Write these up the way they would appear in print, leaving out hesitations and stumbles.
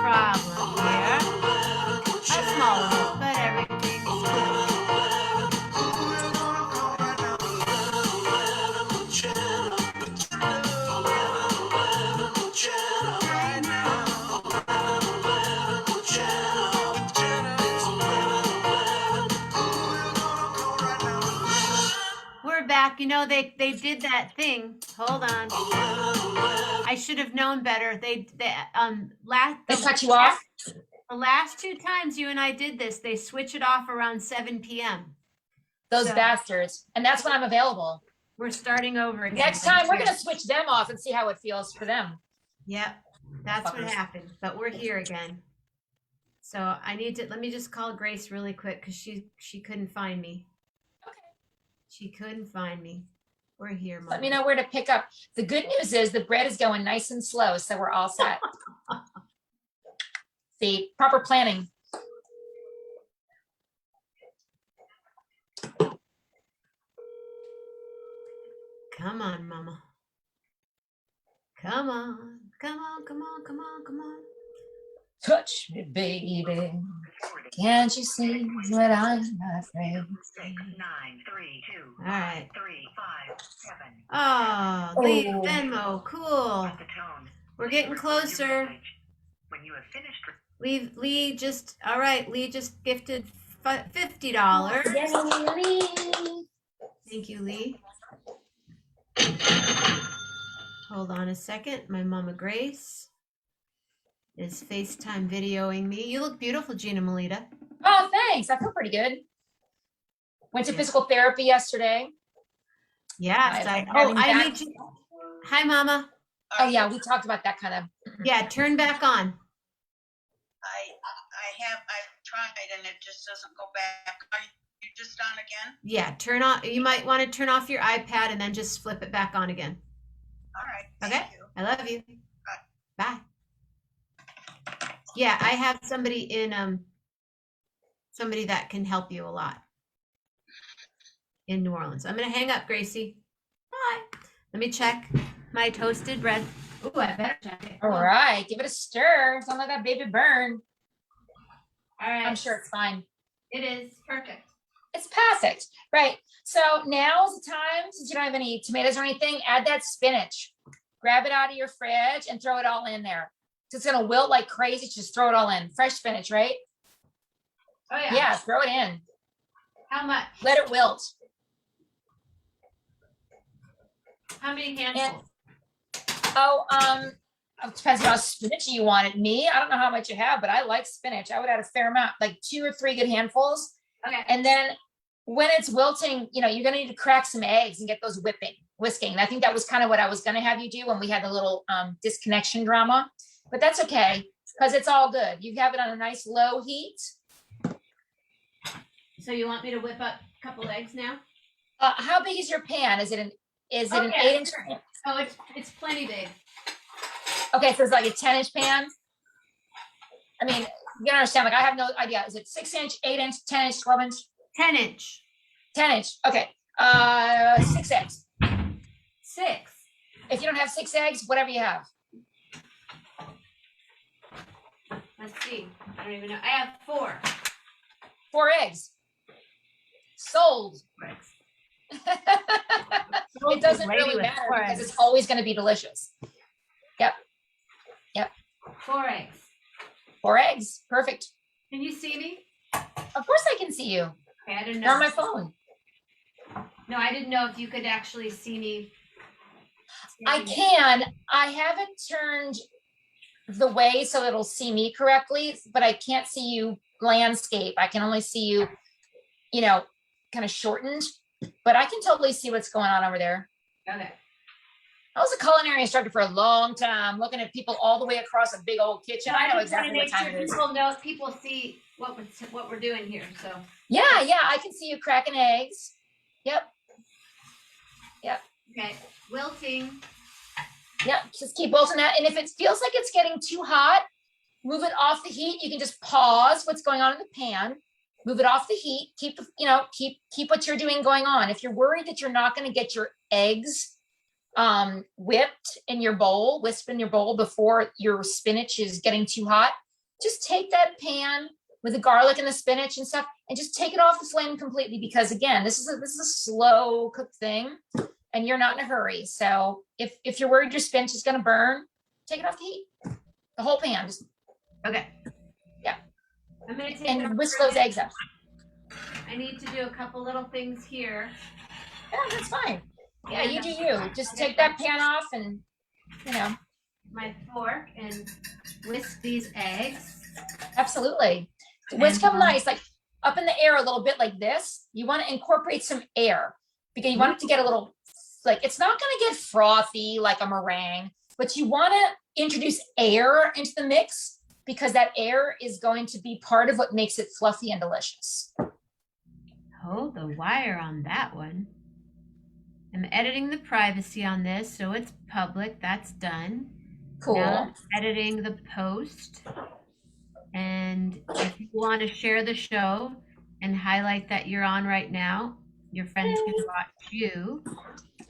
problem here. A small one, but everything's good. We're back. You know, they did that thing. Hold on. I should have known better. They cut you off? The last 2 times you and I did this, they switch it off around 7 p.m. Those bastards. And that's when I'm available. We're starting over again. Next time we're gonna switch them off and see how it feels for them. Yep, that's what happened. But we're here again. So I need to let me just call Grace really quick because she couldn't find me. Okay. She couldn't find me. We're here, Mom. Let me know where to pick up. The good news is the bread is going nice and slow, so we're all set. See, proper planning. Come on, Mama. Come on, come on, come on, come on, come on. Touch me, baby. Can't you see that I'm afraid? 6, 9, 3, 2, All right. 3, 5, 7. Oh, Lee Venmo, cool. The tone. We're getting closer. When you have finished. Lee just, all right, Lee just gifted $50. Yay, Lee. Thank you, Lee. Hold on a second. My Mama Grace is FaceTime videoing me. You look beautiful, Gina Melita. Oh, thanks. I feel pretty good. Went to physical therapy yesterday. Yes. I need you. Hi, Mama. Oh, yeah. We talked about that kind of. Yeah, turn back on. I've tried and it just doesn't go back. Are you just on again? Yeah, turn on. You might want to turn off your iPad and then just flip it back on again. All right. Okay. Thank you. I love you. Bye. Yeah, I have somebody that can help you a lot in New Orleans. I'm gonna hang up, Gracie. Bye. Let me check my toasted bread. Ooh, I better check it. All right, give it a stir. Don't let that baby burn. All right. I'm sure it's fine. It is perfect. It's perfect. Right. So now is the time, since you don't have any tomatoes or anything, add that spinach. Grab it out of your fridge and throw it all in there. So it's gonna wilt like crazy. Just throw it all in. Fresh spinach, right? Oh yeah. Yeah, throw it in. How much? Let it wilt. How many handfuls? It depends on how spinachy you want it. Me, I don't know how much you have, but I like spinach. I would add a fair amount, like 2 or 3 good handfuls. Okay. And then when it's wilting, you're gonna need to crack some eggs and get those whisking. And I think that was kind of what I was gonna have you do when we had the little disconnection drama. But that's okay, because it's all good. You have it on a nice low heat. So you want me to whip up a couple eggs now? How big is your pan? Is it an 8-inch? Oh, it's plenty big. Okay, so it's like a 10-inch pan. I mean, you gotta understand, like I have no idea. Is it 6-inch, 8-inch, 10-inch, 12-inch? 10-inch. 10-inch. Okay. 6 eggs. 6. If you don't have 6 eggs, whatever you have. Let's see. I don't even know. I have 4. 4 eggs. Sold. It doesn't really matter because it's always going to be delicious. Yep. 4 eggs. 4 eggs. Perfect. Can you see me? Of course I can see you. Okay, I didn't know. You're on my phone. No, I didn't know if you could actually see me. I can. I haven't turned the way so it'll see me correctly, but I can't see you landscape. I can only see you, kind of shortened, but I can totally see what's going on over there. Okay. I was a culinary instructor for a long time, looking at people all the way across a big old kitchen. I know exactly what time it is. People see what we're doing here. So yeah, I can see you cracking eggs. Yep. Okay, wilting. Yep, just keep wilting that. And if it feels like it's getting too hot, move it off the heat. You can just pause what's going on in the pan, move it off the heat. Keep what you're doing going on. If you're worried that you're not going to get your eggs whisked in your bowl before your spinach is getting too hot, just take that pan with the garlic and the spinach and stuff and just take it off the flame completely, because again, this is a slow cooked thing and you're not in a hurry. So if you're worried your spinach is going to burn, take it off the heat, the whole pan. Just, Okay. Yeah. I'm gonna take it and off whisk for a those minute. eggs up. I need to do a couple little things here. Yeah, that's fine. Yeah, you do you. Just take that pan off and, you know, My fork and whisk these eggs. absolutely. Whisk them nice, like up in the air a little bit like this. You want to incorporate some air because you want it to get a little, like, it's not going to get frothy like a meringue, but you want to introduce air into the mix because that air is going to be part of what makes it fluffy and delicious. Hold the wire on that one. I'm editing the privacy on this, so it's public. That's done. Cool. Now I'm editing the post. And if you want to share the show and highlight that you're on right now, your friends can watch you.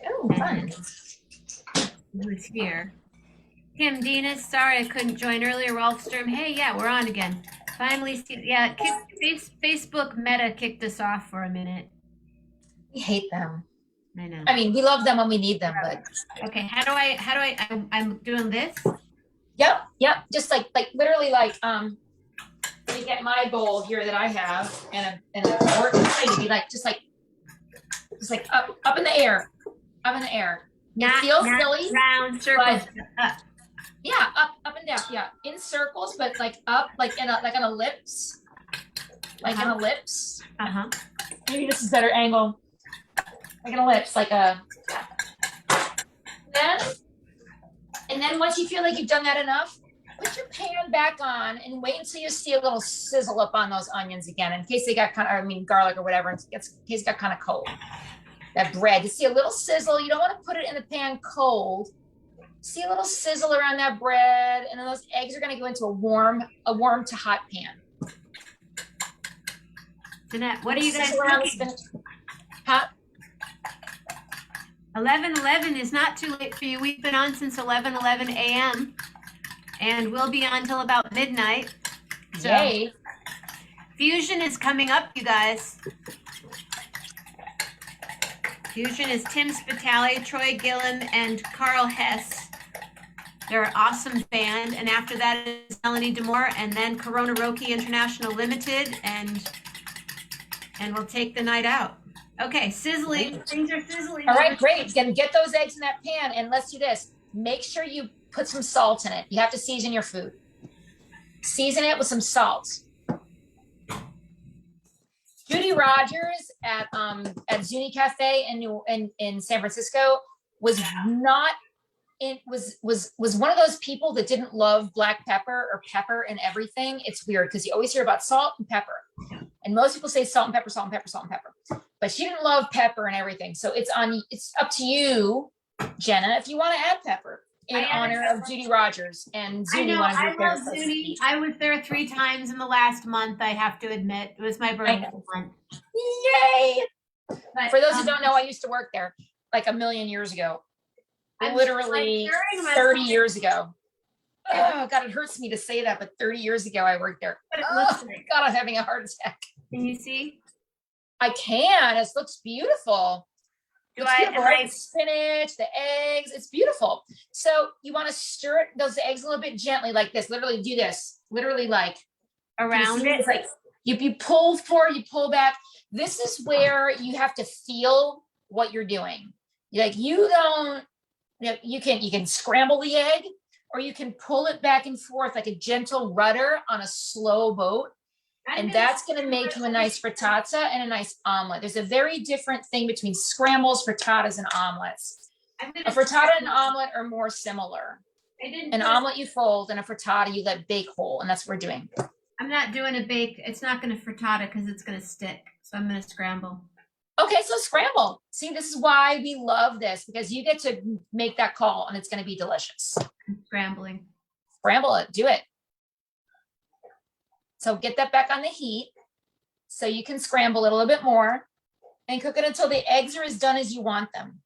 Oh, fun. Who's here? Kim Dinas, sorry I couldn't join earlier. Rolf Sturm, hey, yeah, we're on again. Finally, yeah, Facebook Meta kicked us off for a minute. We hate them. I know. I mean, we love them when we need them, but Okay, how do I, I'm doing this? yep. Just like literally like, let me get my bowl here that I have and a fork and plate. Be like, just like up in the air, Not, feels not silly, round circles. Up. yeah, up and down, yeah, in circles, but like up, like in an ellipse, like an ellipse. Uh-huh. Maybe this is better angle. Like an ellipse, like a. And then once you feel like you've done that enough, put your pan back on and wait until you see a little sizzle up on those onions again, in case they got garlic or whatever, in case it got kind of cold. That bread, you see a little sizzle. You don't want to put it in the pan cold. See a little sizzle around that bread, and then those eggs are going to go into a warm to hot pan. Jeanette, what are you guys Sizzle around the cooking? spinach. Hot. 11:11 is not too late for you. We've been on since 11:11 a.m. and we'll be on till about midnight. So Yay. Fusion is coming up, you guys. Fusion is Tim Spitali, Troy Gillen, and Carl Hess. They're an awesome band. And after that is Melanie Demore, and then Corona Roki International Limited, and we'll take the night out. Okay, sizzling. Things are sizzling. All right, great. Then get those eggs in that pan, and let's do this. Make sure you put some salt in it. You have to season your food. Season it with some salt. Judy Rogers at Zuni Cafe in San Francisco was one of those people that didn't love black pepper or pepper and everything. It's weird because you always hear about salt and pepper. And most people say salt and pepper, salt and pepper, salt and pepper. But she didn't love pepper and everything. So it's up to you, Jenna, if you want to add pepper in honor of Judy Rogers and I Zuni. know, one of your I love favorite Zuni. I was there 3 times in the last month, I have to admit. It was my birthday month. Yay! But, For those who don't know, I used to work there like a million years ago. I'm Literally like hearing 30 myself- years ago. Oh, God, it hurts me to say that, but 30 years ago I worked there. what it Oh, looks like. God, I'm having a heart attack. Can you see? I can. It looks beautiful. Do It's I, beautiful, am right? I The spinach, the eggs, it's beautiful. So you want to stir those eggs a little bit gently like this. Literally do this. Literally like around you see, it? it's like you pull forward, you pull back. This is where you have to feel what you're doing. You can scramble the egg, or you can pull it back and forth like a gentle rudder on a slow boat. And that's going to make you a nice frittata and a nice omelet. There's a very different thing between scrambles, frittatas, and omelets. A frittata and an omelet are more similar. An omelet you fold, and a frittata you let bake whole, and that's what we're doing. I'm not doing a bake. It's not going to frittata because it's going to stick. So I'm going to scramble. Okay, so scramble. See, this is why we love this, because you get to make that call, and it's going to be delicious. I'm scrambling. Scramble it. Do it. So get that back on the heat so you can scramble it a little bit more and cook it until the eggs are as done as you want them.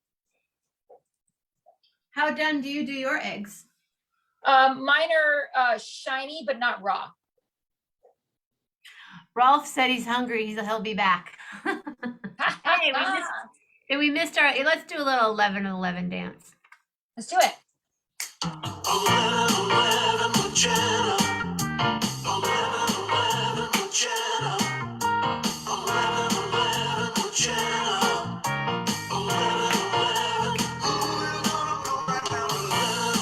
How done do you do your eggs? Mine are shiny, but not raw. Rolf said he's hungry. He'll be back. Hey, we missed our. Let's do a little 11-11 dance. Let's do it. 11, Luciano. 11, Luciano. 11, Luciano. 11, ooh, you're gonna go right now.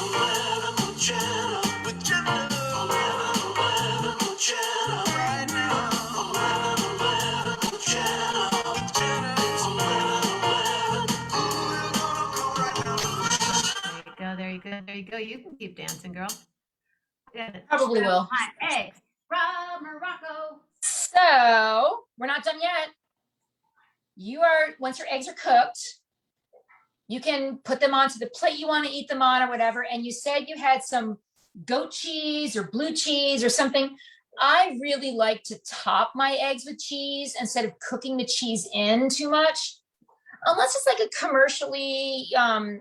11, Luciano. Luciano. 11, Luciano. Right now. 11, Luciano. Luciano. 11, ooh, you're gonna go right now. There you go. There you go. You can keep dancing, girl. Yeah. Probably will. Hot eggs from Morocco. So we're not done yet. Once your eggs are cooked, you can put them onto the plate you want to eat them on or whatever. And you said you had some goat cheese or blue cheese or something. I really like to top my eggs with cheese instead of cooking the cheese in too much. Unless it's like a commercially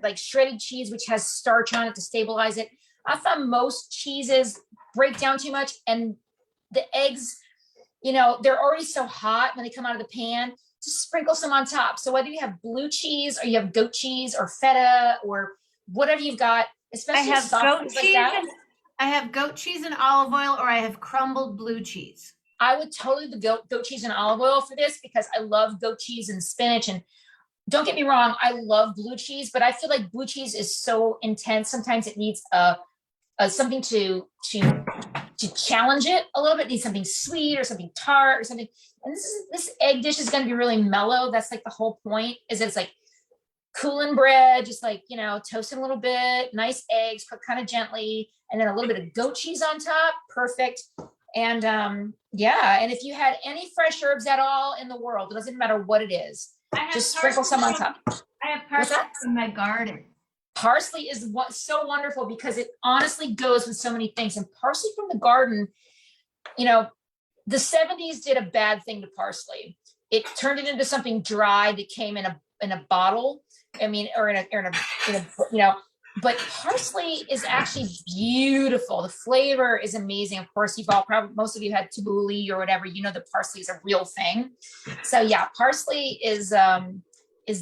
like shredded cheese, which has starch on it to stabilize it. I found most cheeses break down too much, and the eggs, they're already so hot when they come out of the pan. Just sprinkle some on top. So whether you have blue cheese or you have goat cheese or feta or whatever you've got, especially I have soft goat things like cheese. that, I have goat cheese and olive oil, or I have crumbled blue cheese. I would totally do goat cheese and olive oil for this because I love goat cheese and spinach. And don't get me wrong, I love blue cheese, but I feel like blue cheese is so intense. Sometimes it needs something to challenge it a little bit. It needs something sweet or something tart or something. And this egg dish is going to be really mellow. That's like the whole point. Is that it's like cooling bread, just like toasting a little bit, nice eggs, cooked kind of gently, and then a little bit of goat cheese on top. Perfect. And yeah, and if you had any fresh herbs at all in the world, it doesn't matter what it is. Just sprinkle some on top. I have parsley in my garden. Parsley is so wonderful because it honestly goes with so many things. And parsley from the garden, the 70s did a bad thing to parsley. It turned it into something dry that came in a bottle. I mean, or in a but parsley is actually beautiful. The flavor is amazing. Of course, most of you had tabbouleh or whatever, that parsley is a real thing. So yeah, parsley is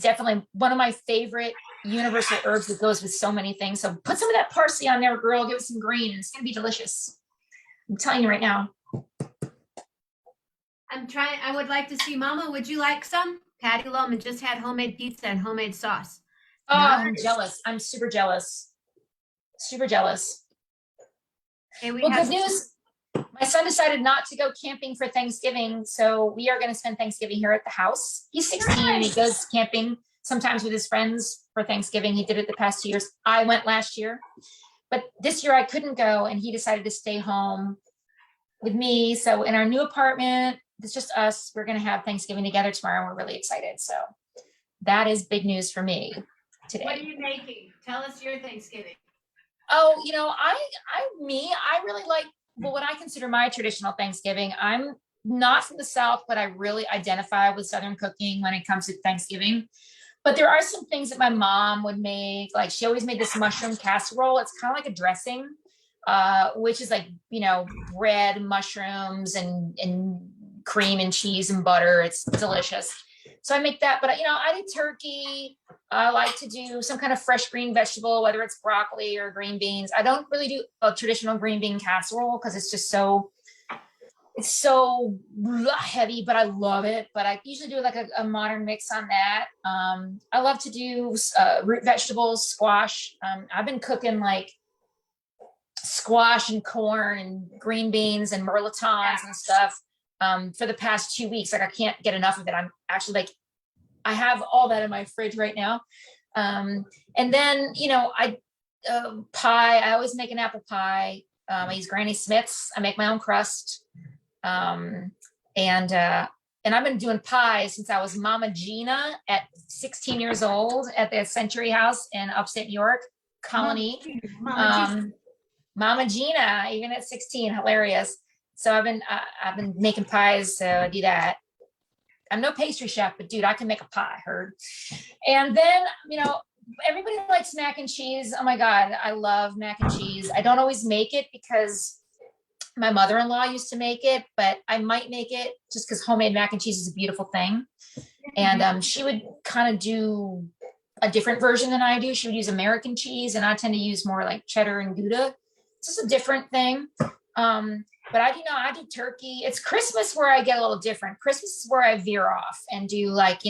definitely one of my favorite universal herbs that goes with so many things. So put some of that parsley on there, girl, give it some green, and it's going to be delicious. I'm telling you right now. I would like to see Mama. Would you like some? Patty Loman just had homemade pizza and homemade sauce. Oh, I'm jealous. I'm super jealous. Super jealous. Okay, Well, good news. My son decided not to go camping for Thanksgiving, so we are going to spend Thanksgiving here at the house. He's 16 and he goes camping sometimes with his friends for Thanksgiving. He did it the past 2 years. I went last year, but this year I couldn't go, and he decided to stay home with me. So in our new apartment, it's just us. We're going to have Thanksgiving together tomorrow, and we're really excited. So that is big news for me today. What are you making? Tell us your Thanksgiving. Oh, I really like, what I consider my traditional Thanksgiving. I'm not from the South, but I really identify with Southern cooking when it comes to Thanksgiving. But there are some things that my mom would make. Like she always made this mushroom casserole. It's kind of like a dressing, which is like, bread, mushrooms, and cream and cheese and butter. It's delicious. So I make that, but I do turkey. I like to do some kind of fresh green vegetable, whether it's broccoli or green beans. I don't really do a traditional green bean casserole because it's just so heavy, but I love it. But I usually do like a modern mix on that. I love to do root vegetables, squash. I've been cooking like squash and corn and green beans and mirlitons and stuff for the past 2 weeks. Like I can't get enough of it. I'm actually like, I have all that in my fridge right now. And then, pie, I always make an apple pie. I use Granny Smith's. I make my own crust. And I've been doing pies since I was Mama Gina at 16 years old at the Century House in upstate New York, Colony. Mama Gina, even at 16, hilarious. So I've been making pies, so I do that. I'm no pastry chef, but dude, I can make a pie, heard. And then, everybody likes mac and cheese. Oh my God, I love mac and cheese. I don't always make it because My mother-in-law used to make it, but I might make it just because homemade mac and cheese is a beautiful thing. And she would kind of do a different version than I do. She would use American cheese, and I tend to use more like cheddar and Gouda. It's just a different thing. But I do turkey. It's Christmas where I get a little different. Christmas is where I veer off and do like,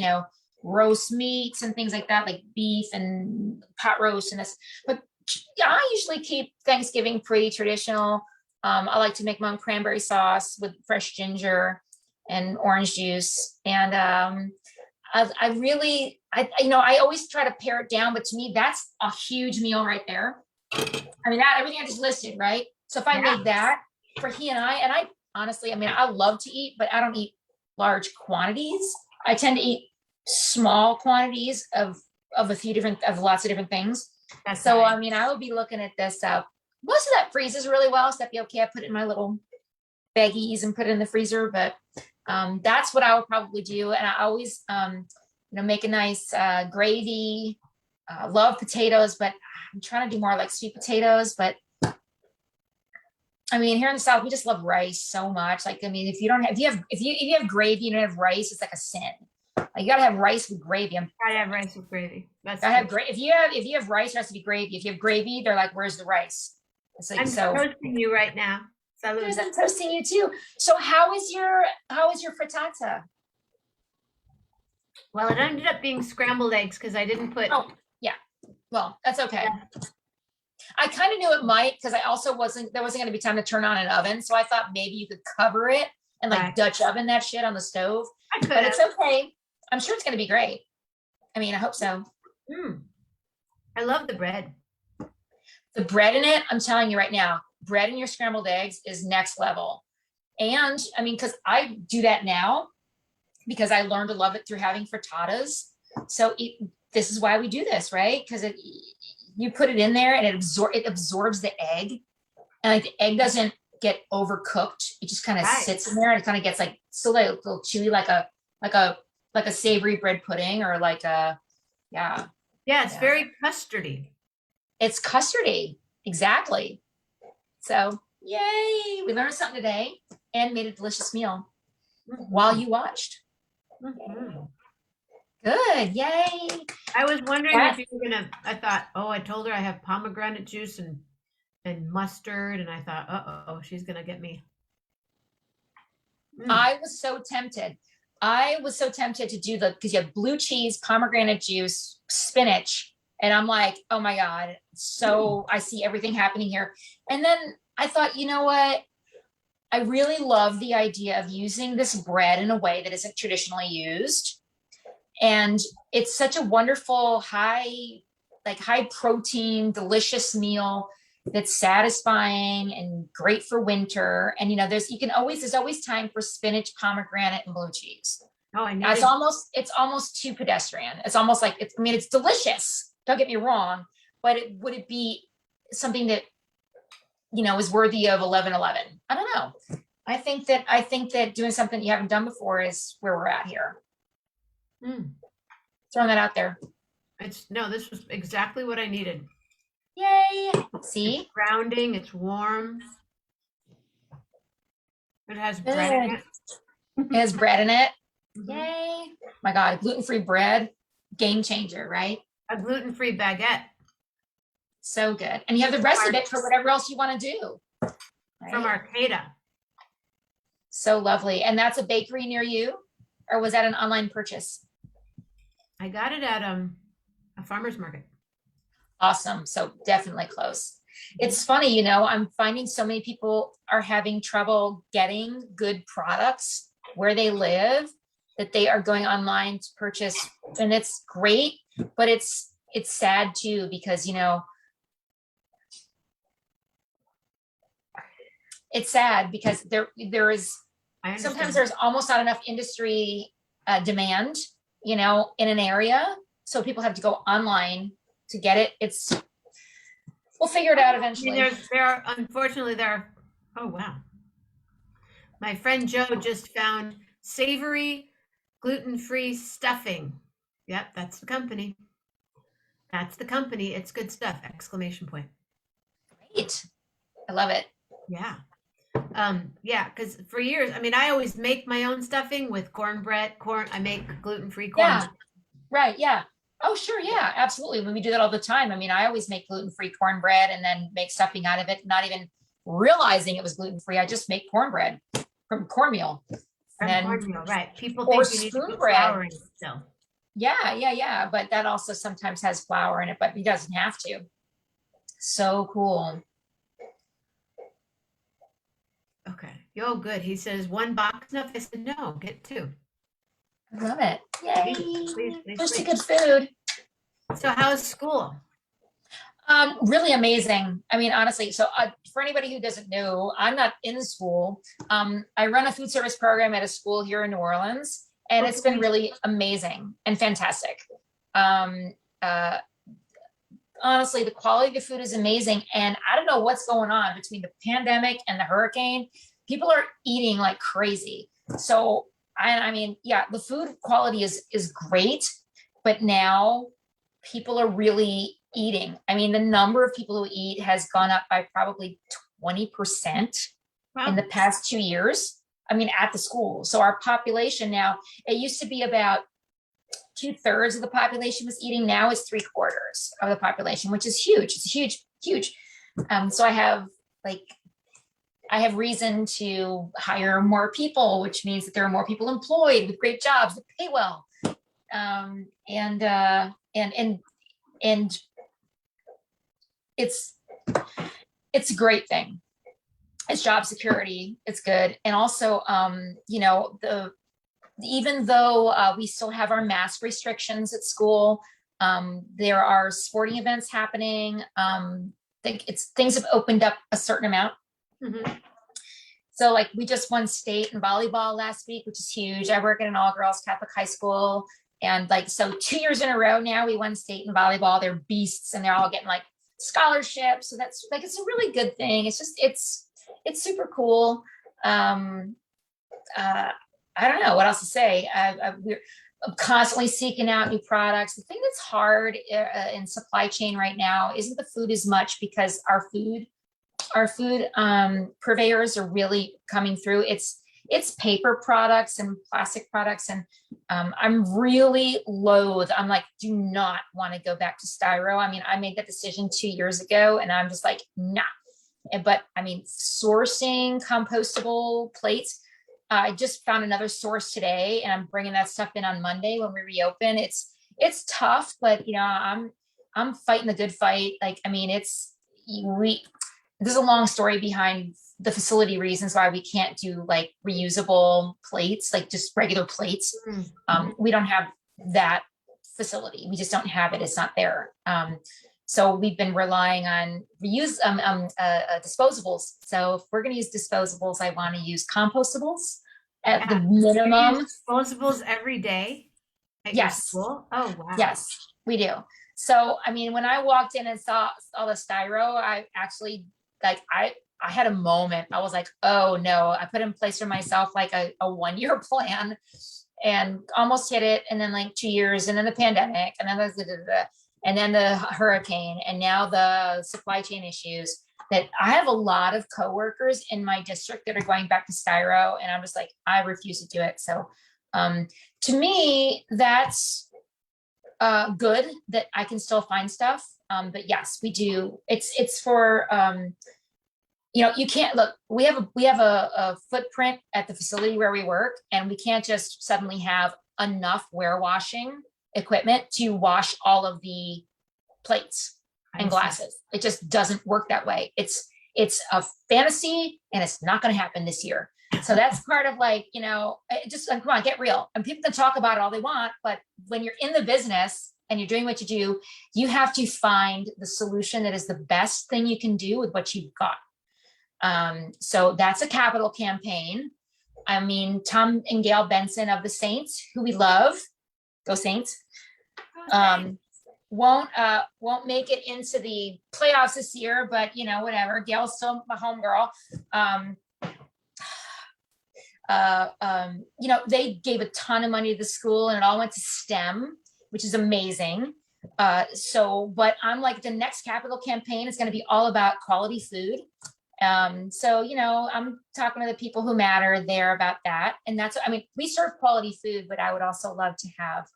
roast meats and things like that, like beef and pot roast and this. But I usually keep Thanksgiving pretty traditional. I like to make my own cranberry sauce with fresh ginger and orange juice. And I always try to pare it down, but to me, that's a huge meal right there. I mean, everything I just listed, right? So if I made that for he and I honestly, I love to eat, but I don't eat large quantities. I tend to eat small quantities of lots of different things. So, right. I would be looking at this. Most of that freezes really well. So that'd be okay. I put it in my little baggies and put it in the freezer, but that's what I would probably do. And I always, make a nice gravy. Love potatoes, but I'm trying to do more like sweet potatoes. But here in the South, we just love rice so much. Like, if you have gravy, you don't have rice, it's like a sin. Like, you gotta have rice with gravy. Gotta have rice with gravy. That's I have great. If you have rice, it has to be gravy. If you have gravy, they're like, "Where's the rice?" It's like, I'm toasting you right now. Salud. I'm toasting you too. So how is your frittata? Well, it ended up being scrambled eggs because I didn't put. Oh, yeah. Well, that's okay. I kind of knew it might, because I also there wasn't going to be time to turn on an oven. So I thought maybe you could cover it and like Right. Dutch oven that shit on the stove. I could. But it's okay. I'm sure it's going to be great. I hope so. I love the bread. The bread in it, I'm telling you right now, bread in your scrambled eggs is next level. And because I do that now, because I learned to love it through having frittatas. So this is why we do this, right? Because you put it in there and it absorbs the egg, and like the egg doesn't get overcooked. It just kind of sits in there, and it kind of gets like still like a little chewy, like a savory bread pudding, or like a It's very custardy. It's custardy, exactly. So yay, we learned something today and made a delicious meal while you watched. Mhm. Good, yay. I was wondering if you were gonna. I thought, I told her I have pomegranate juice and mustard, and I thought, she's gonna get me. I was so tempted. To do because you have blue cheese, pomegranate juice, spinach, and I'm like, oh my God. So I see everything happening here. And then I thought, you know what? I really love the idea of using this bread in a way that isn't traditionally used. And it's such a wonderful high protein, delicious meal that's satisfying and great for winter. And there's always time for spinach, pomegranate, and blue cheese. Oh, I need It's almost too pedestrian. It's almost like it's delicious. Don't get me wrong, but would it be something that is worthy of 11:11? I don't know. I think that doing something you haven't done before is where we're at here. Throwing that out there. This was exactly what I needed. Yay! See, it's grounding. It's warm. It has bread in it. It has bread in it. Yay! My God, gluten-free bread, game changer, right? A gluten-free baguette. So good, and you have the rest of it for whatever else you want to do. Right? From Arcata. So lovely, and that's a bakery near you, or was that an online purchase? I got it at a farmer's market. Awesome. So definitely close. It's funny, I'm finding so many people are having trouble getting good products where they live, that they are going online to purchase, and it's great, but it's sad too, because it's sad because there is sometimes there's almost not enough industry demand, in an area, so people have to go online to get it. We'll figure it out eventually. Unfortunately, oh wow. My friend Joe just found savory gluten-free stuffing. Yep, that's the company. It's good stuff! Exclamation point. Great. I love it. Yeah. Yeah, because for years, I mean, I always make my own stuffing with cornbread, I make gluten-free Yeah, corn. right, yeah. Oh, sure, yeah, absolutely. When we do that all the time. I mean, I always make gluten-free cornbread and then make stuffing out of it, not even realizing it was gluten-free. I just make cornbread from cornmeal. From And then, cornmeal, right. People or think you need to spoon put bread. flour in it still. Yeah. But that also sometimes has flour in it, but he doesn't have to. So cool. Okay. Oh, good. He says, one box enough? I said, no, get two. I love it. Yay. Please, Such please. good food. So how's school? Really amazing. I mean, honestly, so for anybody who doesn't know, I'm not in school. I run a food service program at a school here in New Orleans, and it's been really amazing and fantastic. Um, uh, Honestly, the quality of the food is amazing. And I don't know what's going on between the pandemic and the hurricane. People are eating like crazy. So I mean, yeah, the food quality is great, but now people are really eating. I mean, the number of people who eat has gone up by probably 20% in the Well, past 2 years. I mean, at the school. So our population now, it used to be about 2/3 of the population was eating. Now it's 3/4 of the population, which is huge. It's huge. So I have reason to hire more people, which means that there are more people employed with great jobs that pay well. And it's a great thing. It's job security. It's good. And also, even though we still have our mask restrictions at school, there are sporting events happening. Things have opened up a certain amount. mhm. So like we just won state in volleyball last week, which is huge. I work at an all-girls Catholic high school. And like, so 2 years in a row now, we won state in volleyball. They're beasts and they're all getting like scholarships. So that's like, it's a really good thing. It's super cool. I don't know what else to say. We're constantly seeking out new products. The thing that's hard in supply chain right now isn't the food as much, because our food purveyors are really coming through. It's paper products and plastic products, and I'm really loath. I'm like, do not want to go back to styro. I mean, I made that decision 2 years ago, and I'm just like, nah. But I mean, sourcing compostable plates. I just found another source today, and I'm bringing that stuff in on Monday when we reopen. It's tough, but I'm fighting the good fight. Like, I mean, there's a long story behind the facility reasons why we can't do like reusable plates, like just regular plates. We don't have that facility. We just don't have it. It's not there. So we've been relying on disposables. So if we're going to use disposables, I want to use compostables at the Yeah. You minimum. use disposables every day at your Yes. school? Oh, wow. Yes, we do. So, I mean, when I walked in and saw all the styro, I actually I had a moment. I was like, oh no, I put in place for myself like a 1-year plan and almost hit it. And then like 2 years, and then the pandemic, and then the hurricane, and now the supply chain issues. That I have a lot of coworkers in my district that are going back to styro, and I'm just like, I refuse to do it. So to me, that's good that I can still find stuff. But yes, we do. It's for you can't look. We have a footprint at the facility where we work, and we can't just suddenly have enough warewashing equipment to wash all of the plates and glasses. It just doesn't work that way. It's a fantasy, and it's not going to happen this year. So that's part of like, just come on, get real. And people can talk about it all they want, but when you're in the business and you're doing what you do, you have to find the solution that is the best thing you can do with what you've got. So that's a capital campaign. I mean, Tom and Gail Benson of the Saints, who we love, go Saints, won't make it into the playoffs this year, but whatever. Gail's still my homegirl. They gave a ton of money to the school, and it all went to STEM, which is amazing. But I'm like, the next capital campaign is going to be all about quality food. So, you know, I'm talking to the people who matter there about that. And that's, I mean, we serve quality food, but I would also love to have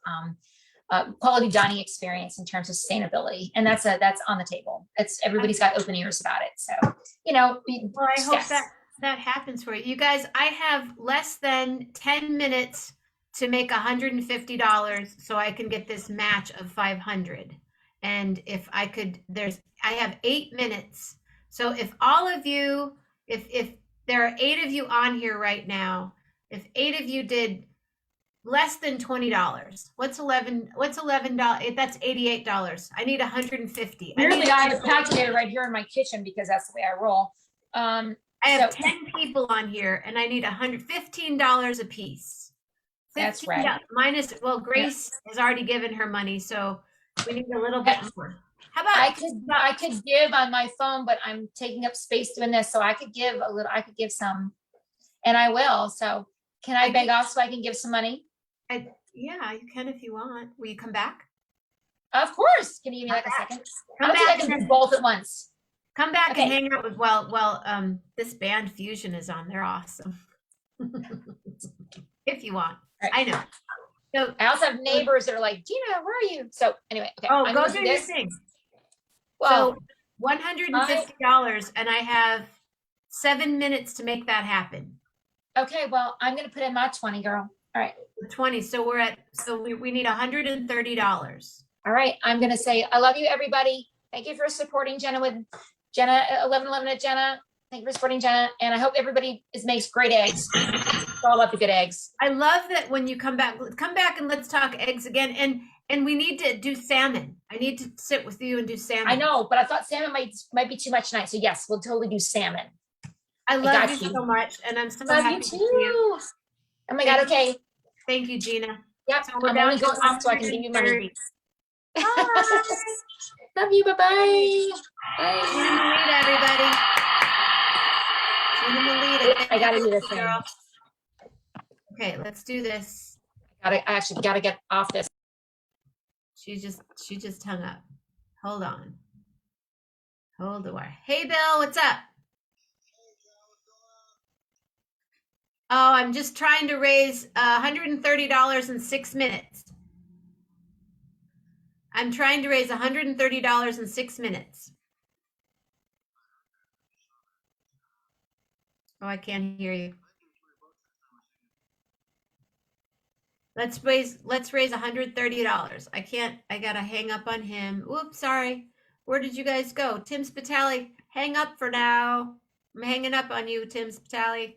quality dining experience in terms of sustainability. And that's on the table. It's everybody's got open ears about it. So, you know, Well, I hope yes. that happens for you. You guys, I have less than 10 minutes to make $150 so I can get this match of 500. And if I could, I have 8 minutes. So if all of you, if there are 8 of you on here right now, if 8 of you did less than $20, what's $11? That's $88. I need 150. Weirdly, I have a calculator right here in my kitchen because that's the way I roll. I have So- 10 people on here and I need $115 a piece. That's $15 right. minus, well, Grace has already given her money, so we need a little bit more. How about, I could give on my phone, but I'm taking up space doing this, so I could give a little, I could give some, and I will. So can I beg off so I can give some money? yeah, you can if you want. Will you come back? Of course. Can you give me like a second? I Come don't think I back, can and, do both at once. come back Okay. and hang out with, this band Fusion is on. They're awesome. If you want. Right. I know. So, I also have neighbors that are like, Gina, where are you? So anyway, okay. oh, I'm go gonna do do your this. thing. Well, So $150 and I have 7 minutes to make that happen. okay, well, I'm gonna put in my 20, girl. All right. 20. So we need $130. All right. I'm gonna say, I love you, everybody. Thank you for supporting Jenna with Jenna 1111 at Jenna. Thank you for supporting Jenna. And I hope everybody makes great eggs. It's all about the good eggs. I love that when you come back and let's talk eggs again. And we need to do salmon. I need to sit with you and do salmon. I know, but I thought salmon might be too much tonight. So yes, we'll totally do salmon. I love got you you. so much. And I'm so Love happy you to too. see you. Oh my God. Okay. Thank you, Gina. Yep. So we're I'm down only to going up so I can give you money. 130. Bye. Love you. Bye-bye. Gina Bye. Melita, everybody. Gina Melita. I gotta do this thing. Girl. Okay, let's do this. I actually gotta get off this. She just hung up. Hold on. Hold the wire. Hey, Bill, what's up? Oh, I'm just trying to raise $130 in 6 minutes. I'm trying to raise $130 in 6 minutes. Oh, I can't hear you. Let's raise $130. I gotta hang up on him. Oops, sorry. Where did you guys go? Tim Spitali, hang up for now. I'm hanging up on you, Tim Spitali.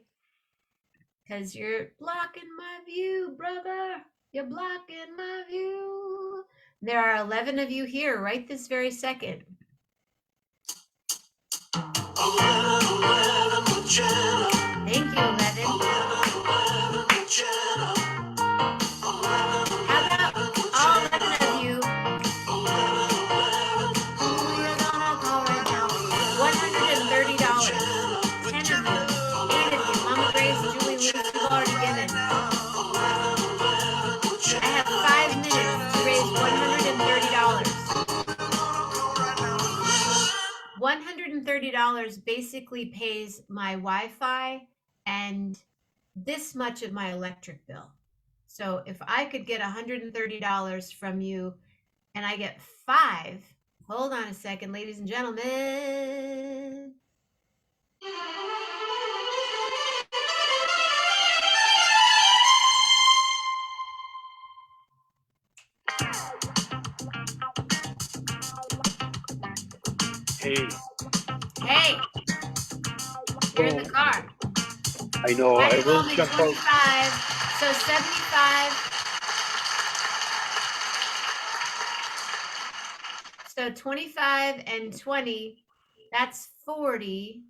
Because you're blocking my view, brother. You're blocking my view. There are 11 of you here right this very second. 11 with Jenna. Thank you, 11. 11 with Jenna. How about all 11 of you? Who you gonna call right now? $130. 10 of you. 8 of you. Mama Grace, Julie, Luce, you've already given. I have 5 minutes to raise $130. $130 basically pays my Wi-Fi and this much of my electric bill. So if I could get $130 from you and I get 5, hold on a second, ladies and gentlemen. Hey, Hey, you're in the car. I know, I That's will only jump out. 25, so 75. So 25 and 20, that's 40.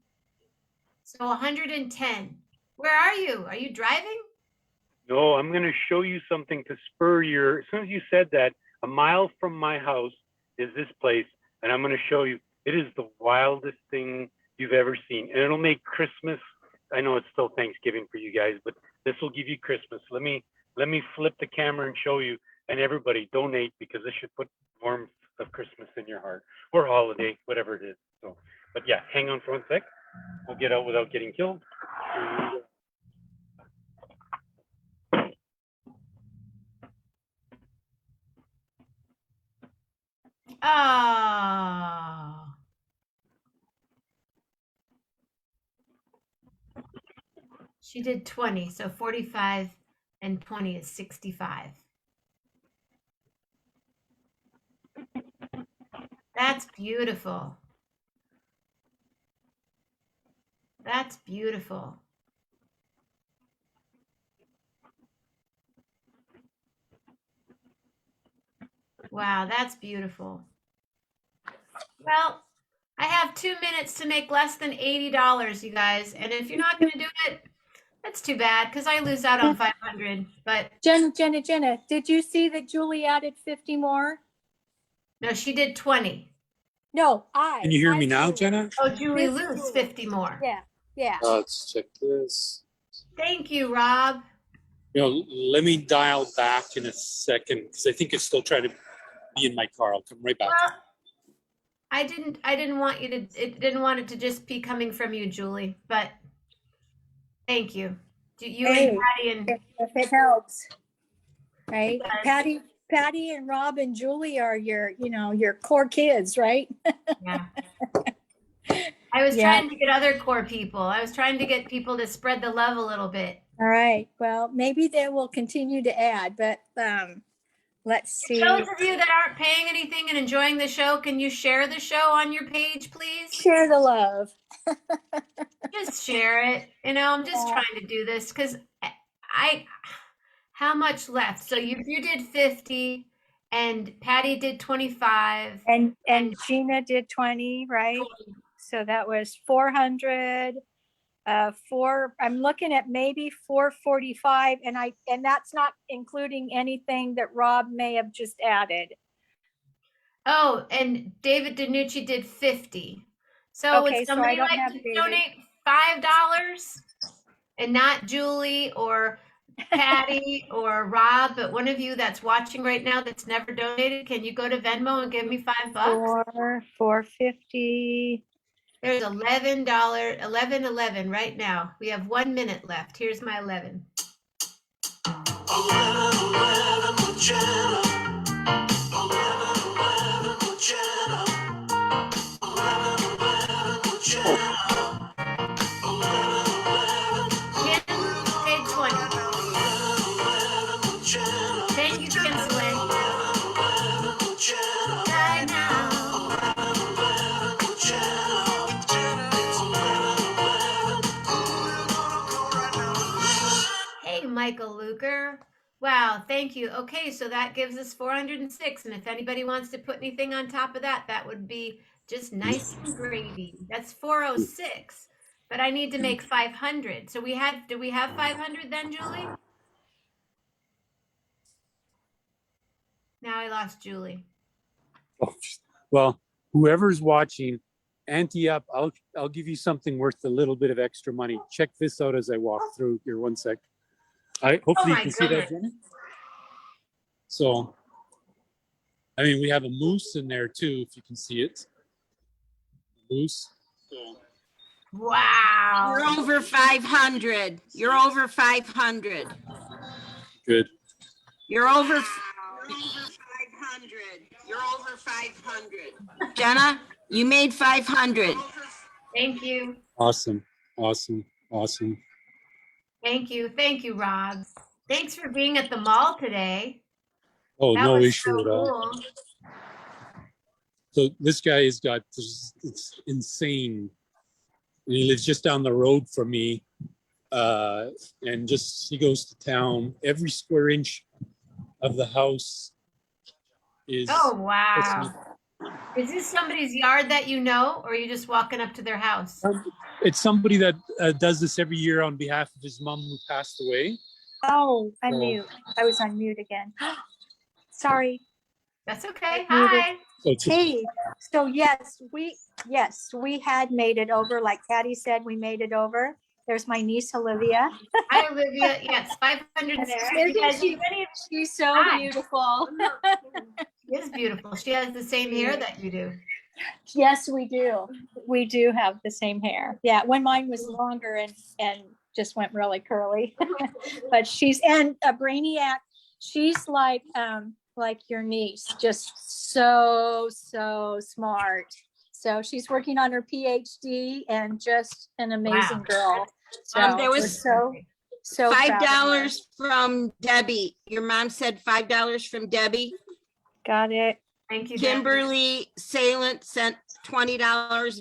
So 110. Where are you? Are you driving? No, I'm going to show you something to spur your, as soon as you said that, a mile from my house is this place, and I'm going to show you, it is the wildest thing you've ever seen. And it'll make Christmas, I know it's still Thanksgiving for you guys, but this will give you Christmas. Let me flip the camera and show you, and everybody donate because this should put warmth of Christmas in your heart, or holiday, whatever it is. So, but yeah, hang on for 1 sec. I'll get out without getting killed. Oh. She did 20, so 45 and 20 is 65. That's beautiful. That's beautiful. Wow, that's beautiful. Well, I have 2 minutes to make less than $80, you guys. And if you're not going to do it, that's too bad because I lose out on 500. But Jenna, did you see that Julie added 50 more? no, she did 20. No, Can you hear me I now, Julie. Jenna? Oh, Julie lose 50 more. Yeah. Let's check this. Thank you, Rob. Let me dial back in a second because I think it's still trying to be in my car. I'll come right back. Well, I didn't want you to, didn't want it to just be coming from you, Julie, but thank you. You Hey, and Patty and If it helps, right? Yes. Patty and Rob and Julie are your core kids, right? yeah. I was Yeah. trying to get other core people. I was trying to get people to spread the love a little bit. All right. Well, maybe they will continue to add, but let's see. Those of you that aren't paying anything and enjoying the show, can you share the show on your page, please? Share the love. Just share it. I'm just Yeah. trying to do this because how much left? So you did 50 and Patty did 25. And Gina did 20, right? So that was 400. I'm looking at maybe 445, and that's not including anything that Rob may have just added. Oh, and David DiNucci did 50. So Okay, would so I somebody don't like have to David. donate $5 and not Julie or Patty or Rob, but one of you that's watching right now that's never donated, can you go to Venmo and give me $5? 450. There's $11 right now. We have 1 minute left. Here's my 11. 11 with Jenna. 11 with Jenna. 11 with Jenna. 11 Ken, say 20. 11 with Jenna. Thank you, Kinsley. 11 with Jenna. Right now. 11 with Jenna. Hey, Michael Luker. Wow, thank you. Okay, so that gives us 406. And if anybody wants to put anything on top of that, that would be just nice and gravy. That's 406. But I need to make 500. So do we have 500 then, Julie? Now I lost Julie. Oh, well, whoever's watching, ante up. I'll give you something worth a little bit of extra money. Check this out as I walk through here. 1 sec. Hopefully Oh you my can see that, goodness. Jenny. So, we have a moose in there too, if you can see it. Moose. So, Wow. You're over 500. You're over 500. good. You're over 500. You're over 500. Jenna, you made 500. Thank you. Awesome. Thank you. Thank you, Rob. Thanks for being at the mall today. Oh, That no was issue so at all. cool. So this guy has got this, it's insane. And he lives just down the road from me. And he goes to town. Every square inch of the house is. Oh, wow. Is this somebody's yard that you know, or are you just walking up to their house? It's somebody that does this every year on behalf of his mom who passed away. Oh, unmute. I was on mute again. Sorry. That's okay. Muted. Hi. So it's Hey, so yes, we had made it over. Like Patty said, we made it over. There's my niece Olivia. Hi, Olivia. Yes, 560. Isn't Guys, she- many of She's so Hi. beautiful. She is beautiful. She has the same hair that you do. Yes, we do. We do have the same hair. Yeah, when mine was longer and just went really curly. But and a Brainiac, she's like your niece, just so smart. So she's working on her PhD and just an amazing Wow. girl. So There we're was so proud of her. $5 from Debbie. Your mom said $5 from Debbie. Got it. Thank you, Debbie. Kimberly Salent sent $20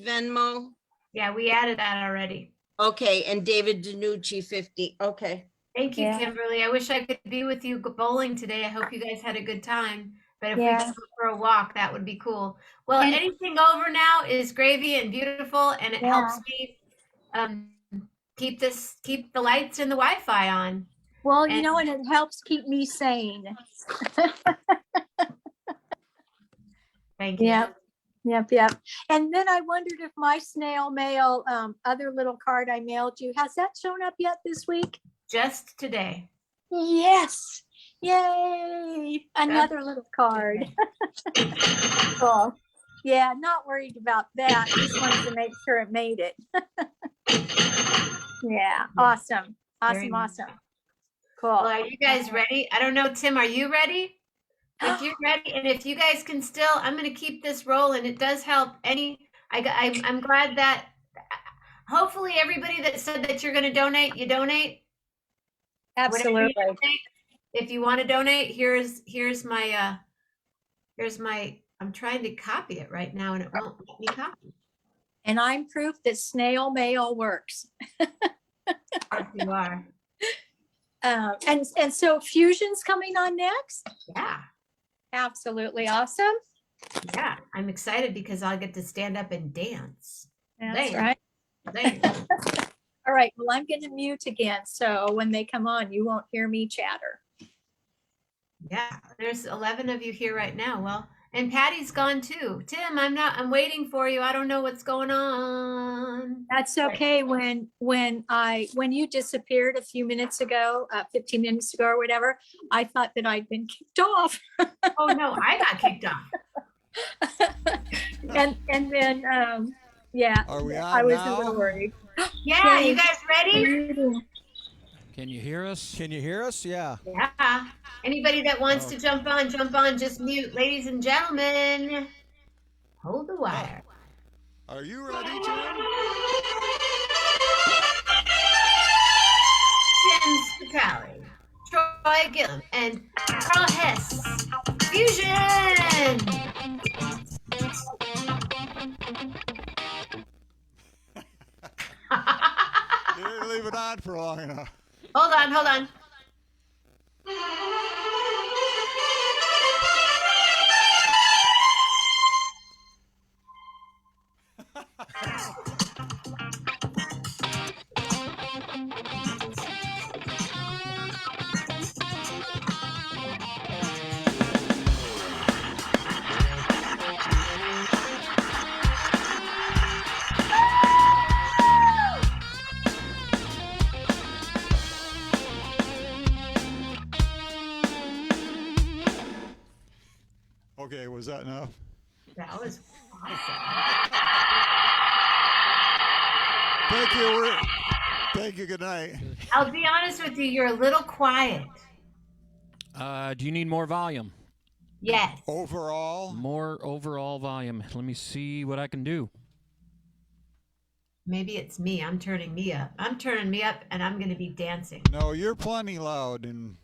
Venmo. Yeah, we added that already. Okay, and David Danucci 50. Okay. Thank you, Yeah. Kimberly. I wish I could be with you bowling today. I hope you guys had a good time. But if we Yeah. could go for a walk, that would be cool. Well, And- anything over now is gravy and beautiful, and it Yeah. helps me keep the lights and the Wi-Fi on. Well, And- and it helps keep me sane. Thank you. Yep. And then I wondered if my snail mail, other little card I mailed you, has that shown up yet this week? Just today. Yes. Yay. Another little card. Cool. Yeah, not worried about that. Just wanted to make sure it made it. Yeah, awesome. Very nice. Awesome. Well, Cool. are you guys ready? I don't know, Tim, are you ready? If you're ready, and if you guys can still, I'm going to keep this rolling. It does help I'm glad that hopefully everybody that said that you're going to donate, you donate. Whatever you Absolutely. donate. If you want to donate, here's my, I'm trying to copy it right now and it won't let me copy. And I'm proof that snail mail works. Yes, you are. And so Fusion's coming on next? Yeah. Absolutely awesome. Yeah. I'm excited because I'll get to stand up and dance. That's There. right. There. All right, well, I'm going to mute again, so when they come on, you won't hear me chatter. Yeah, there's 11 of you here right now. Well, and Patty's gone too. Tim, I'm waiting for you. I don't know what's going on. That's okay. When you disappeared a few minutes ago, 15 minutes ago or whatever, I thought that I'd been kicked off. Oh no, I got kicked off. And then, yeah, Are we I on was now? a little worried. Yeah, you guys ready? Can you hear us? Can you hear us? Yeah. Yeah. Anybody that wants to jump on, just mute. Ladies and gentlemen, hold the wire. Are you ready, Jim? Tim Spitali, Troy Gillum, and Carl Hess. Fusion! You didn't leave it on for long enough. Hold on. Okay, was that enough? That was awesome. Thank you. Thank you. Good night. I'll be honest with you, you're a little quiet. Do you need more volume? Yes. Overall, More overall volume. Let me see what I can do. Maybe it's me. I'm turning me up, and I'm going to be dancing. no, you're plenty loud, and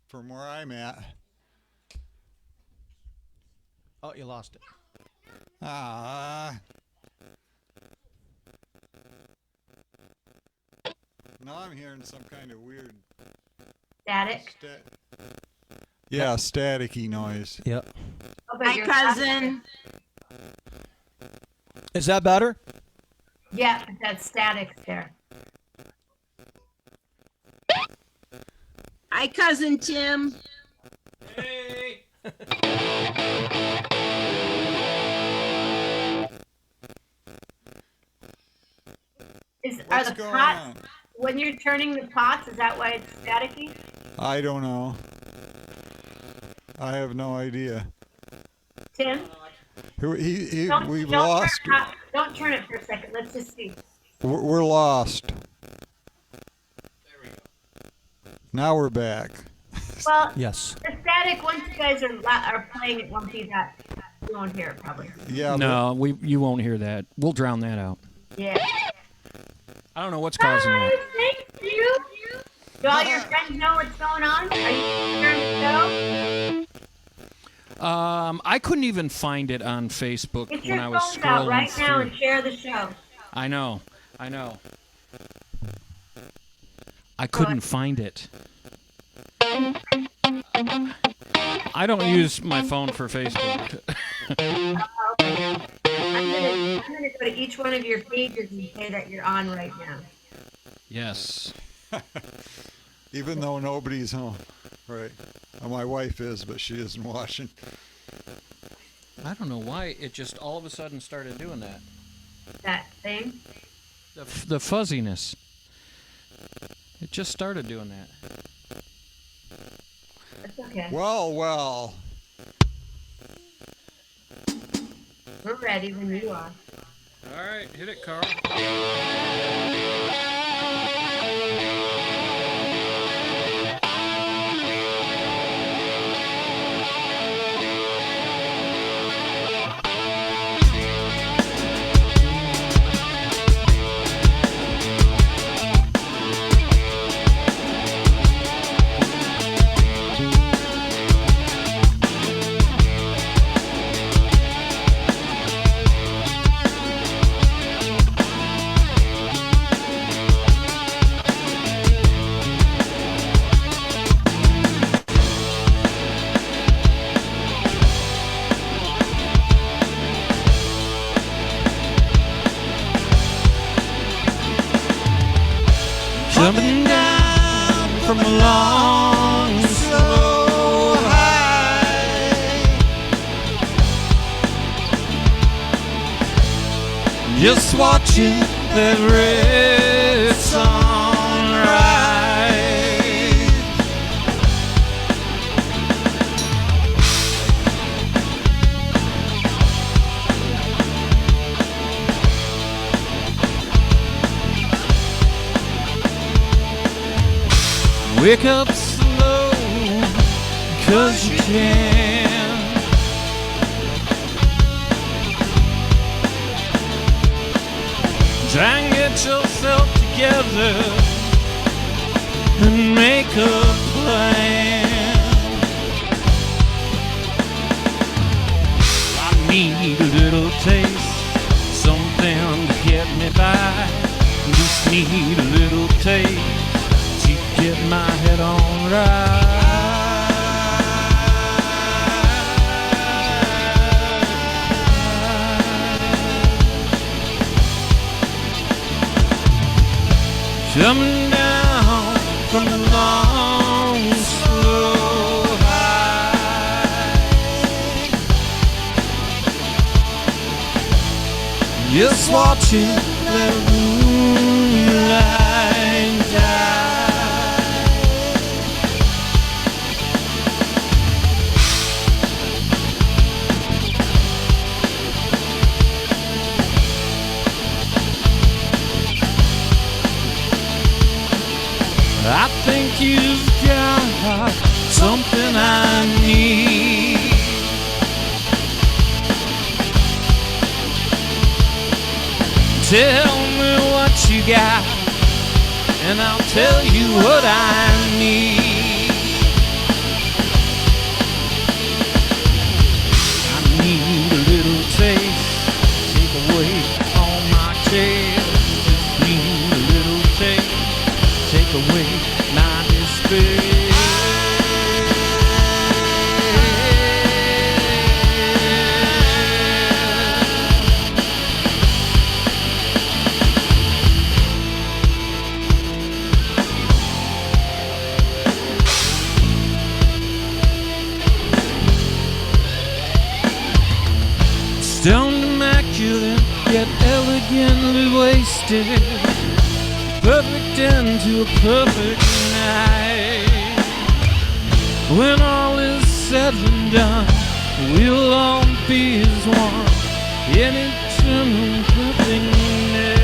from where I'm at. Oh, you lost it. Ah. Now I'm hearing some kind of weird Static. Yeah, staticky noise. Yep. Oh, but Hi, you're- cousin. Is that better? Yeah, but that's static there. Hi, cousin Tim. Hey. Are What's the going pots, on? when you're turning the pots, is that why it's staticky? I don't know. I have no idea. Tim? We've lost. Don't turn it for a second. Let's just see. We're lost. Now we're back. Well, Yes. the static, once you guys are playing, it won't be that. You won't hear it probably. Yeah. No, you won't hear that. We'll drown that out. Yeah. I don't know what's causing that. Thank you. Do all your friends know what's going on? Are you sharing the show? I couldn't even find it on Facebook Get when your I was phones out scrolling right through. now and share the show. I know. I couldn't find it. I don't use my phone for Facebook. I'm gonna go to each one of your pages and say that you're on right now. Yes. Even though nobody's home. Right. Well, my wife is, but she isn't watching. I don't know why it just all of a sudden started doing that. That thing? The fuzziness. It just started doing that. That's okay. Well. We're ready when you are. All right, hit it, Carl. Jumping down from a long, slow high, just watching that red sunrise. Wake up slow, 'cause you can. Try and get yourself together and make a plan. I need a little taste, something to get me by. Just need a little taste. Get my head on right. Coming down from the long, slow high, just watching the moonlight die. I think you've got something I need. Tell me what you got, and I'll tell you what I need. I need a little taste, take away all my cares. Just need a little taste, take away my despair. Stoned, immaculate, yet elegantly wasted. Perfect end to a perfect night. When all is said and done, we'll all be as one. in eternal nothingness.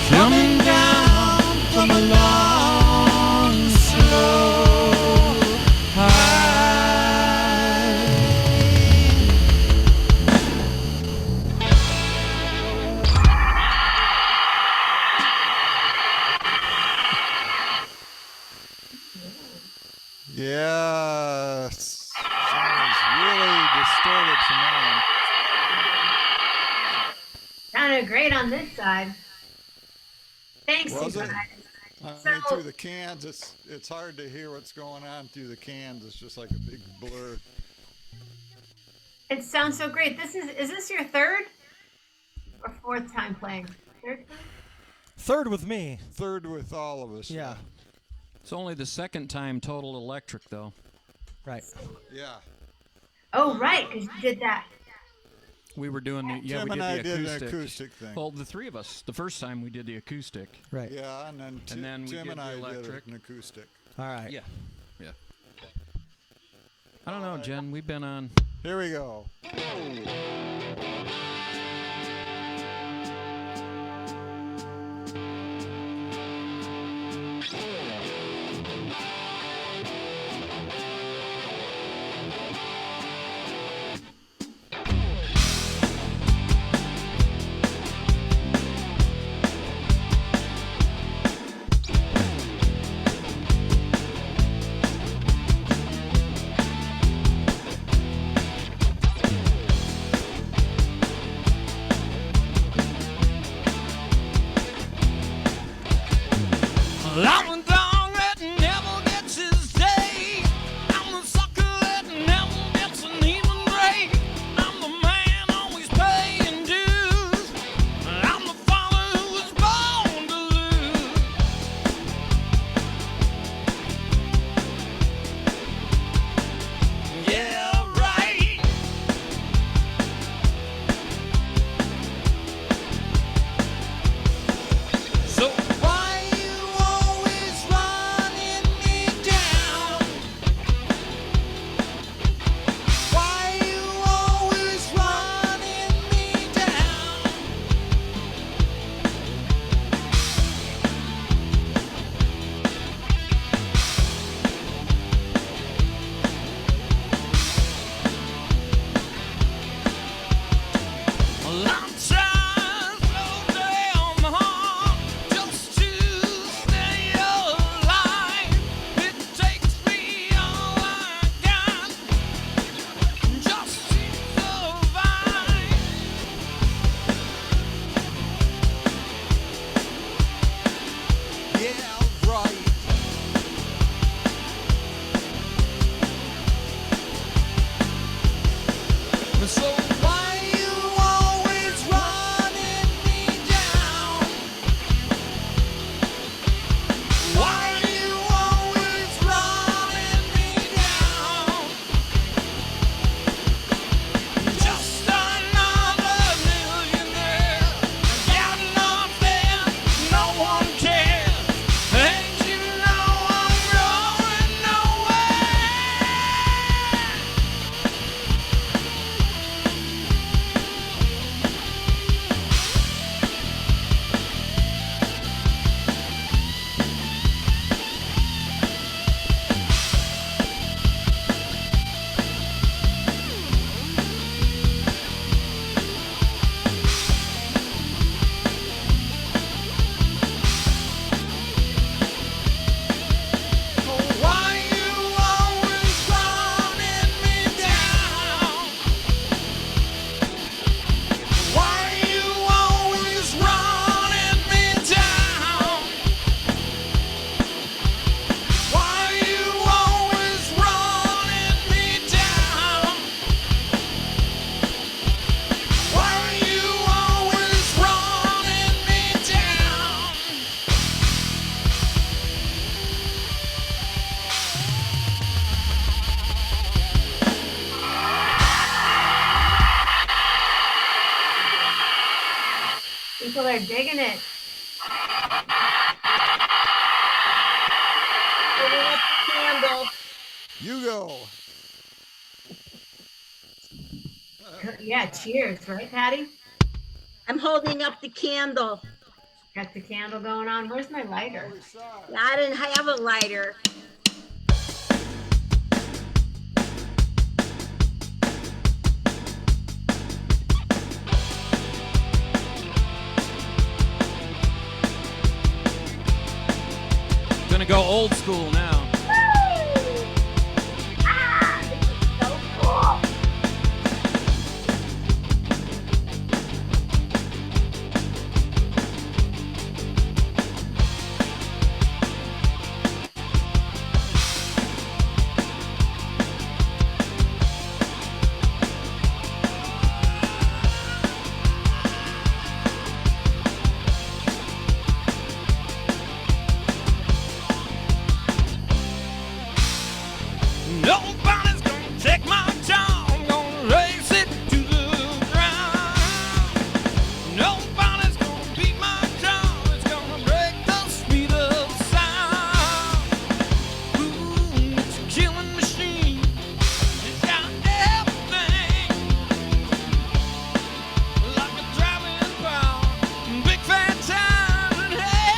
Coming down from a long, slow high. Yes. Sounds really distorted from that Sounded great on this side. Thanks, Was you it? guys. one. I So- mean, through the cans, it's hard to hear what's going on through the cans. It's just like a big blur. It sounds so great. Is this your third or fourth time playing? Third time? Third with me. Third with all of us. Yeah. It's only the second time total electric, though. Right. Yeah. Oh, right, because you did that. We were doing the Tim we and did I the did acoustic. an acoustic thing. Well, the three of us. The first time we did the acoustic. Right. Yeah, and then, And then we Tim did and the I did electric. an acoustic. All right. Yeah. Yeah. I don't know, Jen. We've been on. Here we go. I'm a dog that never gets his day. I'm a sucker that never gets an even break. I'm the man always paying dues. I'm the father who was born to lose. Yeah, right. So why you always running me down? Why you always running me down? Well, I'm trying to slow down my heart just to stay alive. It takes me all I got just to survive. Yeah, right. So why you always running me down? Why you always running me down? Just another millionaire, got nothing, no one cares. And you know I'm going nowhere. People are digging it. Holding up the candle. You go. Yeah, cheers, right, Patty? I'm holding up the candle. Got the candle going on. Where's my lighter? I didn't have a lighter. Gonna go old school now. Nobody's gonna take my time. I'm gonna race it to the ground. Nobody's gonna beat my drum. It's gonna break the speed of sound. Ooh, it's a killing machine. It's got everything, like a driving power, big fat time and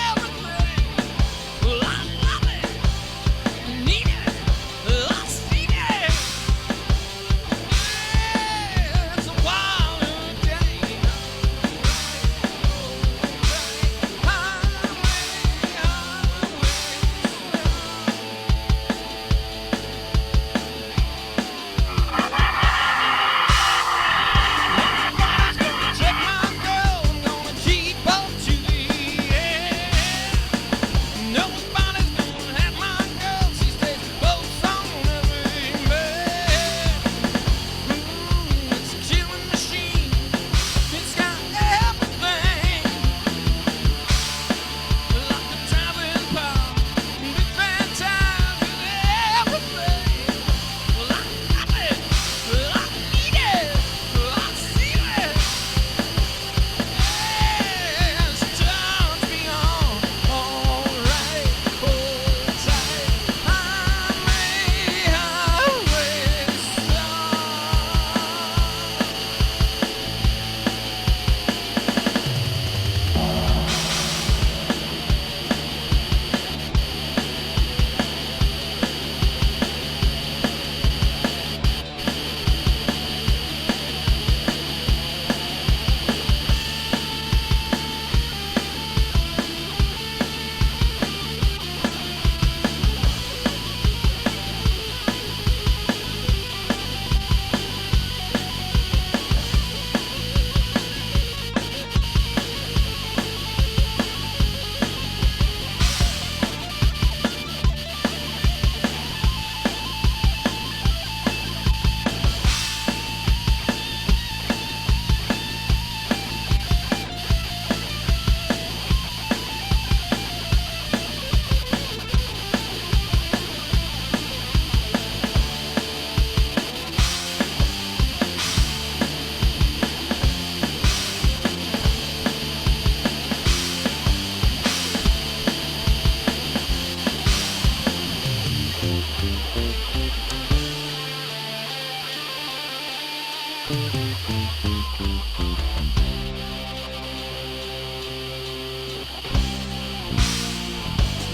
everything. Well, I love it, need it. I see it. It's a wild game. Nobody's gonna take my girl. I'm gonna keep up to the end. Nobody's gonna have my girl. She stays close on every man. Ooh, it's a killing machine. It's got everything, like a driving power, big fat tires and everything. Well, I love it, I need it, I see it. Yes, it turns me on, alright, hold tight. I may always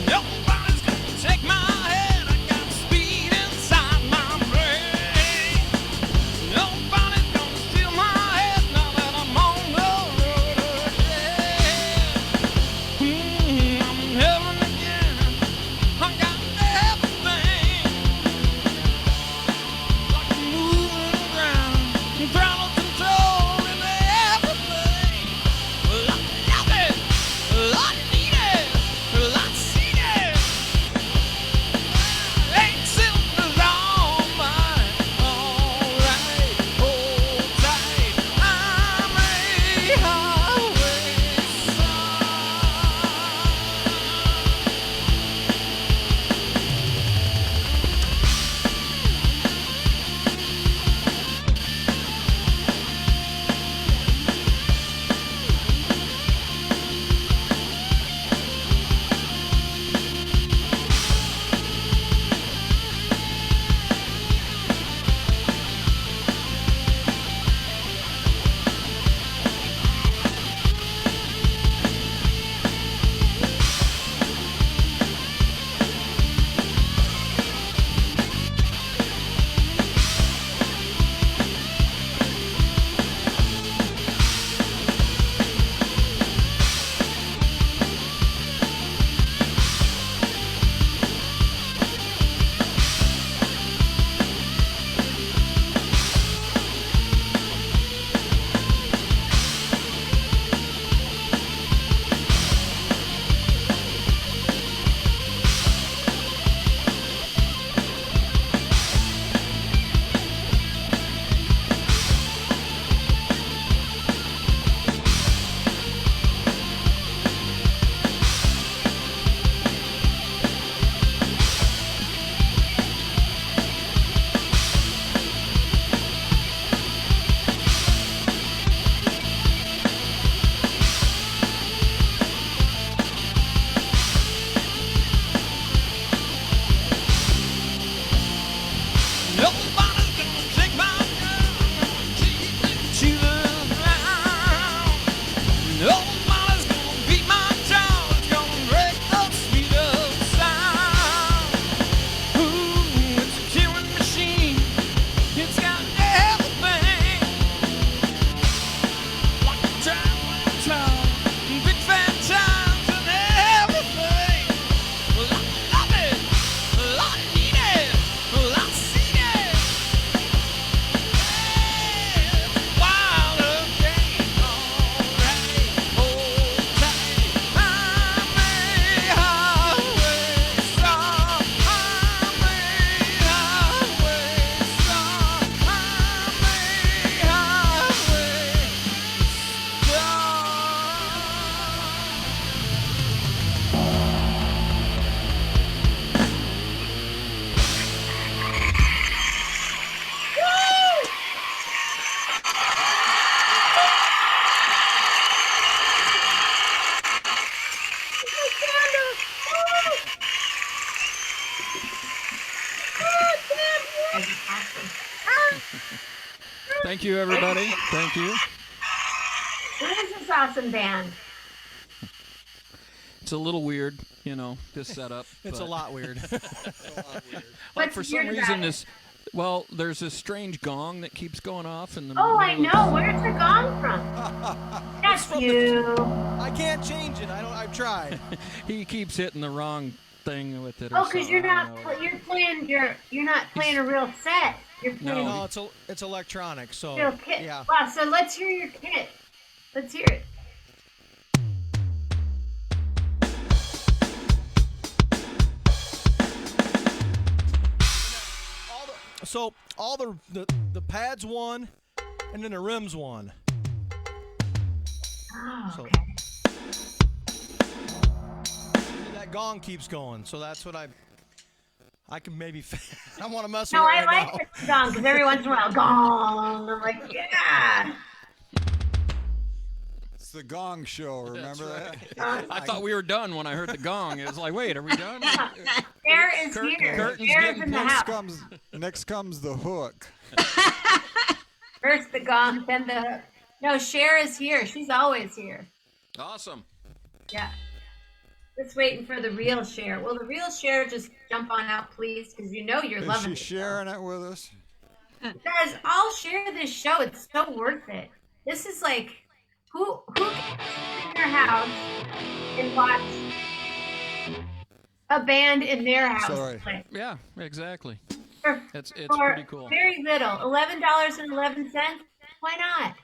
Nobody's gonna take my head. I got speed inside my brain. Nobody's gonna steal my head now that I'm on the road again. I'm in heaven again. I got everything, like a moving ground, throttle control. she's around. Nobody's gonna beat my town. It's gonna break the sweetest sound. Ooh, it's a killing machine. It's got everything. Like a town, big fat times and everything. Well, I love it. Well, I need it. Well, I see it. Hey, wild again. Alright, hold tight. I'm a highway star. I'm a highway star. I'm a highway Thank you, everybody. Thank you. What is this awesome band? It's a little weird, you know, this setup. It's a but- lot weird. Like What's for some weird about reason, it? this. Well, there's this strange gong that keeps going off in the. Oh, I middle of- know. Where's the gong from? That's you. I can't change it. I've tried. He keeps hitting the wrong thing with it. or Oh, because you're something, I not don't know. you're playing you're not playing a real set. You're playing No, it's electronic. So a real kit. yeah. Wow. So let's hear your kit. Let's hear it. So all the pads won, and then the rims won. Oh, So okay. that gong keeps going. So that's what I can maybe. I want to mess No, with it I right like now. this gong because every once in a while, gong. I'm like, yeah. It's the Gong Show. Remember that? I thought we were done when I heard the gong. It was like, wait, are we done? Cher is Curtain- here. curtains Cher is getting in the Next house. comes the hook. First the gong, then the hook. No, Cher is here. She's always here. Awesome. Yeah. Just waiting for the real Cher. Will the real Cher just jump on out, please? Because you know you're Is loving she it. sharing it with us? Guys, I'll share this show. It's so worth it. This is like, who can sit in their house and watch a band in their house Sorry. play? Yeah, exactly. For, It's for pretty cool. very little, $11.11. Why not?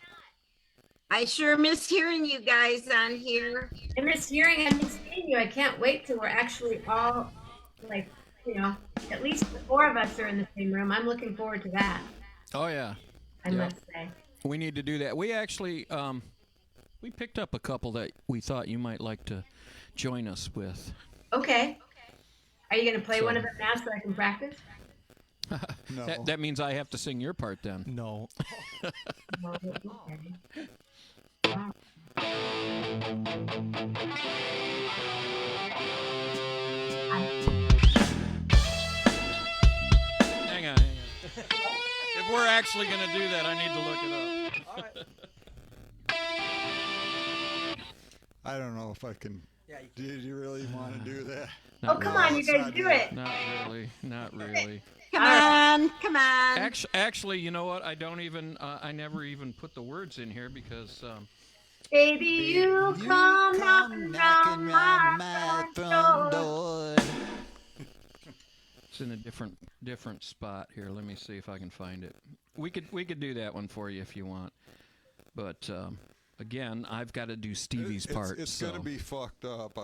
I sure miss hearing you guys on here. I miss hearing and miss seeing you. I can't wait till we're actually all, like, you know, at least the four of us are in the same room. I'm looking forward to that, Oh yeah. I Yeah. must say. We need to do that. We actually we picked up a couple that we thought you might like to join us with. Okay. Are you going to play So- one of them now so I can practice? No. That means I have to sing your part then. No. No, okay. Hang on. If we're actually going to do that, I need to look it up. I don't know if I can. Do you really want to do that? Oh, come on, you let's guys not do do it. Not really. Not really. Come on, come on. Actually, you know what? I don't even. I never even put the words in here because. Baby, you come knocking down my front door. It's in a different spot here. Let me see if I can find it. We could do that one for you if you want, but again, I've got to do Stevie's part. It's so. gonna be fucked up.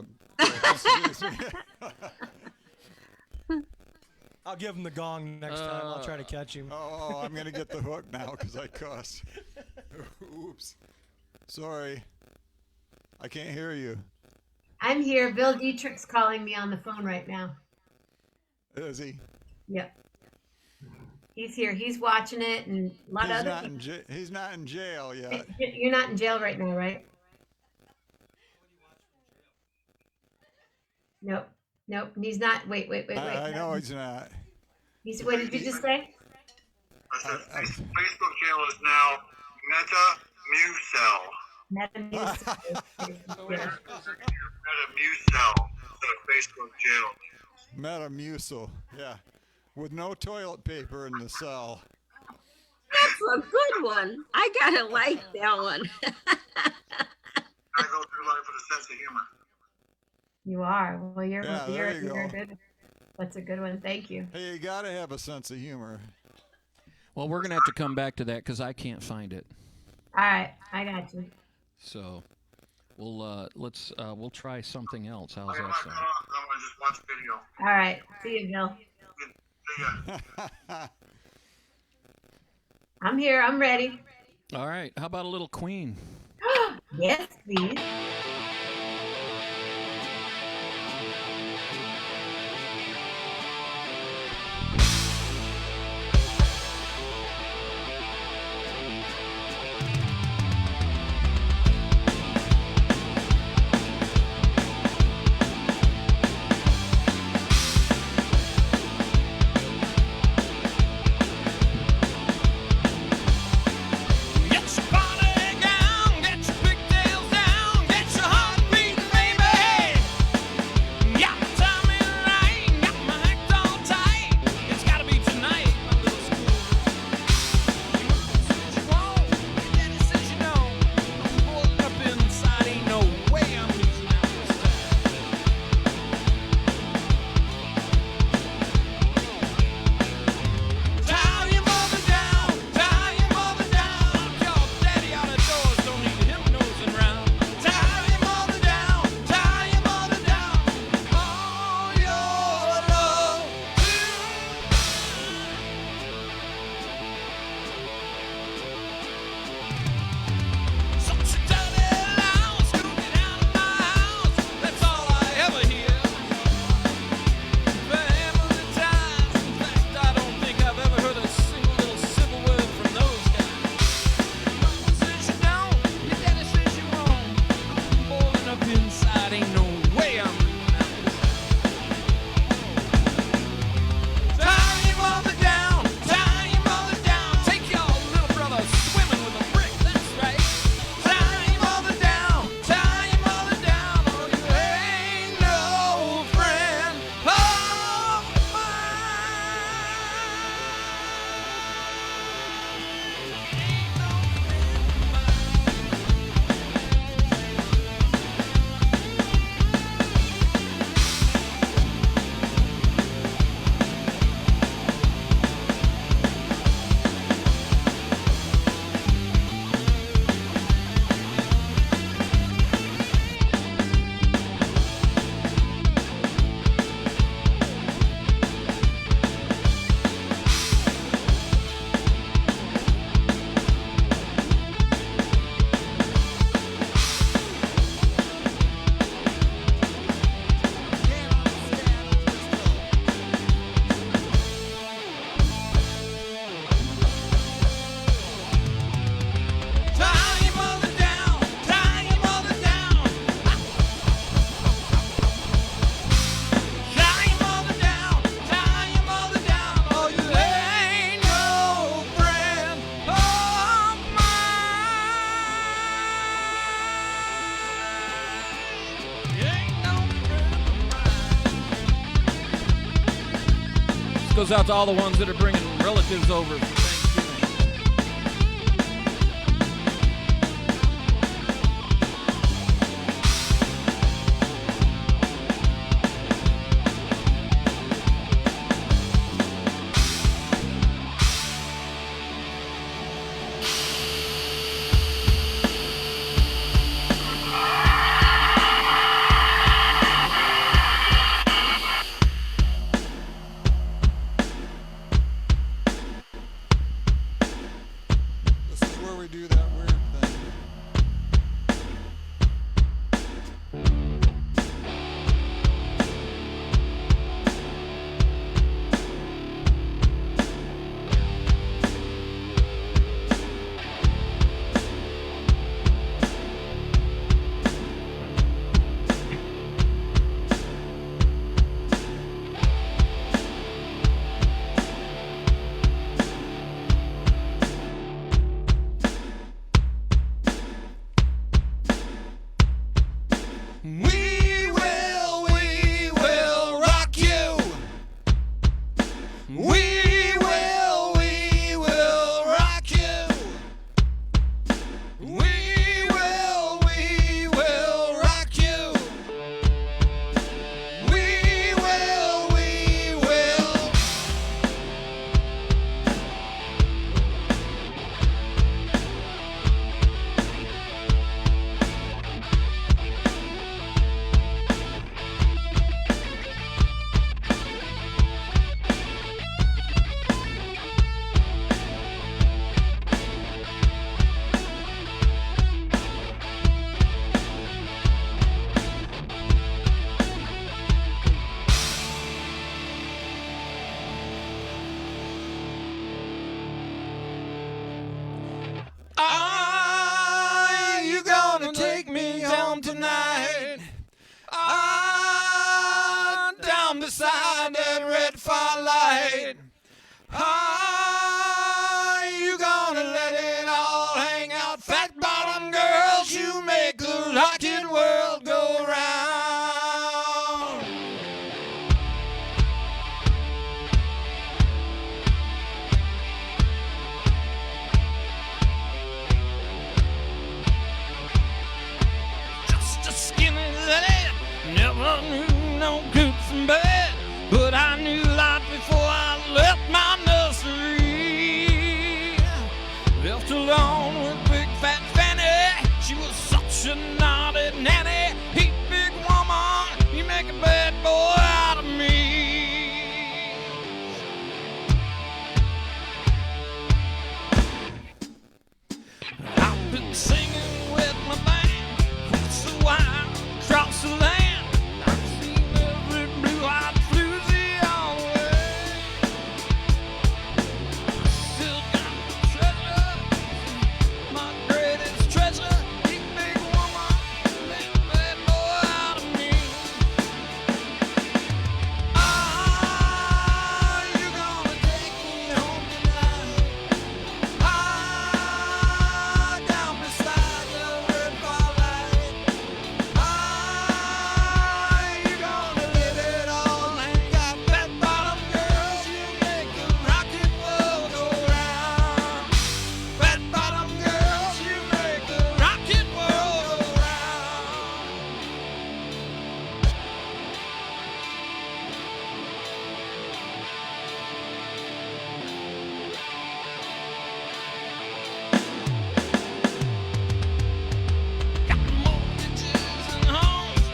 I'll give him the gong next time. I'll try to catch him. Oh, I'm gonna get the hook now because I cussed. Oops. Sorry. I can't hear you. I'm here. Bill Dietrich's calling me on the phone right now. Is he? Yep. He's here. He's watching it, and a lot of other people. He's not in jail yet. You're not in jail right now, right? Nope. Nope. He's not. Wait. I know he's not. He's. What did you just say? Facebook jail is now Metamucil. Metamucil, yeah. With no toilet paper in the cell. That's a good one. I gotta like that one. You are. Well, you're Yeah, there you you're go. good. That's a good one. Thank you. Hey, you gotta have a sense of humor. Well, we're gonna have to come back to that because I can't find it. All right, I got you. So we'll try something else. How's that sound? All right. See you, Bill. I'm here. I'm ready. All right. How about a little Queen? Yes, please. Get your body down, get your pigtails down, get your heart beating, baby. Got my timing right, got my act all tight. It's gotta be tonight, my little school. Your mama says you won't, your daddy says you know. I'm boiling up inside, ain't no way I'm losing out this time. Tie your mother down, tie your mother down. Your daddy out of doors, don't need him nosing round. Tie your mother down, tie your mother down. All your love. Such a dirty louse, scooping out of my house. That's all I ever hear. Family ties. In fact, I don't think I've ever heard a single little civil word from those guys. Your mama says you don't, your daddy says you won't. I'm boiling up inside, ain't no way I'm leaving out this time. Tie your mother down, tie your mother down. Take your little brother swimming with a brick, that's right. Tie your mother down, tie your mother down. Oh, you ain't no friend of tie your mother down, tie your mother down. Tie your mother down, tie your mother down. Oh, you ain't no friend of mine. You ain't no friend of mine. This goes out to all the ones that are bringing relatives over for Thanksgiving. We will rock you. We will. Are you gonna take me home tonight? Down beside that red firelight. Are you gonna let it all hang out? Fat bottom girls, you make the rocket world go round. Just a skinny lady, never knew no good from bad, but I knew life before I left my nursery. Left alone with big fat Fanny, she was such a naughty nanny. He big woman, you make a bad boy out of me. I've been singing with my band, across the wire, across the land. I've seen every blue-eyed floozy all the way. I still got the treasure, my greatest treasure. Big, big woman, make a bad boy out of me. Are you gonna take me home tonight? Down beside the red firelight. Are you gonna let it all hang out? Fat bottom girls, you make the rocket world go round. Fat bottom girls, you make the rocket world go Got mortgages and homes,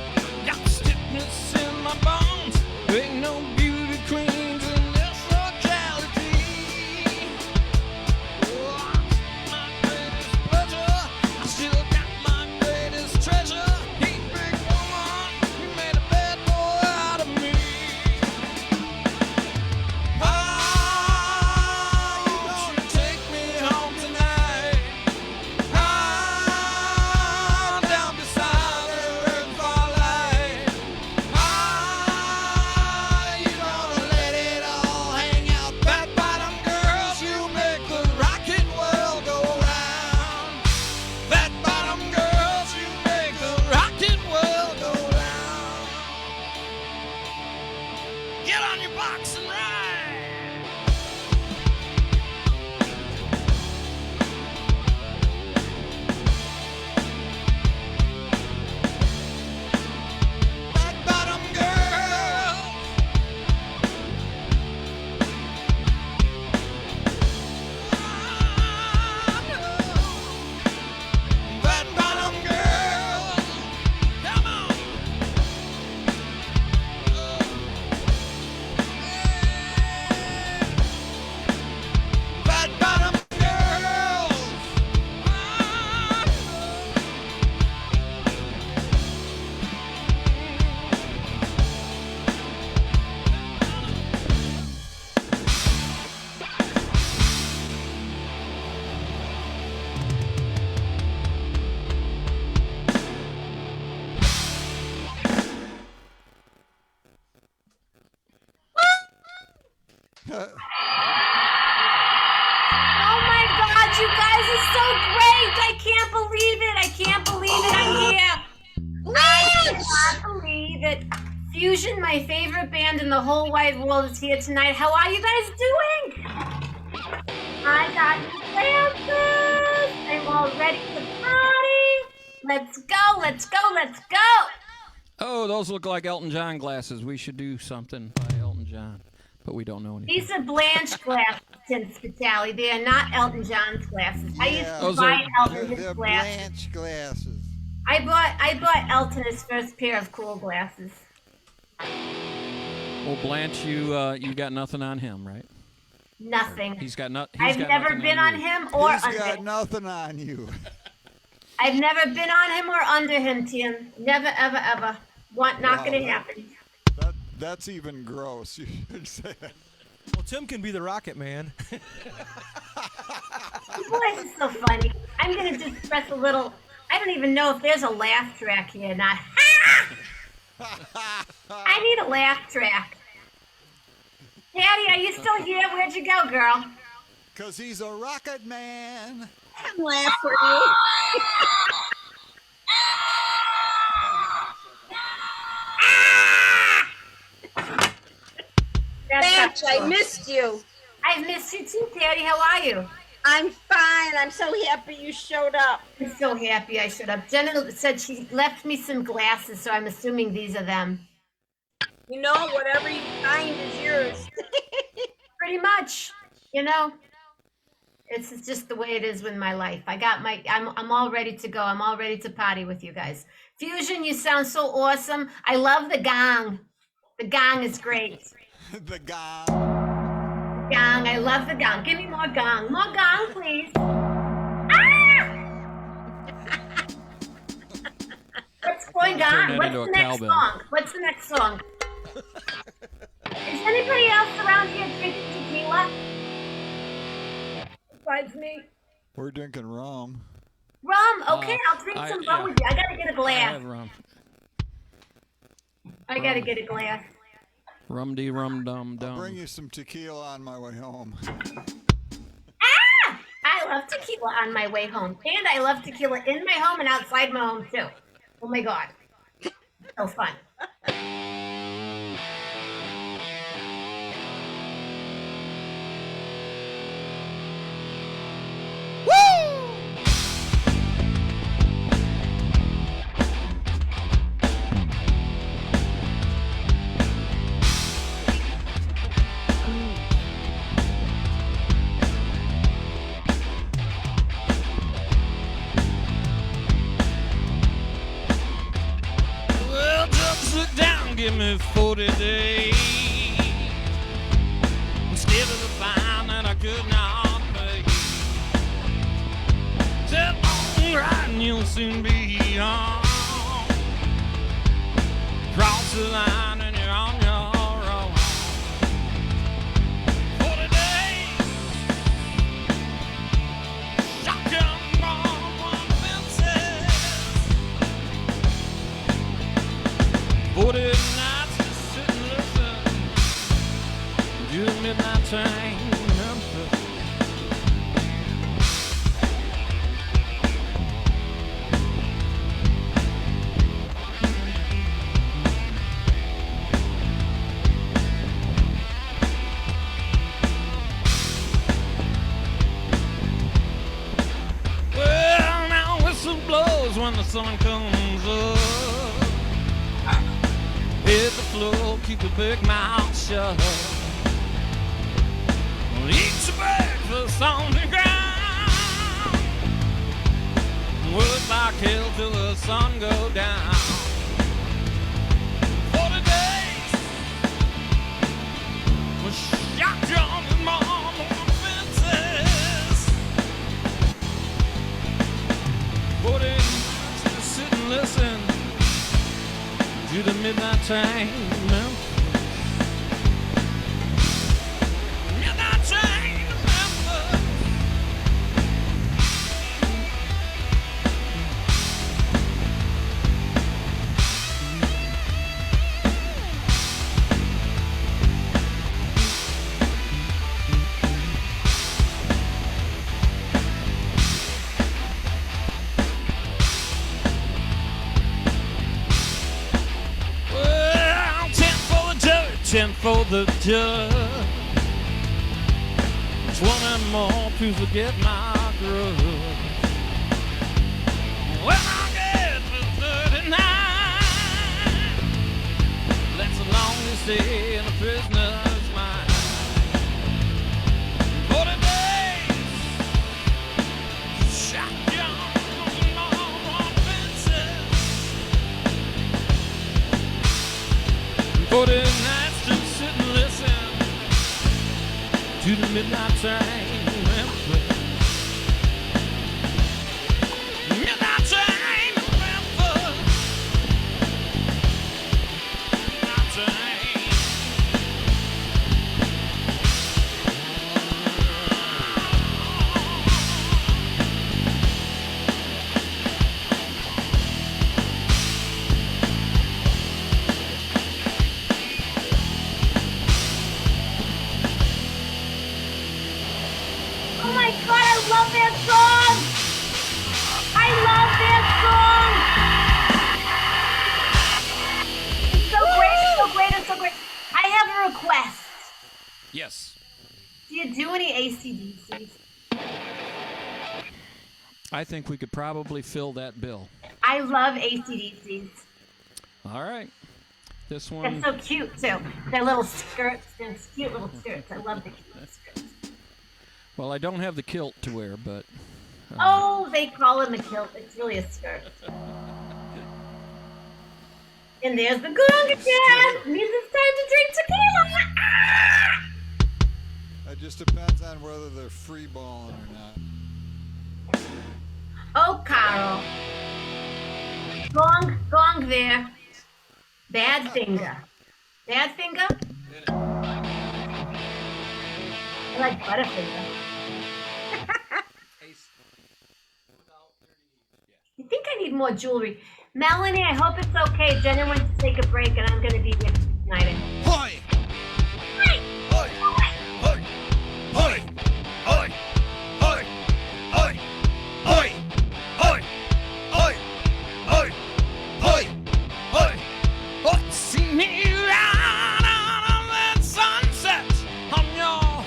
got stiffness in my bones. Ain't no beauty queens in this locality. Oh, my greatest pleasure, I still got my greatest treasure. Hey, big woman, you made a bad boy out of me. Won't you take me home tonight? Down beside the red firelight. You gonna let it all hang out? Fat bottom girls, you make the rocket world go round. Fat bottom girls, you make the rocket world go round. Get on your box and ride. Fat bottom girl. Fat bottom girl. Come on. Fat bottom girl. Oh my God, you guys are so great! I can't believe it! I can't believe it! I'm here! I cannot believe it! Fusion, my favorite band in the whole wide world, is here tonight. How are you guys doing? I got new dancers! And all ready to party. Let's go, let's go, let's go. Oh, those look like Elton John glasses. We should do something by Elton John, but we don't know anything. These are Blanche glasses, Tim Spitali. They are not Elton John's glasses. I used to Those buy are- Elton his They're glasses. Blanche glasses. I bought Elton his first pair of cool glasses. Well, Blanche, you got nothing on him, right? Nothing. He's got nothing. I've never been on him or He's under got him. nothing on you. I've never been on him or under him, Tim. Never, ever, ever. Not Wow, gonna that- happen. That's even gross. You should say that. Well, Tim can be the Rocket Man. You boys are so funny. I'm gonna just press a little. I don't even know if there's a laugh track here or not. I need a laugh track. Patty, are you still here? Where'd you go, girl? 'Cause he's a rocket man. I'm laughing for you. Blanche, I missed you. I've missed you too, Patty. How are you? I'm fine. I'm so happy you showed up. I'm so happy I showed up. Jenna said she left me some glasses, so I'm assuming these are them. You know, whatever you find is yours. Pretty much, you know. It's just the way it is with my life. I'm all ready to go. I'm all ready to party with you guys. Fusion, you sound so awesome. I love the gong. The gong is great. The gong. Gong, I love the gong. Give me more gong. More gong, please. Ah! What's going Turn on? that What's into the a next cowbell. song? What's the next song? Is anybody else around here drinking tequila? Besides me. We're drinking rum. Rum, okay, I'll drink some rum with you. I gotta get a I glass. have rum. I gotta get a glass. Rum dee rum dum I'll dum. bring you some tequila on my way home. Ah! I love tequila on my way home. And I love tequila in my home and outside my home too. Oh my God. So fun. Well, just sit down, give me 40 days. Instead of the fine that I could not pay. That long ride and you'll soon be home. Cross the line and you're on your own. 40 days. Shotgun bomb on fences. 40 nights to sit and listen to the midnight train in Memphis. Well, now whistle blows when the sun comes up. Hit the floor, keep your big mouth shut. Eat your breakfast on the ground. Work like hell till the sun go down. 40 days with shotgun and mom on the fences. 40 nights to sit and listen to the midnight train, Memphis. Midnight train, Memphis. Well, 10 for the jury, 10 for the judge. 20 more to forget my grudge. Midnight train to Memphis. Midnight train to Memphis. Midnight train. Oh my God, I love that song! I love that song! It's so great, it's so great, it's so great. I have a request. Yes. Do you do any AC/DCs? I think we could probably fill that bill. I love AC/DCs. All right. This They're one. so cute too. Their little skirts, they're cute little skirts. I love the cute little skirts. Well, I don't have the kilt to wear, but. Oh, they call them a kilt. It's really a skirt. And there's the gong again. Means it's time to drink tequila. It just depends on whether they're free balling or not. Oh, Carl. Gong there. Bad finger. Bad finger? I like Butterfinger. I think I need more jewelry. Melanie, I hope it's okay. Jenna went to take a break and I'm going to be here tonight. Hi. Hi. Hi. Hi. Hi. Hi. Hi. Hi. Hi. Hi. Hi. Hi. Hi. Hi. Hi. See me ride out on that sunset on your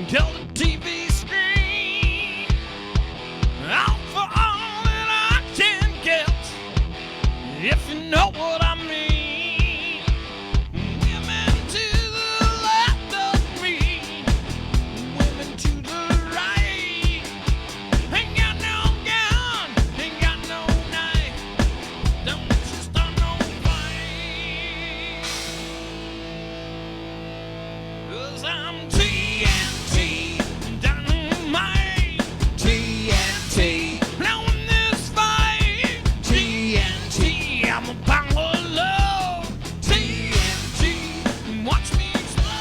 killer TV screen. Out for all that I can get, if you know what I mean. Women to the left of me, women to the right. Ain't got no gun, ain't got no knife, don't you start no fight. 'Cause I'm TNT, dynamite, TNT. Now in this fight, TNT, I'm a power of love, TNT. Watch me explode.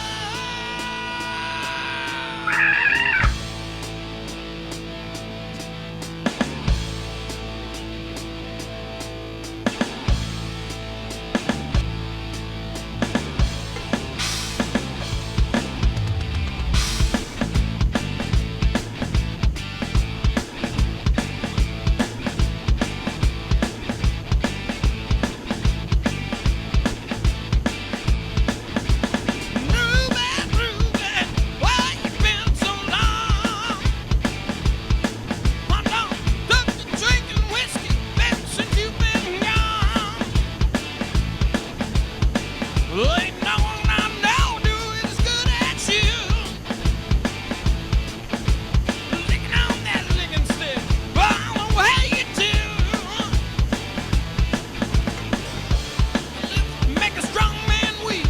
Make a strong man weak,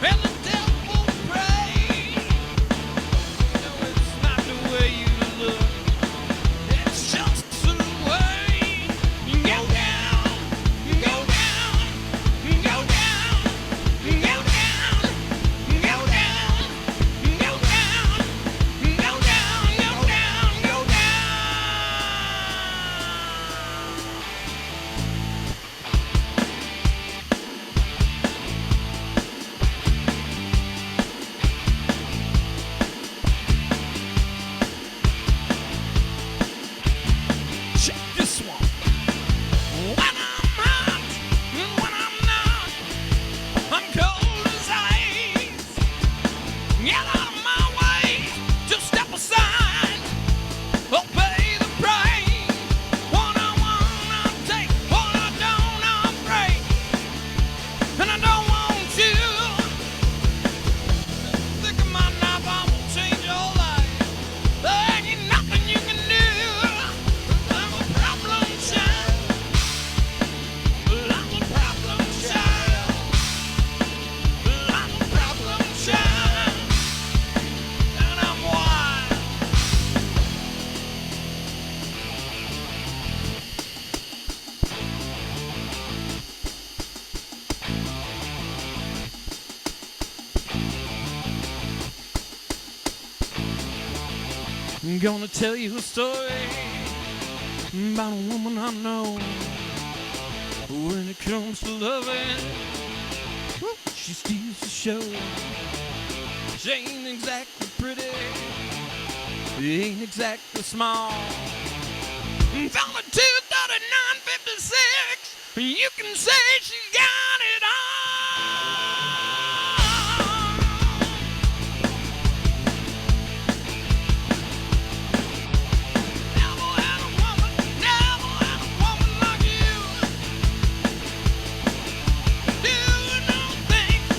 and the devil pray. No, it's not the way you look, it's just the way you go down, you go down, you go down, you go down, you go down, you go down, you go down, go down, go down. Check this one. When I'm hot and when I'm not, I'm cold as ice. Get out of my way, just step aside. I'll pay the price. What I want, I'll take. What I don't, I'll break. And I don't want you. Think of my knife, I will change your life. There ain't nothing you can do. I'm a proper I'm gonna tell you a story about a woman I know. When it comes to loving, she steals the show. She ain't exactly pretty, ain't exactly small. From a 239.56, you can say she's got it all. Never had a woman like you. Doing those things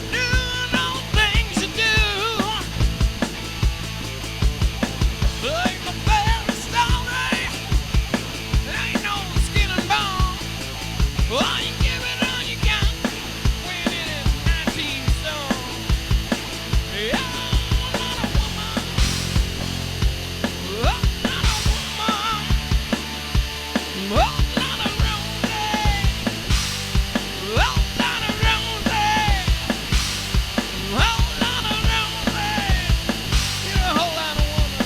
you do. Ain't no fairy story, ain't no skin and bone. Oh, you give it all you got, when it is 19 stone. Yeah, not a woman. Oh, not a woman. Oh, not a Rosie. Oh, not a Rosie. Oh, not a Rosie. You're a whole lot of woman.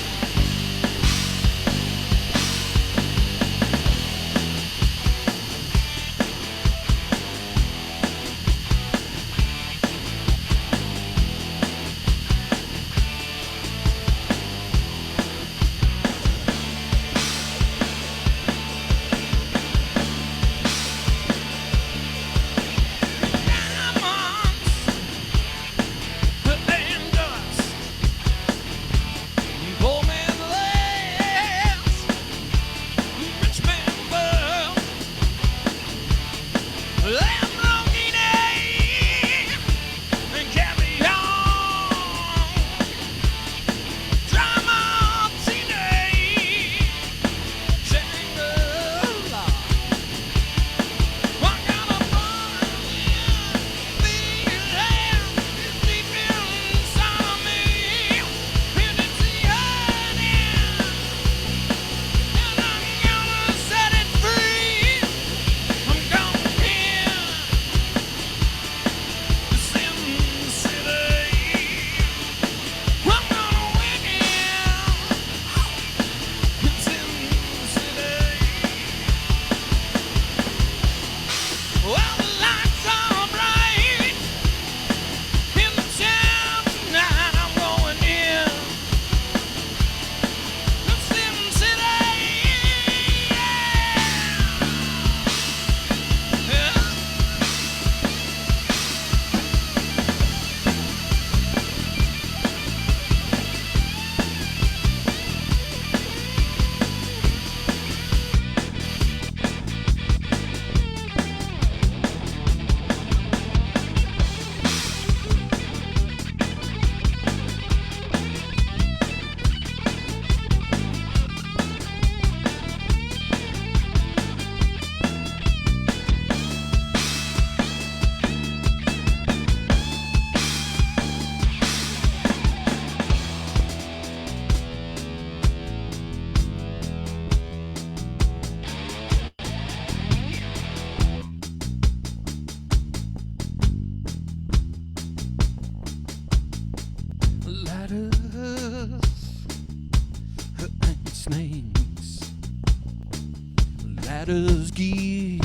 Ladders give,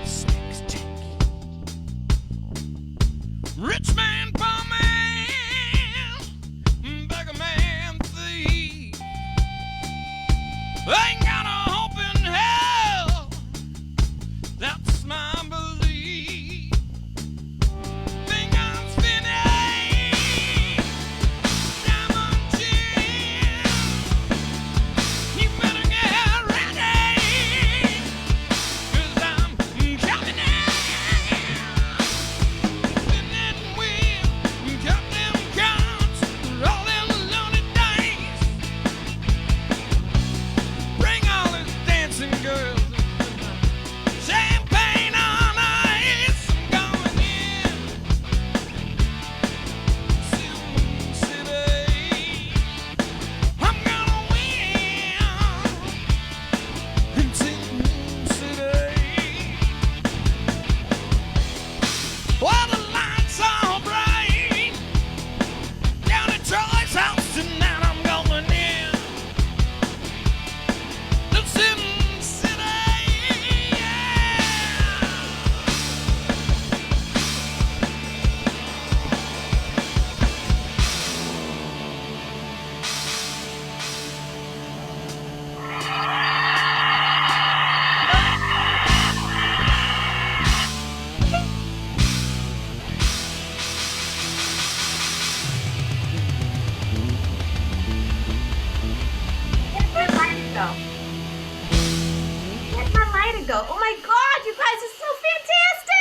snakes take. Rich man, poor man, beggar man, thief. Ain't got a hope in hell, that's my belief. Think I'm spinning, diamond chin. You better get ready. lighter go? Oh my God, you guys are so fantastic!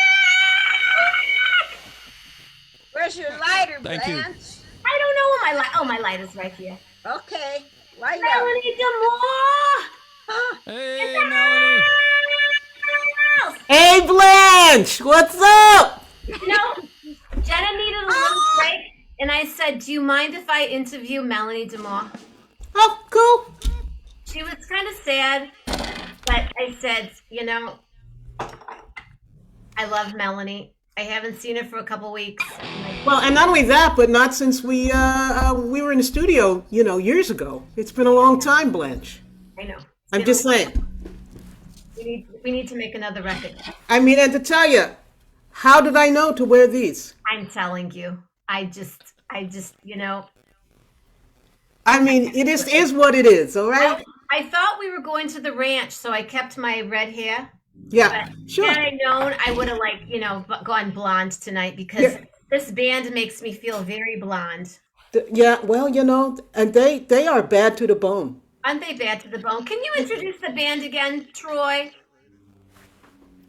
Where's your lighter, Thank you. Blanche? I don't know where my light. Oh, my lighter's right here. Okay, light up. Melanie Demore. Hey, Melanie. Hey, Blanche, what's up? You know, Jenna needed a little break, and I said, "Do you mind if I interview Melanie Demore?" Oh, cool. She was kind of sad, but I said, you know, I love Melanie. I haven't seen her for a couple weeks. Well, and not only that, but not since we were in the studio, years ago. It's been a long time, Blanche. I know. I'm just saying. We need to make another record. I mean, and to tell you, how did I know to wear these? I'm telling you. I just, I mean, it is what it is, all right? I thought we were going to the ranch, so I kept my red hair. Yeah, But sure. had I known, I would have gone blonde tonight because this band makes me feel very blonde. Yeah, well, and they are bad to the bone. Aren't they bad to the bone? Can you introduce the band again, Troy?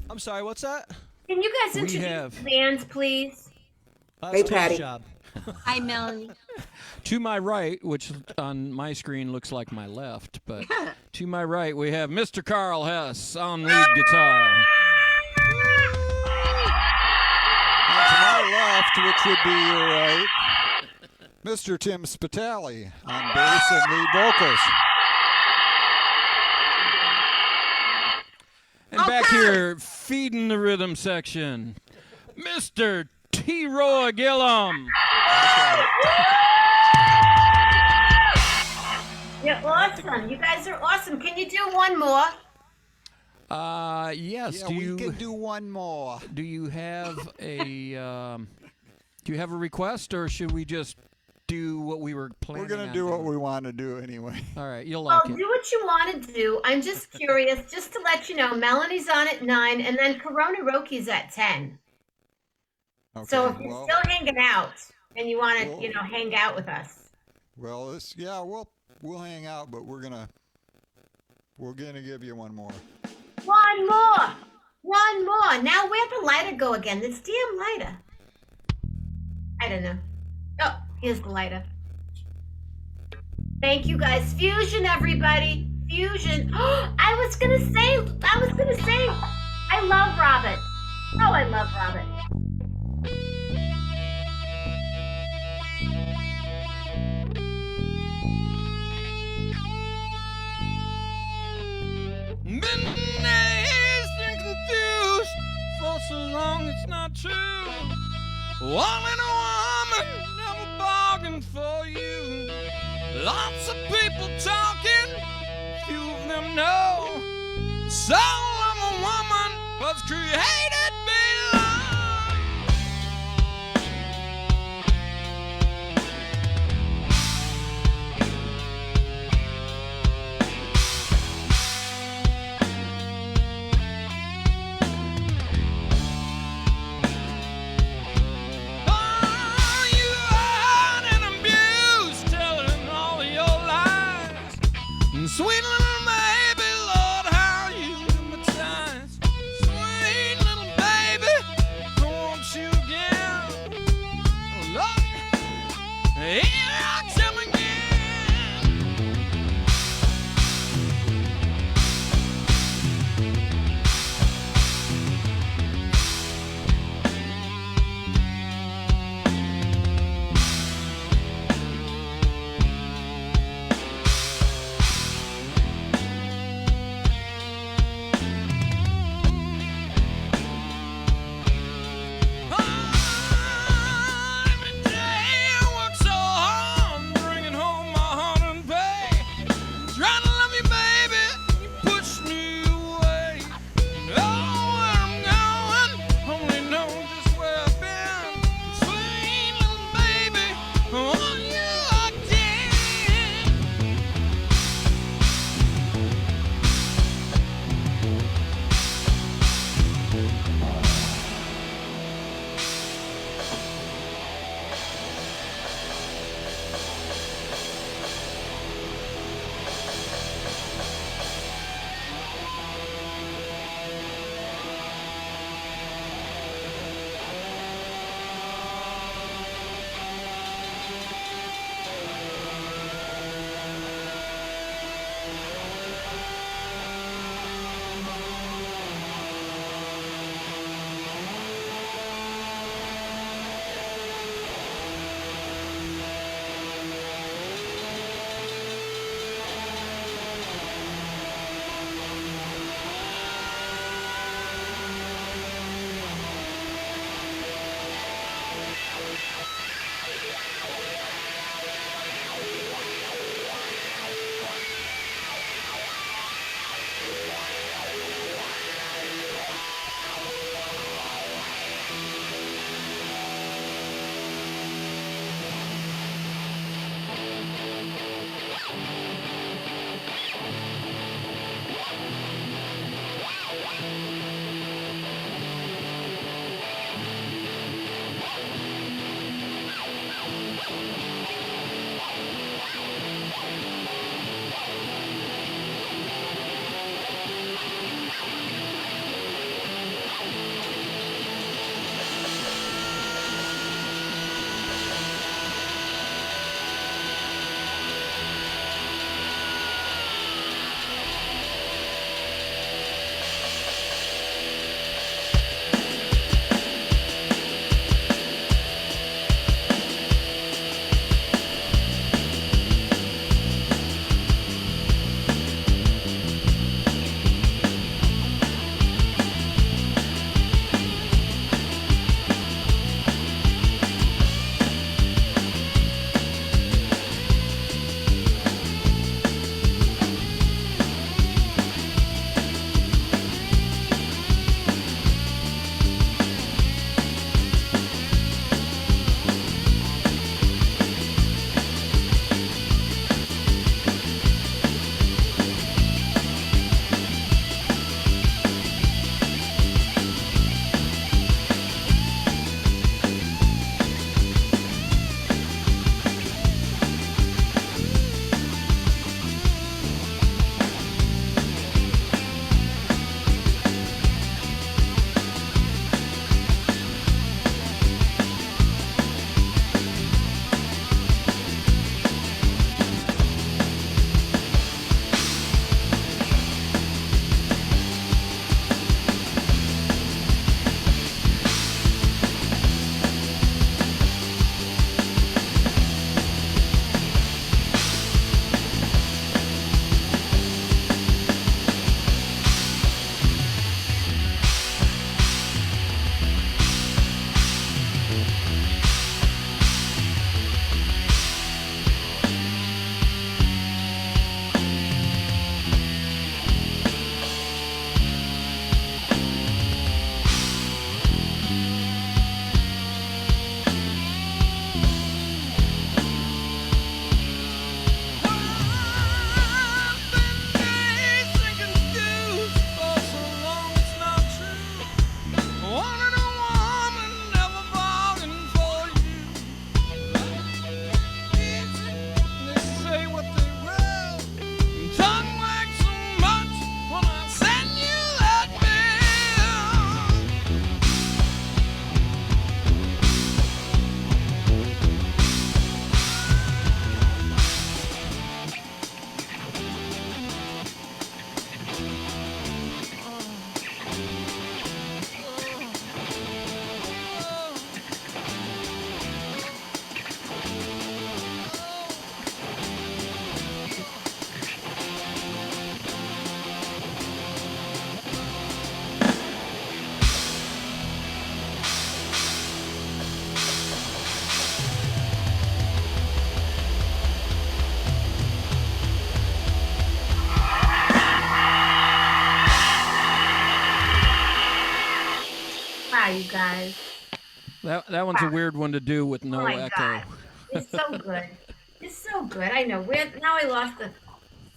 I'm sorry, what's that? Can you guys We introduce have- the band, please? That's Hey, Tim's Patty. job. Hi, Melanie. To my right, which on my screen looks like my left, but to my right we have Mr. Carl Hess on lead guitar. And to my left, which would be your right, Mr. Tim Spitali on bass and lead vocals. And back here, feeding the rhythm section, Mr. T. Roy Gillum. You're awesome. You guys are awesome. Can you do one more? Yes. Yeah, do we you can do one more. do you have a request, or should we just do what we were planning? We're going to on do what doing? we want to do anyway. All right, you'll Well, like it. do what you want to do. I'm just curious, just to let you know, Melanie's on at 9, and then Corona Roki's at 10. Okay, So if you're well, still hanging out and you want to, Well- hang out with us. well, we'll hang out, but we're gonna give you one more. One more. One more. Now where'd the lighter go again? This damn lighter. I don't know. Oh, here's the lighter. Thank you guys. Fusion, everybody. Fusion. I was gonna say, I love Robin. Oh, I love Robin. Been days, been confused for so long it's not true. Wanting a woman, never bargained for you. Lots of people talking, few of them know. Soul of a woman was created below. Oh, you hurt and abused, telling all of your lies. And sweet little baby, Lord, how you hypnotize. Sweet little baby. you guys. That one's a weird one to do with no Oh my echo. God. It's so good. It's so good. I know. Now I lost the.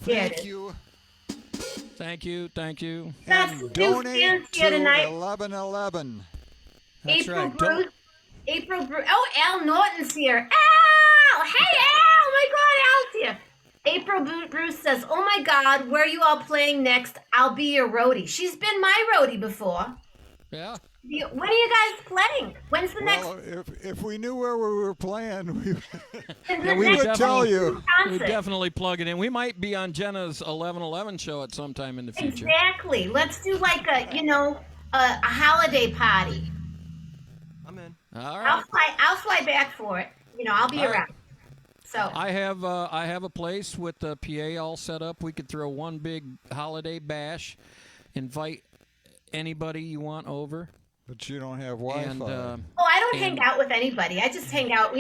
There it Thank is. you. Thank you. Thank you. Got And some new donate fans here to tonight. 1111. That's April right. Bruce. April Bruce. Oh, Al Norton's here. Al! Hey, Al! Oh my God, Al's here. April Bruce says, "Oh my God, where are you all playing next? I'll be your roadie." She's been my roadie before. Yeah. When are you guys playing? When's the next? Well, if we knew where we were playing, we the we next would tell you. We'd concert? definitely plug it in. We might be on Jenna's 1111 show at some time in the future. Exactly. Let's do like a holiday party. I'm in. All right. I'll fly back for it. I'll be All right. around. So I have a place with the PA all set up. We could throw one big holiday bash, invite anybody you want over. But you don't have Wi-Fi. And, I don't hang out with anybody. I just hang out.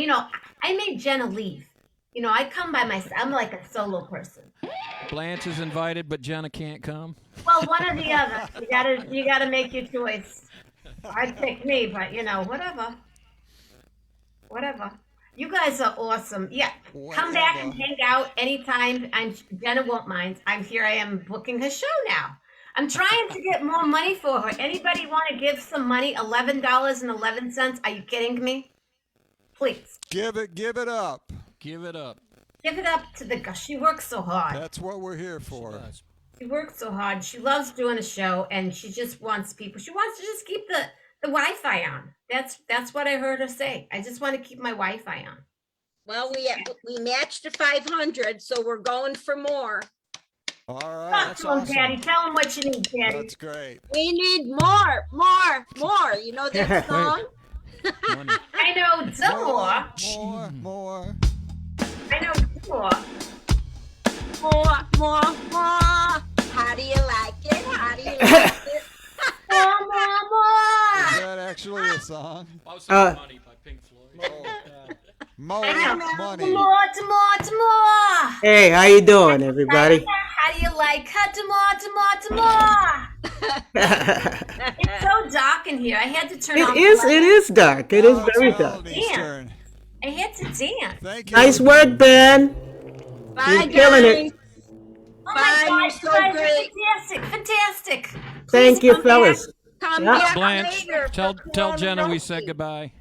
I made Jenna leave. I come by myself. I'm like a solo person. Blanche is invited, but Jenna can't come. Well, one or the other. You gotta make your choice. I'd pick me, but whatever. You guys are awesome. Yeah, come back and hang out anytime. Jenna won't mind. Here I am booking her show now. I'm trying to get more money for her. Anybody want to give some money? $11.11. Are you kidding me? Please. Give it up. Give it up. Give it up to the girl. She works so hard. That's what we're here for. She works so hard. She loves doing a show, and she just wants people. She wants to just keep the Wi-Fi on. That's what I heard her say. I just want to keep my Wi-Fi on. Well, we matched to 500, so we're going for more. All right. Talk to him, Daddy. Tell him what you need, Daddy. That's great. We need more. You know that song? I know some more. More. I know some more. More. How do you like it? How do you like it? More. Is that actually a song? Money by Pink Floyd. More money. More. Hey, how you doing, everybody? How do you like more? It's so dark in here. I had to turn off the light. It is dark. It is very dark. Damn. I had to dance. Thank you. Nice work, Ben. Bye, You're killing guys. it. Oh Bye, my God, you're so you guys are great. fantastic. Thank Please you, come fellas. Come Yeah. back Blanche, later. tell Jenna we said goodbye.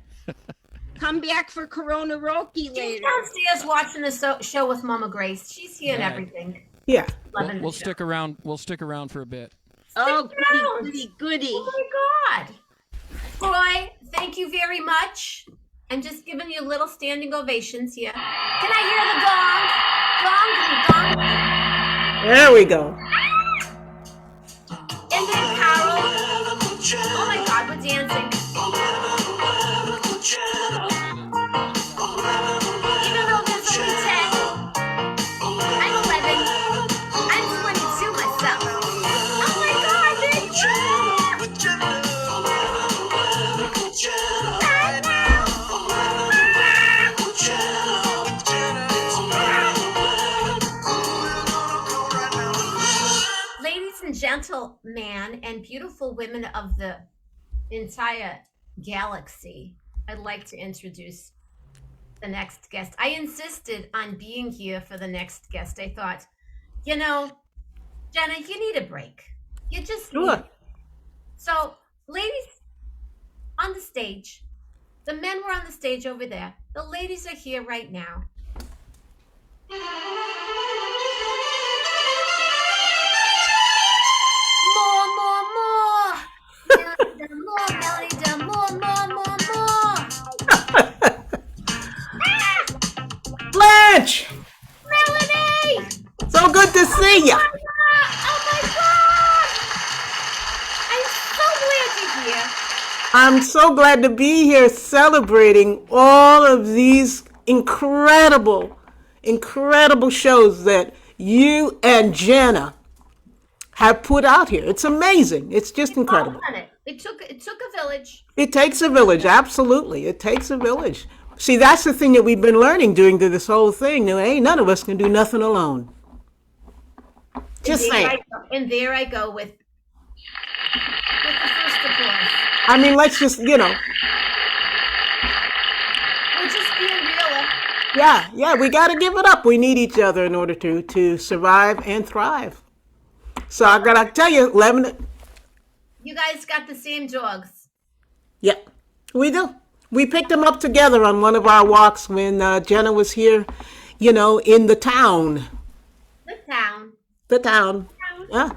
Come back for Corona Roki She's later. downstairs watching the show with Mama Grace. She's here and everything. Yeah. Loving We'll the show. stick around. We'll stick around for a bit. Oh, around. goody. Oh my God. Troy, thank you very much. I'm just giving you little standing ovations here. Can I hear the gong? Gong. There we go. And then Carol. Oh my God, we're dancing. Even though there's only 10, I'm 11. I'm 22 myself. Oh my God, there's Ladies and gentlemen and beautiful women of the entire galaxy, I'd like to introduce the next guest. I insisted on being here for the next guest. I thought, Jenna, you need a break. You just need Sure. it. So, ladies on the stage, the men were on the stage over there. The ladies are here right now. More. More, Melody, more. Blanche, Melody! so good to see you. Oh my God! I'm so glad you're here. I'm so glad to be here celebrating all of these incredible shows that you and Jenna have put out here. It's amazing. It's just incredible. All done it. It took a village. It takes a village, absolutely. It takes a village. See, that's the thing that we've been learning during this whole thing. Now, ain't none of us can do nothing alone. Just saying. And there I go with the first applause. I mean, let's just, We're just being real. yeah, we got to give it up. We need each other in order to survive and thrive. So I got to tell you, Lemon, You guys got the same dogs. yeah, we do. We picked them up together on one of our walks when Jenna was here, in the town. The town. The town. Yeah.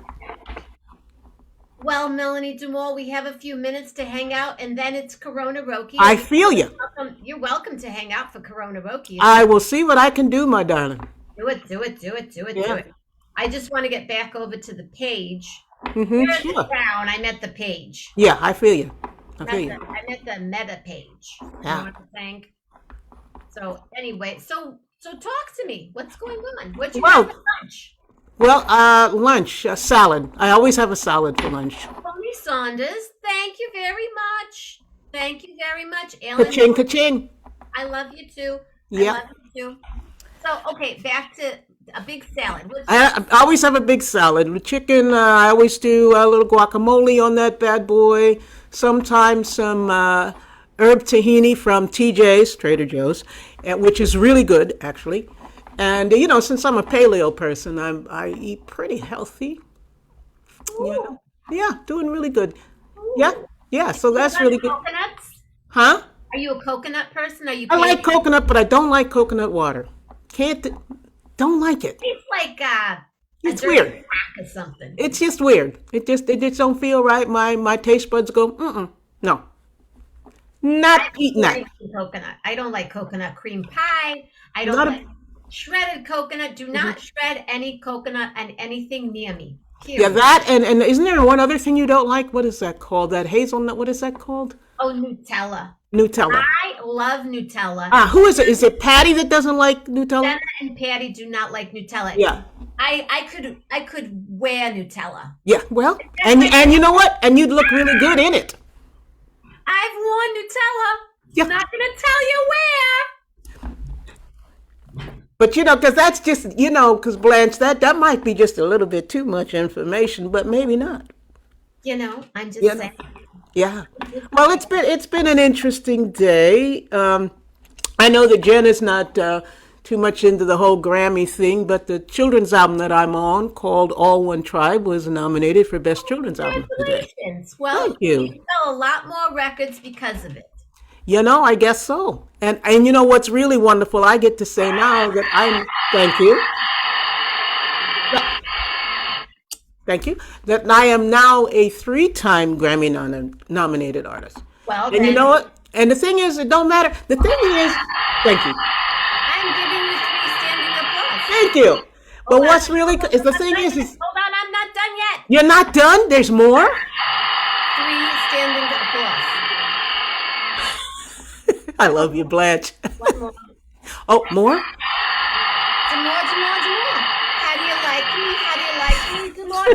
Well, Melanie Dumore, we have a few minutes to hang out, and then it's Corona Roki. I feel you. You're welcome to hang out for Corona Roki. I will see what I can do, my darling. Do it. Yeah. I just want to get back over to the page. Mm-hmm, You're in sure. the town. I meant the page. Yeah, I feel you. I Not feel the, you. I meant the meta page. You Yeah. know what I'm saying? So anyway, so talk to me. What's going on? What you Well, have for lunch? Well, lunch, salad. I always have a salad for lunch. Tony Saunders, thank you very much. Thank you very much, Ellen. Ka-ching, ka-ching. I love you too. Yeah. I love you too. So okay, back to a big salad. I always have a big salad with chicken. I always do a little guacamole on that bad boy. Sometimes some herb tahini from TJ's, Trader Joe's, which is really good, actually. And, since I'm a paleo person, I eat pretty healthy. Yeah, doing really good. Yeah, so that's really good. Coconuts? Huh? Are you a coconut person? Are you? I like coconut, but I don't like coconut water. Don't like it. It's like It's a dirty weird. crack or something. It's just weird. It just don't feel right. My taste buds go, no. Not eating that. Coconut. I don't like coconut cream pie. I don't Not a- like shredded coconut. Do not shred any coconut and anything near me. Yeah, Period. that and isn't there one other thing you don't like? What is that called? That hazelnut, what is that called? Oh, Nutella. Nutella. I love Nutella. Who is it? Is it Patty that doesn't like Nutella? Jenna and Patty do not like Nutella. Yeah. I could wear Nutella. Yeah, well, and you know what? And you'd look really good in it. I've worn Nutella. Yeah. I'm not gonna tell you where. But because that's just, because Blanche, that might be just a little bit too much information, but maybe not. I'm just Yeah. saying. Yeah. Well, it's been an interesting day. I know that Jen is not too much into the whole Grammy thing, but the children's album that I'm on, called All One Tribe, was nominated for Best Children's Album today. Congratulations. Well, Thank you. sell a lot more records because of it. I guess so. And what's really wonderful, I get to say now that thank you. Thank you. That I am now a 3-time Grammy nominated artist. Well, And you then, know what? And the thing is, it don't matter. The thing is, thank you. I'm giving you 3 standing applause. Thank you. But Hold what's on. really, is the thing is, Hold on, I'm not done yet. you're not done? There's more? 3 standing applause. I love you, Blanche. One more. Oh, more? Some more. How do you like me? Some more.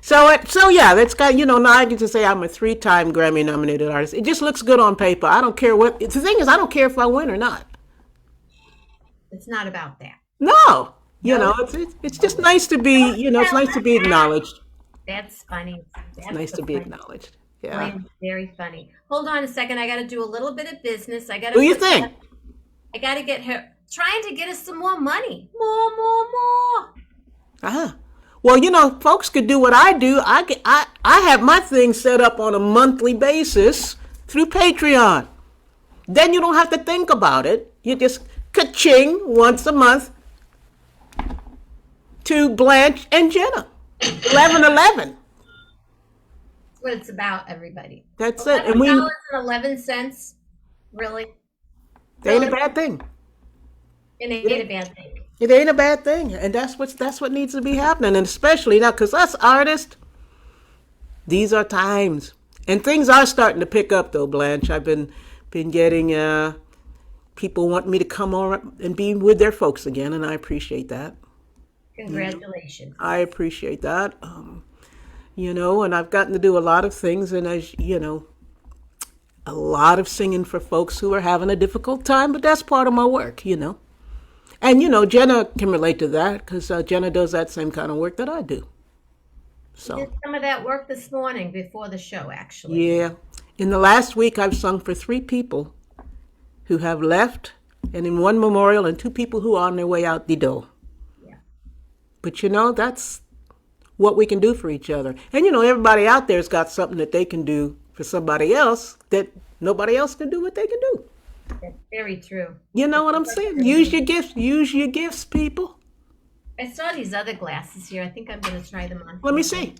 So yeah, that's got, now I get to say I'm a 3-time Grammy nominated artist. It just looks good on paper. I don't care what, the thing is, I don't care if I win or not. It's not about that. No, it's just nice to be, it's nice to be acknowledged. That's funny. It's nice to be acknowledged. Yeah. It's very funny. Hold on a second. I got to do a little bit of business. I got to. What do you think? I got to get her, trying to get us some more money. More. Well, folks could do what I do. I have my thing set up on a monthly basis through Patreon. Then you don't have to think about it. You just ka-ching once a month to Blanche and Jenna. 11:11. That's what it's about, everybody. That's it. And we $11.11. Really? it ain't a bad thing. It ain't a bad thing. It ain't a bad thing, and that's what needs to be happening, and especially now, because us artists, these are times, and things are starting to pick up. Though, Blanche, I've been getting people want me to come on and be with their folks again, and I appreciate that. Congratulations. I appreciate that. And I've gotten to do a lot of things, and as a lot of singing for folks who are having a difficult time, but that's part of my work, And, Jenna can relate to that because Jenna does that same kind of work that I do. So, Did some of that work this morning before the show, actually. yeah. In the last week, I've sung for 3 people who have left, and in one memorial, and 2 people who are on their way out the door. Yeah. But you know, that's what we can do for each other. And you know, everybody out there's got something that they can do for somebody else that nobody else can do what they can do. That's very true. You know what I'm saying? Use your gifts. Use your gifts, people. I saw these other glasses here. I think I'm going to try them on. Let me see.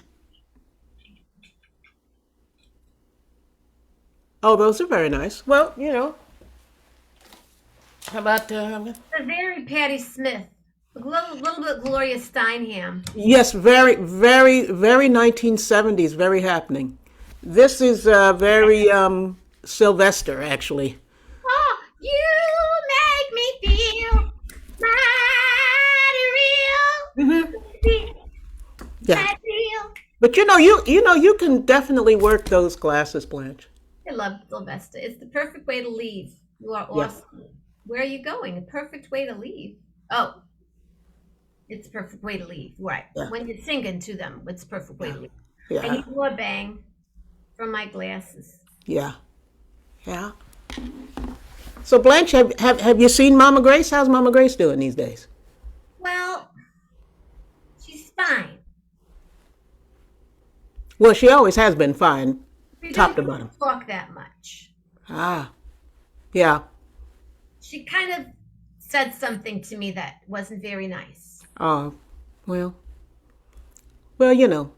Oh, those are very nice. Well, you know. How about They're very Patti Smith. A little bit Gloria Steinham. yes, very, very, very 1970s, very happening. This is very Sylvester, actually. Oh, you make me feel mighty real. Yeah. Mighty real. But you can definitely work those glasses, Blanche. I love Sylvester. It's the perfect way to leave. You are Yeah. awesome. Where are you going? The perfect way to leave. Oh, it's the perfect way to leave. Right. Yeah. When you're singing to them, it's the perfect way to leave. I Yeah. need more bang from my glasses. Yeah. Yeah. So Blanche, have you seen Mama Grace? How's Mama Grace doing these days? Well, she's fine. Well, she always has been fine, We top to don't bottom. talk that much. Ah. Yeah. She kind of said something to me that wasn't very nice. Oh, well, you know,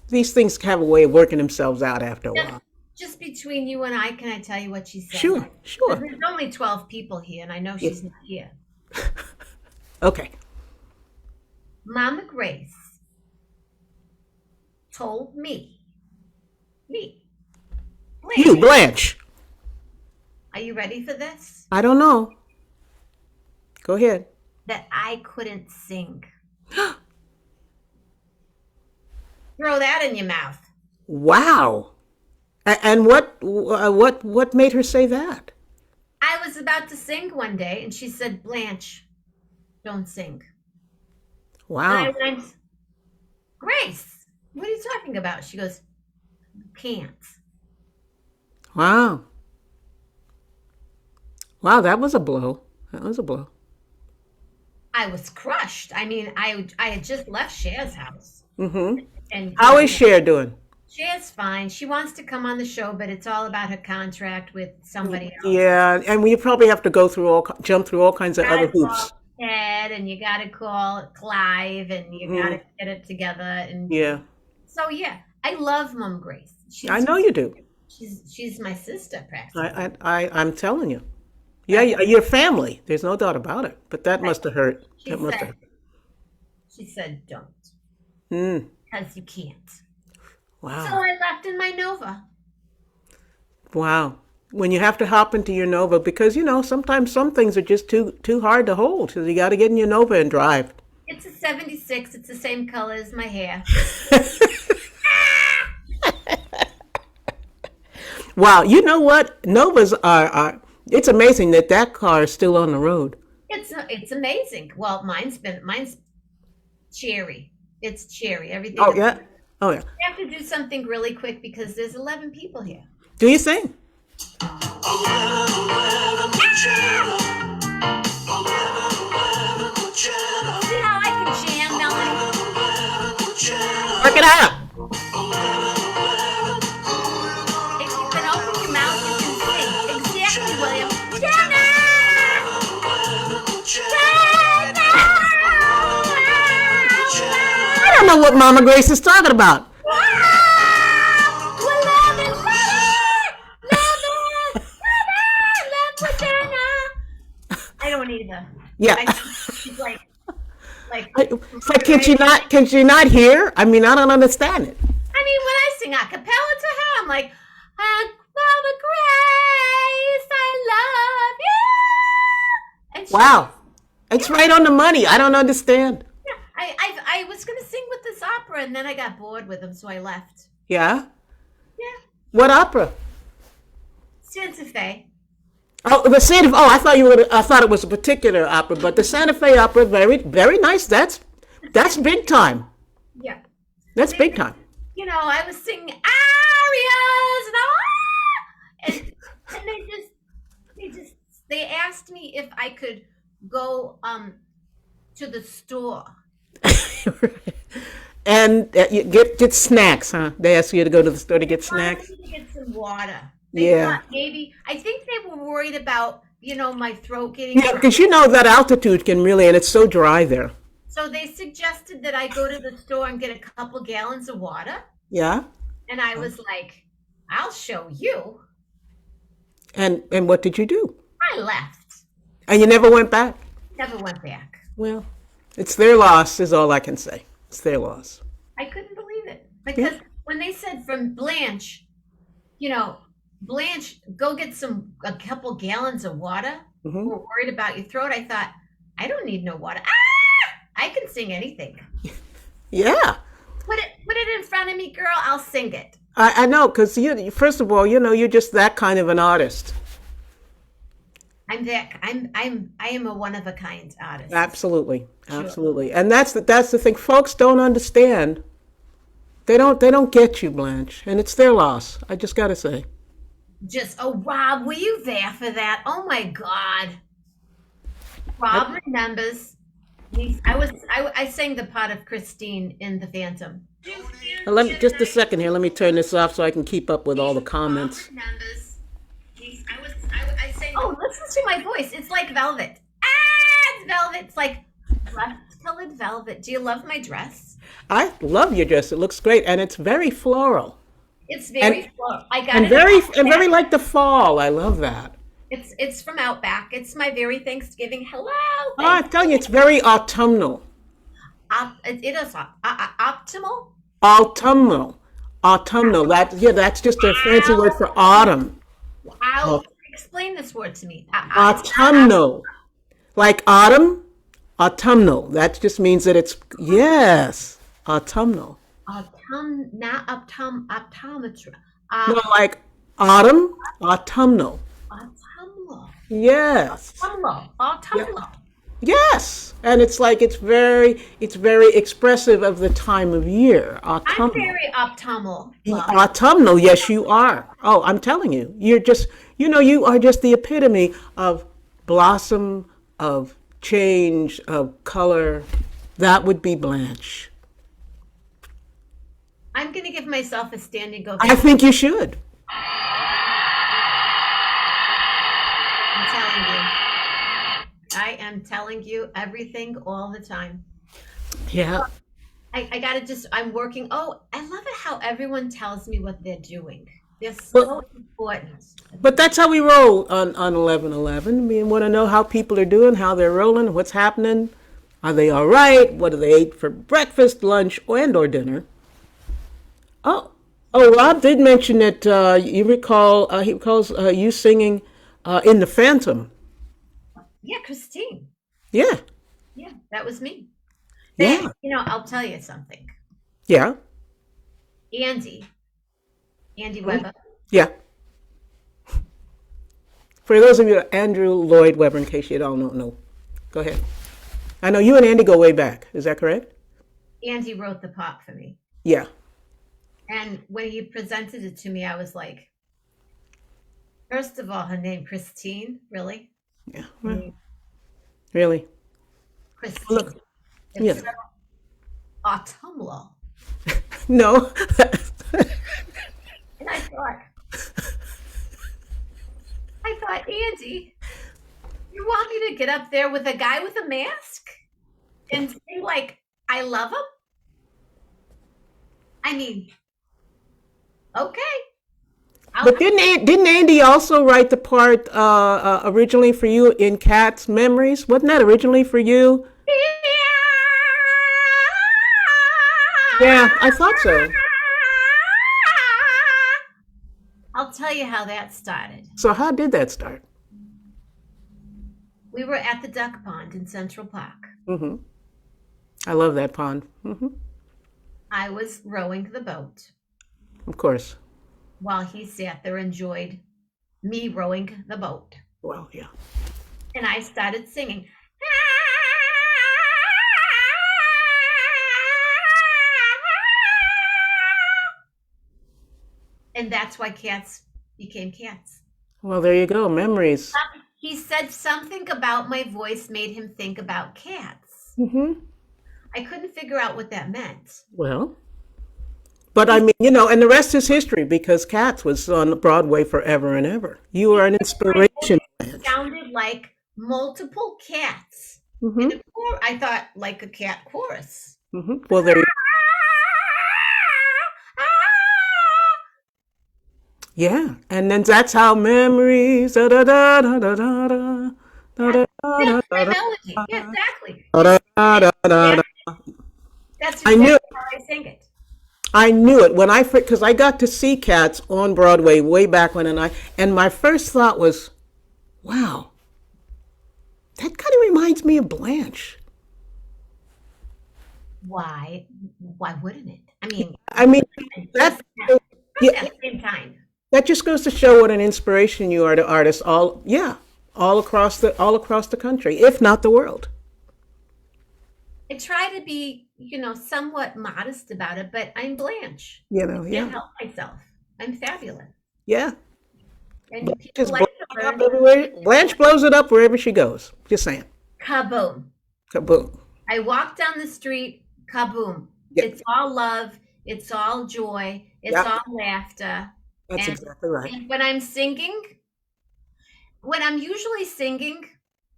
these things have a way of working themselves out after a while. Just between you and I, can I tell you what she said? Sure, sure. There's only 12 people here, and I know she's not here. Okay. Mama Grace told me, You, Blanche. are you ready for this? I don't know. Go ahead. That I couldn't sing. Throw that in your mouth. Wow. And what made her say that? I was about to sing one day, and she said, Blanche, don't sing. Wow. And I went, Grace, what are you talking about? She goes, you can't. Wow. Wow, that was a blow. That was a blow. I was crushed. I mean, I had just left Cher's house. Mm-hmm. And How is Cher doing? Cher's fine. She wants to come on the show, but it's all about her contract with somebody else. Yeah, and we probably have to jump through all kinds of other Gotta call hoops. Ted, and you got to call Clive, and you got to get it together. And Yeah, so, yeah, I love Mom Grace. I know you do. She's my sister, practically. I'm telling you. Yeah, you're family. There's no doubt about it. But that must have hurt. She said, don't, Mm. because you can't. Wow. So I left in my Nova. Wow. When you have to hop into your Nova, because sometimes some things are just too hard to hold. So you got to get in your Nova and drive. It's a 76. It's the same color as my hair. Wow. You know what? Novas are. It's amazing that car is still on the road. It's amazing. Well, mine's cherry. It's cherry. Everything. Oh yeah. Oh yeah. We have to do something really quick because there's 11 people here. Do you think? See how I can jam, Melanie? Work it out. If you can open your mouth, you can sing. Exactly, William. I don't know what Mama Grace is talking about. I don't either. Yeah. She's like, It's like, can she not hear? I mean, I don't understand it. I mean, when I sing a cappella to her, I'm like, Mama Grace, I love you. And she, Wow. It's right on the money. I don't understand. Yeah, I was gonna sing with this opera, and then I got bored with them, so I left. Yeah? Yeah, What opera? Santa Fe. Oh, the Santa Fe. Oh, I thought it was a particular opera, but the Santa Fe opera, very, very nice. That's big time. Yeah. That's big time. You know, I was singing arias and they asked me if I could go to the store. And you get snacks, huh? They asked you to go to the store to get snacks. To get some water. Yeah. Thought maybe I think they were worried about, you know, my throat getting. Yeah, because you know that altitude can really, and it's so dry there. So they suggested that I go to the store and get a couple gallons of water. Yeah. And I was like, I'll show you. And what did you do? I left. And you never went back? Never went back. Well, it's their loss, is all I can say. It's their loss. I couldn't believe it. Because when they said from Blanche, you know, Blanche, go get a couple gallons of water. Mhm. We're worried about your throat. I thought, I don't need no water. I can sing anything. Yeah. Put it in front of me, girl. I'll sing it. I know, because you, first of all, you know, you're just that kind of an artist. I am a one of a kind artist. Absolutely. Absolutely. And that's the thing. Folks don't understand. They don't get you, Blanche. And it's their loss. I just gotta say. Rob, were you there for that? Oh my God. Rob remembers. I sang the part of Christine in The Phantom. Now, let me just a second here. Let me turn this off so I can keep up with all the comments. Oh, listen to my voice. It's like velvet. It's velvet. It's like rust-colored velvet. Do you love my dress? I love your dress. It looks great, and it's very floral. It's very floral. I got and it. very like the fall. I love that. It's from Outback. It's my very Thanksgiving. Hello. Oh, I'm telling you, it's very autumnal. It is optimal. Autumnal. That's just a fancy word for autumn. Wow. Explain this word to me. Autumnal. Like autumn, autumnal. That just means that it's, yes, autumnal. Not optometra. No, like autumn, autumnal. Autumnal. Yes. Autumnal. Yes. And it's like, it's very expressive of the time of year. Autumnal. I'm very autumnal. Autumnal, yes, you are. Oh, I'm telling you, you're just, you know, you are just the epitome of blossom, of change, of color. That would be Blanche. I'm going to give myself a standing ovation. I think you should. I'm telling you. I am telling you everything all the time. Yeah. I'm working. Oh, I love it how everyone tells me what they're doing. They're so important. But that's how we roll on 11/11. We want to know how people are doing, how they're rolling, what's happening. Are they all right? What do they eat for breakfast, lunch, or dinner? Oh, Rob did mention that you recall, he recalls you singing in The Phantom. Yeah, Christine. Yeah. Yeah, that was me. Yeah. You know, I'll tell you something. Yeah. Andy Weber. Yeah. For those of you, Andrew Lloyd Webber, in case you don't know. Go ahead. I know you and Andy go way back. Is that correct? Andy wrote the part for me. Yeah. And when he presented it to me, I was like, first of all, her name, Christine, really? Yeah. Well, really? Christine. Look. It's Yeah. so autumnal. No. And I thought, Andy, you want me to get up there with a guy with a mask and say like, I love him? I mean, okay. But didn't Andy also write the part originally for you in Cat's Memories? Wasn't that originally for you? Yeah, I thought so. I'll tell you how that started. So how did that start? We were at the duck pond in Central Park. Mm-hmm. I love that pond. Mm-hmm. I was rowing the boat Of course. while he sat there and enjoyed me rowing the boat. Well, yeah. And I started singing. And that's why cats became cats. Well, there you go. Memories. He said something about my voice made him think about cats. Mm-hmm. I couldn't figure out what that meant. Well, but I mean, you know, and the rest is history because Cats was on Broadway forever and ever. You are an inspiration. It sounded like multiple cats. Mm-hmm. In a I thought like a cat chorus. Mm-hmm. Well, there. Yeah, and then that's how memories. Da, da, da, da, da, da, da, da, That's my da, da, melody. Yeah, exactly. da, da, da, da, da. That's I knew exactly how I sing it. I knew it when because I got to see Cats on Broadway way back when, and my first thought was, wow, that kind of reminds me of Blanche. Why wouldn't it? I mean, that yeah, at the same time. that just goes to show what an inspiration you are to artists all across the country, if not the world. I try to be, somewhat modest about it, but I'm Blanche. You know, I yeah. can't help myself. I'm fabulous. Yeah. And Blanche people is like blowing to it up learn. everywhere. Blanche blows it up wherever she goes. Just saying. Kaboom. Kaboom. I walk down the street, kaboom. Yep. It's all love. It's all joy. It's Yep. all laughter. That's And- exactly right. And when I'm usually singing,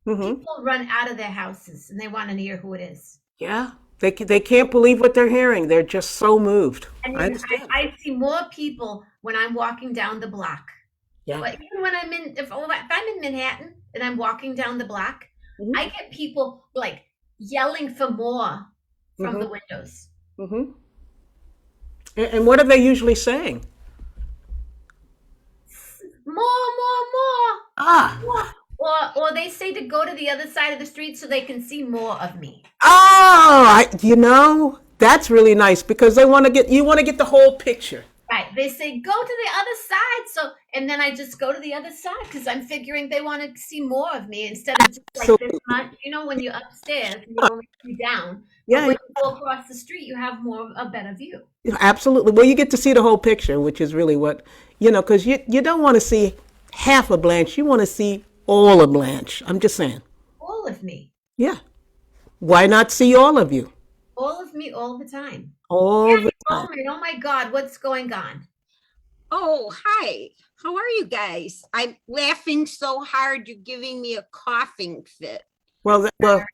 Mm-hmm. people run out of their houses and they want to hear who it is. Yeah. They can't believe what they're hearing. They're just so moved. And I understand. I see more people when I'm walking down the block. Yeah. But even when if I'm in Manhattan and I'm walking down the block, Mhm. I get people like yelling for more from the Mhm. windows. Mm-hmm. And what are they usually saying? More. Ah. Or they say to go to the other side of the street so they can see more of me. Oh, that's really nice because you want to get the whole picture. Right. They say go to the other side. And then I just go to the other side because I'm figuring they want to see more of me instead of just like this Absolutely. much. When you're upstairs and you only see down. Yeah, But when you go across the street, you have a better view. absolutely. Well, you get to see the whole picture, which is really what, because you don't want to see half of Blanche. You want to see all of Blanche. I'm just saying. All of me. Yeah. Why not see all of you? All of me all the time. All the time. Oh my God, what's going on? Oh, hi. How are you guys? I'm laughing so hard you're giving me a coughing fit. Well, We're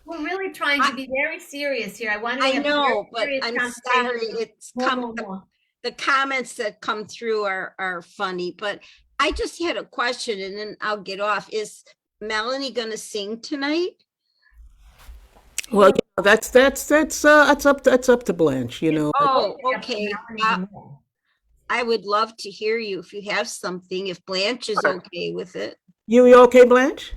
really trying to be very serious here. I want to I have a know, very but serious I'm conversation. sorry. It's More. the comments that come through are funny, but I just had a question and then I'll get off. Is Melanie gonna sing tonight? Well, that's up to Blanche. Oh, okay. I would love to hear you if you have something, if Blanche is okay with it. You okay, Blanche?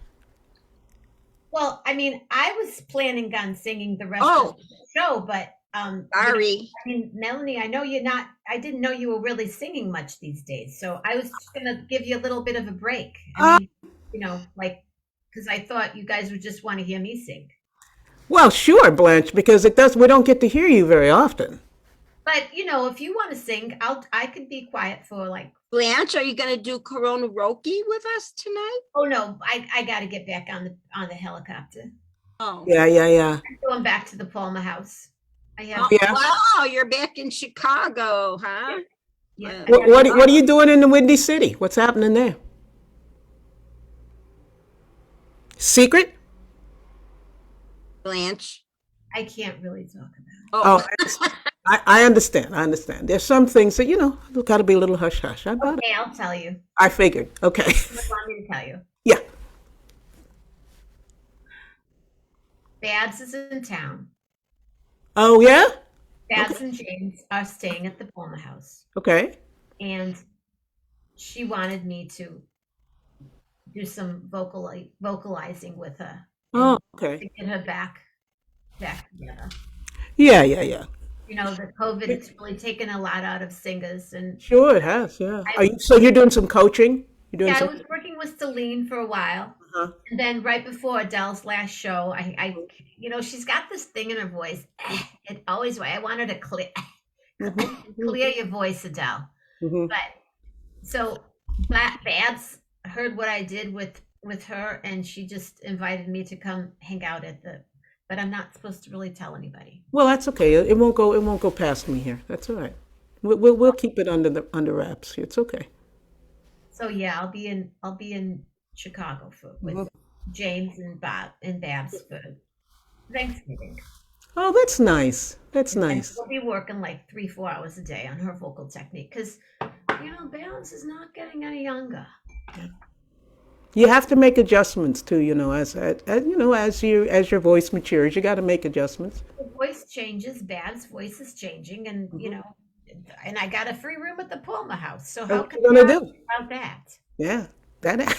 Well, I was planning on singing the rest Oh. of the show, but Sorry. Melanie, I know I didn't know you were really singing much these days. So I was just gonna give you a little bit of a break. Because I thought you guys would just want to hear me sing. Well, sure, Blanche, because we don't get to hear you very often. But if you want to sing, I could be quiet for like. Blanche, are you gonna do Corona Roki with us tonight? Oh no, I got to get back on the helicopter. Oh. Yeah. I'm going back to the Palmer House. I have. Yeah. Wow, you're back in Chicago, huh? Yeah. What are you doing in the Windy City? What's happening there? Secret? Blanche. I can't really talk about it. Oh, I understand. I understand. There's some things that got to be a little hush hush about it. Okay, I'll tell you. I figured. Okay. What do you want me to tell you? Yeah. Babs is in town. Oh yeah. Babs and James are staying at the Palmer House, Okay. and she wanted me to do some vocalizing with her. Oh, okay. To get her back together. Yeah. The COVID has really taken a lot out of singers, and Sure, it has. Yeah. So you're doing some coaching? You're doing I some. was working with Celine for a while, Uh-huh. and then right before Adele's last show, I she's got this thing in her voice. It always. I want her to clear Mm-hmm. clear your voice, Adele. Mhm. But so Babs heard what I did with her, and she just invited me to come hang out at the. But I'm not supposed to really tell anybody. Well, that's okay. It won't go. It won't go past me here. That's all right. We'll keep it under wraps. It's okay. So yeah, I'll be in Chicago with James and Bob and Babs for Thanksgiving. Oh, that's nice. That's And nice. we'll be working like 3-4 hours a day on her vocal technique because Babs is not getting any younger. You have to make adjustments too. As your voice matures, you got to make adjustments. The voice changes, Babs' voice is changing, and and I got a free room at the Palmer House. So how What can you I gonna argue do? about that? Yeah, that.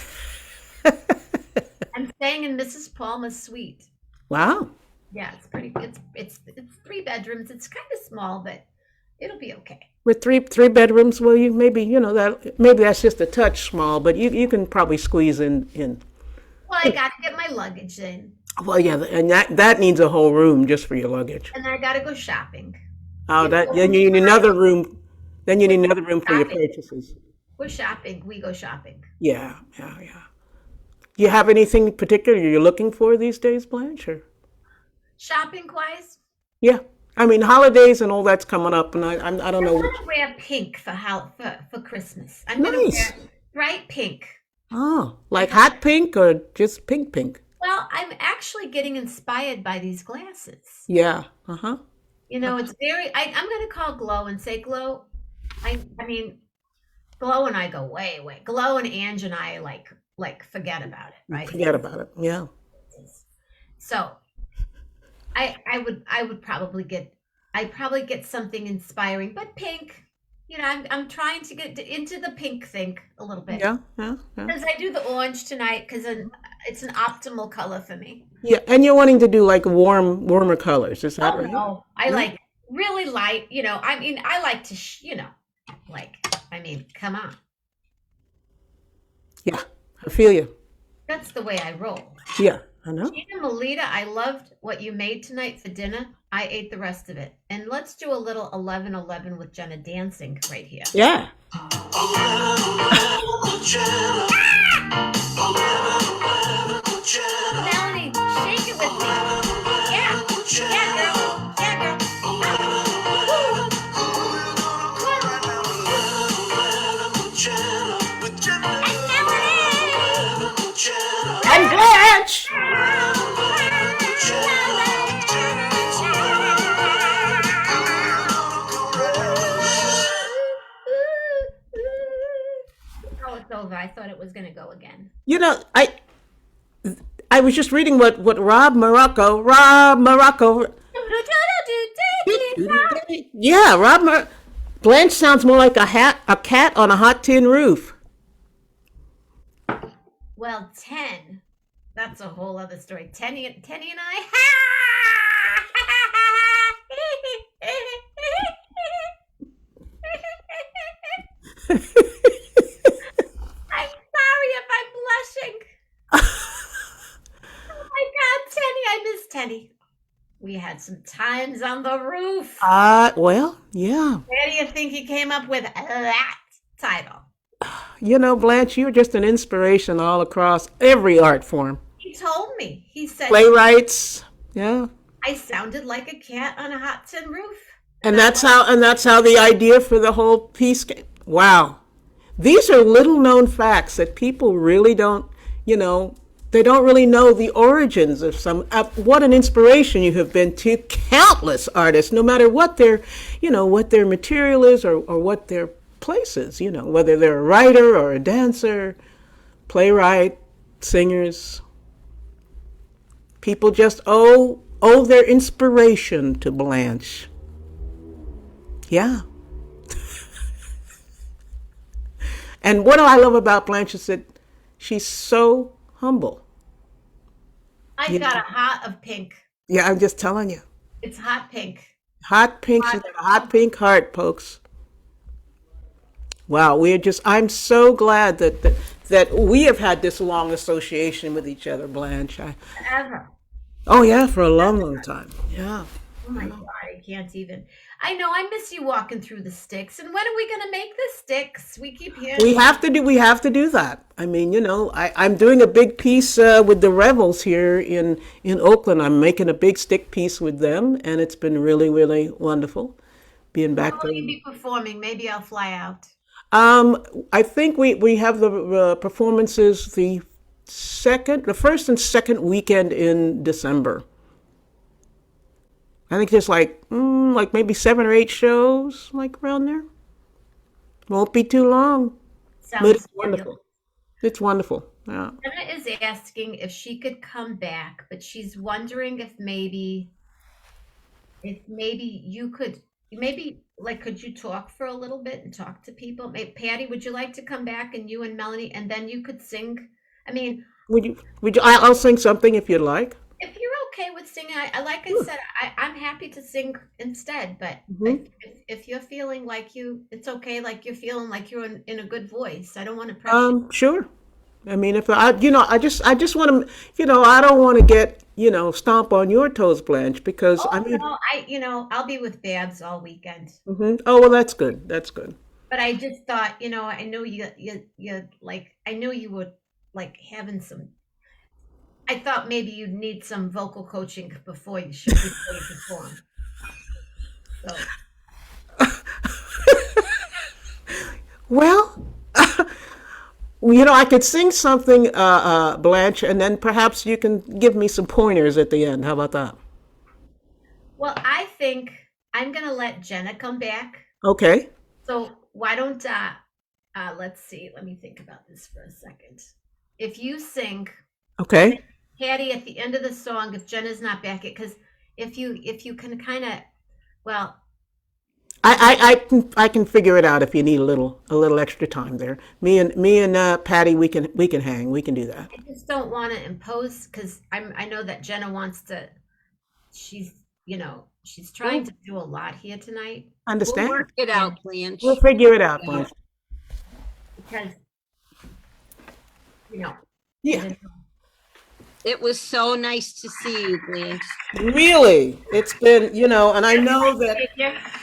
I'm staying in Mrs. Palmer's suite. Wow. Yeah, it's pretty. It's 3 bedrooms. It's kind of small, but it'll be okay. With three bedrooms, well, you maybe maybe that's just a touch small, but you can probably squeeze in. Well, I got to get my luggage in, Well, yeah, and that needs a whole room just for your luggage. and I got to go shopping. Oh, then you need another room. Then you need another room for your Shopping. purchases. We're shopping. We go shopping. Yeah. Do you have anything particular you're looking for these days, Blanche? Or? Shopping wise, Yeah, I mean holidays and all that's coming up, and I don't I'm know. gonna wear pink for Christmas. I'm gonna Nice. wear bright pink. Oh, like hot pink or just pink? Well, I'm actually getting inspired by these glasses. Yeah. Uh-huh. It's very. I'm gonna call Glow and say, Glow. I mean, Glow and I go way. Glow and Ange and I like forget about it, right? Forget about it. Yeah. So, I would probably get something inspiring, but pink. I'm trying to get into the pink thing a little bit. Yeah. Because I do the orange tonight because it's an optimal color for me. Yeah, and you're wanting to do like warmer colors, is that Oh right? no, I Yeah. like really light. I like to, come on. Yeah, I feel you. That's the way I roll. Yeah, I know. Gina Melita, I loved what you made tonight for dinner. I ate the rest of it. And let's do a little 11-11 with Jenna dancing right here. Yeah. Melanie, shake it with me. Yeah. Yeah, girl. Yeah, girl. And Blanche. Oh, it's over. I thought it was going to go again. I was just reading what Rob Morocco. Yeah, Blanche sounds more like a cat on a hot tin roof. Well, 10. That's a whole other story. Tenny and I. I'm sorry if I'm blushing. Oh my God, Tenny, I miss Tenny. We had some times on the roof. Well, yeah. Where do you think he came up with that title? Blanche, you're just an inspiration all across every art form. He told me. He said, Playwrights, yeah. I sounded like a cat on a hot tin roof. And that's how the idea for the whole piece came. Wow. These are little known facts that people really don't, they don't really know the origins of what an inspiration you have been to countless artists, no matter what their material is or what their place is, whether they're a writer or a dancer, playwright, singers. People just owe their inspiration to Blanche. Yeah. And what I love about Blanche is that she's so humble. I got a heart of pink. Yeah, I'm just telling you. It's hot pink. Hot pink, she's got a hot pink heart, folks. Wow, I'm so glad that we have had this long association with each other, Blanche. Ever. Oh yeah, for a long, long time. Yeah. Oh my God, I can't even. I know I miss you walking through the sticks. And when are we gonna make the sticks? We keep hearing. We have to do that. I mean, I'm doing a big piece with the Rebels here in Oakland. I'm making a big stick piece with them, and it's been really, really wonderful being back When will you there. be performing? Maybe I'll fly out. I think we have the performances the first and second weekend in December. I think there's like maybe 7 or 8 shows like around there. Won't be too long, but Sounds it's wonderful. It's wonderful. Yeah. Jenna is asking if she could come back, but she's wondering if maybe you could could you talk for a little bit and talk to people? Maybe, Patty, would you like to come back and you and Melanie, and then you could sing? I mean, Would you? I'll sing something if you'd like. if you're okay with singing, like I said, I'm happy to sing instead. But Mhm. if you're feeling like it's okay, like you're feeling like you're in a good voice. I don't want to pressure. Sure. I mean, if I just want to, I don't want to get, stomp on your toes, Blanche, because I mean, No, I'll be with Babs all weekend. oh, well, that's good. That's good. But I just thought, I know you I knew you were like having some. I thought maybe you'd need some vocal coaching before you perform. So Well, I could sing something, Blanche, and then perhaps you can give me some pointers at the end. How about that? well, I think I'm gonna let Jenna come back. Okay. So why don't let's see, let me think about this for a second. If you sing Okay. Patty at the end of the song, if Jenna's not back, because if you can kind of, well, I can figure it out if you need a little extra time there. Me and Patty, we can hang. We can do that. I just don't want to impose because I know that Jenna wants to. She's trying to do a lot here tonight Understand? We'll work it out, Blanche. We'll figure it out, Blanche. because Yeah. It was so nice to see you, Blanche. Really, it's been, and I know that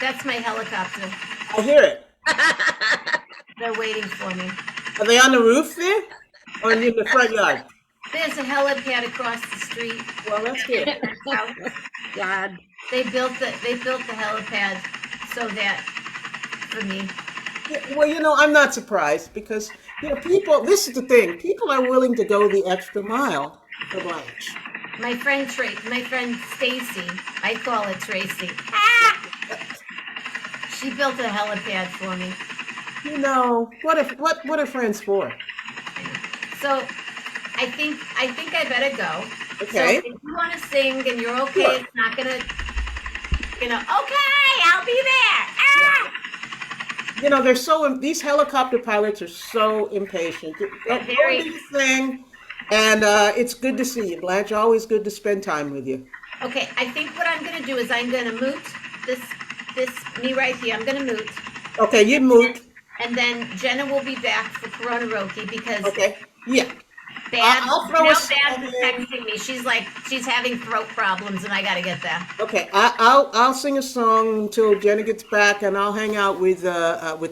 that's my helicopter. I hear it. They're waiting for me. Are they on the roof there, or in the front yard? There's a helipad across the street. Well, that's good. God. They built the helipad so that for me. Well, I'm not surprised because people. This is the thing. People are willing to go the extra mile for Blanche. My friend Stacy, I call her Tracy. She built a helipad for me. What are friends for? So I think I better go. Okay. So if you want to sing and you're okay, Sure. it's not gonna, okay, I'll be there. These helicopter pilots are so impatient. They're very- Don't do the thing, and it's good to see you, Blanche. Always good to spend time with you. Okay, I think what I'm gonna do is I'm gonna mute this me right here. I'm gonna mute, Okay, you moved. and then Jenna will be back for Corona Roki because Okay. Yeah. Babs, I'll throw now a Babs song is in. texting me. She's having throat problems, and I gotta get that. Okay. I'll sing a song until Jenna gets back, and I'll hang out with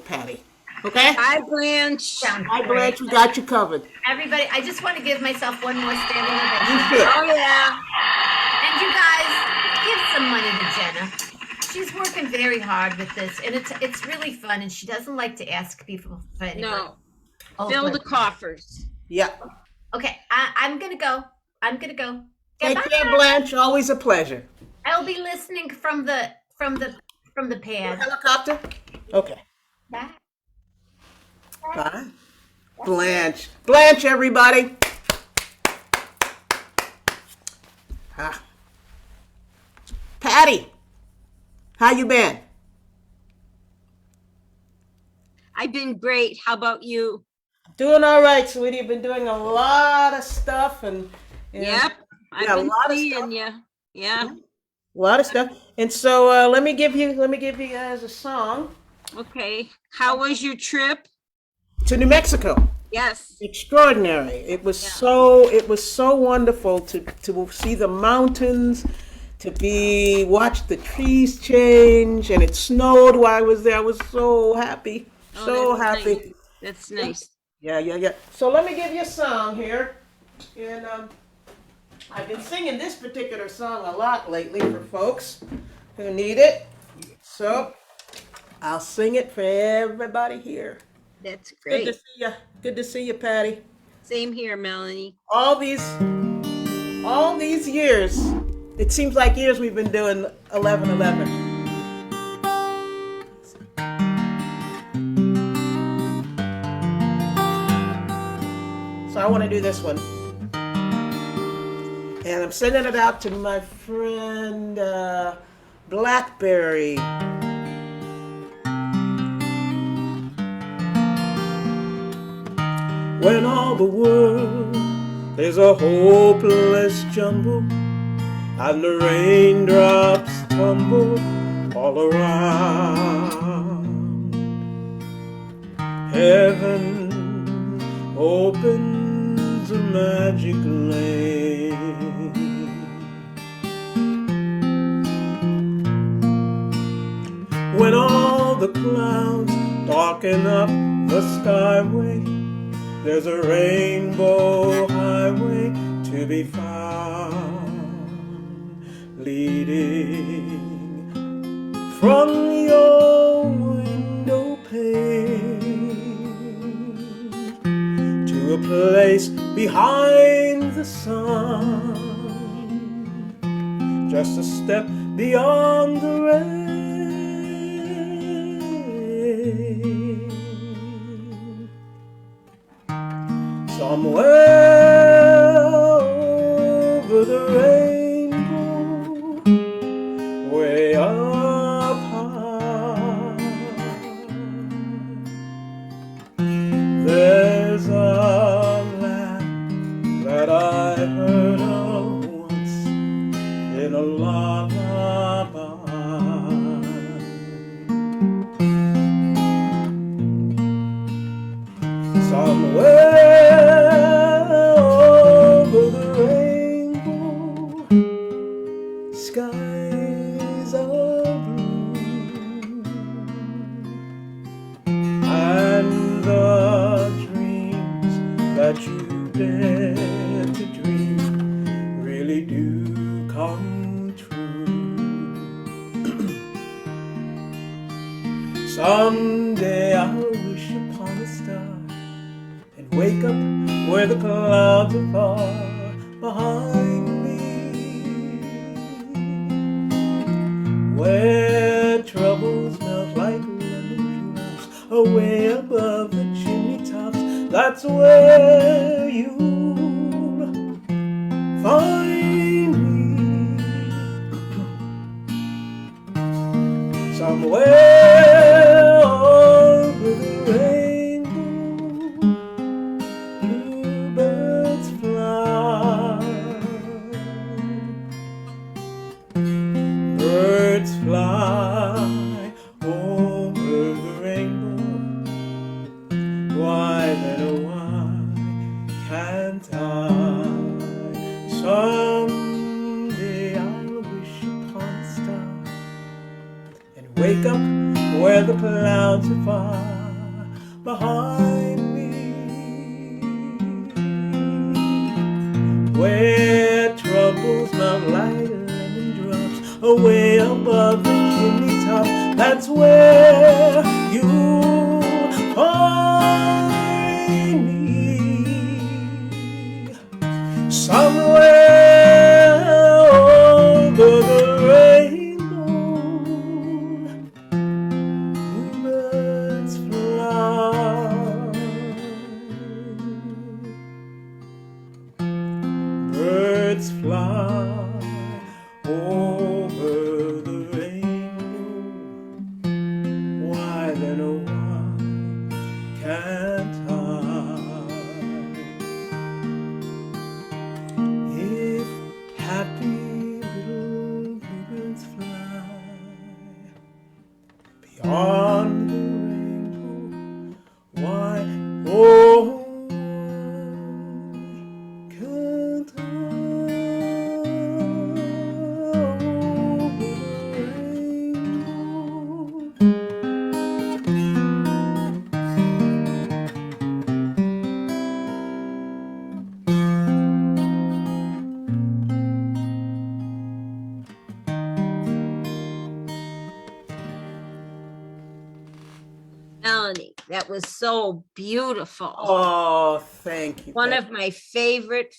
Patty. Okay. Hi, Blanche. Sounds Hi, great. Blanche. We got you covered. Everybody, I just want to give myself one more standing You ovation. should. Oh, yeah. And you guys, give some money to Jenna. She's working very hard with this, and it's really fun. And she doesn't like to ask people for any money. No. Oh, Fill good. the coffers. Yeah. Okay, I'm gonna go. Take Goodbye. care, Blanche. Always a pleasure. I'll be listening from the pad. Helicopter. Okay. Bye. Bye. Blanche, everybody. Patty, how you been? I've been great. How about you? Doing all right, sweetie. You've been doing a lot of stuff and Yep. I've yeah, a been lot of seeing stuff. you. Yeah. A lot of stuff. And so let me give you guys a song Okay. How was your trip? to New Mexico. Yes. Extraordinary. It was so wonderful to see the mountains, to be watch the trees change, and it snowed while I was there. I was so happy, Oh, so that's happy. nice. That's nice. Yeah. So let me give you a song here, and I've been singing this particular song a lot lately for folks who need it. So I'll sing it for everybody here. That's Good to great. see you. Good to see you, Patty. Same here, Melanie. All these years, it seems like years we've been doing 11:11. So I want to do this one. And I'm sending it out to my friend Blackberry. When all the world is a hopeless jumble and the raindrops tumble all around, heaven opens a magic lane. When all the clouds darken up the skyway, there's a rainbow highway to be found, leading from your window pane to a place behind the sun, just a step beyond the rain. Somewhere over the rainbow, way up high, there's a land that I heard of once in a lullaby. Somewhere over the rainbow, skies are blue, and the dreams that you dare to dream really do come true. Someday I'll wish upon a star and wake up where the clouds are far behind me, where troubles melt like lemon drops away above the chimney tops. That's where you'll find me. Somewhere over the rainbow, bluebirds fly, birds fly over the rainbow. Why then, oh why can't I? Someday I'll wish upon a star and wake up where the clouds are far behind me, where troubles melt like lemon drops away above the chimney top. That's where you'll find me. Somewhere over the rainbow, bluebirds fly, birds fly over the rainbow. Why then, oh why can't I? If happy little bluebirds fly beyond the rainbow, why, oh, can't I? Melanie, that was so beautiful. Oh, thank you. One Patty. of my favorite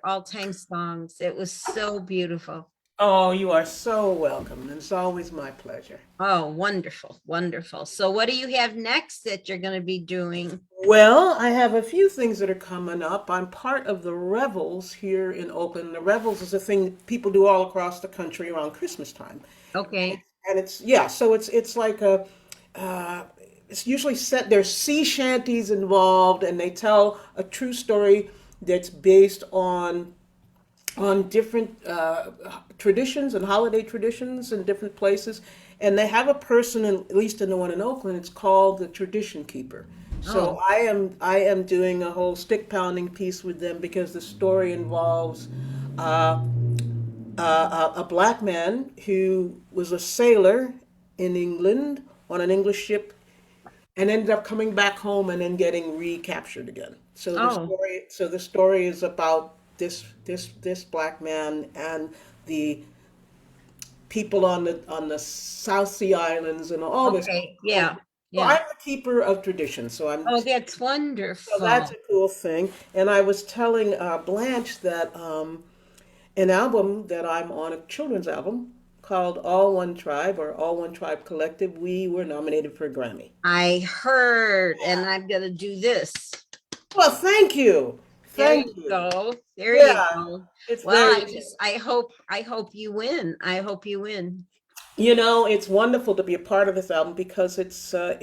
all-time songs. It was so beautiful. Oh, you are so welcome. And it's always my pleasure. Oh, wonderful, wonderful. So what do you have next that you're going to be doing? Well, I have a few things that are coming up. I'm part of the Revels here in Oakland. The Revels is a thing people do all across the country around Christmas time. Okay. And it's, yeah, so it's like a, it's usually set, there's sea shanties involved, and they tell a true story that's based on different traditions and holiday traditions in different places. And they have a person, at least in the one in Oakland, it's called the Tradition Keeper. So I am doing a whole stick pounding piece with them because the story involves a black man who was a sailor in England on an English ship and ended up coming back home and then getting recaptured again. So the story is about this black man and the people on the South Sea Islands and all this. Okay, yeah. So I'm the keeper of tradition. So I'm. Oh, that's wonderful. So that's a cool thing. And I was telling Blanche that an album that I'm on, a children's album called All One Tribe or All One Tribe Collective, we were nominated for a Grammy. I heard, and I'm going to do this. Well, thank you. Thank you. Go. There Yeah, you go. it's Well, very- I hope you win. I hope you win. You know, it's wonderful to be a part of this album because it's a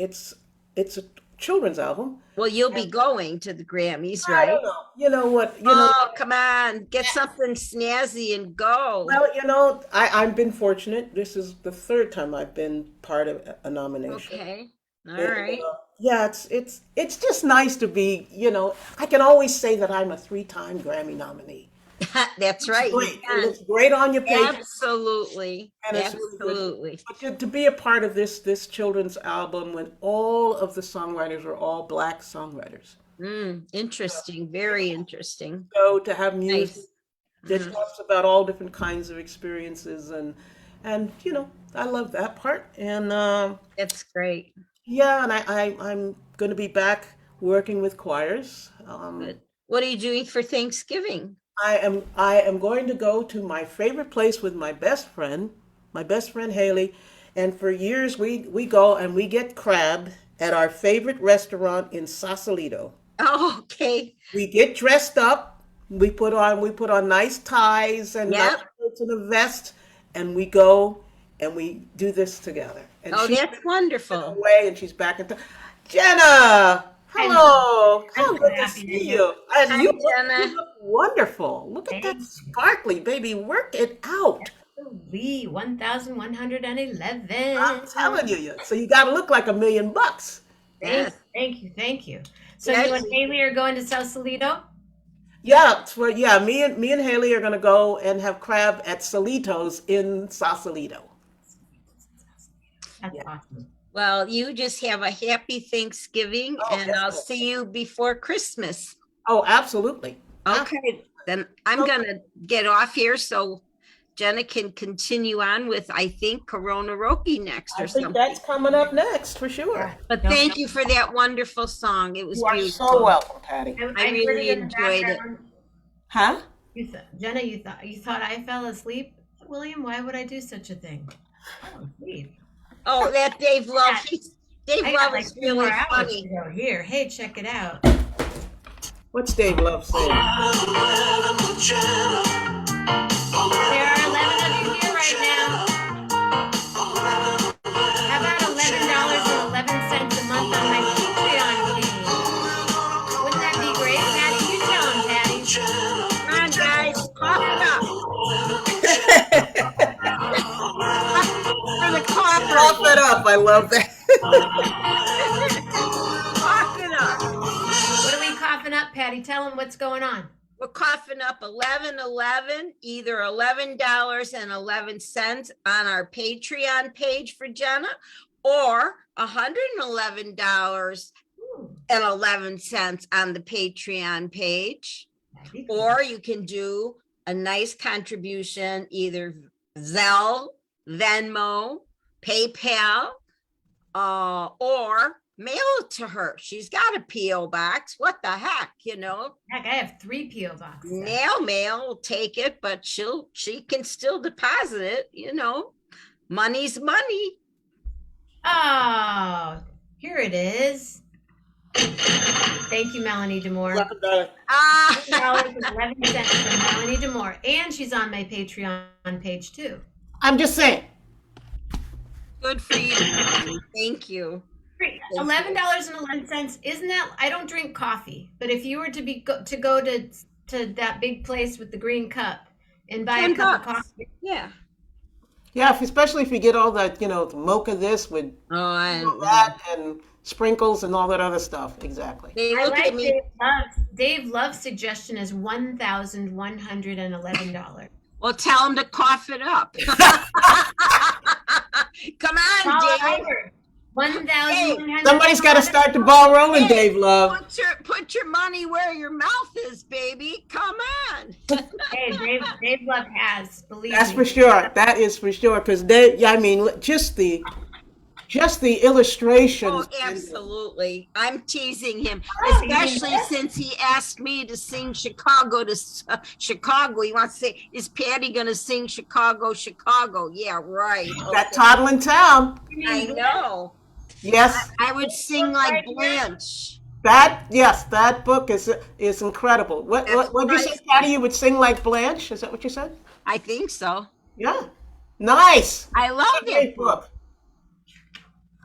children's album. Well, you'll be going to the Grammys, I right? don't know. You know what? You know. Oh, come on. Get something snazzy and go. Well, you know, I've been fortunate. This is the third time I've been part of a nomination. Okay. All And, right. yeah, it's just nice to be. You know, I can always say that I'm a 3-time Grammy nominee. That's right. Great. You It can. looks great on your page. Absolutely. And it's really good. Absolutely. But to be a part of this children's album when all of the songwriters are all Black songwriters. Interesting. Very interesting. So to have music Nice. that talks about all different kinds of experiences and you know, I love that part. And That's great. yeah, and I'm going to be back working with choirs. Good. What are you doing for Thanksgiving? I am going to go to my favorite place with my best friend Haley, and for years we go and we get crab at our favorite restaurant in Sausalito. Oh, okay. We get dressed up, we put on nice ties and nice Yep. coats and a vest, and we go and we do this together. And Oh, she's that's wonderful. away and she's back in town. Jenna, hello. I'm So so good to happy to see see you. And Hi, you look Jenna. wonderful. Look at that sparkly baby. Work it out. We 1,111. I'm telling you. So you got to look like $1 million. Yes. Thank you. So Yes. you and Haley are going to Sausalito? Yeah, so yeah. Me and Haley are gonna go and have crab at Solito's in Sausalito. That's awesome. Well, you just have a happy Thanksgiving, and I'll yes. see you before Christmas. Oh, absolutely. Okay, then I'm gonna get off here so Jenna can continue on with, I think, Corona Roki next I or think something. that's coming up next for sure. But thank you for that wonderful song. It was You are beautiful. so welcome, Patty. I heard really it in the enjoyed it. background. Huh? Jenna, you thought I fell asleep? William, why would I do such a thing? I don't sleep. Oh, that Dave Love. Dave I Love got like is 2 really more hours funny. to go here. Hey, check it out. What's Dave Love saying? There are 11 of you here right now. How about $11.11 a month on my Patreon page? Wouldn't that be great, Patty? You tell him, Patty. Come on, guys, cough it up. For the cougher. Cough it up. I love that. Cough it up. What are we coughing up, Patty? Tell him what's going on. We're coughing up 1111, either $11.11 on our Patreon page for Jenna, or $111.11 on the Patreon page. Or you can do a nice contribution, either Zelle, Venmo, PayPal, or mail it to her. She's got a P.O. box. What the heck, you know? Heck, I have 3 P.O. boxes. Mail will take it, but she can still deposit it, you know. Money's money. Oh, here it is. Thank you, Melanie Demore. Ah, $11.11 from Melanie Demore. And she's on my Patreon page too. I'm just saying. good for you. Melanie. Thank you. $11.11. Isn't that? I don't drink coffee, but if you were to go to that big place with the green cup and buy a 10 cup of bucks. coffee, Yeah. Yeah, especially if you get all that, the mocha this with Oh, and that and sprinkles and all that other stuff. Exactly. they I look like at me. Dave Love's suggestion is $1,111. Well, tell them to cough it up. Come on, Dave. $1,111. Somebody's got to start the ball rolling, Dave Love. Put your money where your mouth is, baby. Come on. Hey, Dave Love has, believe That's me. for sure. That is for sure. Because they, yeah, I mean, just the illustrations. Oh, absolutely. I'm teasing him, Oh, especially since he asked me to sing Chicago to Chicago. He wants to say, is Patty going to sing Chicago, Chicago? Yeah, right. That Okay. toddling town. I know. Yes, I would sing like Blanche. that book is incredible. What That's did you say, right. Patty? You would sing like Blanche? Is that what you said? I think so. Yeah. Nice. I love What a that great book. book.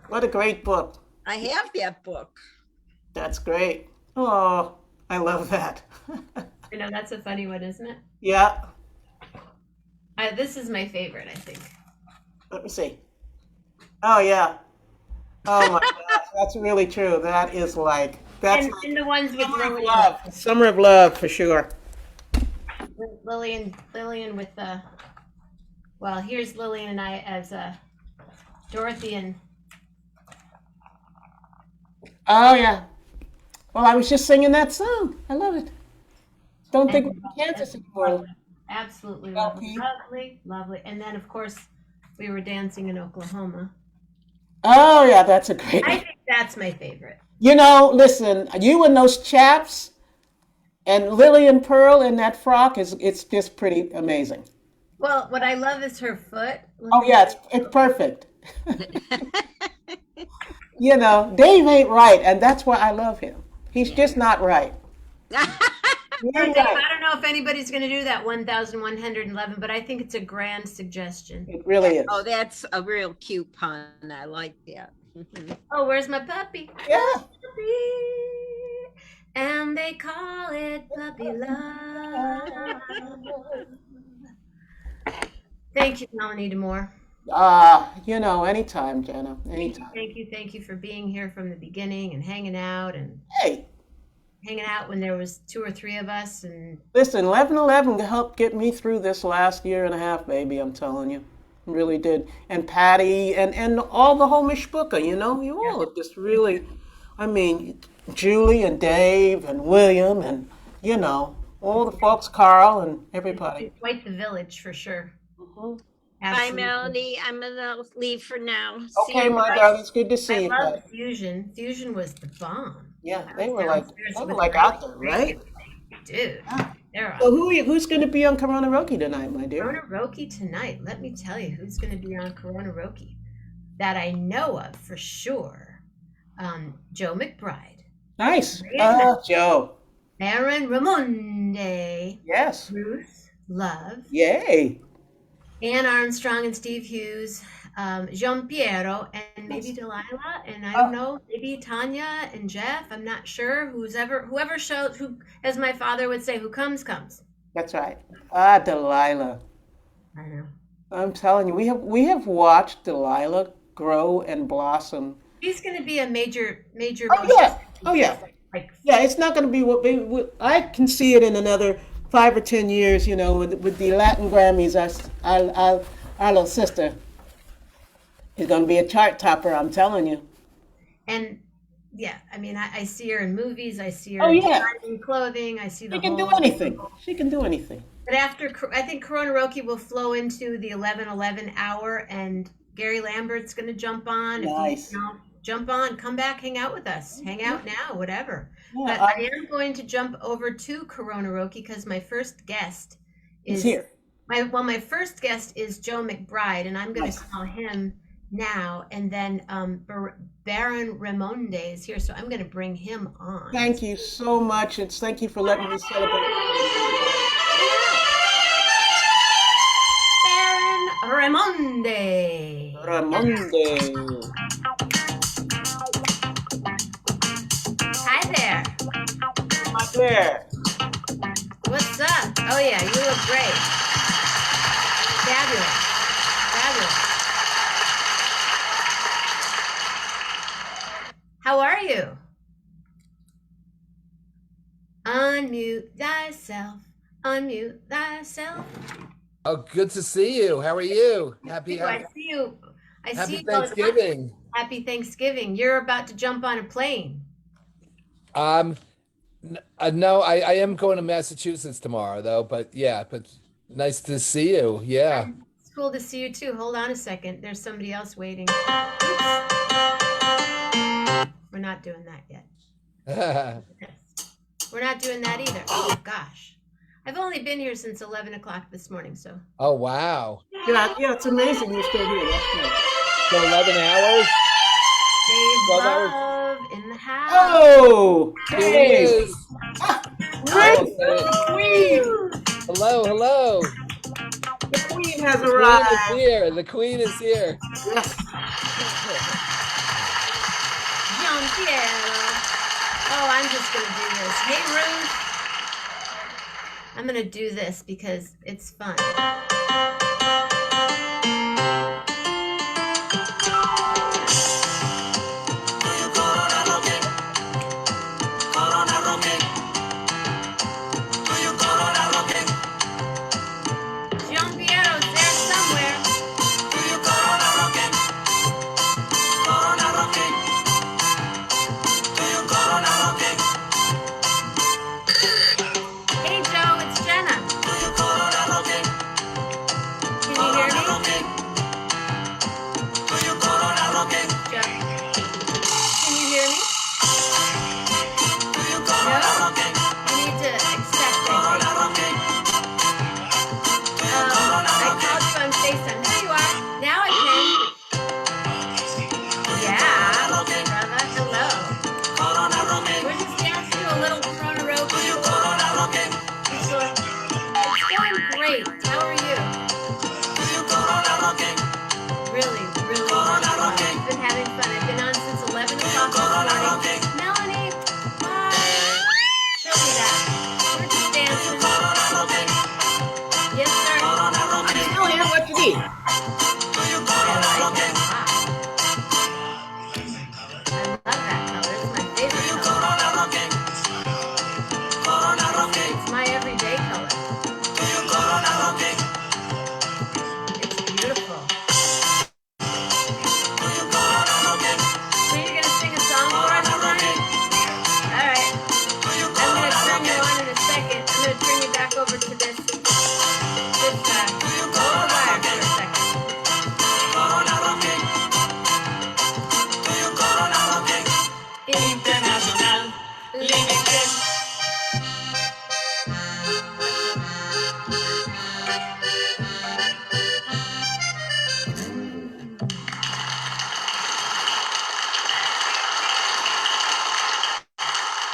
What a great book. I have that book. That's great. Oh, I love that. I know, that's a funny one, isn't it? Yeah. This is my favorite, I think. Let me see. Oh yeah. Oh my gosh, that's really true. That is like that's And the ones with Summer of Lillian. Love. Summer of Love for sure. Lillian with the. Well, here's Lillian and I as Dorothy and. Oh yeah. Well, I was just singing that song. I love it. Don't think we're in Kansas anymore. Absolutely LP. lovely. And then, of course, we were dancing in Oklahoma. Oh yeah, that's a great. I think that's my favorite. Listen, you and those chaps, and Lillian Pearl in that frock it's just pretty amazing. Well, what I love is her foot. Oh yeah, it's perfect. Dave ain't right, and that's why I love him. He's just not right. He Dave, ain't I right. don't know if anybody's going to do that 1,111, but I think it's a grand suggestion. It really is. Oh, that's a real cute pun. I like that. Oh, where's my puppy? Yeah. Puppy. And they call it puppy love. Thank you, Melanie Demore. Anytime, Jenna. Anytime. Thank you for being here from the beginning and hanging out Hey, when there was 2 or 3 of us. And listen, 1111 helped get me through this last year and a half, baby. I'm telling you, it really did. And Patty and all the whole mishpucha, you all have just really, I mean, Julie and Dave and William and all the folks, Carl and everybody. it's quite the village for sure. Mhm. Bye, Absolutely. Melanie. I'm gonna leave for now. See Okay, you my guys. darling, it's good to I see you. love Patty. Fusion. Fusion was the bomb. Yeah, I they was were downstairs with out there, right? Dude, they're So who's going to be on Corona Roki tonight, my dear? Corona Roki tonight. Let me tell you who's going to be on Corona Roki that I know of for sure. Joe McBride, Nice. Yeah. Joe. Aaron Ramonde, Yes. Ruth Love, Yay. Ann Armstrong and Steve Hughes, Jean Piero, and maybe Delilah, and I don't know, maybe Tanya and Jeff. I'm not sure. Whoever shows, who, as my father would say, who comes. That's right. Delilah. I know. I'm telling you, we have watched Delilah grow and blossom. She's going to be a major. Oh yeah. Yeah, it's not going to be what I can see it in another 5 or 10 years. With the Latin Grammys, our little sister is going to be a chart topper. I'm telling you. And yeah, I mean, I see her in movies. I see her Oh, yeah. in clothing. I see the She can do whole- anything. She can do anything. But I think Corona Roki will flow into the 11:11 hour, and Gary Lambert's going to jump on. Nice. jump on, come back, hang out with us, hang out now, whatever. Yeah, But I am going to jump over to Corona Roki because my first guest He's is here. my first guest is Joe McBride, and I'm going to call him now. And then Baron Ramonde is here, so I'm going to bring him on. Thank you so much, and thank you for letting me celebrate. Baron Ramonde. Ramonde. Hi there. Hi there. What's up? Oh yeah, you look great. Fabulous. Fabulous. How are you? Unmute thyself. Unmute thyself. Oh, good to see you. How are you? Happy I see you. I see Happy you all the time. Thanksgiving. Happy Thanksgiving. You're about to jump on a plane. No, I am going to Massachusetts tomorrow though, but yeah, but nice to see you. Yeah. It's cool to see you too. Hold on a second. There's somebody else waiting. Oops. We're not doing that yet. We're not doing that either. Oh gosh. I've only been here since 11 o'clock this morning, so. Oh, wow. Yeah, it's amazing you're still here. That's great. So 11 hours? Dave 12 hours? Love in the house. Oh, Hey. Rick, Queen. Hello, hello. The Queen has The arrived. Queen is here. The Queen is here. Yes. Jean-Pierre. Oh, I'm just going to do this. Hey, Ruth. I'm going to do this because it's fun. Jean-Pierre, there somewhere. Hey, Joe, it's Jenna. Can you hear me? Joe, can you hear me? No? You need to accept it. I called you on FaceTime. There you are. Now I can. Yeah, brother. Hello. We're just dancing to a little Corona Roki. It's going great. How are you? Really, really fun. I've been having fun. I've been on since 11 o'clock this morning. Melanie, hi. Show me that. We're just dancing. Yes, sir. I'm still here. What you need? I love that color. It's my favorite color. It's my everyday color. It's beautiful. So you're going to sing a song for us tonight? All right. I'm going to turn you on in a second. I'm going to turn you back over to this hold the wire for a second. International Limited.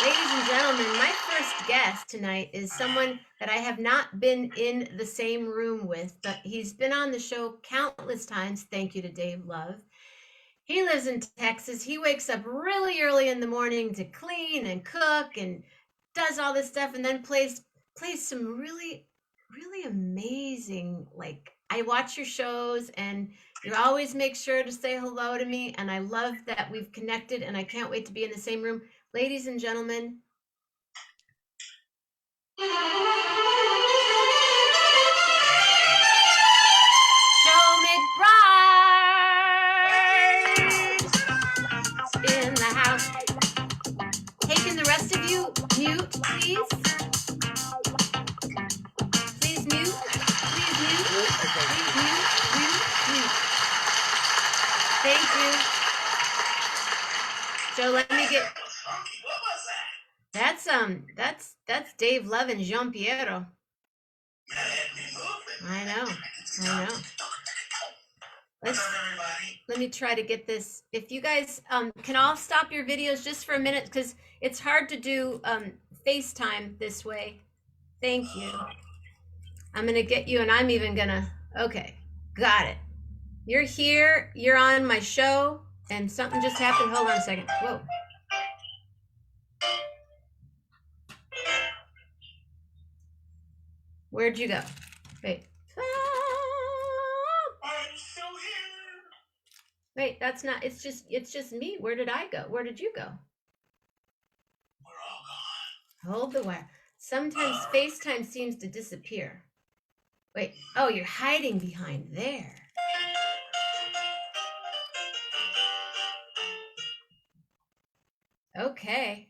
Ladies and gentlemen, my first guest tonight is someone that I have not been in the same room with, but he's been on the show countless times. Thank you to Dave Love. He lives in Texas. He wakes up really early in the morning to clean and cook and does all this stuff, and then plays some really, really amazing, like, I watch your shows and you always make sure to say hello to me, and I love that we've connected, and I can't wait to be in the same room. Ladies and gentlemen, Joe McBride in the house. Hey, can the rest of you mute, please? Please mute. Please mute. Please mute. Mute. Mute. Thank you. Joe, let me get. Funky. What was that? That's Dave Love and Jean Piero. Man, it had me moving. I know. What's up, everybody? Let me try to get this. If you guys can all stop your videos just for a minute, because it's hard to do FaceTime this way. Thank you. I'm gonna get you, and I'm even gonna. Okay, got it. You're here. You're on my show, and something just happened. Hold on a second. Whoa. Where'd you go? Wait. Wait, that's not. It's just me. Where did I go? Where did you go? We're all gone. Hold the wire. Sometimes FaceTime seems to disappear. Wait. Oh, you're hiding behind there. Okay.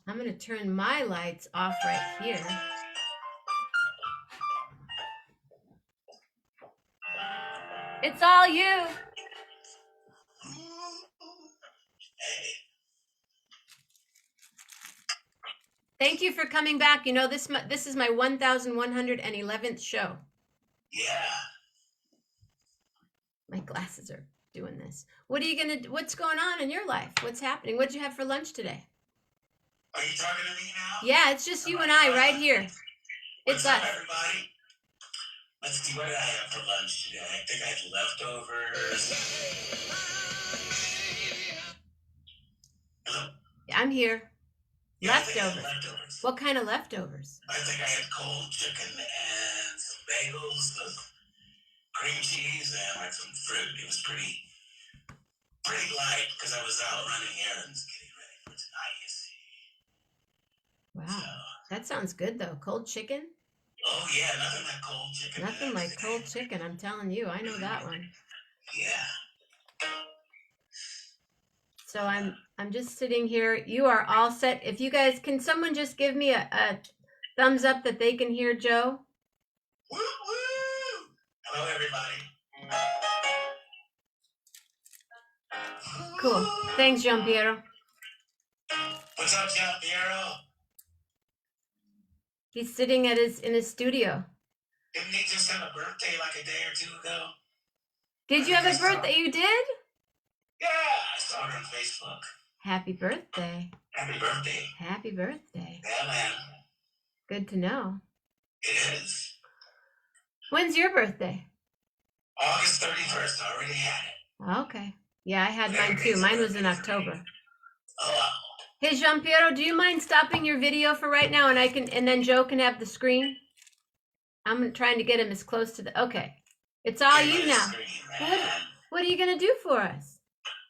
I'm gonna turn my lights off right here. It's all you. Thank you for coming back. You know, this is my 1111th show. Yeah. My glasses are doing this. What's going on in your life? What's happening? What'd you have for lunch today? Are you talking to me now? Yeah, it's just you and I right here. It's What's up, us. everybody? Let's see, what did I have for lunch today? I think I had leftovers. Hello? I'm here. Yeah, I think I had Leftovers. leftovers. What kind of leftovers? I think I had cold chicken and some bagels with cream cheese and like some fruit. It was pretty light because I was out running errands getting ready for tonight, you see. Wow. That sounds good though. Cold chicken? Oh yeah, nothing like cold chicken. Nothing like cold chicken, I'm telling you. I know that one. Yeah. So I'm just sitting here. You are all set. If you guys can someone just give me a thumbs up that they can hear Joe? Woo woo! Hello everybody. Cool. Thanks, Jean Piero. What's up, Jean Piero? He's sitting in his studio. Didn't he just have a birthday like a day or two ago? Did you have a birthday? You did? Yeah, I saw it on Facebook. Happy birthday. Happy birthday. Happy birthday. Yeah, man. Good to know. It is. When's your birthday? August 31st. I already had it. Okay. Yeah, I had mine too. Mine was in October. Oh, Hey, Jean Piero, do you mind stopping your video for right now, and then Joe can have the screen? I'm trying to get him as close to the. Okay, it's all you now. What are you gonna do for us?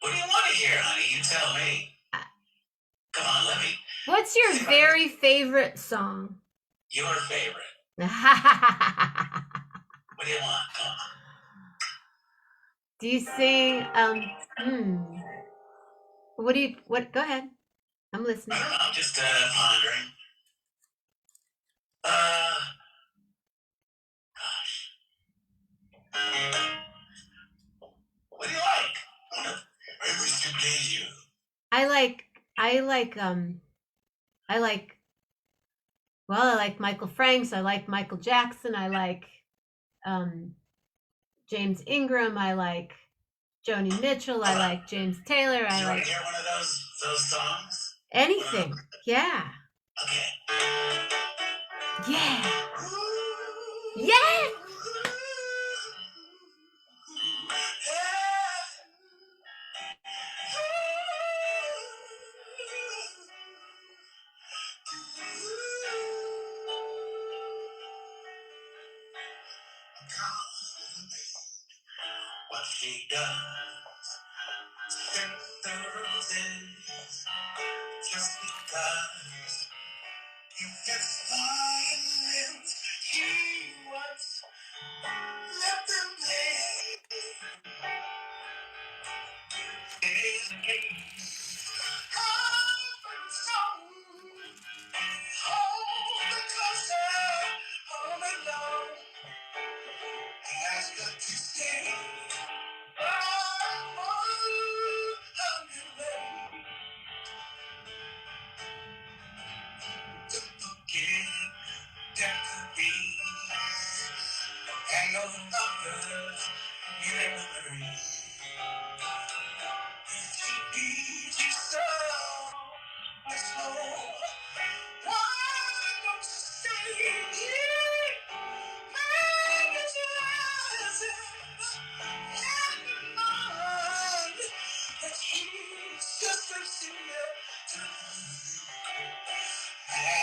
what do you want to hear, honey? You tell me. Come on, let me. What's your very favorite song? Your favorite. What do you want? Come on. Do you sing? What? Go ahead. I'm listening. I don't know. I'm just pondering. Gosh. What do you like? I wish to please you. I like Michael Franks. I like Michael Jackson. I like James Ingram. I like Joni Mitchell. I like James Taylor. Do I you want like to hear one of those songs? anything. Yeah. Okay. Yeah. Yeah. What she does, sent the roses, just because you kissed violins, she once let them play. It is a case of stone. Hold the closer, hold me long. Has got to stay. Oh, just like see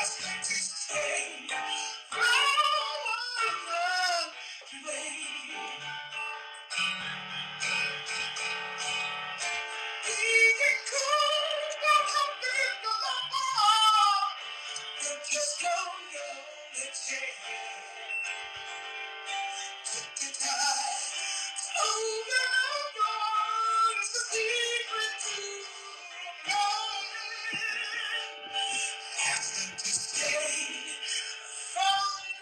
ask them to stay. Just go, let's take the time. Oh, God, it's the secret to love. Ask them to stay. Find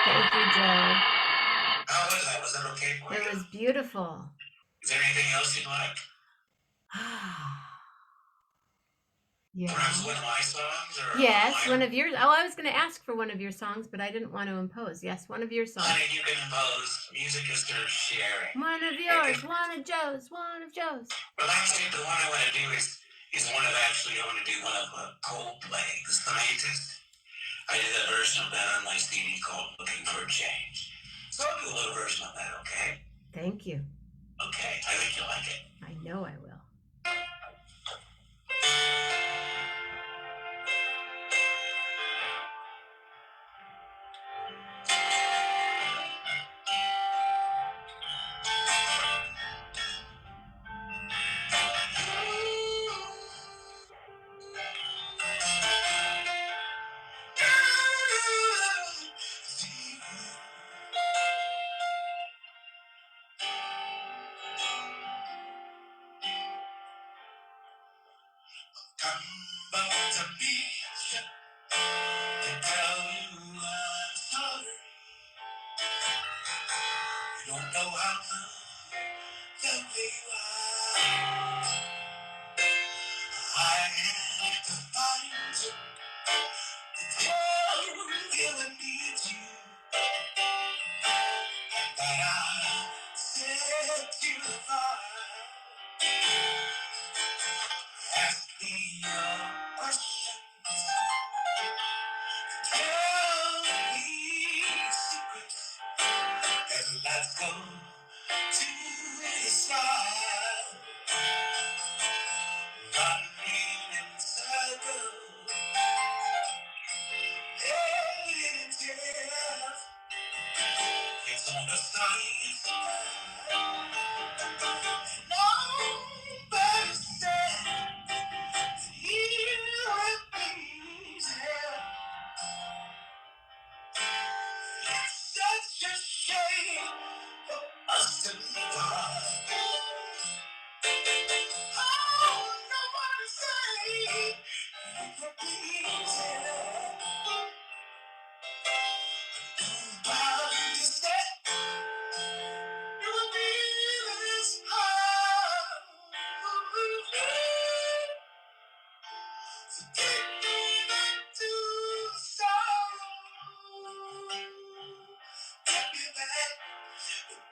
Thank you, Joe. How was that? Was that okay for you? It was beautiful. Is there anything else you'd like? Yeah. Perhaps one of my songs? Or Yes, my... one of yours. Oh, I was going to ask for one of your songs, but I didn't want to impose. Yes, one of your songs. Honey, you can impose. Music is for sharing. One of yours, one of Joe's, one of Joe's. Well, actually, the one I want to do is one of actually, I want to do one of Coldplay, The Scientist. I did a version of that on my CD called Looking for a Change. So I'll do a little version of that, okay? Thank you. Okay, I think you'll like it. I know I will. Come back to me and tell you I'm sorry. You don't know how lovely you are. I had to find you. Oh, really need you. And that I set you apart. Ask me your questions. Tell me secrets. And let's go to the start. Running in circles. Headed in tears. It's on the science nobody said you would be easy. It's such a shame for us to part. Oh, nobody said it would be easy. Nobody said it would be this hard. So take me back to the sorrow.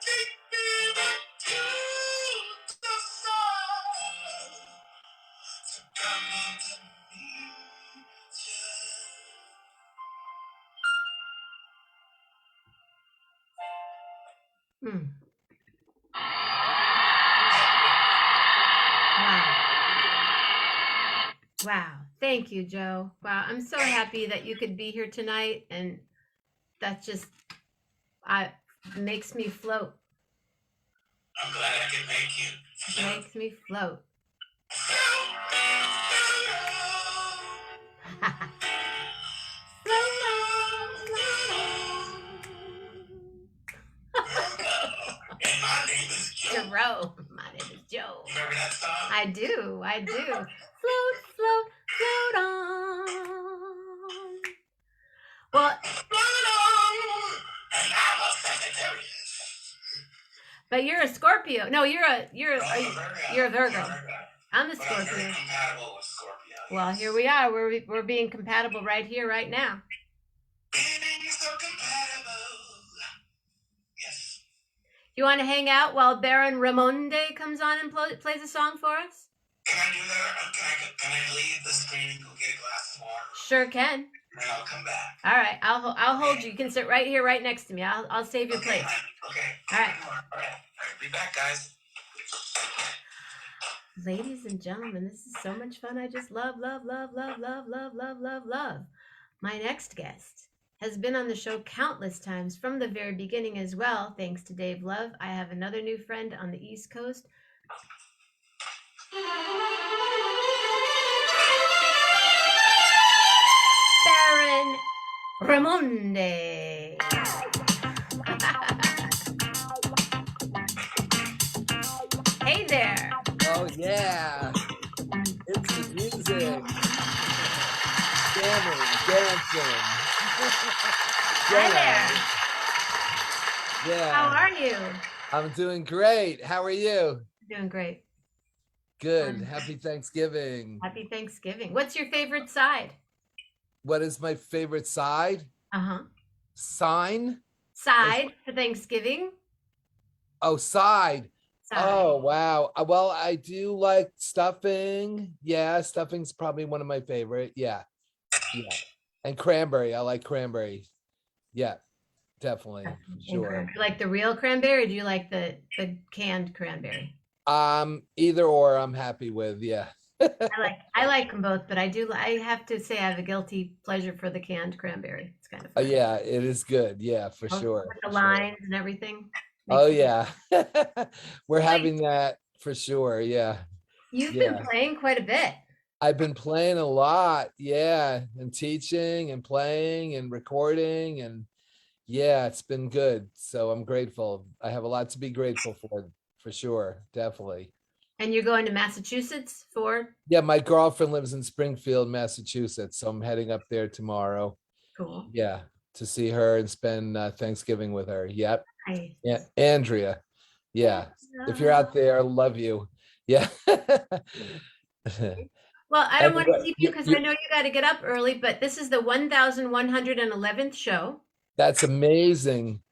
Take me back to the start. So come to me, child. Hmm. Wow. Thank you, Joe. Wow. I'm so happy that you could be here tonight. And that just makes me float. I'm glad I could make you. Makes me float. And my name is Joe. Jerome. My name is Joe. Remember that song? I do. Float, float, float on. Well, And I'm a Sagittarius. but you're a Scorpio. No, you're a Virgo. I'm a But I'm very Scorpio. compatible with Scorpio. Well, here we are. We're being compatible right here, right now. Being so compatible. Yes. You want to hang out while Baron Ramonde comes on and plays a song for us? Can I do that? Can I leave the screen and go get a glass of water? Sure can. And then I'll come back. All right, I'll hold you. You can sit right here, right next to me. I'll save your place. Okay. All right. All right. Be back, guys. Ladies and gentlemen, this is so much fun. I just love. My next guest has been on the show countless times from the very beginning as well. Thanks to Dave Love, I have another new friend on the East Coast. Baron Ramonde. Hey there. Oh yeah, it's the music, jamming, dancing. Hi there. Yeah. How are you? I'm doing great. How are you? Doing great. Good. Happy Thanksgiving. Happy Thanksgiving. What's your favorite side? What is my favorite side? Uh-huh. Sign? Side for Thanksgiving? Oh, side. Side. Oh, wow. Well, I do like stuffing. Yeah, stuffing's probably one of my favorite. Yeah. Yeah. And cranberry. I like cranberry. Yeah, definitely. Sure. Do you like the real cranberry or do you like the canned cranberry? Either or I'm happy with. Yeah. I like them both, but I have to say I have a guilty pleasure for the canned cranberry. It's kind of fun. Yeah, it is good. Yeah, for sure. With the lines and everything. Oh yeah. We're having that for sure. Yeah. You've been playing quite a bit. I've been playing a lot. Yeah. And teaching and playing and recording and yeah, it's been good. So I'm grateful. I have a lot to be grateful for sure. Definitely. And you're going to Massachusetts for? Yeah, my girlfriend lives in Springfield, Massachusetts. So I'm heading up there tomorrow. Cool. Yeah, to see her and spend Thanksgiving with her. Yep. Nice. Yeah, Andrea. Yeah. If you're out there, I love you. Yeah. Well, I don't want to keep you because I know you got to get up early, but this is the 1111th show. That's amazing.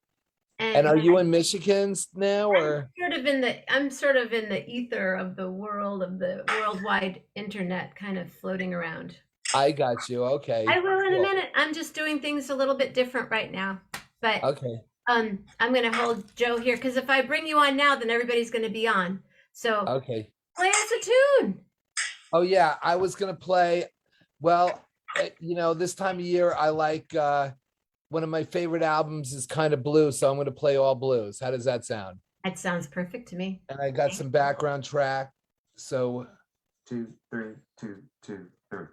And are you in Michigan now, or? I'm sort of in the ether of the world of the worldwide internet, kind of floating around. I got you. Okay. I will in a minute. I'm just doing things a little bit different right now, but okay. I'm going to hold Joe here because if I bring you on now, then everybody's going to be on. So okay. Play us a tune. Oh yeah, I was gonna play. Well, this time of year, I like. One of my favorite albums is kind of blues, so I'm going to play all blues. How does that sound? That sounds perfect to me. And I got some background track. So 2, 3, 2, 2, 3.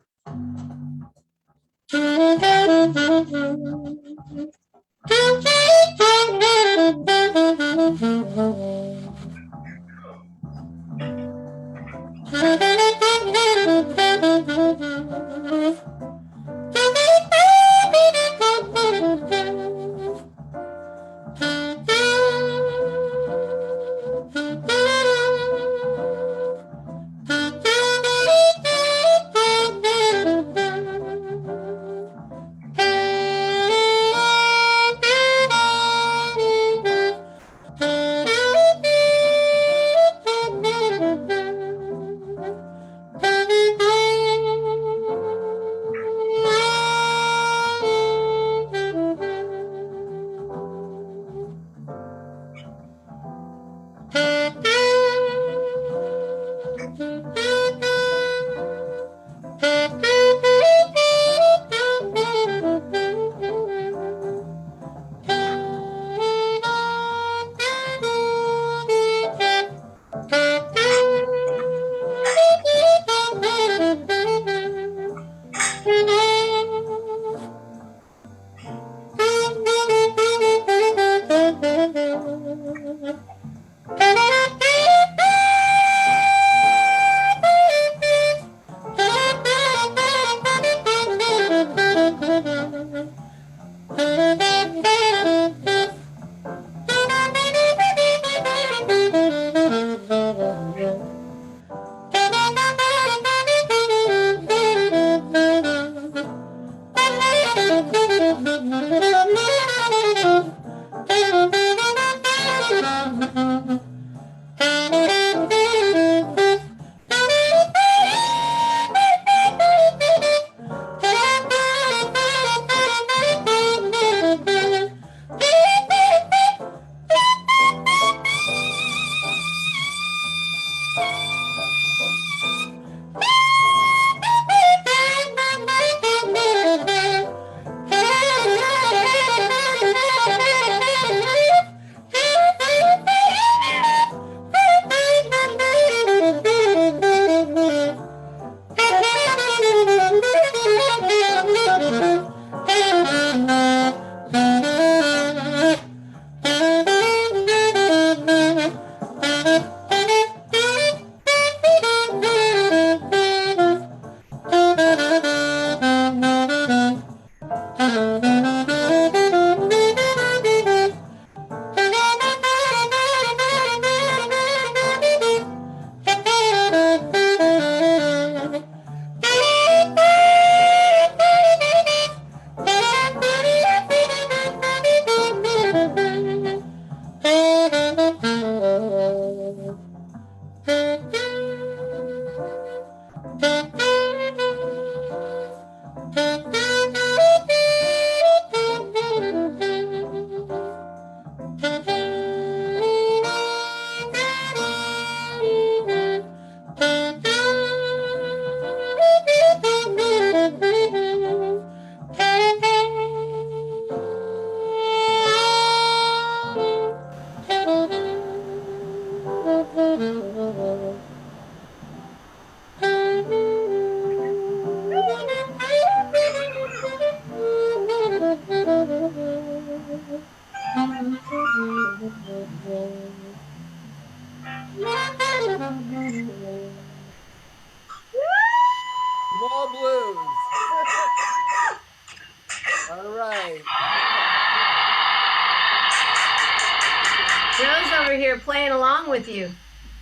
here playing along with you.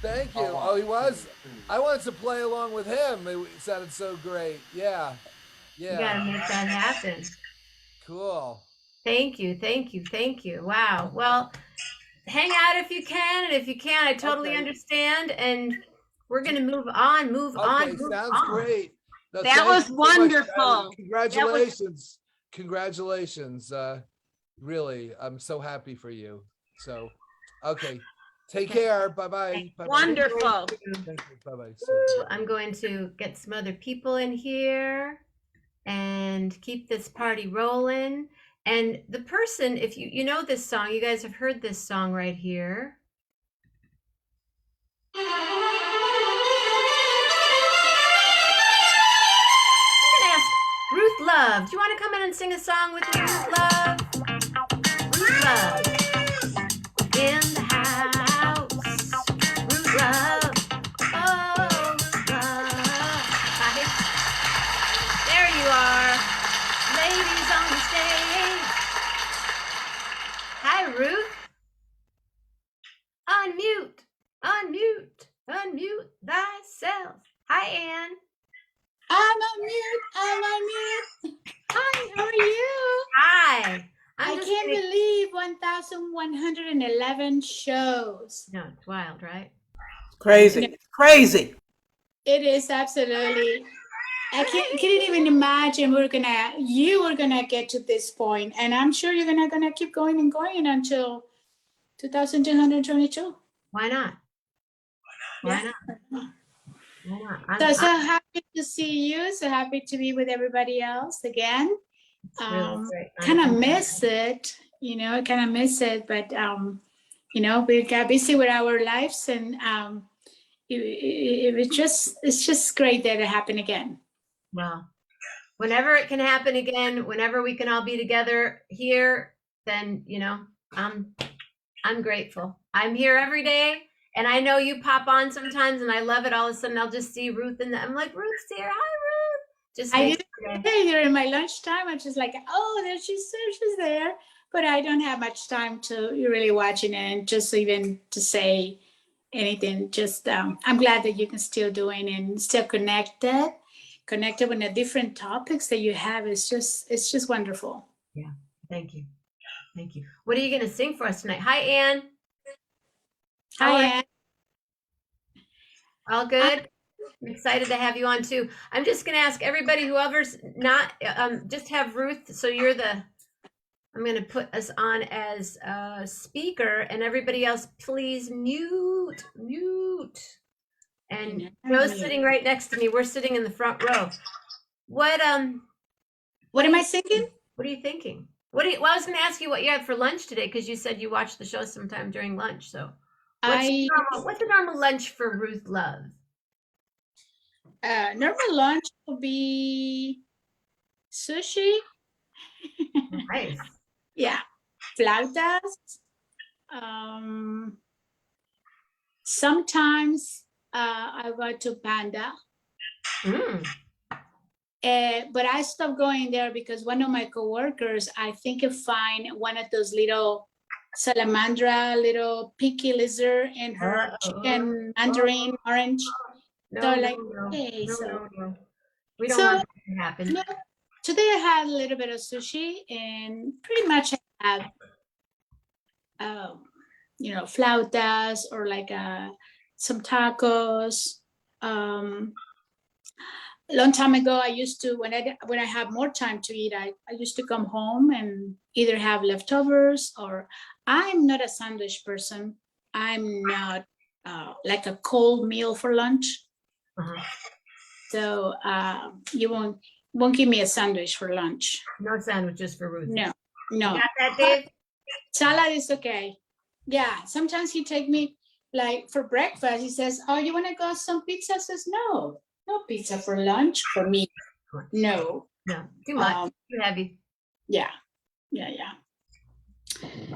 Thank you. Oh, he was. I wanted to play along with him. It sounded so great. Yeah. You gotta make that happen. Cool. Thank you. Wow. Well, hang out if you can, and if you can't, I totally understand. And we're gonna move on. Okay, sounds great. No, That thank was you so much, wonderful. Natalie. Congratulations. Congratulations. Really, I'm so happy for you. So, okay. Take care. Bye-bye. Bye-bye. Wonderful. Thank you. Bye-bye. I'm going to get some other people in here and keep this party rolling. And the person, if you know this song, you guys have heard this song right here. I'm gonna ask Ruth Love. Do you want to come in and sing a song with me, Ruth Love? Ruth Love. In the house. Ruth Love. Oh, Ruth Love. Hi. There you are. Ladies on the stage. Hi, Ruth. Unmute thyself. Hi, Ann. I'm on mute. Hi, how are you? Hi. I can't believe 1,111 shows. No, it's wild, right? Crazy. Crazy. It is absolutely. I couldn't even imagine you were gonna get to this point, and I'm sure you're gonna keep going and going until 2,222. Why not? Why not? So happy to see you. So happy to be with everybody else again. Really great. Kind of miss it, but we got busy with our lives, and it's just great that it happened again. Well, whenever it can happen again, whenever we can all be together here, then I'm grateful. I'm here every day, and I know you pop on sometimes, and I love it. All of a sudden, I'll just see Ruth, and I'm like, Ruth's here. Hi, Ruth. Just I did during my lunchtime. I'm just like, oh, there she's there. But I don't have much time to really watch it and just even to say anything. Just I'm glad that you can still doing and still connected with the different topics that you have. It's just wonderful. Yeah, thank you. What are you going to sing for us tonight? Hi, Ann. Hi, Ann. All good? I'm excited to have you on too. I'm just going to ask everybody, whoever's not, just have Ruth. So I'm going to put us on as a speaker, and everybody else, please mute. And Joe's sitting right next to me. We're sitting in the front row. What am I thinking? What are you thinking? Well, I was going to ask you what you had for lunch today, because you said you watched the show sometime during lunch. So what's the normal lunch for Ruth Love? Normal lunch will be sushi. Nice. Yeah, flautas. Sometimes I go to Panda. But I stopped going there because one of my coworkers, I think, find one of those little salamandra, little pinky lizard in her chicken mandarin orange. We don't want that to happen. No, today I had a little bit of sushi, and pretty much I had, flautas or some tacos. A long time ago, I used to, when I have more time to eat, I used to come home and either have leftovers, or I'm not a sandwich person. I'm not like a cold meal for lunch. So you won't give me a sandwich for lunch. No sandwiches for Ruth. No. You got that, Dave? Salad is okay. Yeah, sometimes he take me for breakfast. He says, "Oh, you want to go some pizza?" I says, "No pizza for lunch for me. No, too much, too heavy." Yeah.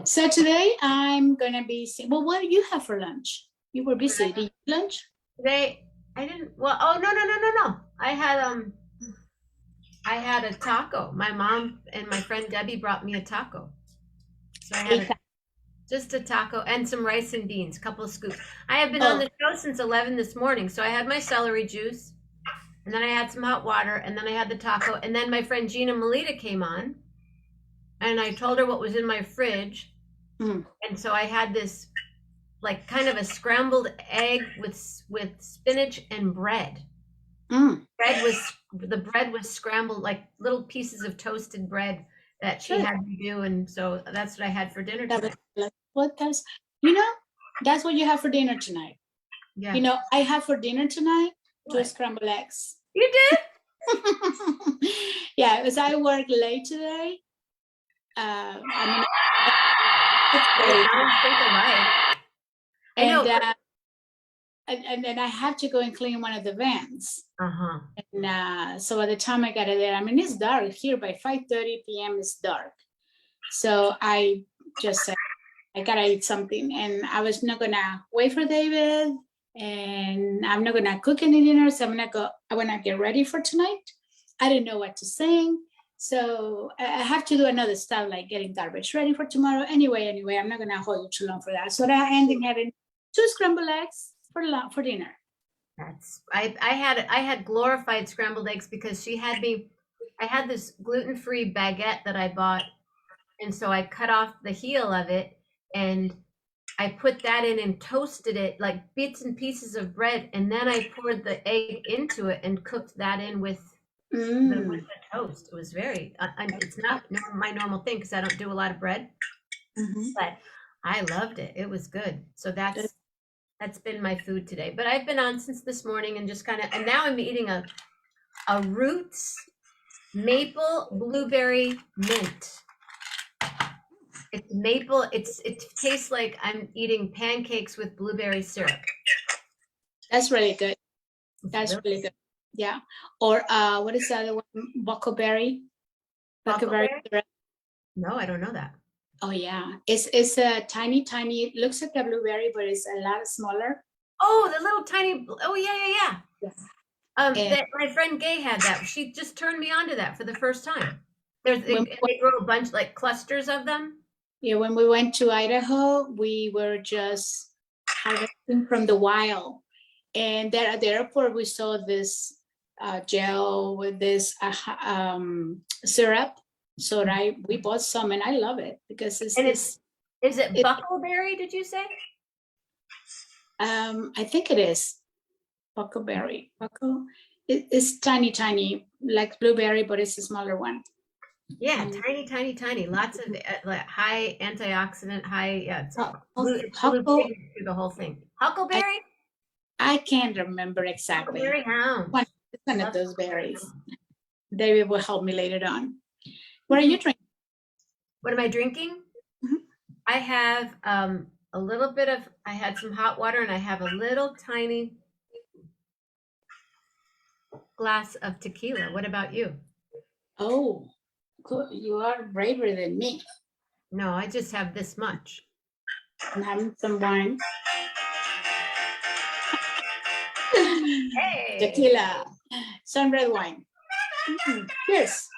So today I'm gonna be. Well, what do you have for lunch? You were busy. Did you eat lunch today? I didn't. Well, oh no. I had a taco. My mom and my friend Debbie brought me a taco. So I had Just a taco and some rice and beans, couple of scoops. I have been on the show since 11 this morning, so I had my celery juice, and then I had some hot water, and then I had the taco, and then my friend Gina Melita came on, and I told her what was in my fridge, and so I had this, like, kind of a scrambled egg with spinach and bread. The bread was scrambled, like little pieces of toasted bread that she had me do, and so that's what I had for dinner tonight. That's what you have for dinner tonight. Yeah. I have for dinner tonight 2 scrambled eggs. You did? Yeah, because I work late today. I know. And then I have to go and clean one of the vans. And so by the time I got it there, it's dark here. By 5:30 p.m. it's dark. So I just said, I gotta eat something. And I was not gonna wait for David, and I'm not gonna cook any dinner. So I wanna get ready for tonight. I didn't know what to sing. So I have to do another stuff like getting garbage ready for tomorrow. Anyway, I'm not gonna hold you too long for that. So I ended up having 2 scrambled eggs for dinner. I had glorified scrambled eggs because I had this gluten-free baguette that I bought, and so I cut off the heel of it and I put that in and toasted it like bits and pieces of bread, and then I poured the egg into it and cooked that in with the toast. It was it's not my normal thing because I don't do a lot of bread, but I loved it. It was good. So that's been my food today. But I've been on since this morning and just and now I'm eating a Roots maple blueberry mint. It's maple. It tastes like I'm eating pancakes with blueberry syrup. That's really good. That's really good. Yeah. Or what is the other one? Buckleberry. Buckleberry syrup. No, I don't know that. Oh yeah, it's a tiny. It looks like a blueberry, but it's a lot smaller. Oh, the little tiny. Oh yeah. My friend Gay had that. She just turned me on to that for the first time. They grow a bunch, like clusters of them. Yeah, when we went to Idaho, we were just harvesting from the wild, and there at the airport we saw this gel with this syrup. So we bought some, and I love it because is it buckleberry? Did you say? I think it is buckleberry. It's tiny, like blueberry, but it's a smaller one. Yeah, tiny. Lots of high antioxidant, through the whole thing. Huckleberry? I can't remember exactly. Huckleberry hound. One of those berries. David will help me later on. What are you drinking? What am I drinking? I have a little bit of, I had some hot water, and I have a little tiny glass of tequila. What about you? Oh, good. You are braver than me. No, I just have this much. I'm having some wine. Hey. Tequila. Some red wine. Cheers.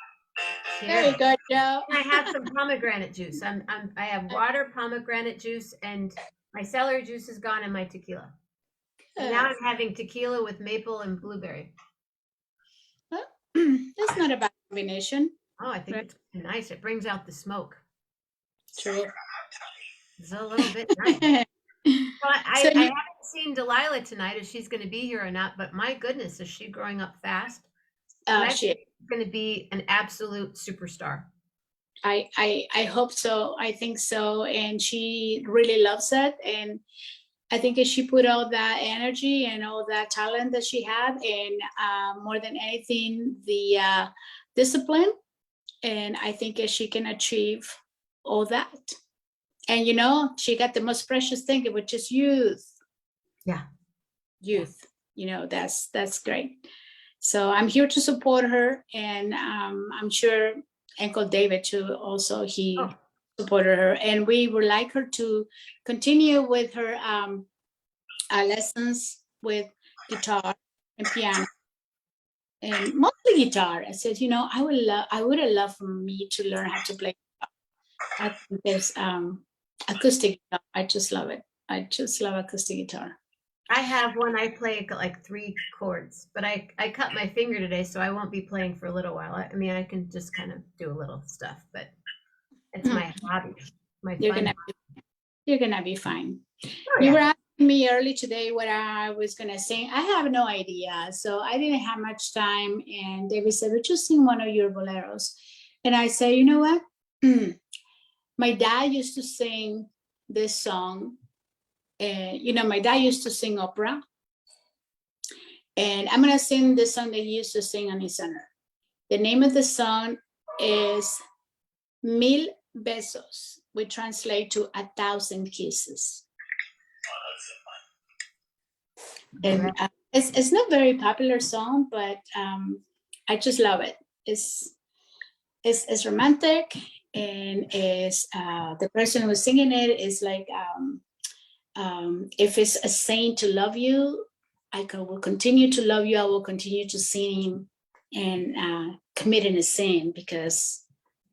Very good, Joe. I have some pomegranate juice. I have water, pomegranate juice, and my celery juice is gone, and my tequila. And now I'm having tequila with maple and blueberry. That's not a bad combination. Oh, I think it's nice. It brings out the smoke. True. It's a little bit nice. I haven't seen Delilah tonight, if she's going to be here or not, but my goodness, is she growing up fast? She's going to be an absolute superstar. I hope so. I think so. And she really loves it. And I think if she put all that energy and all that talent that she had, and more than anything, the discipline, and I think if she can achieve all that. And she got the most precious thing, which is youth. Yeah. Youth. That's great. So I'm here to support her, and I'm sure Uncle David too. Also, he supported her, and we would like her to continue with her lessons with guitar and piano, and mostly guitar. I said, I would have loved for me to learn how to play guitar. I think acoustic guitar. I just love it. I just love acoustic guitar. I have one. I play like 3 chords, but I cut my finger today, so I won't be playing for a little while. I mean, I can just kind of do a little stuff, but it's my hobby. You're gonna be fine. Oh, You yeah. were asking me early today what I was gonna sing. I have no idea, so I didn't have much time. And David said, "Would you sing one of your boleros?" And I said, "You know what? My dad used to sing this song. And my dad used to sing opera. And I'm gonna sing the song that he used to sing on his honor. The name of the song is Mil Besos, which translate to 1,000 kisses. And it's not very popular song, but I just love it. It's romantic, and is the person who's singing it is like if it's a saint to love you, will continue to love you. I will continue to sin and committing a sin, because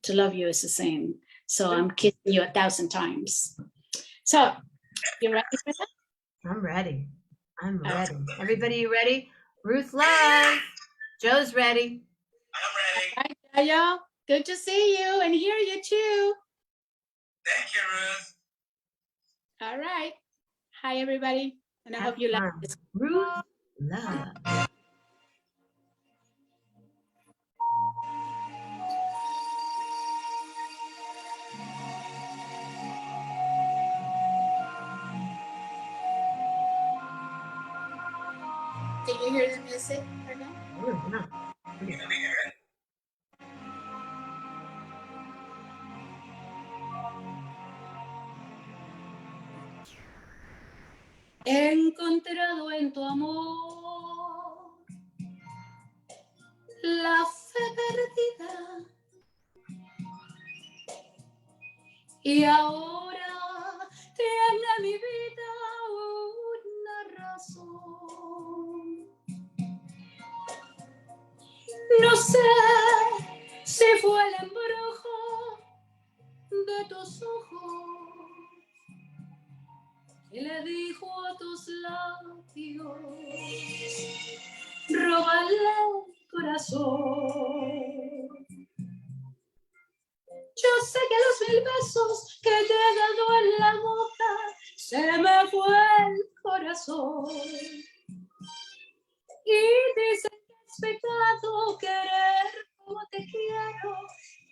to love you is a sin. So I'm kissing you 1,000 times. So you ready for that? I'm ready. I'm ready. Everybody, you ready? Ruth Love. Joe's ready. All right, y'all. Good to see you and hear you too. Thank you, Ruth. All right. Hi, everybody. And I hope you like this. Ruth Love. Can you hear the music right now? Oh, yeah. Can you hear it? He encontrado en tu amor la fe perdida, y ahora tiene mi vida una razón. No sé si fue el embrujo de tus ojos que le dijo a tus labios, róbale el corazón. Yo sé que los 1000 besos que te he dado en la boca, se me fue el corazón. Y dicen que es pecado querer como te quiero,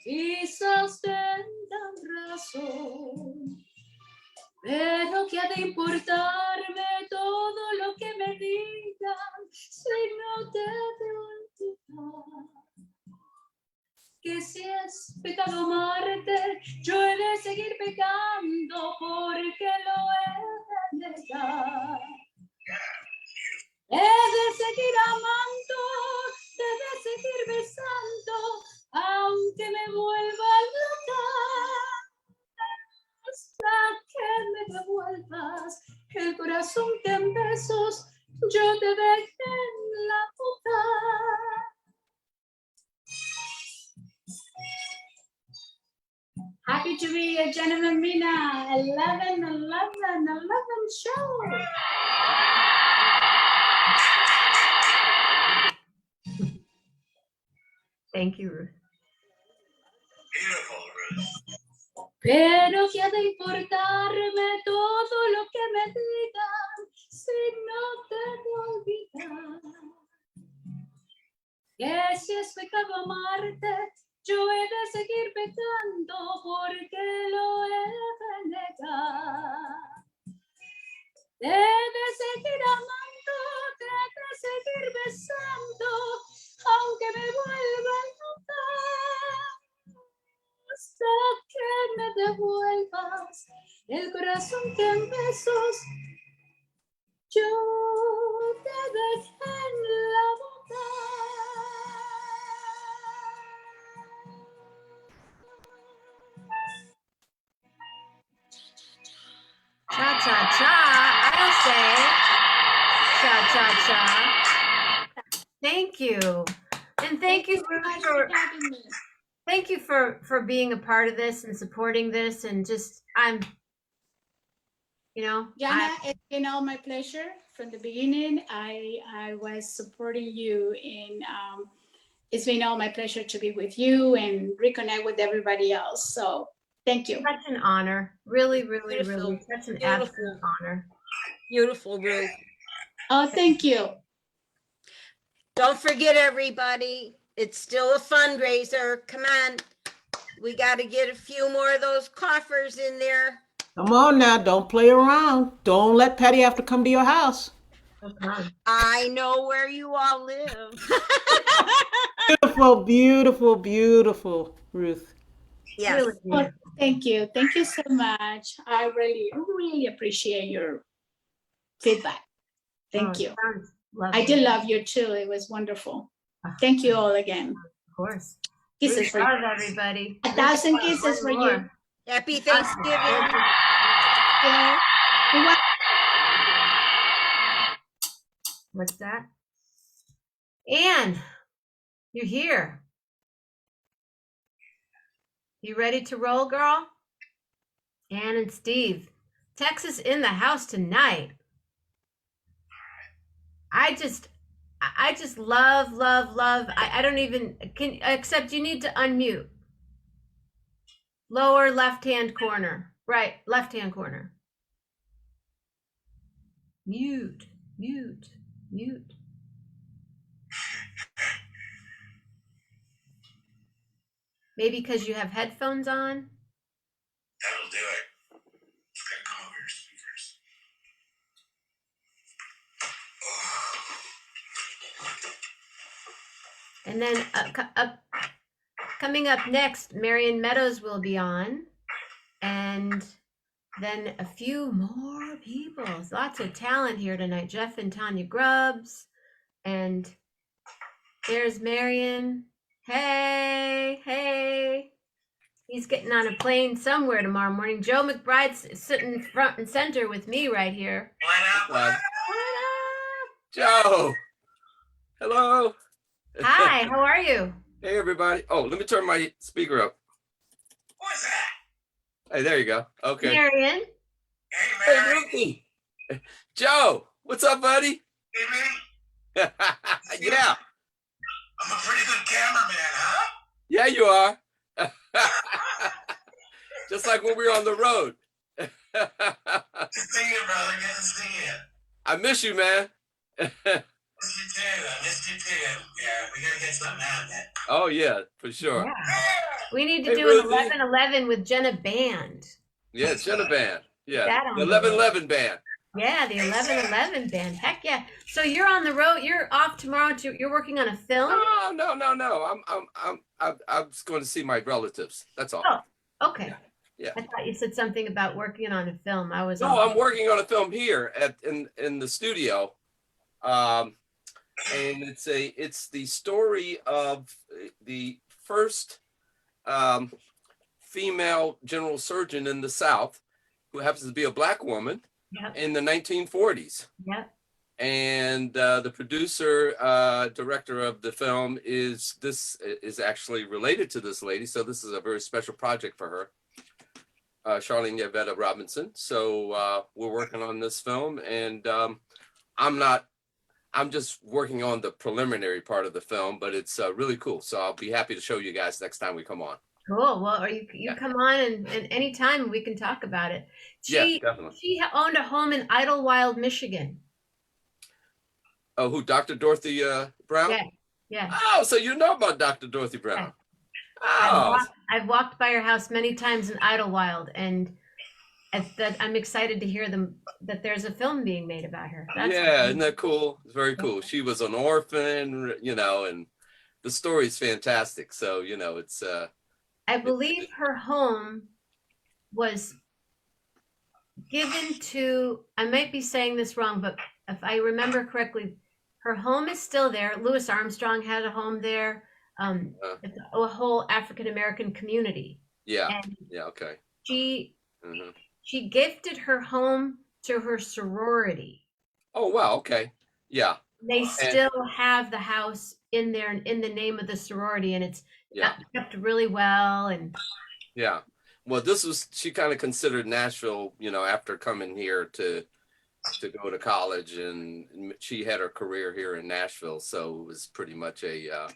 quizás tengan razón. Pero que ha de importarme todo lo que me digan si no te de olvidar. Que si es pecado amarte, yo he de seguir pecando porque lo he de negar. He de seguir amando, he de seguir besando, aunque me vuelva loca. Hasta que me devuelvas el corazón que en besos yo te dejé en la boca. Happy to be a gentleman, Mina. 11 show. Thank you, Ruth. Beautiful, Ruth. Pero que ha de importarme todo lo que me digan si no te de olvidar. Que si es pecado amarte, yo he de seguir pecando porque lo he de negar. He de seguir amando, he de seguir besando, aunque me vuelva loca. Hasta que me devuelvas el corazón que en besos yo te dejé en la boca. Cha cha cha. I'll say cha cha cha. Thank you. And thank you Ruth, for having me. thank you for being a part of this and supporting this, and just I'm You know, Jana, it's been all my pleasure from the beginning. I was supporting you in. It's been all my pleasure to be with you and reconnect with everybody else. So thank you. Such an honor. Really, really, Beautiful. really, such an Beautiful. absolute honor. Beautiful, Ruth. Oh, thank you. Don't forget, everybody, it's still a fundraiser. Come on. We got to get a few more of those coffers in there. Come on now, don't play around. Don't let Patty have to come to your house. I know where you all live. Beautiful, beautiful, beautiful, Ruth. Yes. Really Well, thank you. Thank you so much. I really, really appreciate your feedback. Thank you. Sounds lovely. I did love you too. It was wonderful. Thank you all again. Of course. Kisses for Love you. everybody. 1,000 kisses for you. Happy Thanksgiving. Yeah. We want- What's that? Anne, you're here. You ready to roll, girl? Anne and Steve. Texas in the house tonight. I just love. I don't even except you need to unmute. Lower left-hand corner. Right, left-hand corner. Mute. Maybe because you have headphones on. That'll do it. It's gonna come over your speakers. And then coming up next, Marion Meadows will be on. And then a few more people. Lots of talent here tonight. Jeff and Tanya Grubbs. And there's Marion. Hey. He's getting on a plane somewhere tomorrow morning. Joe McBride's sitting front and center with me right here. Joe. Hello. Hi, how are you? Hey, everybody. Oh, let me turn my speaker up. What's that? Hey, there you go. Okay. Marion. Hey, Ruthie. Joe, what's up, buddy? Hey, man. Yeah. I'm a pretty good cameraman, huh? Yeah, you are. Just like when we were on the road. Good seeing you, brother. Good to see you. I miss you, man. Missed you too. I missed you too. Yeah, we gotta get something out of that. Oh, yeah, for sure. Yeah. We need to Hey, do Ruthie. an 11-11 with Jenna Band. Yeah, Jenna Band. Yeah, That on the the 11-11 band. Yeah, the 11-11 band. Heck yeah. So you're on the road. You're off tomorrow. You're working on a film? No. I'm just going to see my relatives. That's all. Oh, okay. Yeah. I thought you said something about working on a film. I was. No, I'm working on a film here in the studio, and it's the story of the first female general surgeon in the South, who happens to be a black woman. Yep. In the 1940s. Yep. And the producer, director of the film is actually related to this lady. So this is a very special project for her, Charlene Yvette Robinson. So we're working on this film, and I'm just working on the preliminary part of the film, but it's really cool. So I'll be happy to show you guys next time we come on. Cool. Well, or you come on and anytime we can talk about it. Yeah, definitely. She owned a home in Idlewild, Michigan. Oh, who? Dr. Dorothy Brown? Yeah. Yeah. Oh, so you know about Dr. Dorothy Brown? Oh. I've walked by her house many times in Idlewild, and I'm excited to hear that there's a film being made about her. Yeah, isn't that cool? It's very cool. She was an orphan, and the story's fantastic. So, it's I believe her home was given to, I might be saying this wrong, but if I remember correctly, her home is still there. Louis Armstrong had a home there. It's a whole African American community. Yeah. And yeah. Okay. She gifted her home to her sorority. Oh, wow. Okay. Yeah. They still have the house in there in the name of the sorority, and it's kept really well. And yeah. Well, she kind of considered Nashville, after coming here to go to college, and she had her career here in Nashville. So it was pretty much a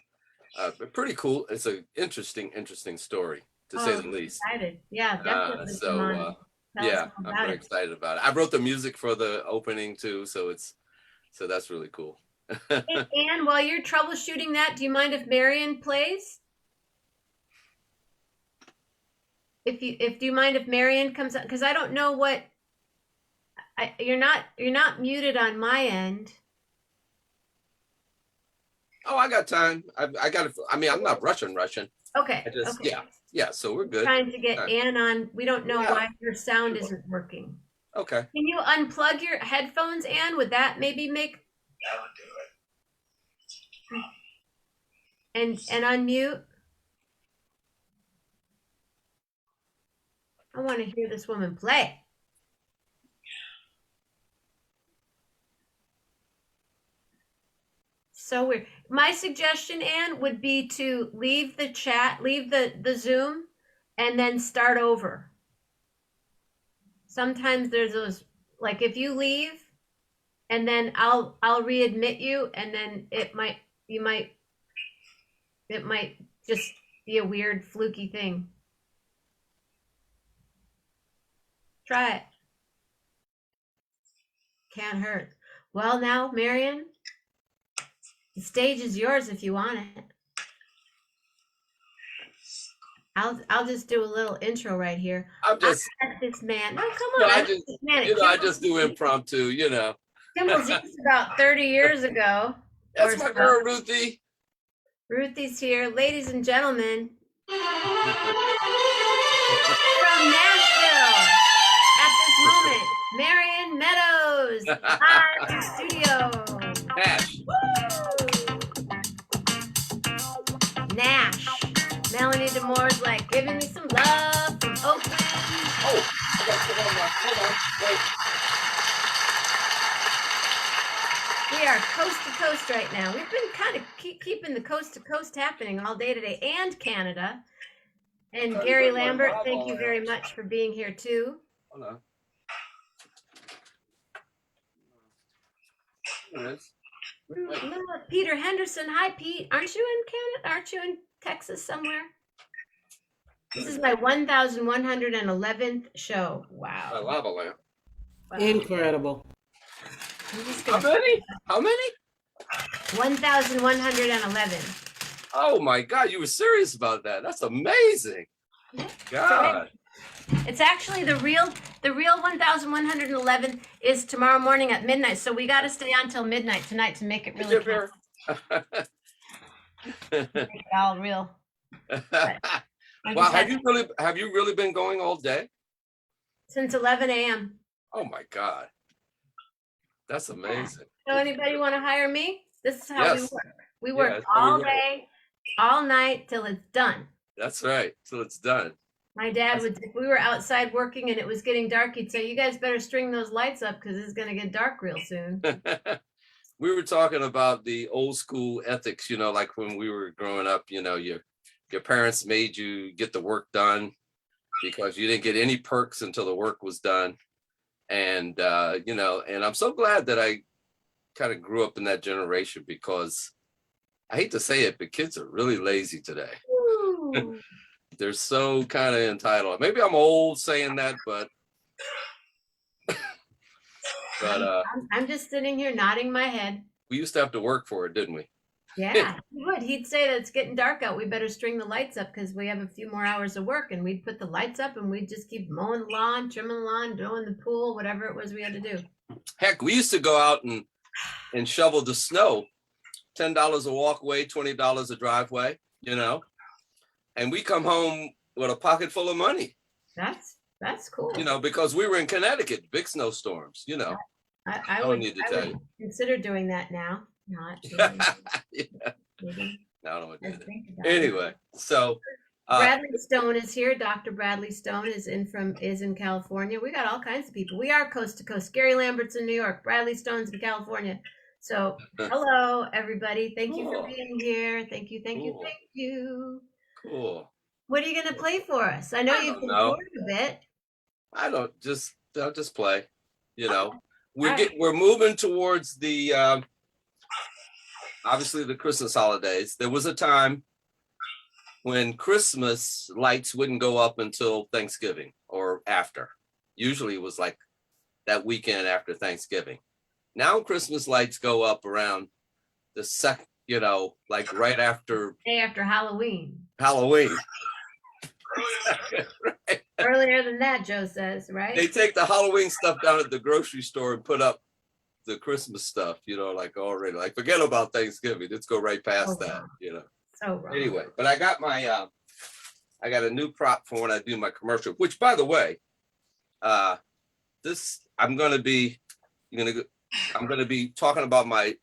pretty cool. It's an interesting story, to say the least. Excited. Yeah, definitely. Yeah, I'm very excited about it. I wrote the music for the opening too, so that's really cool. And while you're troubleshooting that, do you mind if Marion plays? Do you mind if Marion comes up? Because I don't know what. You're not muted on my end. Oh, I got time. I got it. I mean, I'm not rushing. Okay. I just, okay. Yeah. So we're good. Trying to get Ann on. We don't know why your sound isn't working. Okay. Can you unplug your headphones, Ann? Would that maybe make? That would do it. And unmute. I want to hear this woman play. So weird. My suggestion, Ann, would be to leave the chat, leave the Zoom, and then start over. Sometimes there's those, like if you leave, and then I'll readmit you, and then it might just be a weird fluky thing. Try it. Can't hurt. Well, now, Marion, the stage is yours if you want it. I'll just do a little intro right here. I'm just this man. No, come on. I just do impromptu. Kimball's used about 30 years ago. That's my girl, Ruthie. Ruthie's here, ladies and gentlemen, from Nashville. At this moment, Marion Meadows, live in studio. Nash. Melanie Demore's like, giving me some love from Oakland. Oh, hold on, wait. We are coast to coast right now. We've been kind of keeping the coast to coast happening all day today, and Canada. And Gary Lambert, thank you very much for being here too. Hold on. Peter Henderson. Hi, Pete. Aren't you in Canada? Aren't you in Texas somewhere? This is my 1,111th show. Wow. A lava lamp. Wow. Incredible. How many? 1,111. Oh my God, you were serious about that. That's amazing. God. It's actually the real 1,111 is tomorrow morning at midnight. So we got to stay on till midnight tonight to make it really count. Make it all real. Wow, have you really been going all day? Since 11 a.m. Oh my God. That's amazing. So anybody want to hire me? This is how we work. We work that's all day, all night till it's done. That's right. Till it's done. My dad would, if we were outside working and it was getting dark, he'd say, "You guys better string those lights up because it's going to get dark real soon." We were talking about the old school ethics, like when we were growing up, your parents made you get the work done because you didn't get any perks until the work was done. And, and I'm so glad that I kind of grew up in that generation, because I hate to say it, but kids are really lazy today. They're so kind of entitled. Maybe I'm old saying that, but I'm just sitting here nodding my head. We used to have to work for it, didn't we? Yeah, he would. He'd say that it's getting dark out. We better string the lights up because we have a few more hours of work. And we'd put the lights up and we'd just keep mowing the lawn, trimming the lawn, doing the pool, whatever it was we had to do. Heck, we used to go out and shovel the snow. $10 a walkway, $20 a driveway, and we come home with a pocket full of money. That's cool. Because we were in Connecticut, big snowstorms, I don't need to tell you. Consider doing that now. Not Yeah. No, I don't want to do that. Anyway, so Bradley Stone is here. Dr. Bradley Stone is in California. We got all kinds of people. We are coast to coast. Gary Lambert's in New York. Bradley Stone's in California. So hello, everybody. Thank you for being here. Thank you. Cool. What are you gonna play for us? I know I you've don't been know. bored a bit. I'll just play. You know, right. we're moving towards the obviously the Christmas holidays. There was a time when Christmas lights wouldn't go up until Thanksgiving or after. Usually it was like that weekend after Thanksgiving. Now Christmas lights go up around the second, you know, like right after Day after Halloween. Halloween. Right. Earlier than that, Joe says, right? They take the Halloween stuff down at the grocery store and put up the Christmas stuff, you know, like already, like forget about Thanksgiving. Let's go right past that, you know. So wrong. Anyway, but I got my I got a new prop for when I do my commercial, which by the way, this I'm gonna be talking about my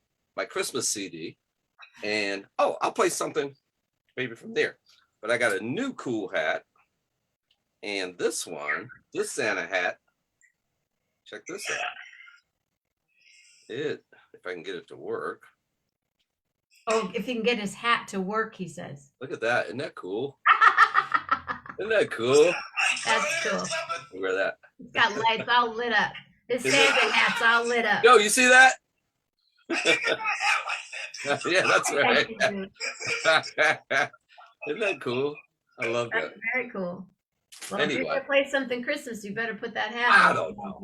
Christmas CD, and I'll play something maybe from there. But I got a new cool hat, and this Santa hat. Check this out. If I can get it to work. Oh, if he can get his hat to work, he says. Look at that. Isn't that cool? Isn't that cool? That's cool. Wear that. He's got lights all lit up. His Santa hat's all lit up. Yo, you see that? Yeah, that's right. Isn't that cool? I love that. That's very cool. Well, if Anyway. you're gonna play something Christmas, you better put that hat I on. don't know.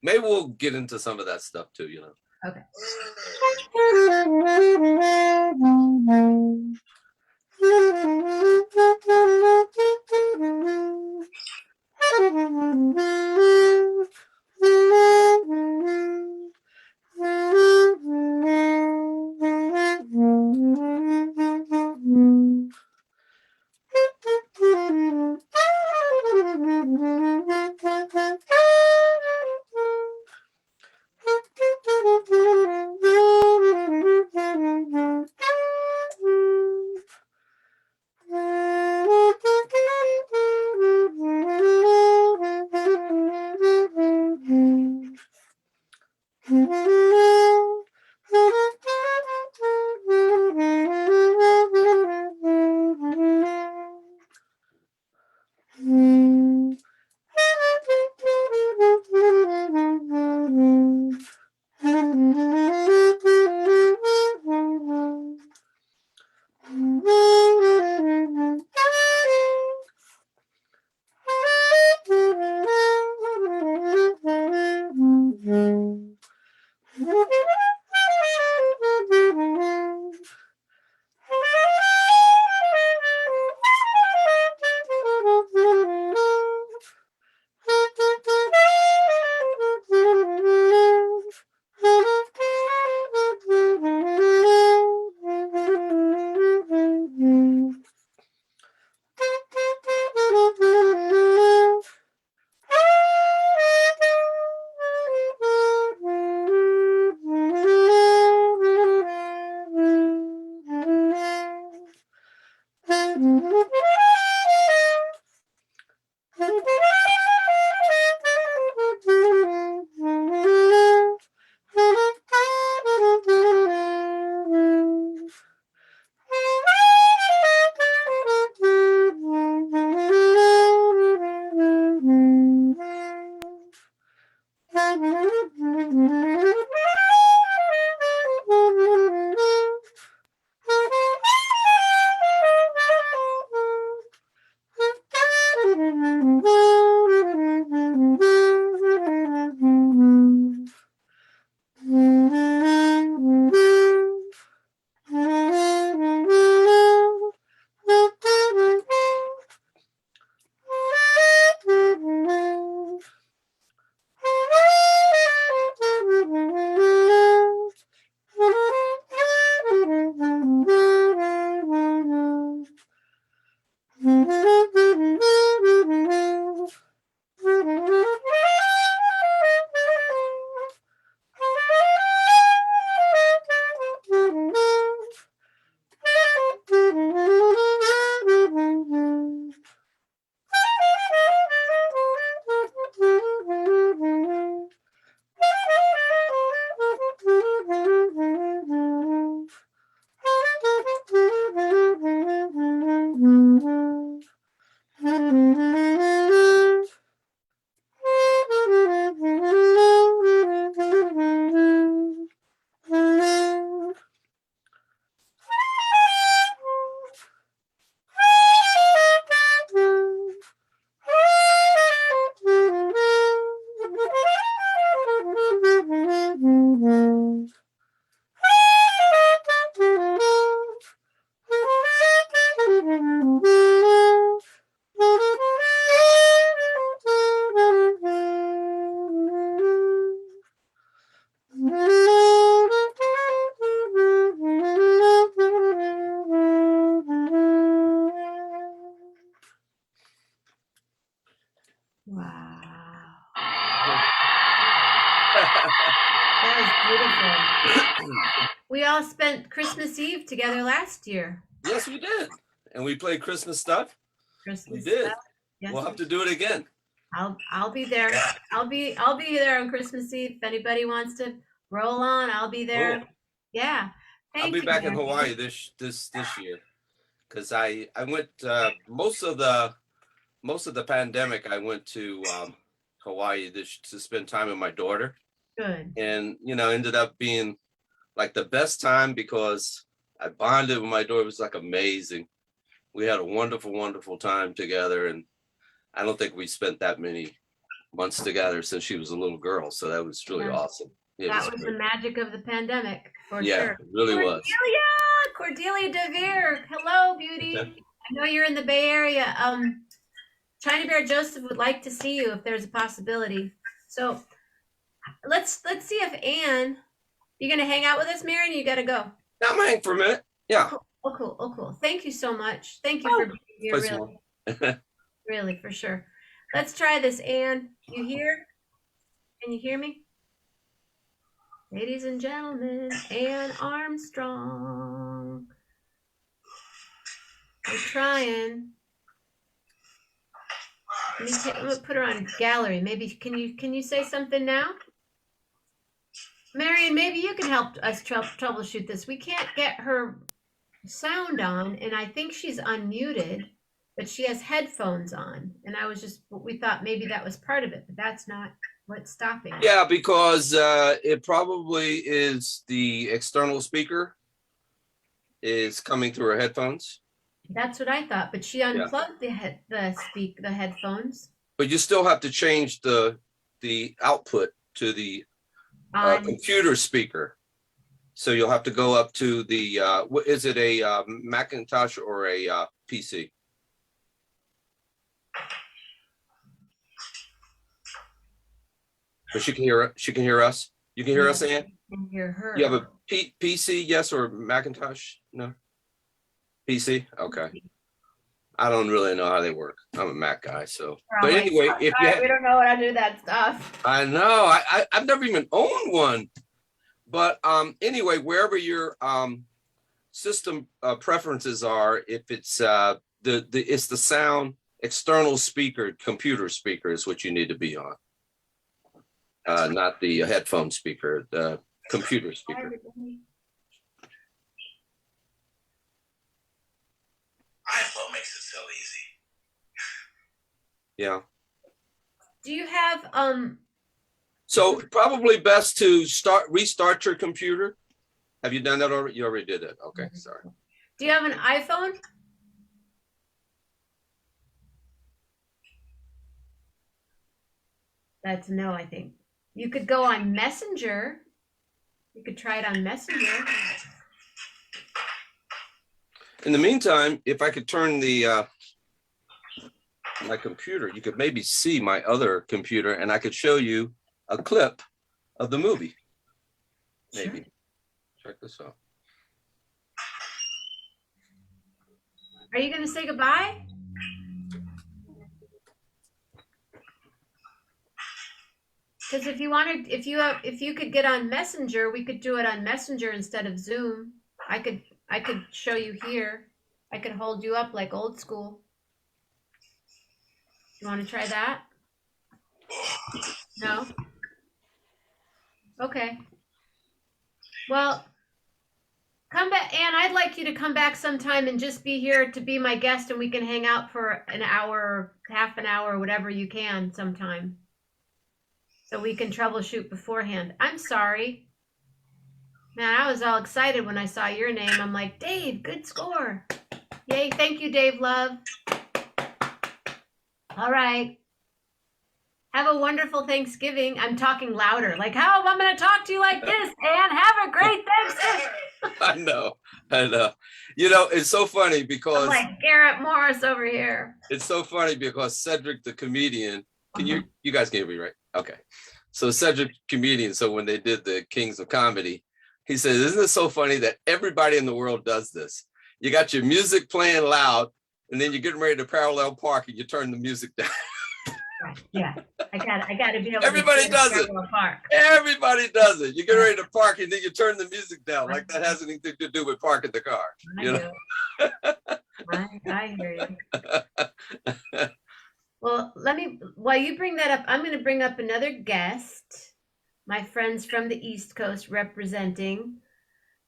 Maybe we'll get into some of that stuff too, you know. Okay. That was beautiful. We all spent Christmas Eve together last year. Yes, we did. And we played Christmas stuff. Christmas We did. stuff. Yes, We'll have to do it again. I'll be there. I'll be there on Christmas Eve. If anybody wants to roll on, I'll be there. Cool. Yeah. I'll Thank be you, back in Gary. Hawaii this year, because I went most of the pandemic. I went to Hawaii to spend time with my daughter, Good. and ended up being like the best time because I bonded with my daughter. It was like amazing. We had a wonderful, wonderful time together, and I don't think we spent that many months together since she was a little girl. So that was really Yeah. awesome. It That was great. the magic of the pandemic, for Yeah, sure. it really was. Cordelia DeVere. Hello, beauty. I know you're in the Bay Area. China Bear Joseph would like to see you if there's a possibility. So let's see if Anne, you're gonna hang out with us, Marion. You gotta go. Now I'm hanging for a minute. Yeah. Oh, cool. Oh, cool. Thank you so much. Thank you for being here. Place Really, one. really, for sure. Let's try this, Anne. You here? Can you hear me? Ladies and gentlemen, Anne Armstrong. We're trying. I'm gonna put her on gallery. Maybe can you say something now? Marion, maybe you can help us troubleshoot this. We can't get her sound on, and I think she's unmuted, but she has headphones on. And we thought maybe that was part of it, but that's not what's stopping it. Yeah, because it probably is the external speaker is coming through her headphones. That's what I thought, but she unplugged the headphones. But you still have to change the output to the computer speaker. So you'll have to go up to the is it a Macintosh or a PC? But she can hear us. You can hear us, Ann? I can hear her. You have a PC, yes, or Macintosh? No. PC? Okay. I don't really know how they work. I'm a Mac guy, so. But anyway, if you we don't know how to do that stuff. I know. I've never even owned one. But anyway, wherever your system preferences are, if it's it's the sound external speaker, computer speaker is what you need to be on. Not the headphone speaker, the computer speaker. iPhone makes it so easy. Yeah. Do you have So probably best to restart your computer. Have you done that already? You already did it. Okay, sorry. Do you have an iPhone? That's no, I think. You could go on Messenger. You could try it on Messenger. In the meantime, if I could turn the my computer, you could maybe see my other computer, and I could show you a clip of the movie. Maybe. Check this out. Are you going to say goodbye? Because if you wanted, if you could get on Messenger, we could do it on Messenger instead of Zoom. I could show you here. I could hold you up like old school. You want to try that? No? Okay. Well, come back, Anne. I'd like you to come back sometime and just be here to be my guest, and we can hang out for an hour, half an hour, whatever you can sometime. So we can troubleshoot beforehand. I'm sorry. Man, I was all excited when I saw your name. I'm like, Dave, good score. Yay, thank you, Dave Love. All right. Have a wonderful Thanksgiving. I'm talking louder. Like, how am I going to talk to you like this? And have a great Thanksgiving. I know. You know, it's so funny because I'm like Garrett Morris over here. it's so funny because Cedric the comedian, you guys can hear me, right? Okay. So Cedric comedian, so when they did the Kings of Comedy, he says, isn't it so funny that everybody in the world does this? You got your music playing loud, and then you're getting ready to parallel park and you turn the music down. Yeah, I gotta be able Everybody to does it. Park. Everybody does it. You get ready to park and then you turn the music down. Like that has anything to do with parking the car. You know? I hear you. Well, while you bring that up, I'm going to bring up another guest. My friends from the East Coast representing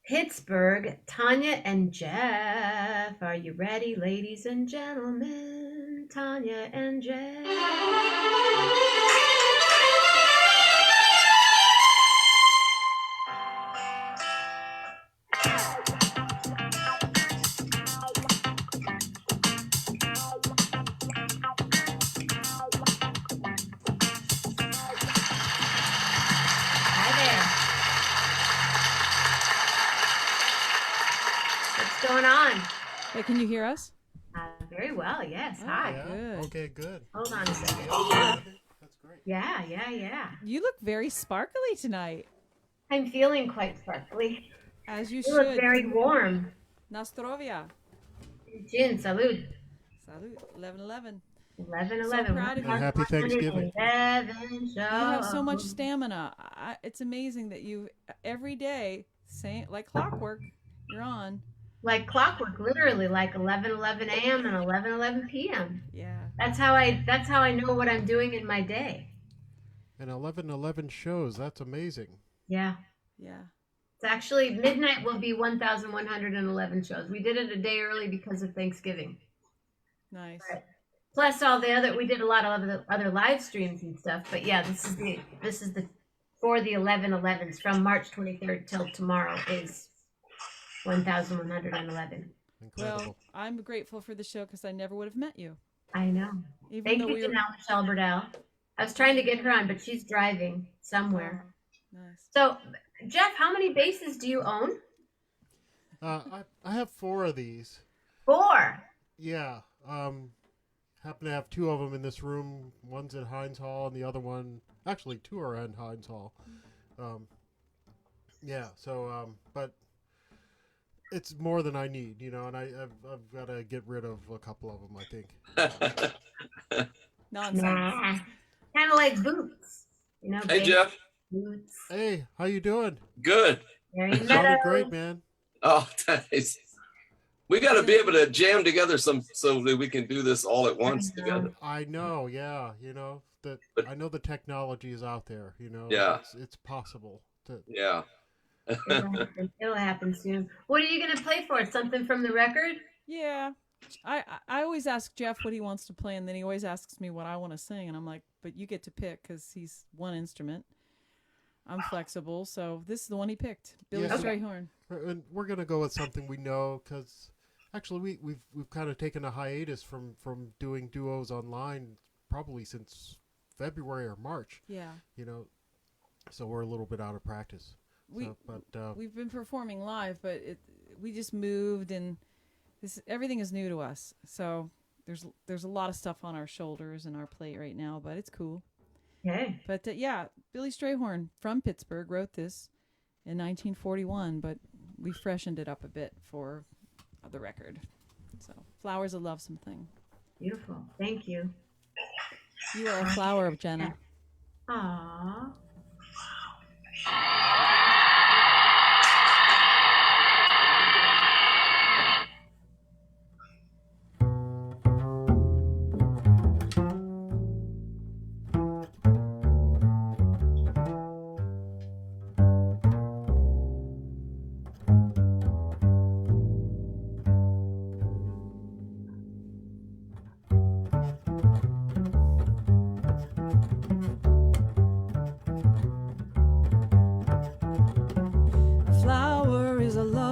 Pittsburgh, Tanya and Jeff. Are you ready, ladies and gentlemen? Tanya and Jeff. Going on? Hey, can you hear us? Very well, yes. Hi. Yeah. Good. Okay, good. Hold on a second. That's great. Yeah. You look very sparkly tonight. I'm feeling quite sparkly. As you You should. look very warm. Nastrovia. Chin, salud. Salud. 11-11. 11-11. So proud of you. And happy Thanksgiving. 11 You have so much stamina. It's amazing that you every day, like clockwork, you're on. Like clockwork, literally like 11:11 a.m. and 11:11 p.m. Yeah. That's how I know what I'm doing in my day. And 11 shows. That's amazing. Yeah. Yeah. It's actually midnight will be 1,111 shows. We did it a day early because of Thanksgiving. Nice. Plus all the other, we did a lot of other live streams and stuff. But yeah, this is the for the 11/11s from March 23rd till tomorrow is 1,111. Well, I'm grateful for the show because I never would have met you. I know. Even Thank though you, we were... Janelle Michelle Burdell. I was trying to get her on, but she's driving somewhere. Nice. So, Jeff, how many bases do you own? I have 4 of these. 4? Yeah. Happen to have 2 of them in this room. One's at Heinz Hall, and the other one, actually 2 are in Heinz Hall. Yeah. So, but it's more than I need, you know, and I've got to get rid of a couple of them, I think. Nonsense. Kind of like boots, you know. Hey, Jeff. Boots. Hey, how you doing? Good. Very Sounded great, man. Oh, nice. We got to be able to jam together so that we can do this all at once together. I know, yeah. You know that. I know the technology is out there. You know. Yeah. It's possible. Yeah. It'll happen soon. What are you going to play for? Something from the record? Yeah. I always ask Jeff what he wants to play, and then he always asks me what I want to sing, and I'm like, but you get to pick because he's one instrument. I'm flexible, so this is the one he picked, Billy Strayhorn. And we're gonna go with something we know because actually we've kind of taken a hiatus from doing duos online probably since February or March. Yeah. You know, so we're a little bit out of practice. We've been performing live, but we just moved, and everything is new to us. So there's a lot of stuff on our shoulders and our plate right now, but it's cool. Okay. But yeah, Billy Strayhorn from Pittsburgh wrote this in 1941, but we freshened it up a bit for the record. So, Flowers of Love Something. Beautiful. Thank you. You are a flower, Jenna. Aww.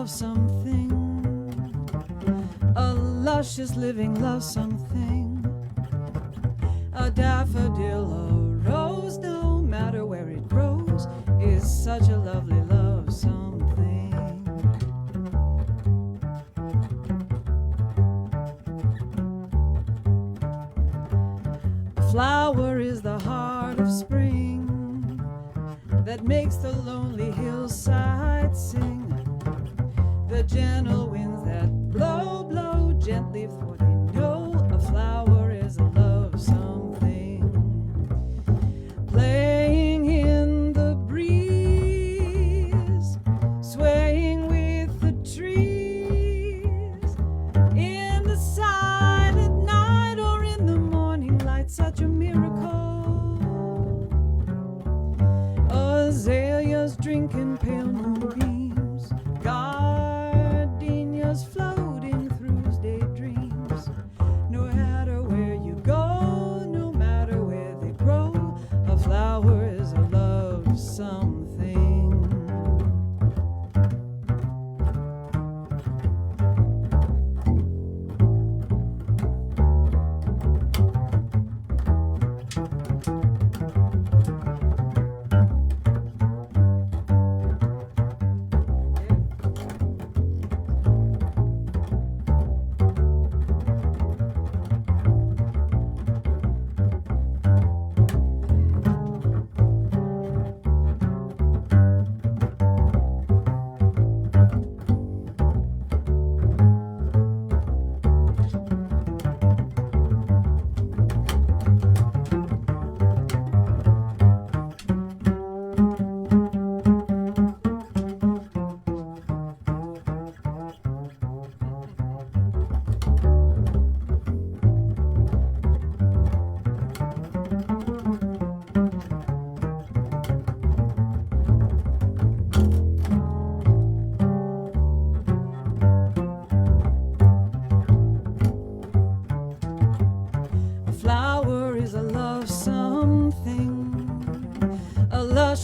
Something, a luscious living love something, a daffodil, a rose, no matter where it grows, is such a lovely love something. A flower is the heart of spring that makes the lonely hillside sing. The gentle winds that blow, blow gently, for they know a flower is a love something.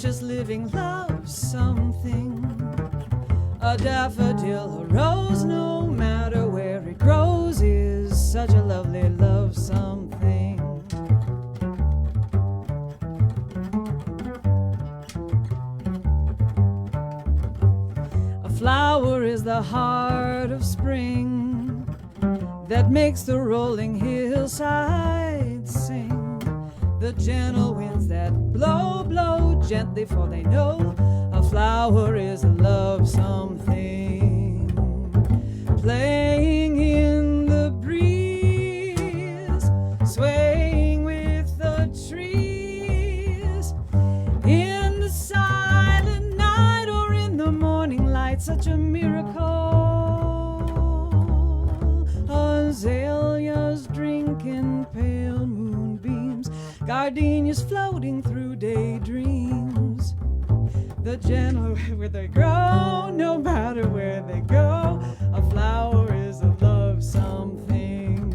precious living love something. A daffodil, a rose, no matter where it grows, is such a lovely love something. A flower is the heart of spring that makes the rolling hillside sing. The gentle winds that blow, blow gently, for they know a flower is a love something. Playing in the breeze, swaying with the trees, in the silent night or in the morning light, such a miracle. Azaleas drinking pale moonbeams, gardenias floating through daydreams. The gentle where they grow, no matter where they go, a flower is a love something.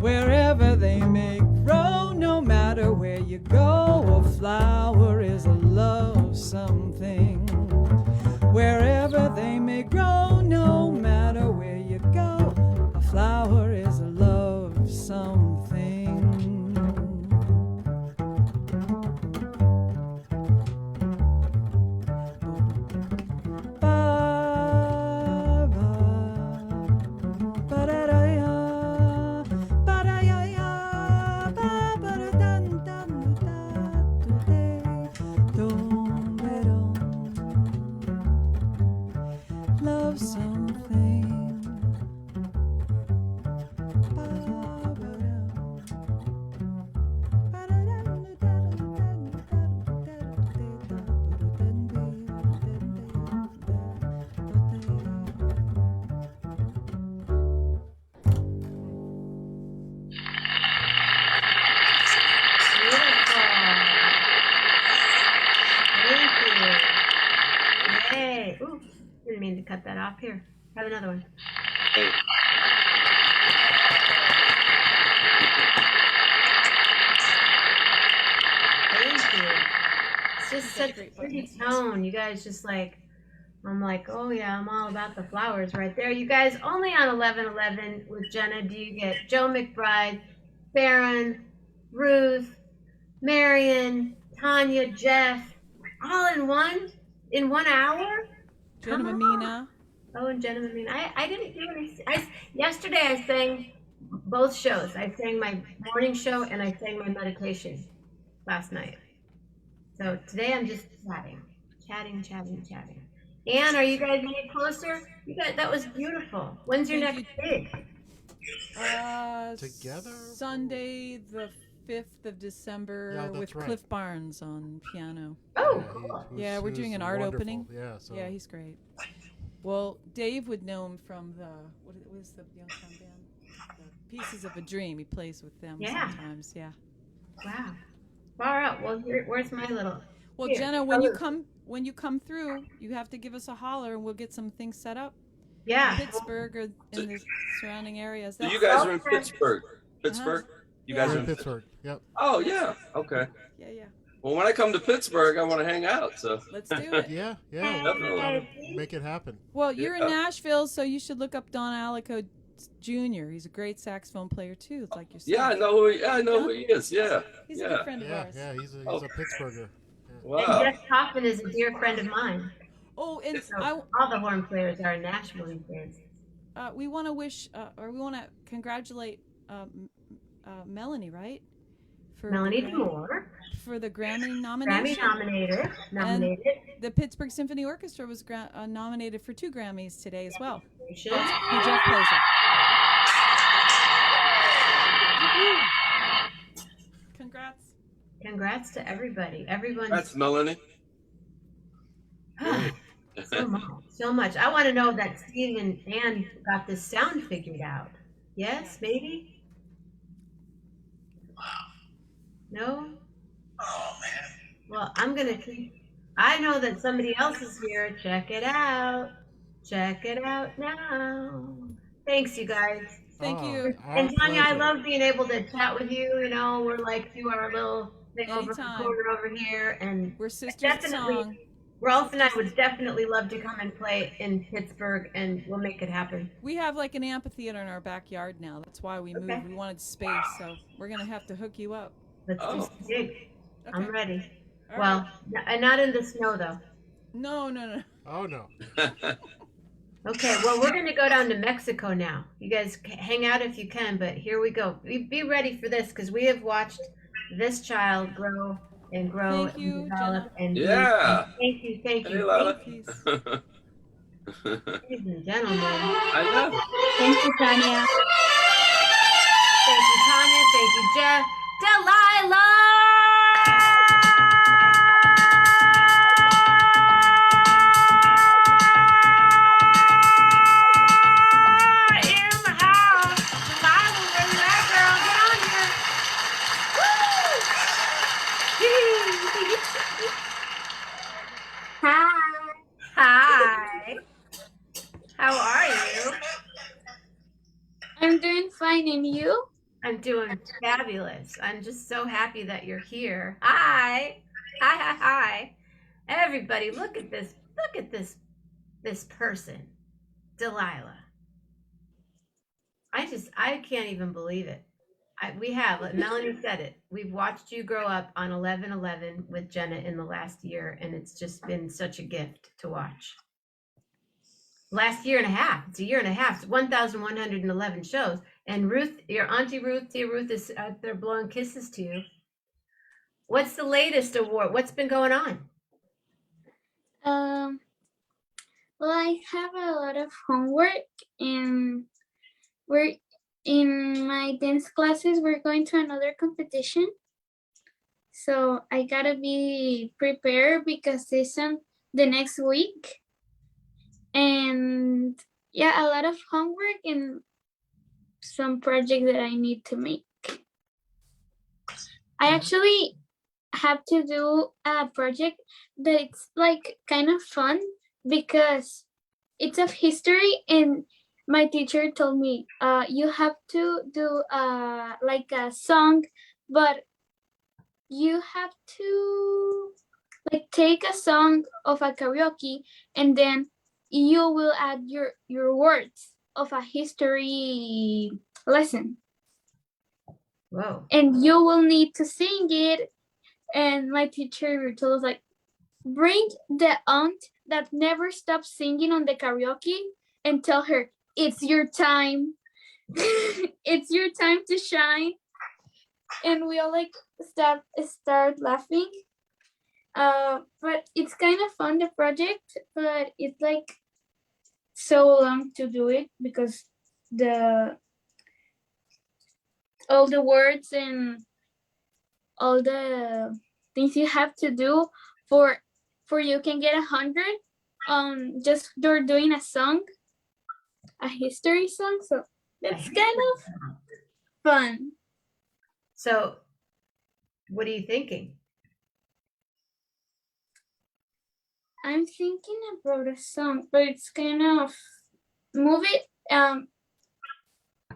Wherever they may grow, no matter where you go, a flower is a love something. Wherever they may grow, no matter where you go, a flower is a love something. Love something. Yay. Ooh, didn't mean to cut that off. Here, have another one. Thank you. It's just such a pretty tone. You guys just like, I'm like, oh yeah, I'm all about the flowers right there. You guys, only on 11:11 with Jenna do you get Joe McBride, Farron, Ruth, Marion, Tanya, Jeff, all in 1 hour? Jenna Come Mamina. on. Oh, and Jenna Mamina. I didn't do any. Yesterday I sang both shows. I sang my morning show and I sang my meditation last night. So today I'm just chatting. Anne, are you guys any closer? You guys, that was beautiful. When's your next gig? Together? Sunday the 5th of December Yeah, that's with right. Cliff Barnes on piano. Oh, he cool. was- Yeah, we're he doing was an art wonderful. opening. Yeah, so Yeah, he's great. Well, Dave would know him from the what was the Youngstown band? The Pieces of a Dream. He plays with them Yeah. sometimes. Yeah. Wow. Far out. Well, where's my little? Well, Here, Jenna, when you come through, you have to give us a holler, and we'll get some things set up. Yeah. In Pittsburgh or in the surrounding areas. So you guys are in Pittsburgh. Pittsburgh? You guys We're are in in Pittsburgh. Yep. Oh, yeah. Okay. Yeah. Well, when I come to Pittsburgh, I want to hang out. So Let's do it. Yeah. Definitely. We'll make it happen. Well, you're in Yeah. Nashville, so you should look up Don Alico Jr. He's a great saxophone player too, like yourself. Yeah, I know who he is. Yeah. He's a yeah. good friend of ours. Yeah, he's a Pittsburgher. Wow. And Jeff Kaufman is a dear friend of mine. Oh, and So all the horn players are Nashville fans. we want to wish, or we want to congratulate Melanie, right? For Melanie the Grammy- DeMore. for the Grammy nomination. Grammy nominated. And the Pittsburgh Symphony Orchestra was nominated for 2 Grammys today as well. Congratulations. Who Jeff plays it. Congrats. Congrats to everybody. Everyone. That's Melanie. So much. I want to know that Steve and Ann got this sound figured out. Yes, maybe? No? Oh, man. Well, I'm going to keep. I know that somebody else is here. Check it out. Check it out now. Thanks, you guys. Thank you. And Tanya, I love being able to chat with you. You know, we're like do our little Thing over the Anytime. corner over here, and We're sisters in definitely, song. Rolf and I would definitely love to come and play in Pittsburgh, and we'll make it happen. We have like an amphitheater in our backyard now. That's why we moved. We wanted space, so we're gonna have to hook you up. Let's do some gigs. I'm ready. All Well, not in the snow though. No. Oh no. Okay, well, we're going to go down to Mexico now. You guys hang out if you can, but here we go. Be ready for this, because we have watched this child grow and grow Thank you, and develop. And Yeah. Thank you. Hey, Lila. Ladies and gentlemen. I know. Thank you, Tanya. Thank you, Tanya. Thank you, Jeff. Delilah! Hi. How are you? I'm doing fine, and you? I'm doing fabulous. I'm just so happy that you're here. Hi. Hi. Everybody, look at this. Look at this person. Delilah. I can't even believe it. Melanie said it. We've watched you grow up on 11/11 with Jenna in the last year, and it's just been such a gift to watch. Last year and a half. It's a year and a half. It's 1,111 shows. And Ruth, your Auntie Ruth, dear Ruth, is out there blowing kisses to you. What's the latest award? What's been going on? Well, I have a lot of homework, and we're in my dance classes. We're going to another competition, so I gotta be prepared because it's on the next week. And yeah, a lot of homework and some project that I need to make. I actually have to do a project that's like kind of fun because it's of history, and my teacher told me you have to do like a song, but you have to like take a song of a karaoke, and then you will add your words of a history lesson. Whoa. And you will need to sing it. And my teacher told us, like, bring the aunt that never stops singing on the karaoke and tell her, it's your time. It's your time to shine. And we all like start laughing. But it's kind of fun, the project, but it's like so long to do it because all the words and all the things you have to do for you can get 100 just you're doing a song, a history song, so that's kind of fun. So what are you thinking? I'm thinking about a song, but it's kind of movie.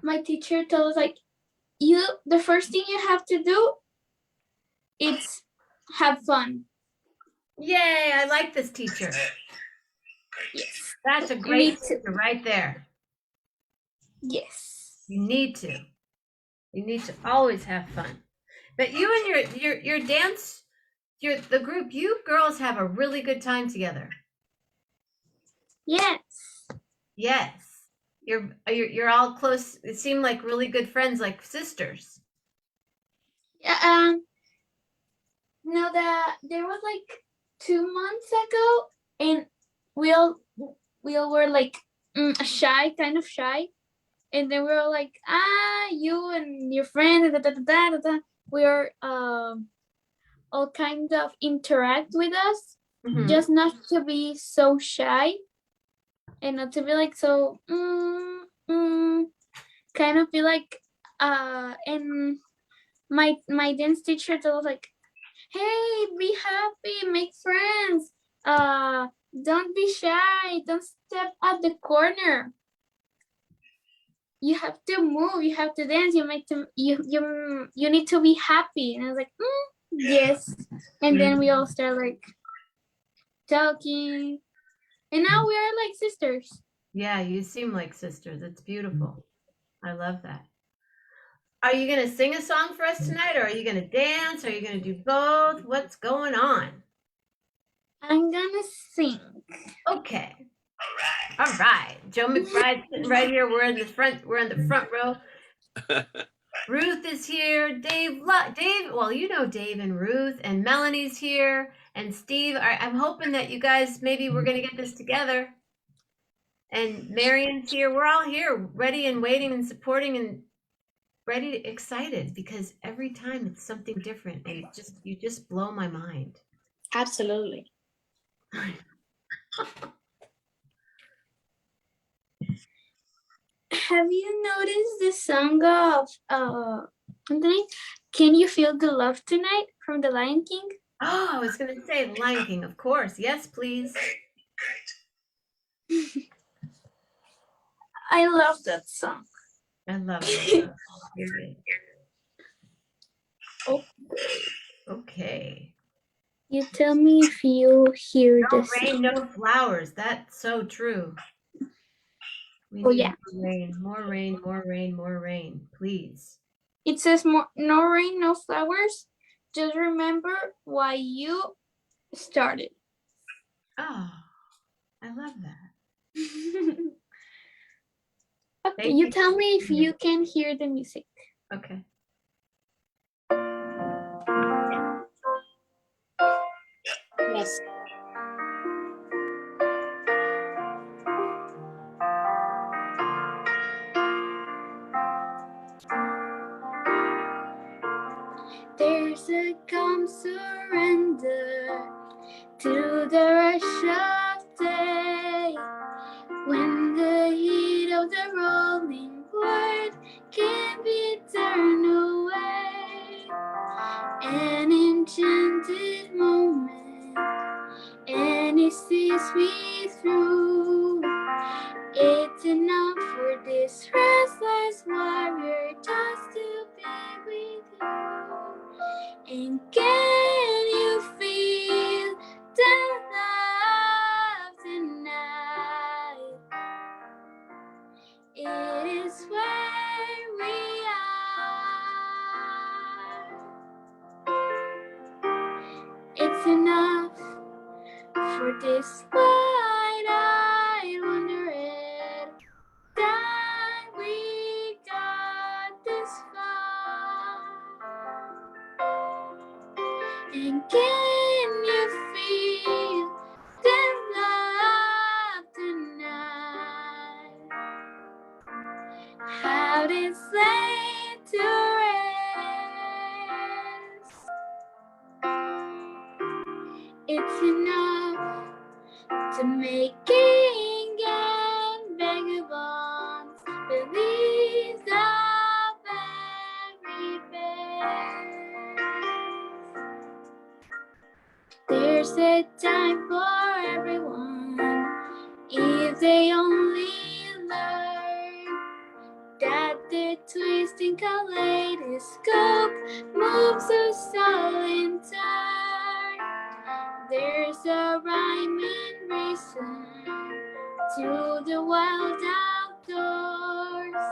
My teacher told us, like, the first thing you have to do is have fun. Yay, I like this teacher. Yes. That's a great teacher right there. Yes. You need to. You need to always have fun. But you and your dance, the group, you girls have a really good time together. Yes. Yes. You're all close. It seemed like really good friends, like sisters. Yeah. No, there was like 2 months ago, and we all were like kind of shy, and then we were like, you and your friend, we were all kind of interact with us, just not to be so shy, and not to be like so kind of be like and my dance teacher told us, like, hey, be happy, make friends, don't be shy, don't step at the corner, you have to move, you have to dance, you need to be happy. And I was like, Yes. And then we all start like talking. And now we are like sisters. Yeah, you seem like sisters. It's beautiful. I love that. Are you going to sing a song for us tonight, or are you going to dance? Are you going to do both? What's going on? I'm gonna sing. Okay. All right. Joe McBride sitting right here. We're in the front. We're in the front row. Ruth is here. Dave. Well, you know Dave and Ruth, and Melanie's here, and Steve. I'm hoping that you guys maybe we're going to get this together. And Marion's here. We're all here, ready and waiting and supporting and ready, excited, because every time it's something different, and you just blow my mind. Absolutely. Have you noticed the song of Anthony? Can you feel the love tonight from the Lion King? Oh, I was going to say Lion King, of course. Yes, please. I love that song. I love it. Oh. Okay. You tell me if you hear No this. rain, no flowers. That's so true. We Oh, need yeah. more rain, more rain, more rain, more rain, please. It says no rain, no flowers. Just remember why you started. Oh, I love that. Okay, you tell me if you can hear the music. Okay. Yes. There's a calm surrender to the rush of day, when the heat of the rolling world can be turned away. An enchanted moment, and it sees me through. It's enough for this restless warrior just to be with you. And can you feel the love tonight? It is where we are. It's enough for this wide-eyed wonder that we got this far. And can you feel the love tonight? How it's laid to rest. It's enough to make king and vagabonds believe the very best. There's a time for everyone, if they only learn that the twisting kaleidoscope moves us all in turn. There's a rhyme and reason to the wild outdoors.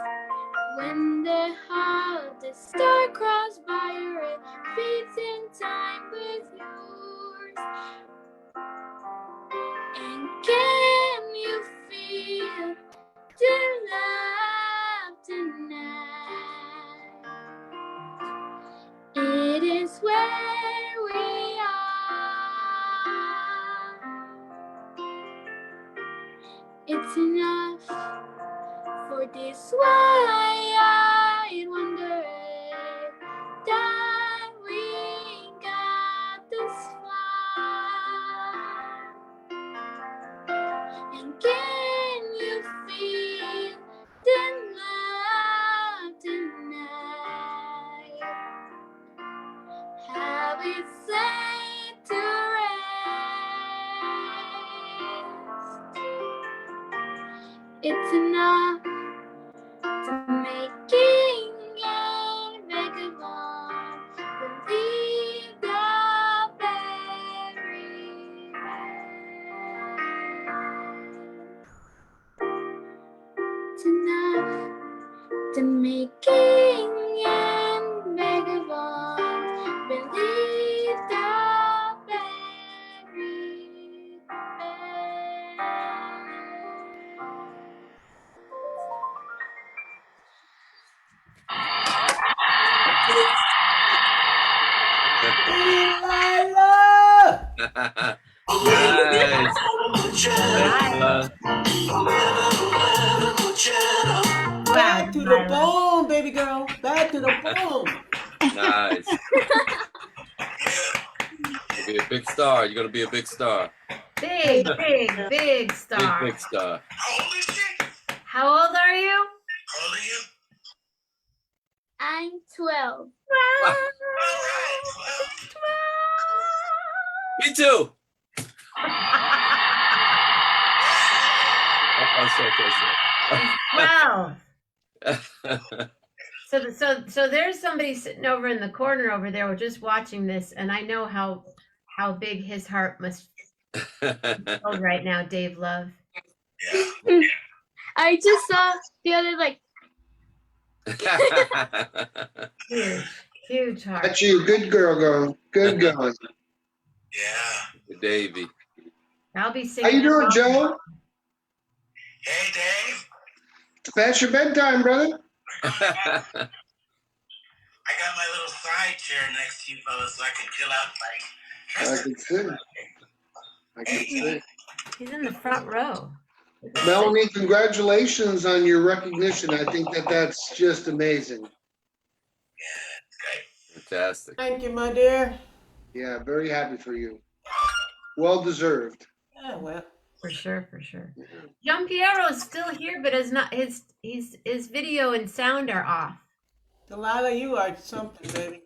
When the heart, the star crossed by your beats in time with yours. And can you feel the love tonight? It is where we are. It's enough for this wide-eyed wonder that we got this far. And can you feel the love tonight? How it's laid to rest. It's enough to make king the making and vagabond beneath the very Nice. Back to the bone, baby girl. Back to the bone. Nice. You'll be a big star. You're gonna be a big star. Big, big, big star. Big star. How old are you? I'm 12. Me too. Wow. So there's somebody sitting over in the corner over there. We're just watching this, and I know how big his heart must feel right now, Dave Love. I just saw the other Huge heart. That's you. Good girl, girl. Good going. Davey. I'll be How singing. you doing, that Joe? Hey, Dave. It's past your bedtime, brother. I got my little side chair next to you fellas so I can chill out. I can see. I can see. He's in the front row. Melanie, congratulations on your recognition. I think that's just amazing. Fantastic. Thank you, my dear. Yeah, very happy for you. Well deserved. Yeah, well. For sure, for sure. Gian Piero is still here, but is not his video and sound are off. Delilah, you are something, baby.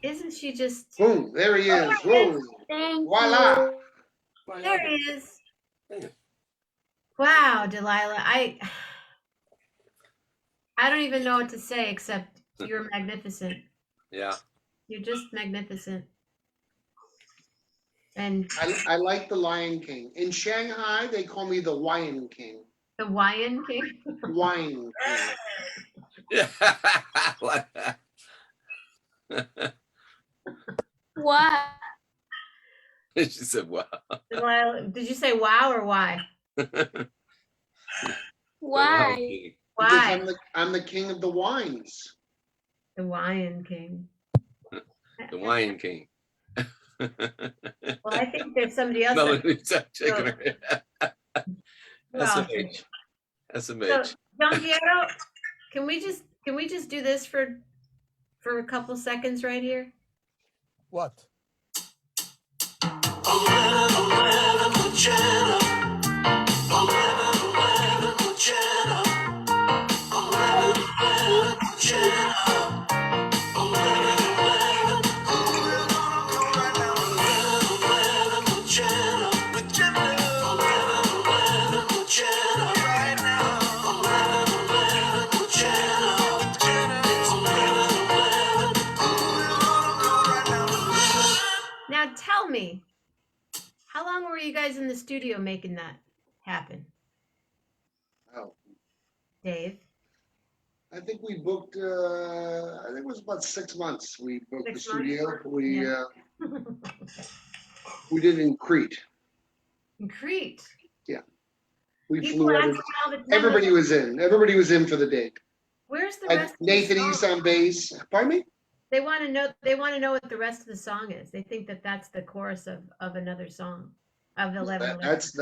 Isn't she just? Boom, there he is. Whoa. Voila. There he is. Wow, Delilah, I don't even know what to say except you're magnificent. Yeah. You're just magnificent. And I like the Lion King. In Shanghai, they call me the Wine King. the Lion King. Wine King. Yeah. Like that. Wow. She said, wow. Delilah, did you say wow or why? Why? Why? Because I'm the king of the wines. The Lion King. The Wine King. Well, I think there's somebody else. Melody's shaking her head. That's Well, SMH. So, SMH. Gian Piero, can we just do this for a couple seconds right here? What? Now tell me, how long were you guys in the studio making that happen, Oh, Dave? I think we booked, I think it was about 6 months. We booked the 6 months? studio. We, Yeah. we did it in Crete. In Crete. Yeah. We People flew ask every, me all the time, everybody was in. Everybody was in for the date. Where's the Had rest? Nathan of the East song? on bass. Pardon me? They want to know. They want to know what the rest of the song is. They think that that's the chorus of another song of 11. It's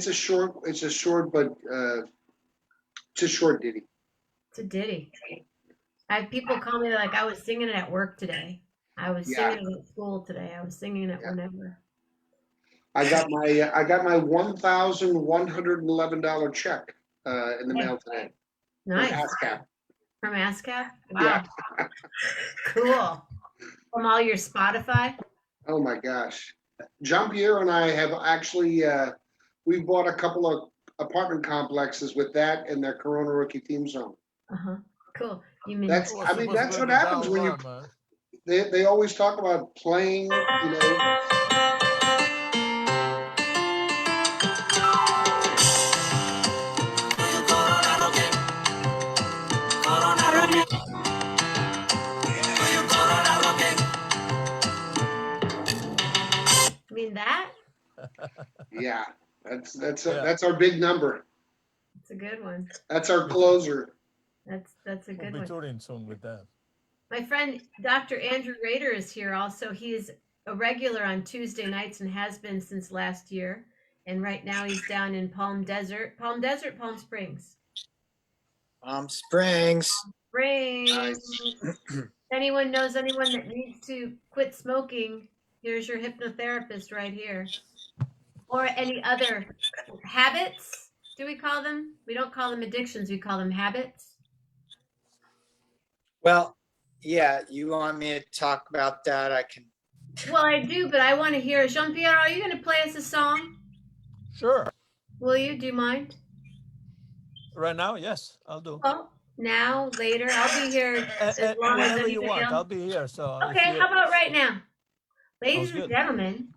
a short but it's a short ditty. It's a ditty. I have people call me like I was singing it at work today. I was Yeah. singing it at school today. I was singing it whenever. I got my $1,111 check in the mail today. Nice. From ASCAP. From ASCAP? Wow. Yeah. Cool. From all your Spotify? Oh my gosh. Gian Piero and I have actually we bought a couple of apartment complexes with that and their Corona Rookie theme song. Uh-huh. Cool. You mean That's that's what happens when you they always talk about playing, you know. I mean that? Yeah, that's our big number. It's a good one. That's our closer. That's a good We'll be one. touring soon with that. My friend Dr. Andrew Rader is here also. He is a regular on Tuesday nights and has been since last year. And right now he's down in Palm Springs. Palm Springs. If anyone knows anyone that needs to quit smoking, here's your hypnotherapist right here. Or any other habits, do we call them? We don't call them addictions, we call them habits. Well, yeah, you want me to talk about that? I can. Well, I do, but I want to hear. Jean-Pierre, are you going to play us a song? Sure. Will you? Do you mind? Right now, yes, I'll do. Well, now, later, I'll be here as long as I Whenever need you to want, go. I'll be here. So if Okay, you- how about right now? Ladies Sounds and good. gentlemen.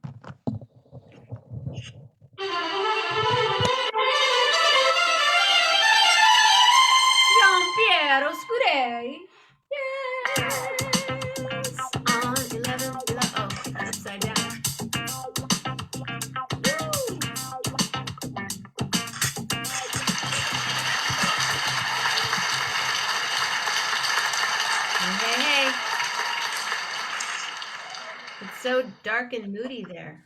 Jean-Pierre Oscurei. Yes. On 11, oh, upside down. Hey, hey. It's so dark and moody there.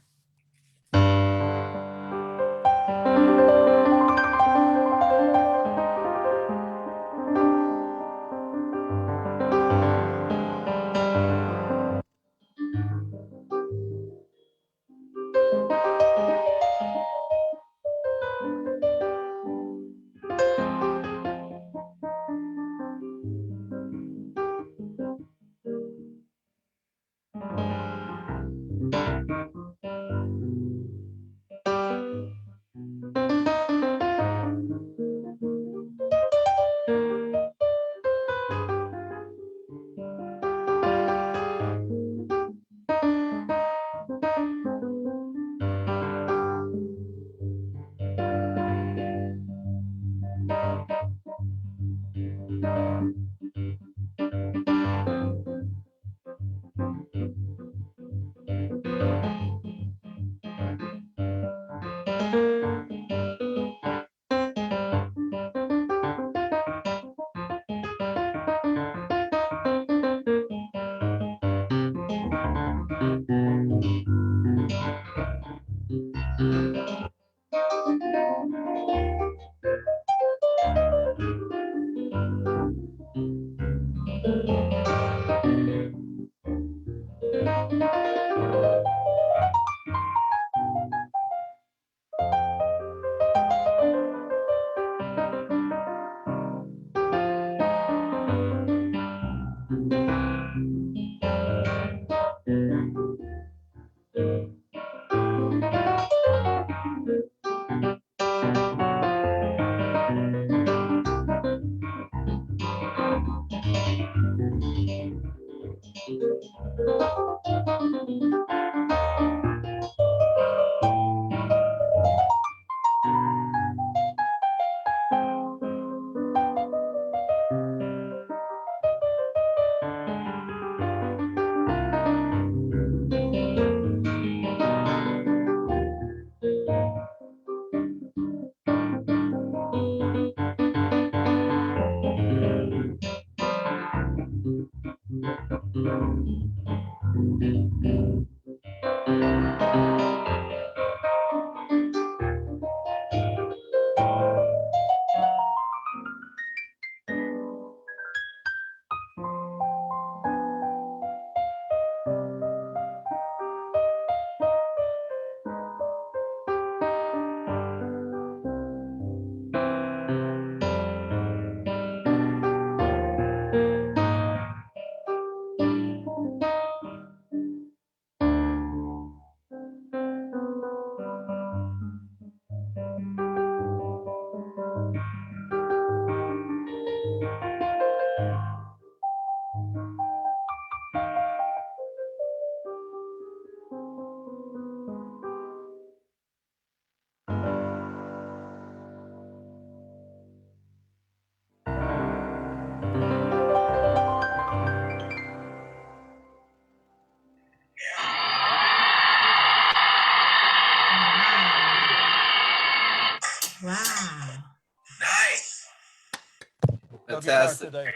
No guitar Fantastic. today.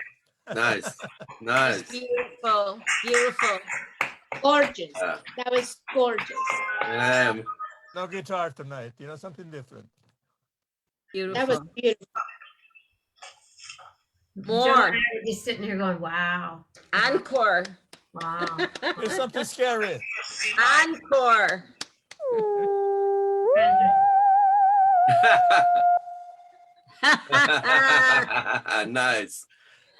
Nice. Nice. Beautiful, beautiful. Gorgeous. Yeah. That was gorgeous. No guitar tonight. You know, something different. That was Beautiful. beautiful. Joe and I More. were just sitting here going, wow. Encore. Wow. There's something scary. Encore. Nice.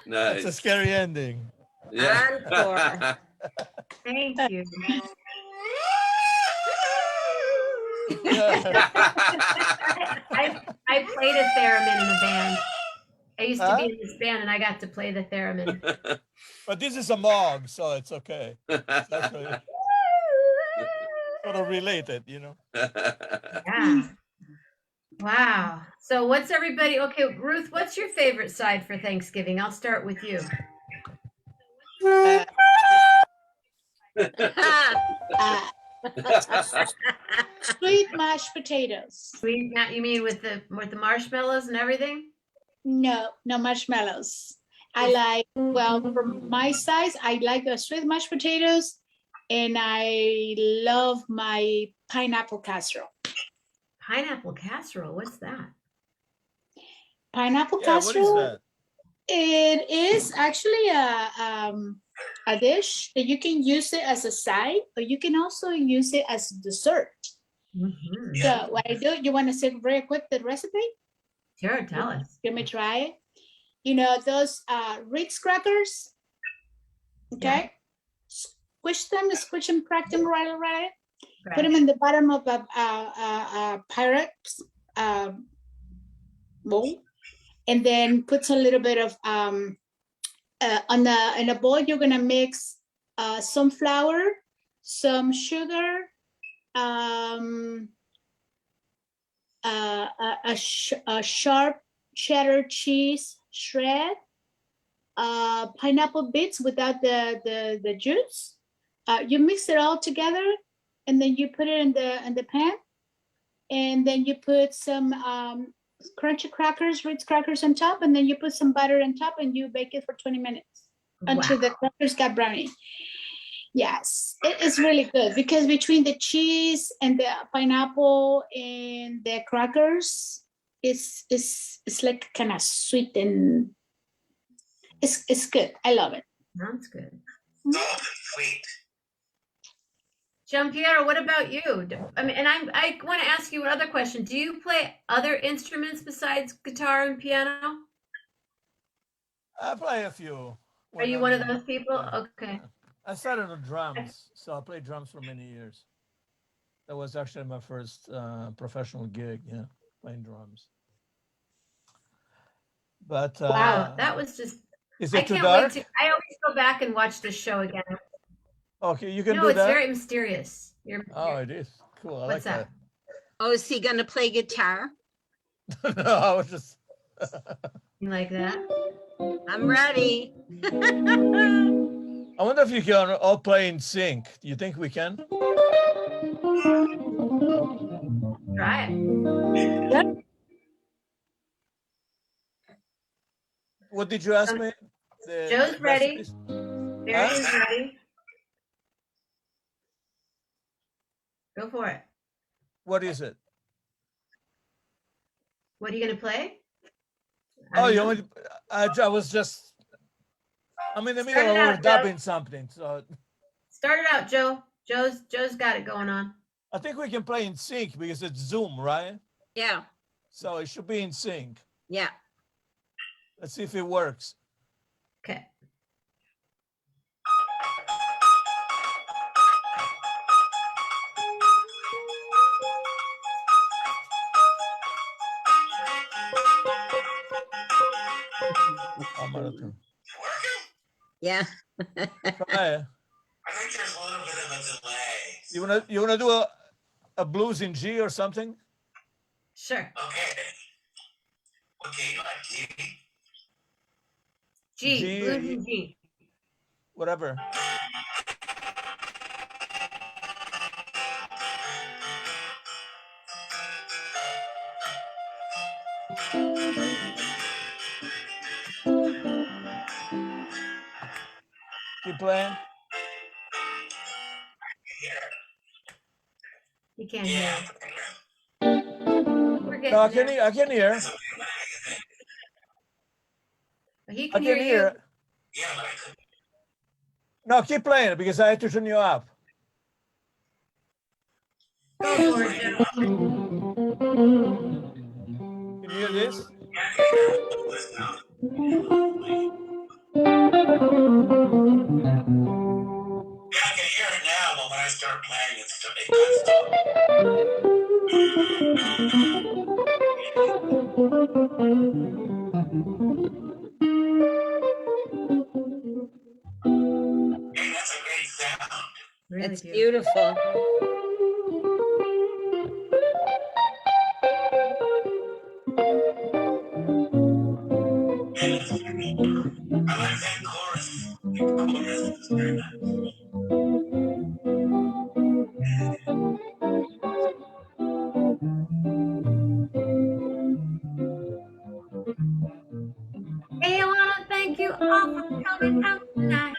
It's a Nice. scary ending. Yeah. Encore. Thank you. I played a theremin in a band. I used to be in this band and I got to play the theremin. But this is a Moog, so it's okay. It's actually sort of related, you know. Yeah. Wow. So what's everybody, okay, Ruth, what's your favorite side for Thanksgiving? I'll start with you. Sweet mashed potatoes. Sweet, you mean with the marshmallows and everything? No, no marshmallows. I like, well, for my size, I like the sweet mashed potatoes, and I love my pineapple casserole. Pineapple casserole, what's that? Pineapple Yeah, what is casserole. that? It is actually a dish that you can use it as a side, but you can also use it as dessert. Mm-hmm. So what I do, you want to see very quick the recipe? Sure, tell us. Let me try it. You know, those Ritz crackers, okay? Squish them, crack them right. Put them in the bottom of a Pyrex bowl, and then put a little bit of in a bowl. You're gonna mix some flour, some sugar, a sharp cheddar cheese shred, pineapple bits without the juice. You mix it all together, and then you put it in the pan, and then you put some crunchy crackers, Ritz crackers on top, and then you put some butter on top, and you bake it for 20 minutes until the crackers got brownie. Yes, it is really good because between the cheese and the pineapple and the crackers, it's like kind of sweet, and it's good. I love it. Sounds good. Sweet. Giampiero, what about you? I mean, and I want to ask you another question. Do you play other instruments besides guitar and piano? I play a few. Are you one of those people? Okay. I started on drums, so I played drums for many years. That was actually my first professional gig, yeah, playing drums. But Wow, that was just. Is I it too can't dark? wait to. I always go back and watch this show again. Okay, you can No, do it's that. very mysterious. Oh, it is cool. I What's like that? Oh, is he gonna play guitar? that. No, I was just. You like that? I'm ready. I wonder if you can all play in sync. Do you think we can? Try it. What did you ask me? The Joe's ready. recipes? Barry's ready. Go for it. What is it? What are you gonna play? Oh, you want? I was just. I'm in the middle Start it of out, Joe. dubbing something, so Start it out, Joe. Joe's got it going on. I think we can play in sync because it's Zoom, right? Yeah. So it should be in sync. Yeah. Let's see if it works. Okay. Yeah. Try. I think there's a little bit of a delay. You wanna do a blues in G or something? Sure. Okay. Okay, like G. G. Blues in G. Whatever. keep playing. You can't hear. We're getting No, I there. can hear. He I can hear can you. hear. No, keep playing because I had to turn you up. Go for it, Jeff. Can you hear this? Yeah, I can hear it now, but when I start playing, it Hey, that's a great sound. Really It's beautiful. I like that chorus. The chorus is very nice. Hey, I wanna thank you all for coming out tonight.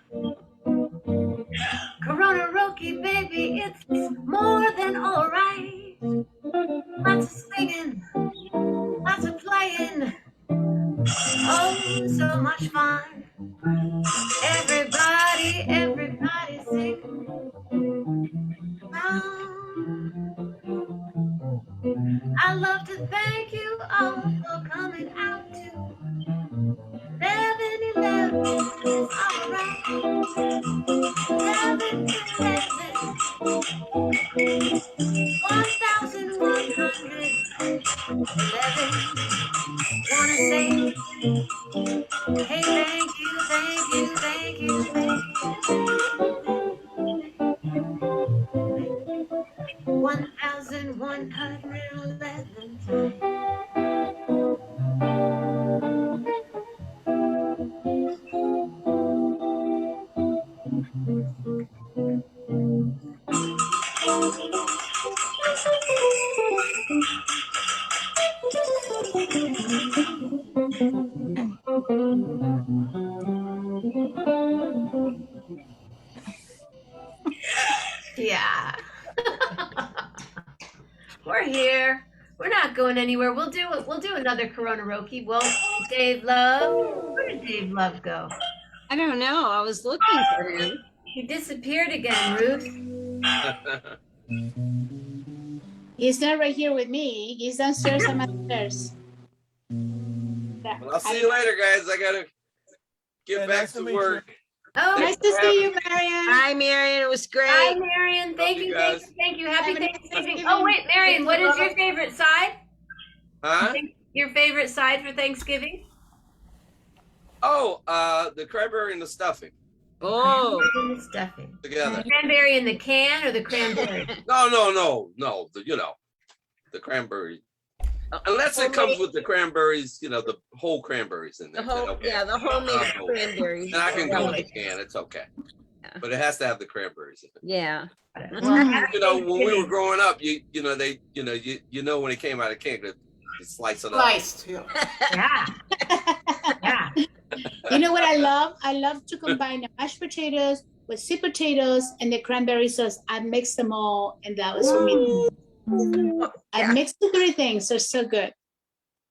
Corona Roki, baby, it's more than alright. Lots of singing, lots of playing. Oh, so much fun. Everybody sing. I'd love to thank you all for coming out to 11-11. It's alright. 11-11. Wanna say, hey, thank you, thank you, thank you, thank you. 1,111 times. Yeah. We're here. We're not going anywhere. We'll do it. We'll do another Corona Roki. Well, Dave Love. Where did Dave Love go? I don't know. I was looking for him. He disappeared again, Ruth. He's not right here with me. He's downstairs. I'm upstairs. Well, I'll see you later, guys. I gotta get back to work. Oh, nice to see you, Marion. Hi, Marion. It was great. Hi, Marion. Thank you, thank you, thank you. Happy Thanksgiving. Oh, wait, Marion, what is your favorite side? Huh? Your favorite side for Thanksgiving? Oh, the cranberry and the stuffing Oh, And the stuffing. together. Cranberry in the can or the cranberry? No. The cranberry. Unless it comes with the cranberries, the whole cranberries in there. the whole, then okay. yeah, the homemade I'll go with it. cranberries. And I can go with the can. It's okay. But it has to have the cranberries in it. Yeah. When we were growing up, when it came out of can, you slice it up. Sliced. Yeah. Yeah. Yeah. You know what I love? I love to combine the mashed potatoes with sweet potatoes and the cranberry sauce. I mix them all, and that was for me. I mixed the three things. They're so good.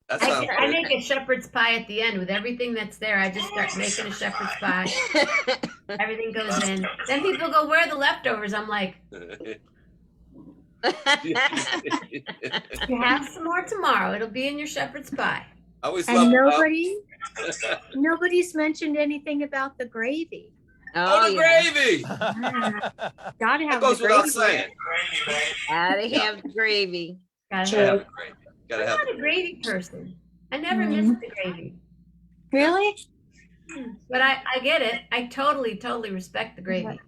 I make a shepherd's pie at the end with everything that's there. I just start making a shepherd's pie. Everything goes in. Then people go, where are the leftovers? I'm like, you have some more tomorrow. It'll be in your shepherd's pie. I always And nobody's mentioned anything about the gravy. Oh, the gravy! Gotta That have goes the without gravy. saying. Gotta have the gravy. Gotta have the gravy. Gotta I'm have not a gravy person. I never miss the gravy. Really? But I get it. I totally respect the gravy.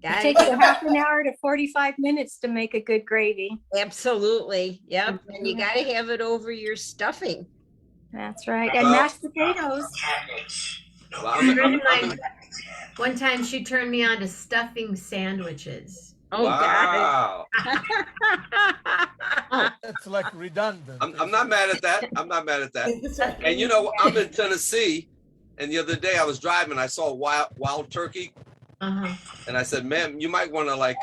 It takes a half an hour to 45 minutes to make a good gravy. Absolutely. Yep. And you gotta have it over your stuffing. That's right. And mashed potatoes. One time she turned me on to stuffing sandwiches. Oh, Wow. It's like redundant. I'm not mad at that. I'm not mad at that. And I'm in Tennessee, and the other day I was driving, I saw a wild turkey Uh-huh. And I said, ma'am, you might want to like,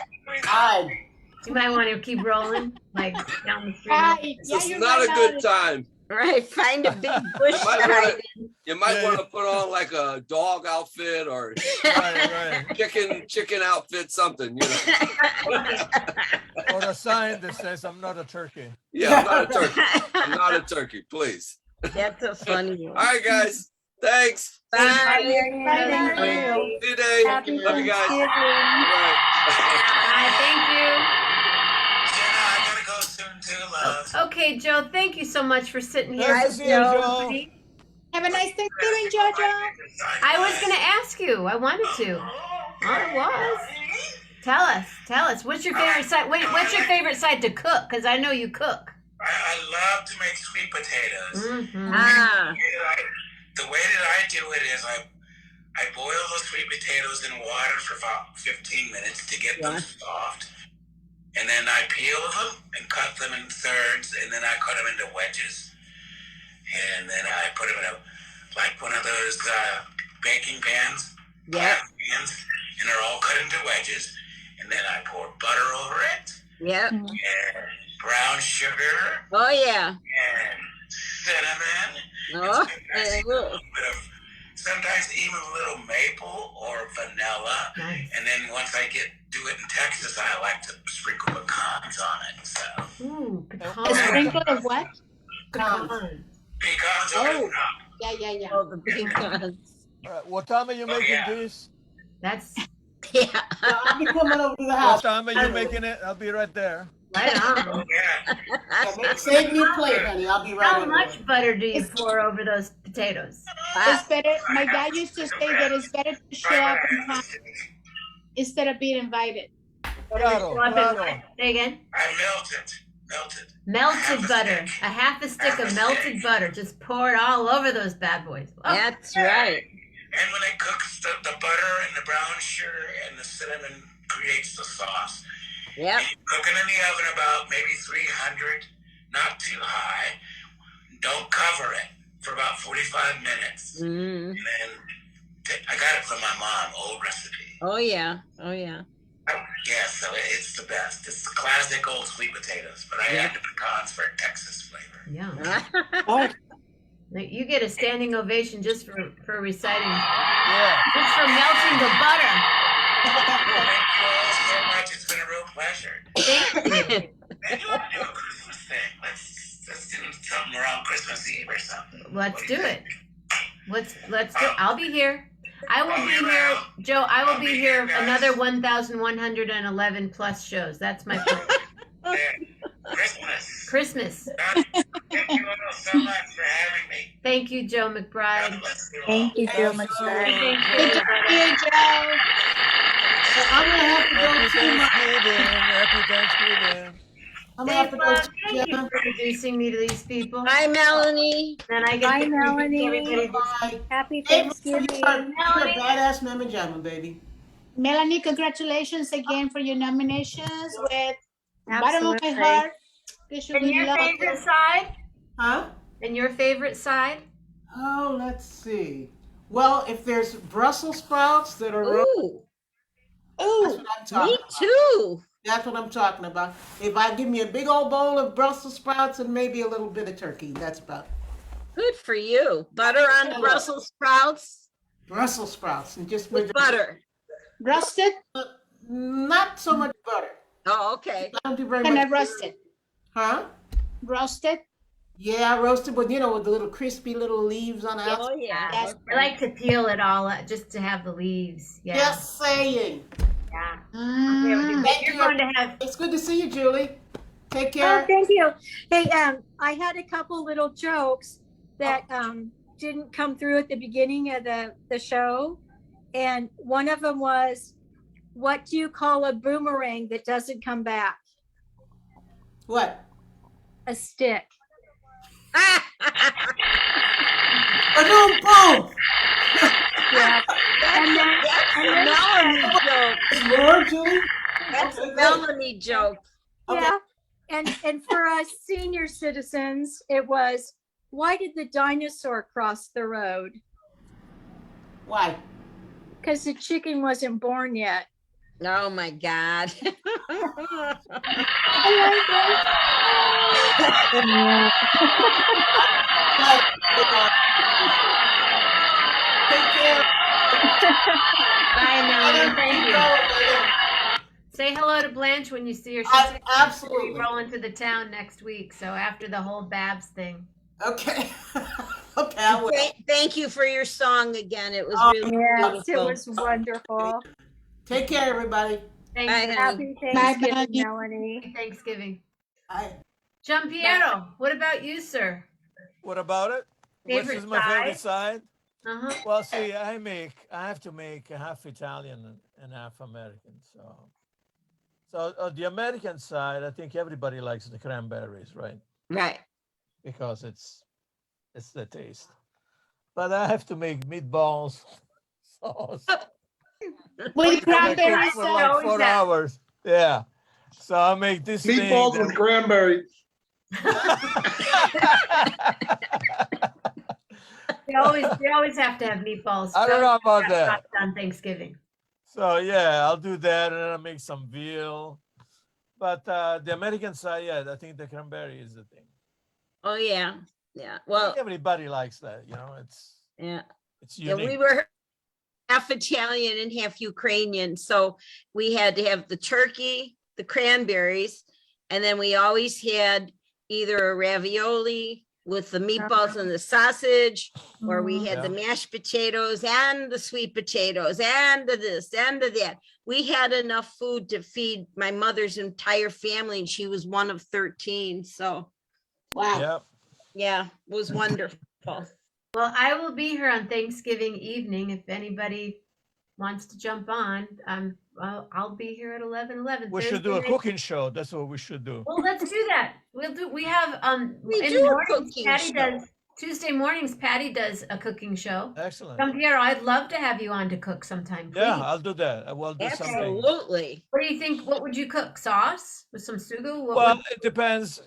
You might want to keep rolling, like down the street. Right. this is not a good time. Right, find a big bush You to might hide wanna- You might want to put on like a dog outfit or chicken outfit, something, you know. Or a sign that says, I'm not a turkey. Yeah, I'm not a turkey. I'm not a turkey, please. That's a funny one. All right, guys. Thanks. Bye. See you, Dave. Love you guys. All right. Bye, thank you. I gotta go soon too, love. Okay, Joe, thank you so much for sitting here. Nice to see you, Joe. Have a nice Thanksgiving, Jojo. I was gonna ask you. I wanted to. I was. Tell us. What's your favorite side? What's your favorite side to cook? Because I know you cook. I love to make sweet potatoes. Mm-hmm. The way that I do it is I boil those sweet potatoes in water for about 15 minutes to get them soft. And then I peel them and cut them in thirds, and then I cut them into wedges. And then I put them in one of those baking pans. Yep. Pans, and they're all cut into wedges. And then I pour butter over it. Yep. And brown sugar. Oh yeah. And cinnamon. Oh, Sometimes even a little maple or vanilla. Nice. And then once I do it in Texas, I like to sprinkle pecans on it. So Ooh, A pecans. sprinkle of what? pecans over the top. Yeah. Oh, the pecans. All right, what time are you making this? That's Yeah. I'll be coming over to the What house. time are you making it? I'll be right there. right on. Save me a plate, honey. I'll be right How over much butter do you pour over those potatoes? It's better. My dad used to say that it's better to show up on time instead of being invited. Claro, claro. Say again. I melt it. Melted butter. A half a stick of melted butter. Just pour it all over those bad boys. Oh, That's right. And when it cooks, the butter and the brown sugar and the cinnamon creates the sauce. Yep. And you cook it in the oven about maybe 300, not too high. Don't cover it for about 45 minutes. Mm. And then I got it from my mom, old recipe. Oh yeah. Oh yeah. Yeah, so it's the best. It's the classic old sweet potatoes, but I add the pecans for a Texas flavor. yeah. You get a standing ovation just for reciting. Yeah. Just for melting the butter. Thank you all so much. It's been a real pleasure. Thank you. And you want to do a Christmas thing? Let's do something around Christmas Eve or something. Let's do it. Let's do it. I'll be here. I will be here, Joe. I will be here another 1,111 plus shows. That's my plan. Christmas. Thank you all so much for having me. Thank you, Joe McBride. Thank you so much. Thank Good to see you, Joe. I'm gonna have to go Happy to my. Thanksgiving. Happy Thanksgiving. I'm gonna have to go Dave, to thank you Jenna. for introducing me to these people. Hi, Melanie. Then I get Bye, to introduce Melanie. everybody. Bye. Happy Hey, Thanksgiving. you're a badass Mama Jamma, baby. Melanie, congratulations again for your nominations. With bottom of my Absolutely. heart, wish you And good your luck. favorite side? Huh? And your favorite side? Oh, let's see. Well, if there's Brussels sprouts that are Ooh. that's what I'm talking Me about. too. That's what I'm talking about. If I give me a big old bowl of Brussels sprouts and maybe a little bit of turkey, that's about it. Good for you. Butter on Brussels sprouts Brussels sprouts and just with butter. Roasted? Not so much butter. Oh, okay. I don't do very Kind much. of roasted. Huh? Roasted? Yeah, roasted with, with the little crispy little leaves on the outside. Oh yeah. Yes. I like to peel it all up just to have the leaves. Yeah. Just saying. Yeah. Thank You're you. going to have. It's good to see you, Julie. Take Oh, care. thank you. Hey, I had a couple little jokes that didn't come through at the beginning of the show. And one of them was, what do you call a boomerang that doesn't come back? What? A stick. Boom, boom. Yeah. And then, Melanie joke. More, Julie? That's Okay, a good. Melanie joke. yeah. And for us senior citizens, it was, why did the dinosaur cross the road? Why? because the chicken wasn't born yet. Oh my God. Bye, Melanie. Thank you. Say hello to Blanche when you see her. She's absolutely. rolling to the town next week. So after the whole Babs thing. Okay. Okay, I will. Thank you for your song again. It was really Yes, it beautiful. was wonderful. Take care, everybody. Thanks. Bye, honey. Happy Thanksgiving, Melanie. Thanksgiving. Bye. Giampiero, what about you, sir? What about it? Which Favorite is my favorite side? side? Uh-huh. Well, see, I have to make half Italian and half American. So on the American side, I think everybody likes the cranberries, right? Right. Because it's the taste. But I have to make meatballs sauce. With cranberry for like sauce. 4 hours. Yeah. So I make this Meatballs thing with cranberry. They always have to have meatballs. I don't know about that. On Thanksgiving. So yeah, I'll do that, and then I'll make some veal. But the American side, yeah, I think the cranberry is the thing. Oh yeah. Yeah. I Well, think everybody likes that, it's yeah. it's Yeah, unique. we were half Italian and half Ukrainian. So we had to have the turkey, the cranberries, and then we always had either a ravioli with the meatballs and the sausage, or we had the mashed potatoes and the sweet potatoes and the this and the that. We had enough food to feed my mother's entire family, and she was one of 13. So Wow. Yeah. yeah, it was wonderful. Well, I will be here on Thanksgiving evening. If anybody wants to jump on, I'll be here at 11:11. We should do a cooking show. That's what we should do. Well, let's do that. We have We in do the a mornings, cooking Patty show. does Tuesday mornings. Patty does a cooking show. Excellent. Giampiero, I'd love to have you on to cook sometime. Please. Yeah, I'll do that. I will do something. Absolutely. What do you think? What would you cook? Sauce with some sugo? What Well, would- it depends.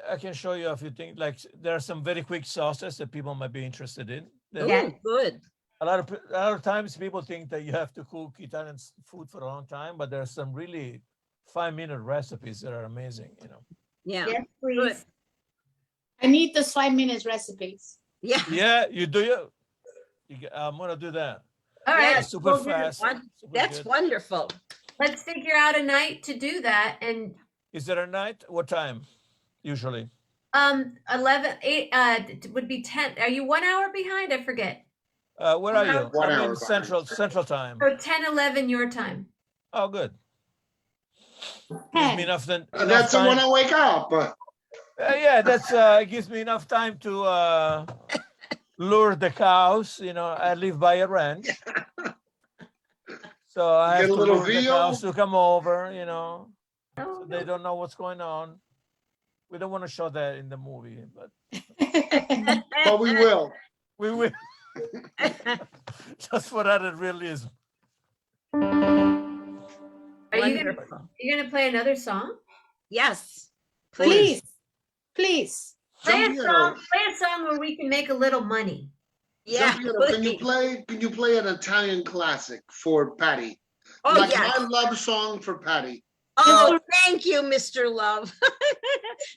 I can show you a few things. Like there are some very quick sauces that people might be interested in. Ooh, good. A lot of times people think that you have to cook Italian food for a long time, but there are some really 5-minute recipes that are amazing. Yeah. Yes, please. I need those 5 minutes recipes. Yeah. Yeah, you do. I'm gonna do that. All right. Yeah, super we'll do it. fast. super That's good. wonderful. Let's figure out a night to do that. And Is there a night? What time? Usually. 8 would be 10. Are you 1 hour behind? I forget. Where are you? 1 I'm hour in Central Time. So 10:11 your time. Oh, good. Gives me enough then. That's when I wake up. Yeah, that's gives me enough time to lure the cows. I live by a ranch, so I have Get a to little lure the veal. cows to come over. Oh, So they don't know what's going on. We don't want to show that in the movie, but But we will. we will. Just for that realism. Are you Wonderful. gonna play another song? Yes. Please. Please. Play a Giampiero, song. Play a song where we can make a little money. Yeah. Giampiero, can you play an Italian classic for Patty? Oh, Like yes. my love song for Patty. Oh, thank you, Mr. Love.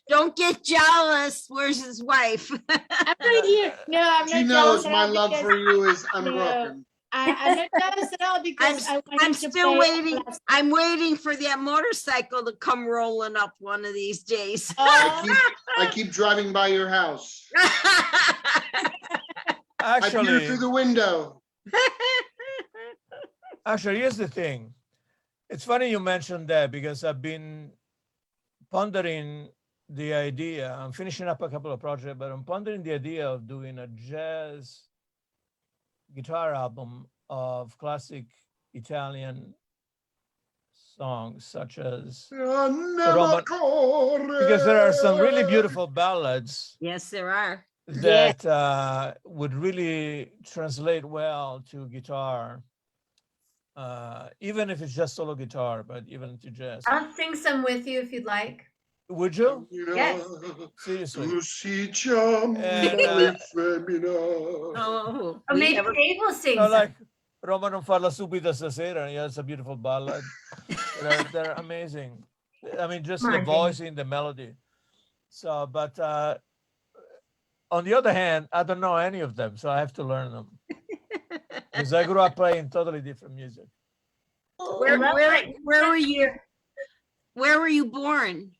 Don't get jealous. Where's his wife? I'm right here. No, I'm She not knows jealous at my all love because- for you is No, unbroken. I'm not jealous at all because I wanted I'm to still play waiting. last- I'm waiting for that motorcycle to come rolling up one of these days. I keep driving by your house. I peer Actually, through the window. Actually, here's the thing. It's funny you mentioned that because I've been pondering the idea. I'm finishing up a couple of projects, but I'm pondering the idea of doing a jazz guitar album of classic Italian songs, such as Roman, because there are some really beautiful ballads Yes, there are. that would really translate well to guitar, even if it's just solo guitar, but even to jazz. I'll sing some with you if you'd like. Would you? Yes. Seriously. Oh, Or maybe Dave will sing. No, some. like Roma non farla subito stasera. Yeah, it's a beautiful ballad. They're amazing. I mean, just the Martin. voice in the melody. So, but on the other hand, I don't know any of them, so I have to learn them. Because I grew up playing totally different music. Where were you? Where were you born?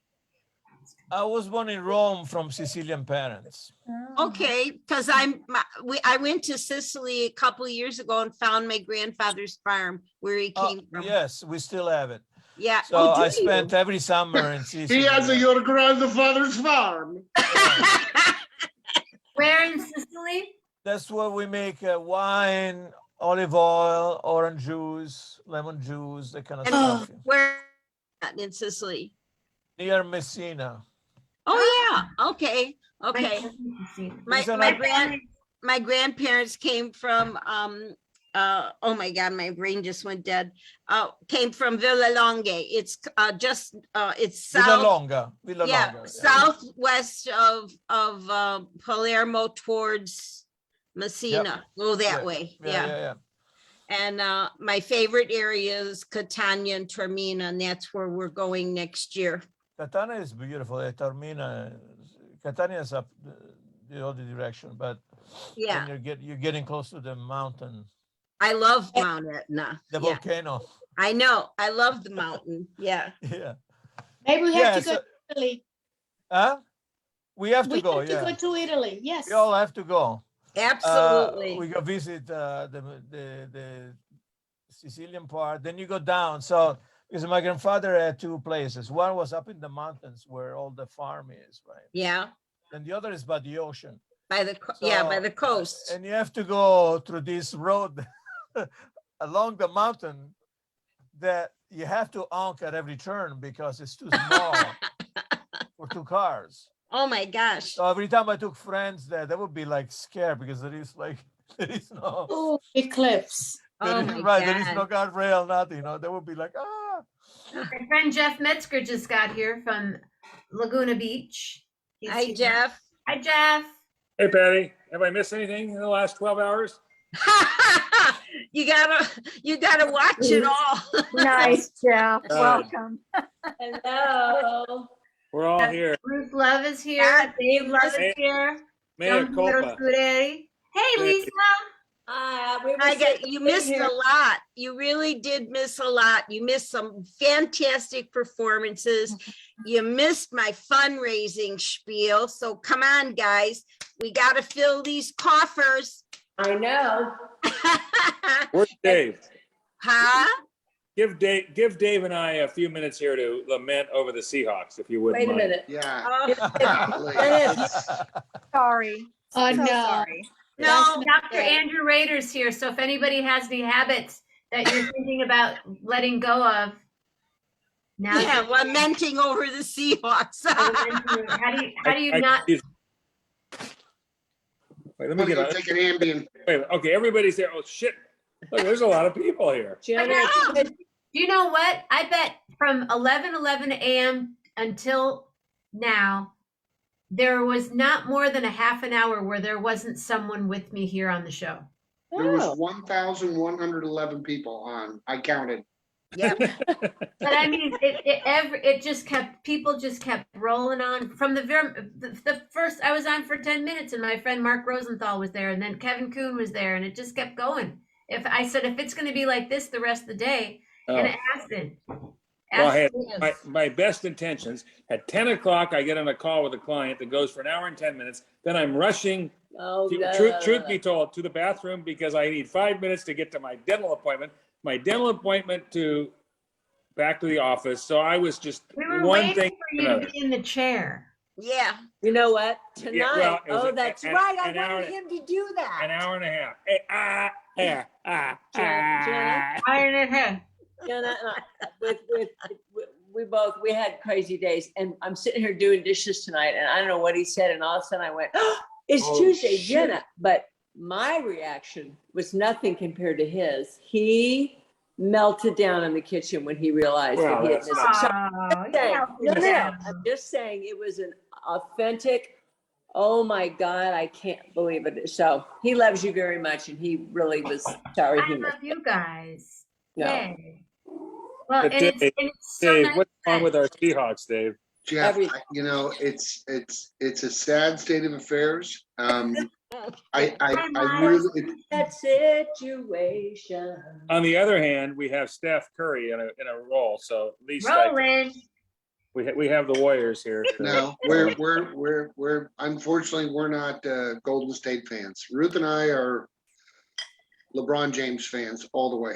I was born in Rome from Sicilian parents. Okay, because I went to Sicily a couple of years ago and found my grandfather's farm where he came from. Yes, we still have it. Yeah. So Oh, do I you? spent every summer in Sicily. He has your grandfather's farm. Where in Sicily? That's where we make wine, olive oil, orange juice, lemon juice, that kind of stuff. Where in Sicily? Near Messina. Oh yeah. Okay. Okay. Listen, My grandparents came from oh my God, my brain just went dead. Came from Villalonga. It's it's south. Villalonga. Yeah, southwest of Palermo towards Messina. Go that way. Yeah. And my favorite area is Catania and Taormina, and that's where we're going next year. Catania is beautiful. Taormina, Catania is up the other direction, but Yeah. when you're getting close to the mountain, I love Mount Etna. the Yeah. volcano. I know. I love the mountain. Yeah. Yeah. Maybe we have to go so- to Italy. Huh? We have to We go. have to Yeah. go to Italy. Yes. We all have to go. Absolutely. We go visit the Sicilian part. Then you go down. So because my grandfather had two places. One was up in the mountains where all the farm is, right? Yeah. And the other is by the ocean. By the by the coast. And you have to go through this road along the mountain that you have to honk at every turn because it's too small for two cars. Oh my gosh. So every time I took friends there, they would be like scared because there is no Oh, eclipse. there is- right, there is no guardrail, nothing. They would be like, ah. My friend Jeff Metzger just got here from Laguna Beach. Hi, here. Jeff. Hi, Jeff. Hey, Patty. Have I missed anything in the last 12 hours? You gotta watch it all. Nice, Jeff. Good. Welcome. Hello. We're all here. Ruth Love is here. Dave Love is here. Mea Don Pedro culpa. Scuderi. Hey, Lisa. You missed a lot. You really did miss a lot. You missed some fantastic performances. You missed my fundraising spiel. So come on, guys. We got to fill these coffers. I know. Where's Dave? Huh? Give Dave and I a few minutes here to lament over the Seahawks, if you wouldn't Wait a mind. minute. Yeah. Sorry. Oh, So no. sorry. No, Dr. Andrew Rader's here. So if anybody has any habits that you're thinking about letting go of, now Yeah, lamenting over the Seahawks. how do you not? Wait, let me I'm get gonna on. take an Ambien. Wait, okay, everybody's there. Oh, shit. Look, there's a lot of people here. Do you know what? I bet from 11 a.m. until now, there was not more than a half an hour where there wasn't someone with me here on the show. There was 1,111 people on. I counted. Yeah. But I mean, people just kept rolling on from the first. I was on for 10 minutes, and my friend Mark Rosenthal was there, and then Kevin Kuhn was there, and it just kept going. If it's going to be like this the rest of the day, and it has been. Well, I had my best intentions. At 10 o'clock, I get on a call with a client that goes for an hour and 10 minutes. Then I'm rushing, truth be told, to the bathroom because I need 5 minutes to get to my dental appointment. My dental appointment to back to the office. So I was just We were one waiting thing. for you to be in the chair. Yeah. You know what? Tonight. Yeah, well, it was That's an- right. I an hour- wanted him to do that. An hour and a half. Jenna, Iron it head. Jenna, we had crazy days, and I'm sitting here doing dishes tonight, and I don't know what he said, and all of a sudden I went, oh, "It's Tuesday, shit. Jenna." But my reaction was nothing compared to his. He melted down in the kitchen when he realized that he had that's missed not- it. So Oh, I'm saying- yeah. no, I'm just saying it was an authentic Oh my God, I can't believe it. So he loves you very much, and he really was sorry I he missed. love you guys. Yeah. Yay. Well, But and Dave, it's so Dave, nice what's wrong that- with our Seahawks, Dave? Jeff, you know, it's a sad state of affairs. I really, That situation. On the other hand, we have Steph Curry in a role, so at least Rolling. we have the Warriors here. so- no, we're unfortunately we're not Golden State fans. Ruth and I are LeBron James fans all the way.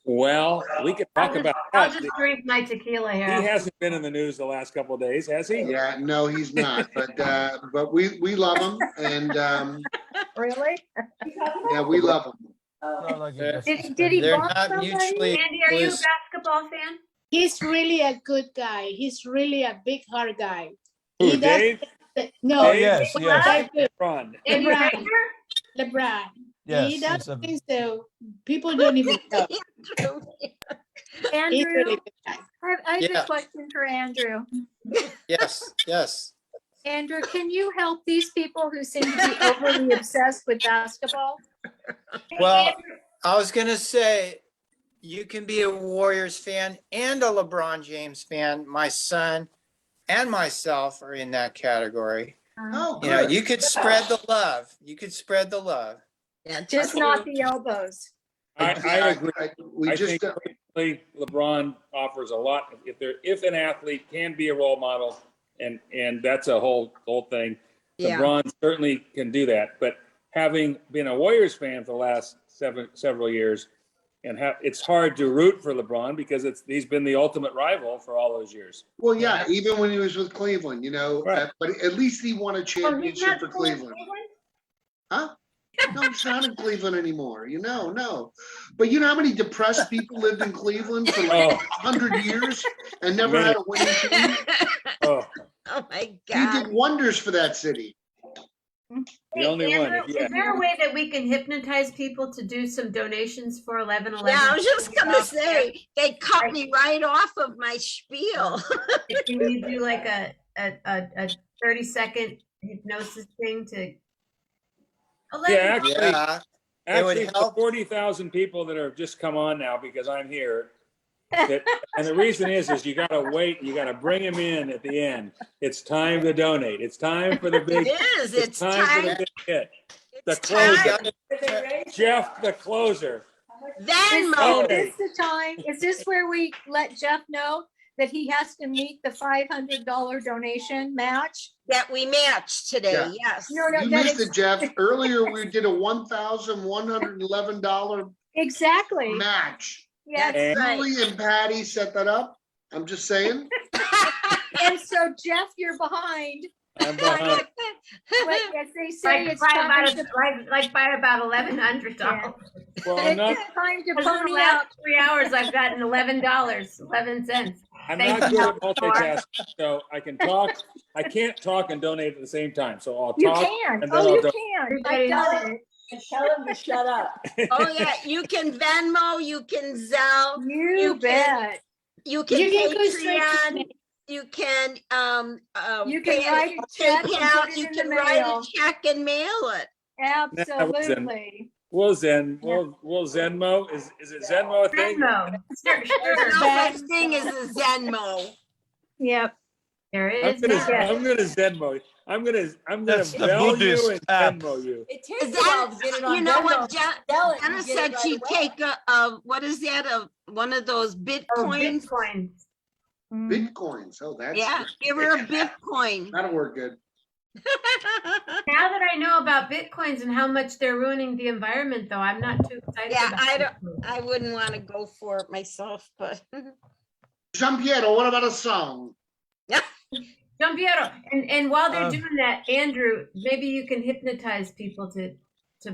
Well, we could talk about I'll that. just drink my tequila He here. hasn't been in the news the last couple of days, has he? Yeah, no, he's not. But we love him, and Really? yeah, we love him. Did he They're block not somebody? mutually Andy, are you a exclusive. basketball fan? He's really a good guy. He's really a big heart guy. Who, He does- Dave? No. Oh, yes, yes. LeBron. Andy LeBron. Rager? LeBron. Yes, He does he's a- things that people don't even know. He's Andrew, really good guy. I have Yeah. a question for Andrew. Yes. Andrew, can you help these people who seem to be overly obsessed with basketball? Well, I was gonna say, you can be a Warriors fan and a LeBron James fan. My son and myself are in that category. Oh, You know, good. you could spread the love. You could spread the love. Yeah, Just not the elbows. I agree. We I just think personally, LeBron offers a lot. If an athlete can be a role model, and that's a whole thing, Yeah. LeBron certainly can do that. But having been a Warriors fan for the last several years, and it's hard to root for LeBron because he's been the ultimate rival for all those years. Well, yeah, even when he was with Cleveland, you know, Right. but at least he won a championship for Cleveland. Huh? No, he's not in Cleveland anymore. You know, no. But you know how many depressed people lived in Cleveland for like 100 years and never had a winning team? Oh, Oh my He God. did wonders for that city. the only one. Andrew, Yeah. is there a way that we can hypnotize people to do some donations for 11/11? Yeah, I was just gonna say, they cut me right off of my spiel. Can you do like a 30-second hypnosis thing to? Yeah, actually, Yeah, it would actually, the help. 40,000 people that have just come on now because I'm here. And the reason is you got to wait. You got to bring them in at the end. It's time to donate. It's time for the big. It is, it's for time. the big hit. The It's time. closer, Jeff, the closer. Venmo. Is this the time? Is this where we let Jeff know that he has to meet the $500 donation match? That we matched today, Yeah. yes. No, no, You that missed is it, Jeff. Earlier, we did a $1,111 exactly. match. Yes. And- Julie and Patty set that up. I'm just saying. And so Jeff, you're behind. I'm behind. But as they say, Like it's by time about to, by about $1,100. Well, I'm not. it's time to Because in the pony last up. 3 hours, I've gotten $11.11. I'm Thank not you. good at multitasking, so I can talk. I can't talk and donate at the same time. So I'll You talk. can. and then Oh, I'll you donate. can. I've done it. Tell him to shut up. Oh, yeah, you can Venmo, you can Zelle. You bet. You can You can go straight to Patreon, you can, You can pay- write a check and PayPal, put it you in can the write mail. a check and mail it. Absolutely. We'll Zenmo. Is it Zenmo a thing? Venmo. Sure. There's no such thing as a Venmo. Yep. There I'm is. gonna now. Zenmo. I'm gonna That's the Bell you Buddhist and app. Venmo you. Is that, you know what, Jenna said she'd take what is that, one of those Oh, Bitcoins? Bitcoin. Bitcoins. Oh, that's Yeah, give her a Bitcoin. that'll work good. Now that I know about Bitcoins and how much they're ruining the environment, though, I'm not too excited Yeah, about I wouldn't want to go for it myself, but. Giampiero, what about a song? Giampiero, and while they're Um, doing that, Andrew, maybe you can hypnotize people to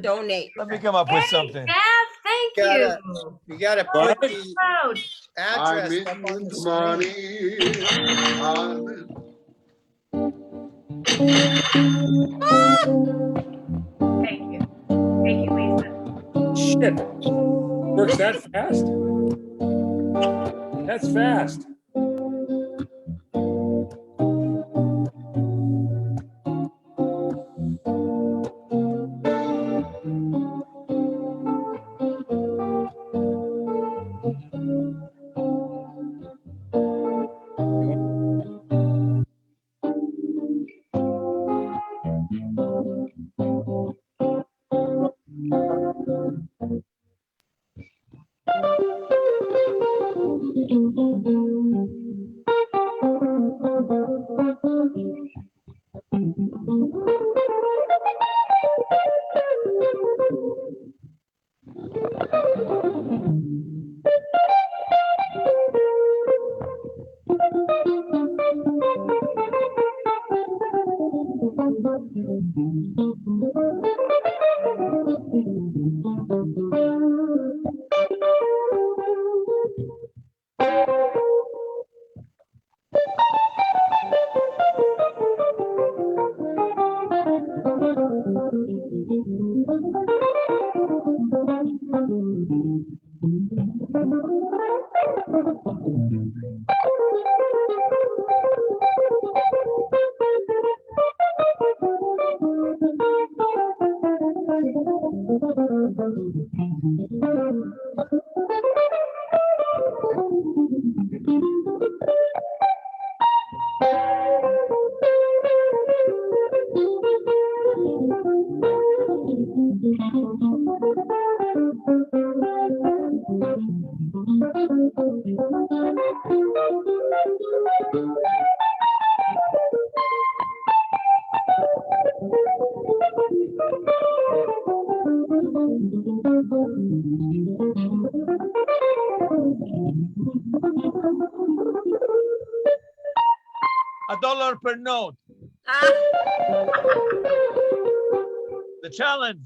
donate. Let me come up with something. Jeff, thank Gotta- you. You gotta What? put the Oh, I'm address in up on the the screen. money. thank you. Thank you, Lisa. Shit. Works that fast? That's fast. $1 per note. The challenge.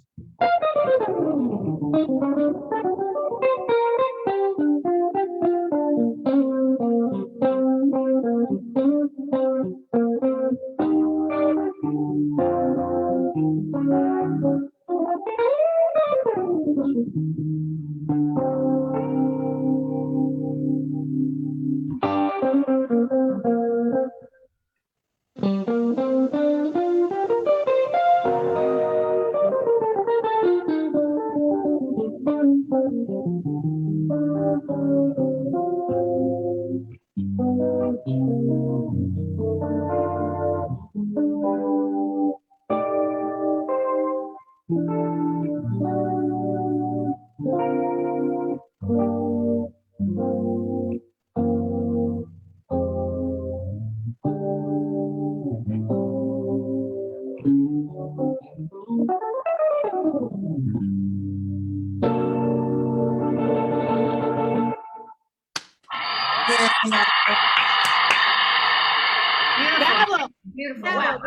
Beautiful. Beautiful. Wow.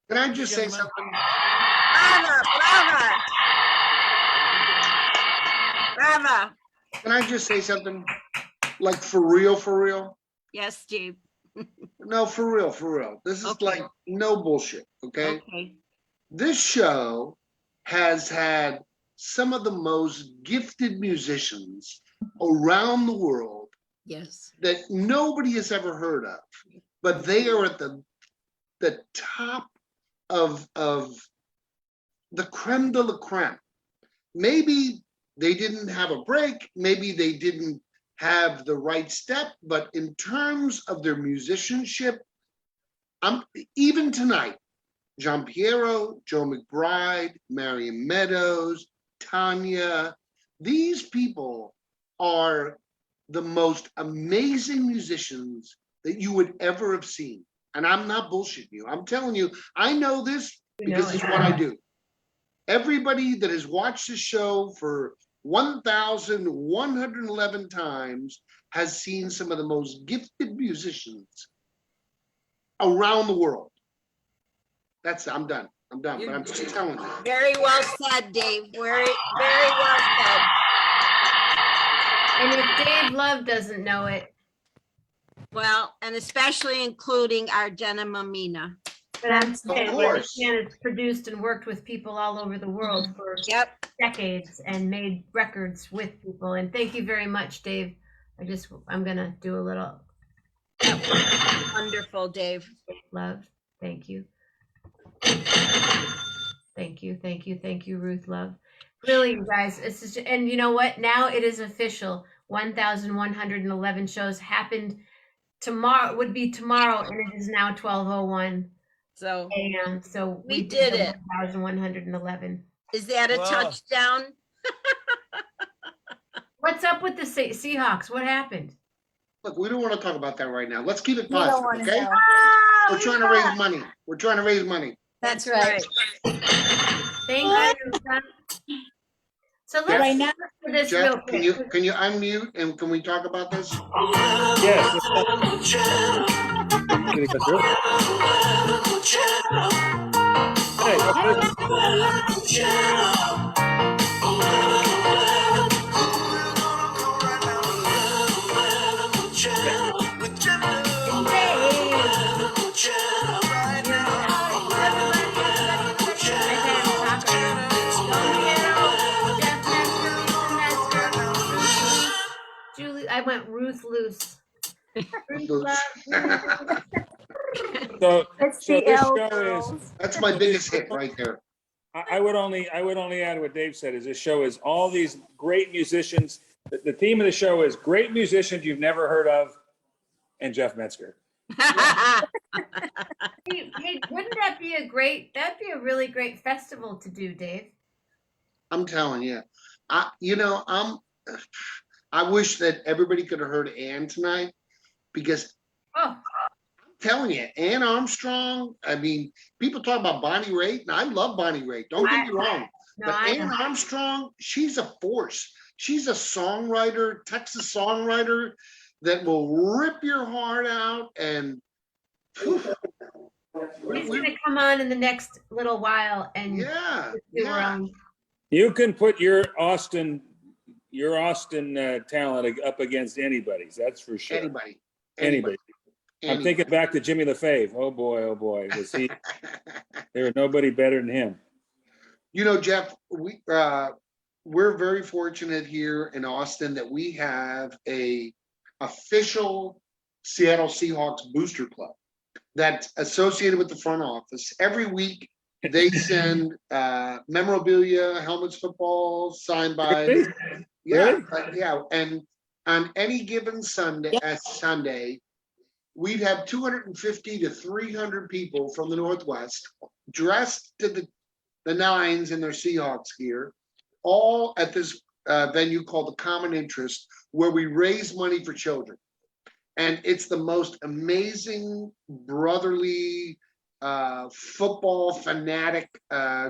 Can I just say something? Brava, brava. Brava. Can I just say something? Like for real, for real? Yes, Steve. No, for real, for real. This is Okay. like no bullshit, okay? Okay. This show has had some of the most gifted musicians around the world Yes. that nobody has ever heard of, but they are at the top of the creme de la creme. Maybe they didn't have a break, maybe they didn't have the right step, but in terms of their musicianship, even tonight, John Piero, Joe McBride, Marion Meadows, Tanya, these people are the most amazing musicians that you would ever have seen. And I'm not bullshitting you. I'm telling you, I know this because it's what I do. Everybody that has watched the show for 1,111 times has seen some of the most gifted musicians around the world. I'm done. But I'm just telling you. Very well said, Dave. Very, very well said. And if Dave Love doesn't know it. Well, and especially including our Jenna Mamina. But I'm saying, Shannon has produced and worked with people all over the world for decades and made records with people. And thank you very much, Dave. I'm gonna do a little. Wonderful, Dave. Love, thank you. Thank you, Ruth Love. Really, you guys, it's just, and you know what? Now it is official. 1,111 shows happened tomorrow. Would be tomorrow, and it is now 12:01 a.m. So we did it. 1,111. Is that a touchdown? What's up with the Seahawks? What happened? Look, we don't want to talk about that right now. Let's keep it You don't positive, wanna okay? know. We're trying to raise money. We're trying to raise money. That's right. Thank you. So let's Right now for this real Jeff, quick. can you unmute and can we talk about this? Yes. Can you go through? Julie, I went Ruth Loose. So, It's so the this L show girls. is. That's my biggest hit right there. I would only add what Dave said is this show is all these great musicians. The theme of the show is great musicians you've never heard of, and Jeff Metzger. Hey, wouldn't that'd be a really great festival to do, Dave? I'm telling you, I wish that everybody could have heard Ann tonight because Oh, I'm telling you, Ann Armstrong. I mean, people talk about Bonnie Raitt, and I love Bonnie Raitt. Don't get me wrong, but Ann Armstrong, she's a force. She's a songwriter, Texas songwriter that will rip your heart out. And he's gonna come on in the next little while and do her own. You can put your Austin talent up against anybody's. That's for sure. Anybody. I'm thinking back to Jimmy LaFave. Oh boy, was he? There was nobody better than him. You know, Jeff, we're very fortunate here in Austin that we have a official Seattle Seahawks booster club that's associated with the front office. Every week they send memorabilia, helmets, football signed by Really? yeah. And on any given Sunday, we'd have 250 to 300 people from the Northwest dressed to the nines in their Seahawks gear, all at this venue called the Common Interest, where we raise money for children. And it's the most amazing brotherly football fanatic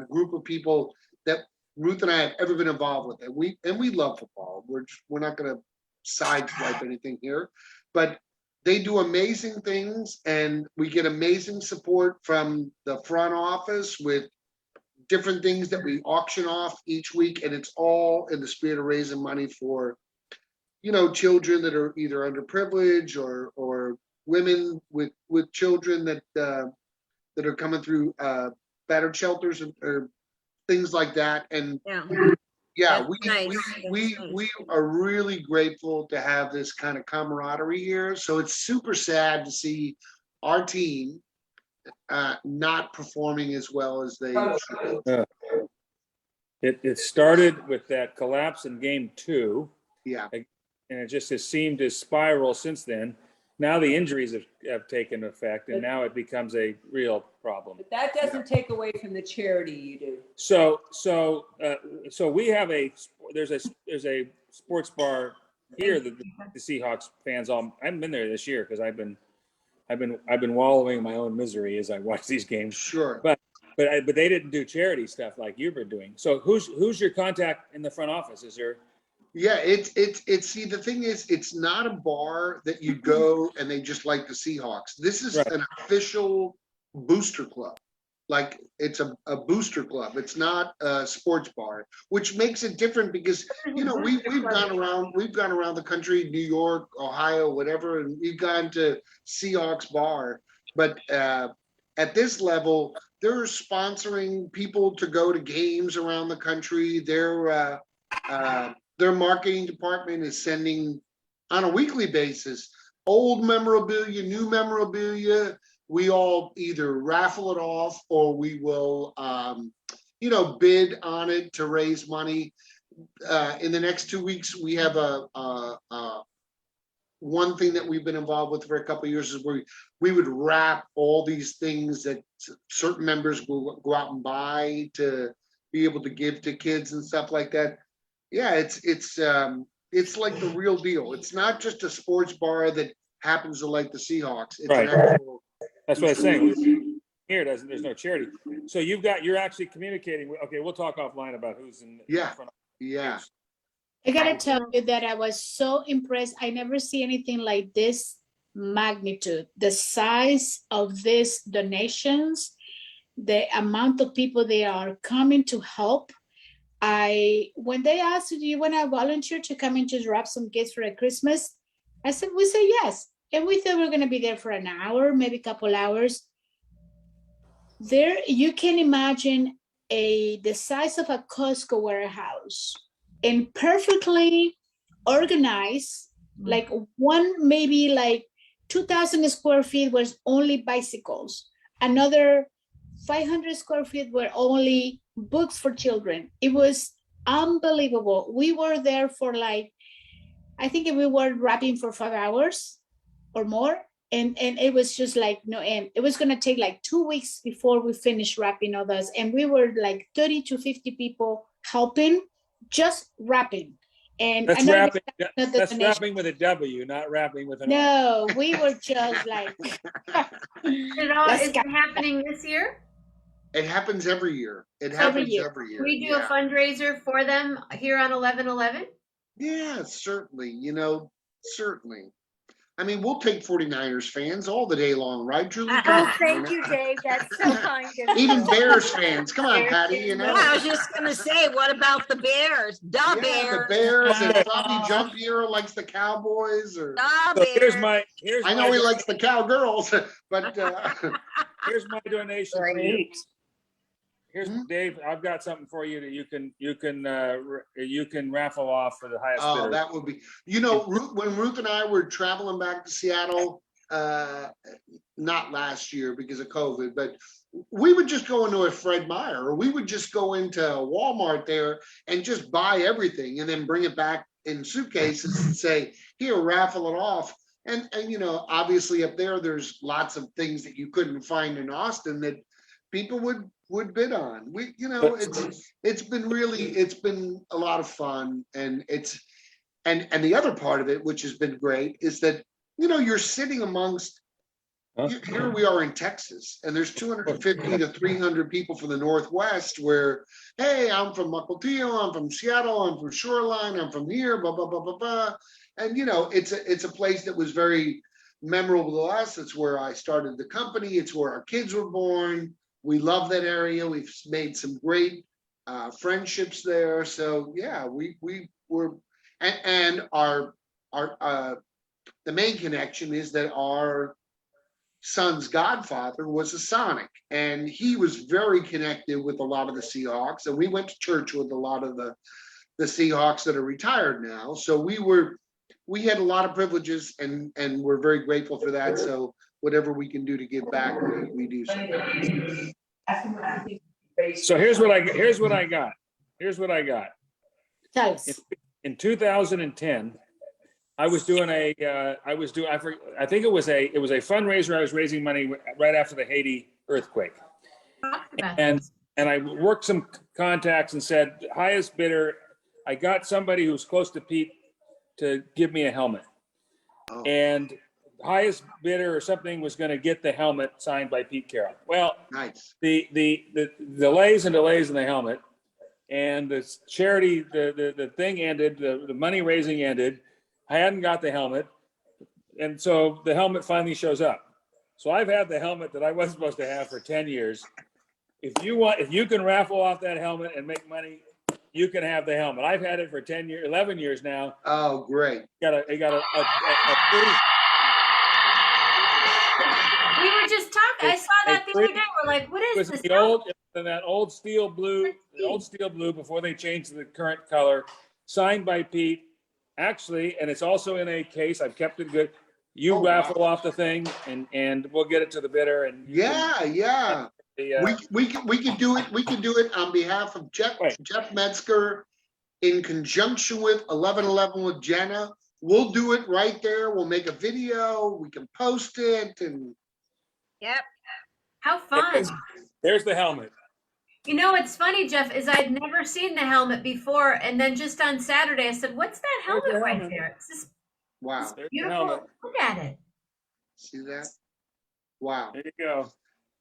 group of people that Ruth and I have ever been involved with. And we love football. We're not going to sideswipe anything here, but they do amazing things, and we get amazing support from the front office with different things that we auction off each week, and it's all in the spirit of raising money for, children that are either underprivileged or women with children that are coming through battered shelters or things like that. And we are really grateful to have this kind of camaraderie here. So it's super sad to see our team not performing as well as they should. It started with that collapse in game 2. Yeah. And it just has seemed to spiral since then. Now the injuries have taken effect, and now it becomes a real problem. But that doesn't take away from the charity you do. So we have there's a sports bar here that the Seahawks fans all. I haven't been there this year because I've been wallowing in my own misery as I watch these games. Sure. But they didn't do charity stuff like you've been doing. So who's your contact in the front office? Is there? Yeah, it's see, the thing is, it's not a bar that you go and they just like the Seahawks. This is an official booster club. Like, it's a booster club. It's not a sports bar, which makes it different because, we've gone around the country, New York, Ohio, whatever, and we've gone to Seahawks bar. But at this level, they're sponsoring people to go to games around the country. Their marketing department is sending on a weekly basis old memorabilia, new memorabilia. We all either raffle it off or we will, bid on it to raise money. In the next 2 weeks, we have one thing that we've been involved with for a couple of years is where we would wrap all these things that certain members will go out and buy to be able to give to kids and stuff like that. Yeah, it's It's like the real deal. It's not just a sports bar that happens to like the Seahawks. It's Right. an actual. That's what I'm saying. Here, there's no charity. So you're actually communicating with, okay, we'll talk offline about who's in. Yeah. front of- Yeah. I gotta tell you that I was so impressed. I never see anything like this magnitude, the size of these donations, the amount of people they are coming to help. When they asked, do you want to volunteer to come and just wrap some gifts for a Christmas? I said, we say yes. And we thought we were going to be there for an hour, maybe a couple hours. There, you can imagine the size of a Costco warehouse and perfectly organized, like maybe like 2,000 square feet was only bicycles. Another 500 square feet were only books for children. It was unbelievable. We were there for I think we were wrapping for 5 hours or more. And it was just like no end. It was going to take like 2 weeks before we finished wrapping all those. And we were like 30 to 50 people helping, just wrapping. And That's I know wrapping. that's That's donation. wrapping with a W, not wrapping with an O. No, we were just like. Is it happening this year? It happens every year. It Every happens year. every year. We do a fundraiser for them here on 11/11. Yeah, certainly. Certainly. I mean, we'll take 49ers fans all the day long, right, Julie? Oh, thank you, Dave. That's so kind of you. Even Bears fans. Come on, Patty. Well, I was just gonna say, what about the Bears? Yeah, Bears. the Bears, and Bobby Jump Hero likes the Cowboys, or So here's my I know he likes the Cowgirls, but here's my donation for you. Here's Dave. I've got something for you that you can raffle off for the highest oh, bidder. that would be. When Ruth and I were traveling back to Seattle, not last year because of COVID, but we would just go into a Fred Meyer, or we would just go into Walmart there and just buy everything and then bring it back in suitcases and say, here, raffle it off. And obviously up there's lots of things that you couldn't find in Austin that people would bid on. It's been a lot of fun, and and the other part of it, which has been great, is that you're sitting amongst. Here we are in Texas, and there's 250 to 300 people from the Northwest. Where, hey, I'm from Mukilteo, I'm from Seattle, I'm from Shoreline, I'm from here, blah blah blah blah blah, and it's a place that was very memorable to us. It's where I started the company. It's where our kids were born. We love that area. We've made some great friendships there. So yeah, we were, and our the main connection is that our son's godfather was a Sonic, and he was very connected with a lot of the Seahawks, and we went to church with a lot of the Seahawks that are retired now. So we had a lot of privileges, and we're very grateful for that. So whatever we can do to give back, we do so. So here's what I got. Tell us. In 2010, I think it was a fundraiser. I was raising money right after the Haiti earthquake, and I worked some contacts and said, highest bidder. I got somebody who's close to Pete to give me a helmet, and highest bidder or something was going to get the helmet signed by Pete Carroll. Well, nice. The delays in the helmet, and the charity, the thing ended, the money raising ended. I hadn't got the helmet, and so the helmet finally shows up. So I've had the helmet that I wasn't supposed to have for 10 years. If you can raffle off that helmet and make money, you can have the helmet. I've had it for 11 years now. Oh, great. We were just talking. I saw that the other day. We're like, what is this? That old steel blue before they changed to the current color, signed by Pete. Actually, and it's also in a case. I've kept it good. You raffle off the thing, and we'll get it to the bidder. And yeah. We could do it. We could do it on behalf of Jeff Metzger, in conjunction with 11/11 with Jenna. We'll do it right there. We'll make a video. We can post it, and Yep. How fun. There's the helmet. You know, what's funny, Jeff, is I'd never seen the helmet before, and then just on Saturday, I said, "What's that There's the helmet right helmet. there? It's just Wow. There's the beautiful. helmet. Look at it." See that? Wow. There you go.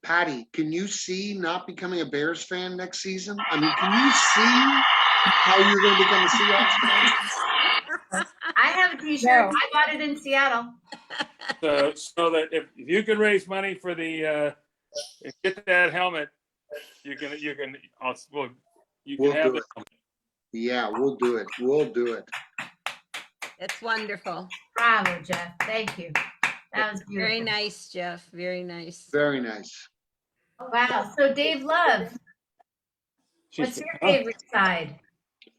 Patty, can you see not becoming a Bears fan next season? I mean, can you see how you're going to become a Seahawks fan? I have a T-shirt. I bought it in Seattle. So that if you can raise money for the get that helmet, you can We'll have do the it. Yeah, we'll do it. We'll do it. That's wonderful. Bravo, Jeff. Thank you. That was beautiful. Very nice, Jeff. Very nice. Very nice. Wow. So, Dave Love, what's your favorite side?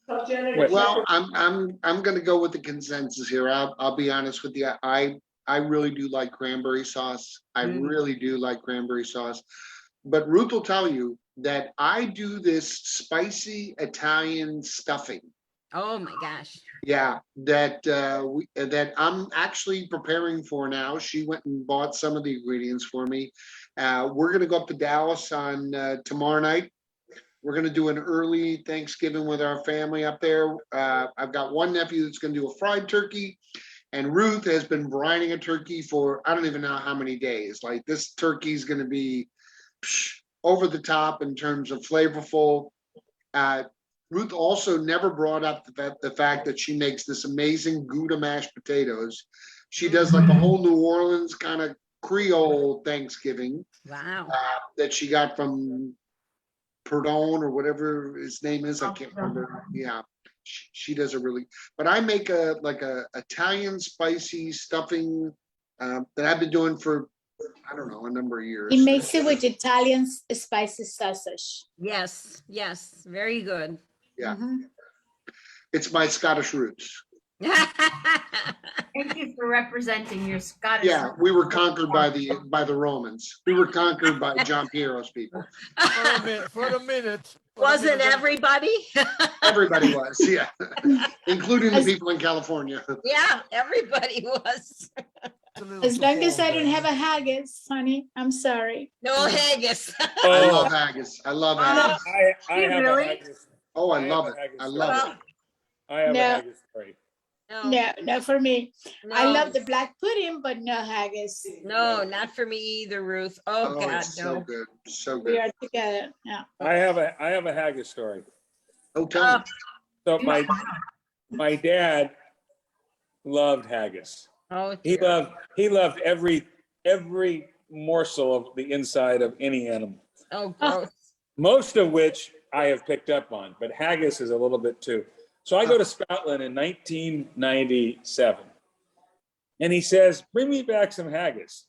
Well, I'm going to go with the consensus here. I'll be honest with you. I really do like cranberry sauce. I really do like cranberry sauce. But Ruth will tell you that I do this spicy Italian stuffing. Oh my gosh. Yeah, that I'm actually preparing for now. She went and bought some of the ingredients for me. We're going to go up to Dallas on tomorrow night. We're going to do an early Thanksgiving with our family up there. I've got one nephew that's going to do a fried turkey, and Ruth has been brining a turkey for I don't even know how many days. Like this turkey is going to be over the top in terms of flavorful. Ruth also never brought up the fact that she makes this amazing Gouda mashed potatoes. She does like a whole New Orleans kind of Creole Thanksgiving. Wow. That she got from Perdone or whatever his name is. I can't remember. Yeah. She does a really, but I make a Italian spicy stuffing that I've been doing for, I don't know, a number of years. He makes it with Italian spicy sausage. Yes. Yes. Very good. Yeah. It's my Scottish roots. Thank you for representing your Scottish. Yeah, we were conquered by the Romans. We were conquered by John Piero's people. For a minute. Wasn't everybody? Everybody was, yeah, including the people in California. Yeah, everybody was. As long as I don't have a haggis, honey, I'm sorry. No haggis. I love haggis. I love haggis. I have a haggis. Oh, I love it. I love it. I have No. a haggis story. No, for me. I No. love the black pudding, but no haggis. No, not for me either, Ruth. Oh, God, it's so no. good. So We good. are together. Yeah. I have a haggis story. Oh, tell me. So my dad loved haggis. Oh, He dear. loved every morsel of the inside of any animal. Oh, gross. Most of which I have picked up on, but haggis is a little bit too. So I go to Scotland in 1997, and he says, "Bring me back some haggis."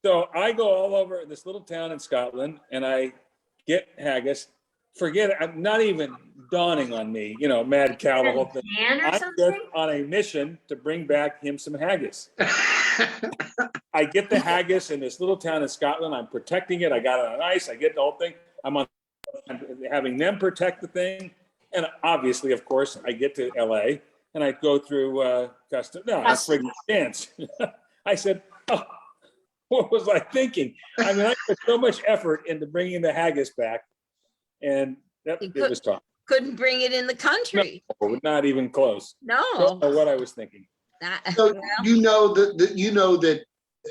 So I go all over this little town in Scotland, and I get haggis. Forget it. I'm not even dawning on me, mad cow, the whole thing. Pan or I'm something? just on a mission to bring back him some haggis. I get the haggis in this little town in Scotland. I'm protecting it. I got it on ice. I get the whole thing. I'm having them protect the thing. And obviously, of course, I get to LA and I go through custom. No, I friggin' chance. I said, "Oh, what was I thinking?" I mean, I put so much effort into bringing the haggis back, and it was tough. Couldn't bring it in the country. No, not even close. No. Don't know what I was thinking. So you know that.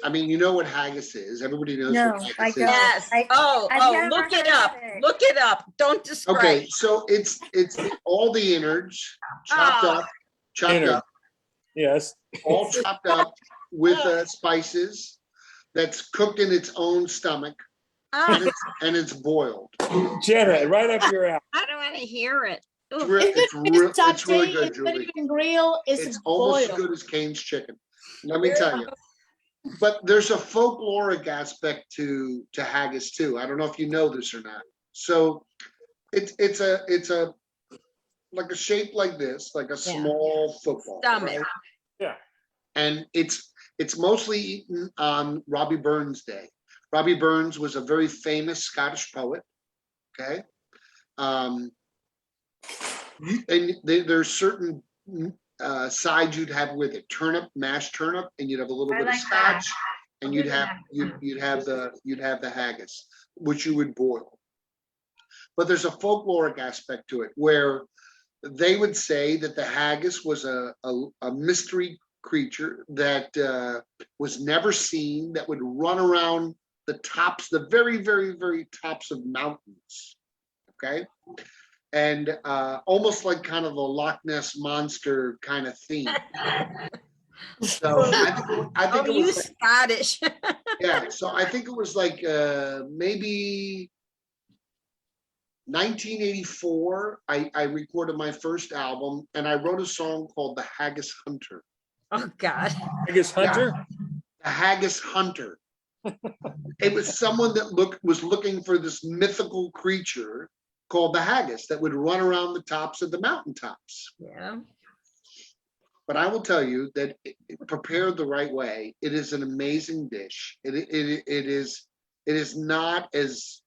I mean, you know what haggis is. Everybody knows No, what haggis I is. don't. Yes. I've never Look it heard up. of it. Look it up. Don't describe. Okay, so it's all the innards chopped Ah. up, chopped Innards. up, Yes. all chopped up with spices. That's cooked in its own stomach, Ah, and it's boiled. Jenna, right up your alley. I don't want to hear it. It's, Ooh. re- It's it's, not re- even it's really sauté, good, it's not Julie. even grilled, It's it's almost as boiled. good as Cane's chicken. Let me tell you. But there's a folkloric aspect to haggis too. I don't know if you know this or not. So it's a like a shape like this, like a small football. Stomach. right? Yeah. And it's mostly eaten on Robbie Burns Day. Robbie Burns was a very famous Scottish poet. Okay. There's certain sides you'd have with it: mashed turnip, and you'd have a little I bit like of scotch, and I'll you'd do have that. you'd have the haggis, which you would boil. but there's a folkloric aspect to it where they would say that the haggis was a mystery creature that was never seen, that would run around the very, very, very tops of mountains. Okay. And almost like kind of a Loch Ness monster kind of theme. So I think it you was Scottish. yeah. So I think it was like maybe 1984. I recorded my first album, and I wrote a song called "The Haggis Hunter." Oh God. Haggis Hunter. Yeah. The Haggis Hunter. It was someone that was looking for this mythical creature called the haggis that would run around the tops of the mountaintops. Yeah. But I will tell you that prepared the right way, it is an amazing dish. It is not as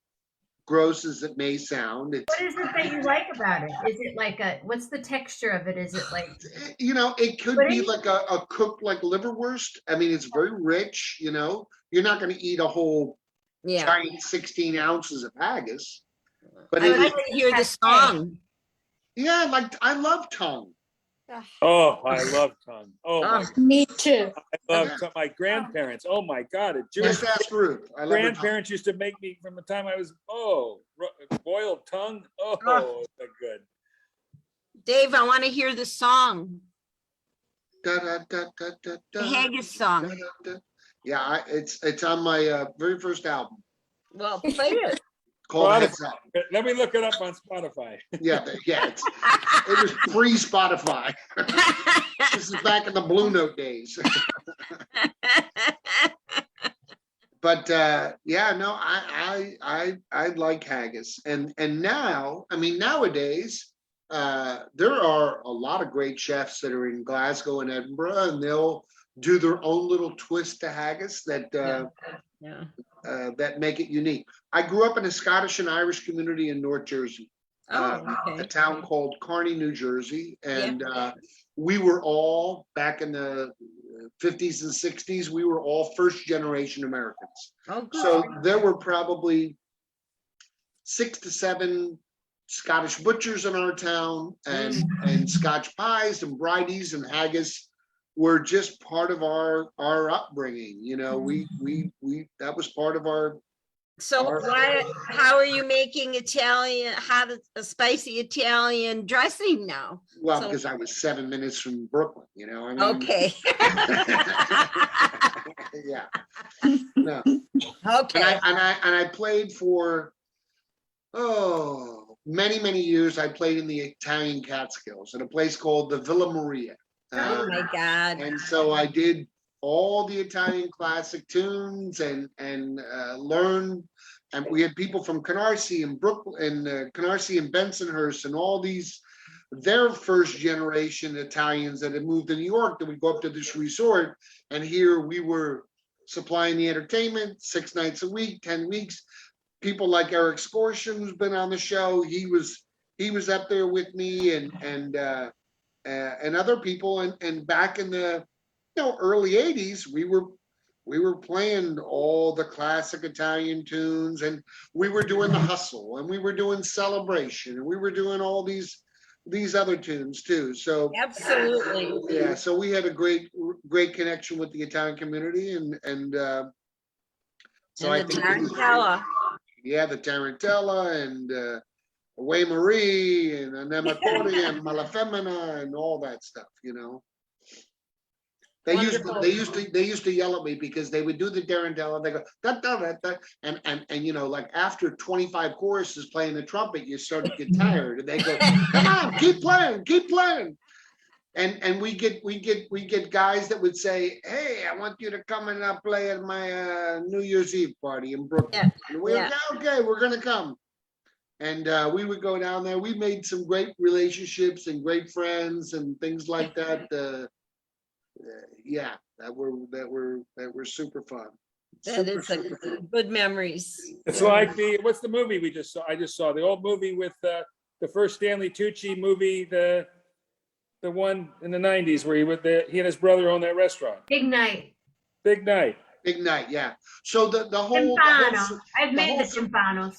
gross as it may sound. What is it that you like about it? Is it like what's the texture of it? Is it like, it could be like a cooked like liverwurst. I mean, it's very rich, You're not going to eat a whole giant 16 ounces of haggis. But I like to hear the song. Yeah, I love tongue. Oh, I love tongue. Oh, my, Me too. I love tongue. My grandparents. Oh my God, a Jewish Just ask Ruth. I love her tongue. grandparents used to make me from the time I was boiled tongue. Oh, so good. Dave, I want to hear the song. Da, da, da, da, da, The da, haggis song. da, da, da. Yeah, it's on my very first album Well, play it. called Heads Up. Let me look it up on Spotify. Yeah, it was pre-Spotify. This is back in the Blue Note days. But I like haggis, and now, I mean, nowadays there are a lot of great chefs that are in Glasgow and Edinburgh, and they'll do their own little twist to haggis that that make it unique. I grew up in a Scottish and Irish community in North Jersey, a town called Kearney, New Jersey, and we were all back in the 50s and 60s. We were all first generation Americans. So there were probably 6 to 7 Scottish butchers in our town, and Scotch pies and bridies and haggis were just part of our upbringing. We that was part of our. So how are you making a spicy Italian dressing now? Well, because I was 7 minutes from Brooklyn, I mean, Okay. Yeah. No. Okay. And I played for many years. I played in the Italian Catskills at a place called the Villa Maria. Oh my God. And so I did all the Italian classic tunes and learned, and we had people from Canarsie and Brooklyn and Canarsie and Bensonhurst and all these, their first generation Italians that had moved to New York, that would go up to this resort, and here we were supplying the entertainment 6 nights a week, 10 weeks. People like Eric Scorshin, who's been on the show, he was up there with me, and other people, and back in the early 80s, we were playing all the classic Italian tunes, and we were doing the Hustle, and we were doing Celebration, and we were doing all these other tunes too. So absolutely, yeah. So we had a great connection with the Italian community, and so I think Tarantella. Yeah, the Tarantella and Away Marie and Anemotori and Malafemina and all that stuff. They used to yell at me because they would do the Tarantella. They go da, da, da, da, and like after 25 choruses playing the trumpet, you start to get tired, and they go, "Come on, keep playing." And we get guys that would say, "Hey, I want you to come and play at my New Year's Eve party in Brooklyn." And we okay, we're gonna come. And we would go down there. We made some great relationships and great friends and things like that. That were super fun. That is good memories. It's like what's the movie we just saw? I just saw the old movie with the first Stanley Tucci movie, the one in the 90s where he and his brother owned that restaurant. Big Night. Yeah. So the whole Timpano. I've made the Timpanos.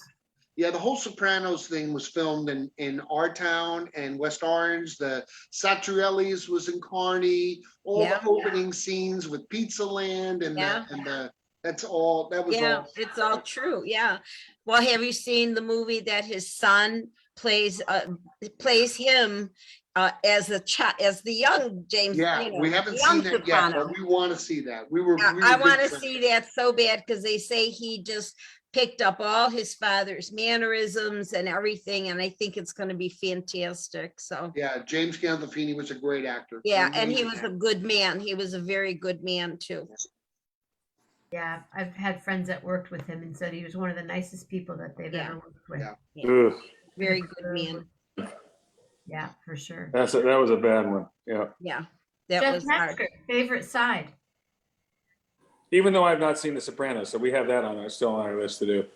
Yeah, the whole Sopranos thing was filmed in our town and West Orange. The Satriellis was in Kearney. All Yeah. the opening scenes with Pizza Land and Yeah. that's all. That was Yeah, all. it's all true. Yeah. Well, have you seen the movie that his son plays him as the young James? Yeah, you know, we haven't young seen that yet, Soprano. but we want to see that. We were. I big want to fans. see that so bad because they say he just picked up all his father's mannerisms and everything, and I think it's going to be fantastic. So Yeah, James Gandolfini was a great actor. yeah, and he Amazing was a actor. good man. He was a very good man too. Yeah, I've had friends that worked with him and said he was one of the nicest people that they've Yeah. ever worked with. Yeah. Ugh, Very good man. Yeah, for sure. that was a bad one. Yeah. Yeah, that Jeff was hard. Metzger, favorite side. Even though I've not seen The Sopranos, so we have that still on our list to do.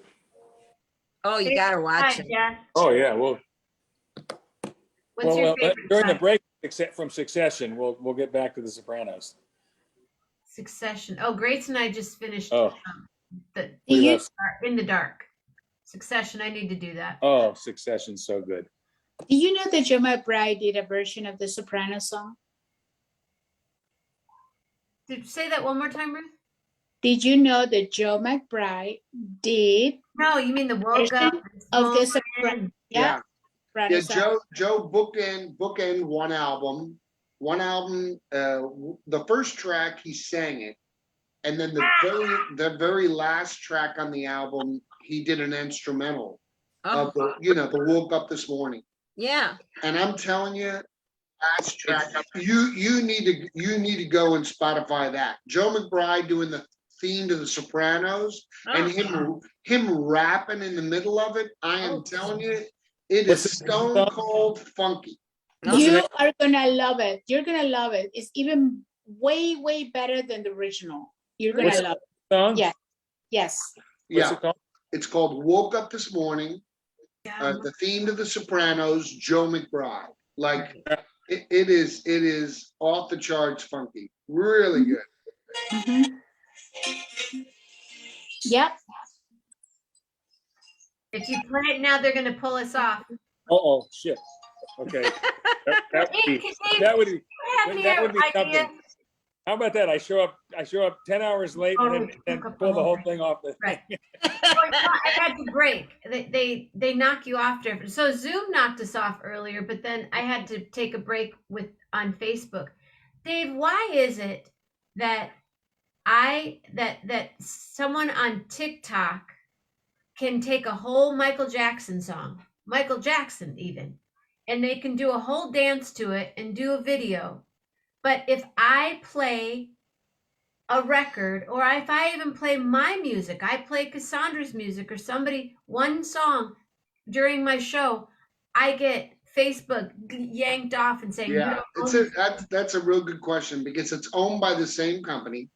Oh, you gotta watch it. Yeah. Oh yeah, well, What's your favorite during the side? break from Succession, we'll get back to The Sopranos. Succession. Oh, Grace and I just finished Oh, the we you- left. In the Dark. Succession. I need to do that. Oh, Succession's so good. Do you know that Joe McBride did a version of the Soprano song? Did you say that one more time, Ruth? Did you know that Joe McBride did No, you mean the woke up version of the Soprano? and Yeah, Soprano Yeah, song. Joe bookend one album. The first track he sang it, and then the very last track on the album he did an instrumental Oh, of the Woke Up This Morning. yeah. And I'm telling you, last track you need to go and Spotify that. Joe McBride doing the theme to The Sopranos and him rapping in the middle of it. I am telling you, it What's is the stone cold funky. You are gonna love it. You're gonna love it. It's even way, way better than the original. You're gonna What's love the song? it. Yeah. Yes. What's Yeah, it called? it's called Woke Up This Morning. The theme to The Sopranos, Joe McBride. Like it is off the charts funky. Really good. Mhm. Yep. if you play it now, they're gonna pull us off. Oh shit. Okay. That would be that would be something. How about that? I show up 10 hours late and then pull the whole thing off. Right. I had to break. They knock you off different. So Zoom knocked us off earlier, but then I had to take a break on Facebook. Dave, why is it that that someone on TikTok can take a whole Michael Jackson song, Michael Jackson even, and they can do a whole dance to it and do a video. But if I play a record, or if I even play my music, I play Cassandra's music or one song during my show, I get Facebook yanked off and saying, Yeah, you don't that's a real good question because it's owned by the same company.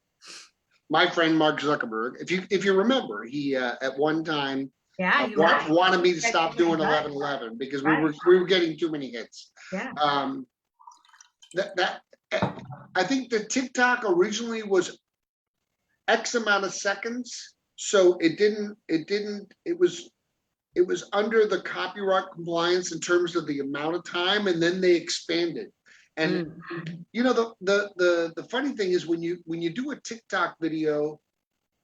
My friend Mark Zuckerberg, if you remember, he at one time wanted me to stop doing 11/11 because we were getting too many hits. Yeah. I think the TikTok originally was X amount of seconds, so it was under the copyright compliance in terms of the amount of time, and then they expanded. And the funny thing is when you do a TikTok video,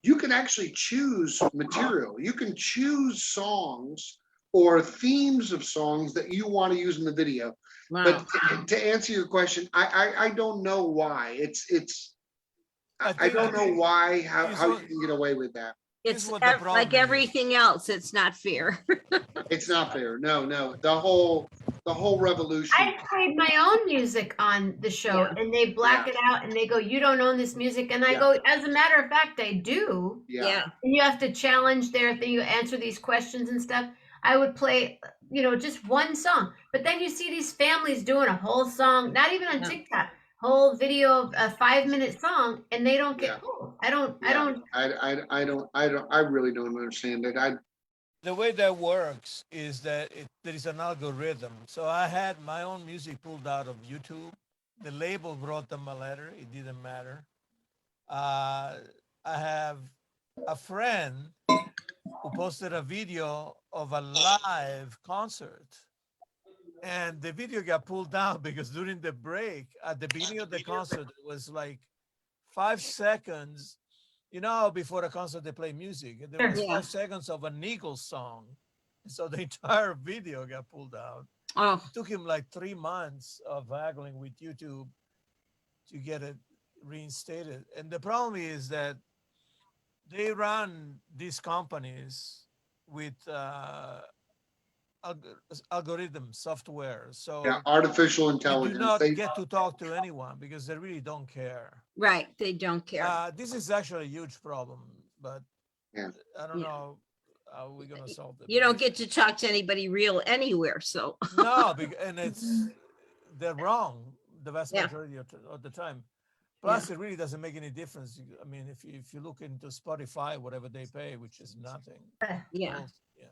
you can actually choose material. You can choose songs or themes of songs that you want to use in the video. Wow. But to answer your question, I don't know why. I don't know why how you can get away with that. It's like everything else. It's not fair. It's not fair. No. The whole revolution. I played my own music on the show and they black it out and they go, you don't own this music. And I go, as a matter of fact, I do. Yeah. And you have to challenge their thing. You answer these questions and stuff. I would play, just one song. But then you see these families doing a whole song, not even on TikTok, whole video of a 5-minute song, and they don't get pulled. I really don't understand it. The way that works is that there is an algorithm. So I had my own music pulled out of YouTube. The label brought them a letter. It didn't matter. I have a friend who posted a video of a live concert. And the video got pulled down because during the break, at the beginning of the concert, it was like 5 seconds. You know, how before a concert, they play music. And there was Yeah. 5 seconds of an Eagles song. So the entire video got pulled down. Oh. It took him like 3 months of haggling with YouTube to get it reinstated. And the problem is that they run these companies with algorithm software. So Yeah, artificial you do intelligence. not They- get to talk to anyone because they really don't care. Right, they don't care. This is actually a huge problem, but Yeah. I don't Yeah. know how we're gonna solve it. You don't get to talk to anybody real anywhere, so. No, and they're wrong the vast Yeah. majority of the time. Plus, it really doesn't make any difference. I mean, if you look into Spotify, whatever they pay, which is nothing. Yeah. Well, yeah.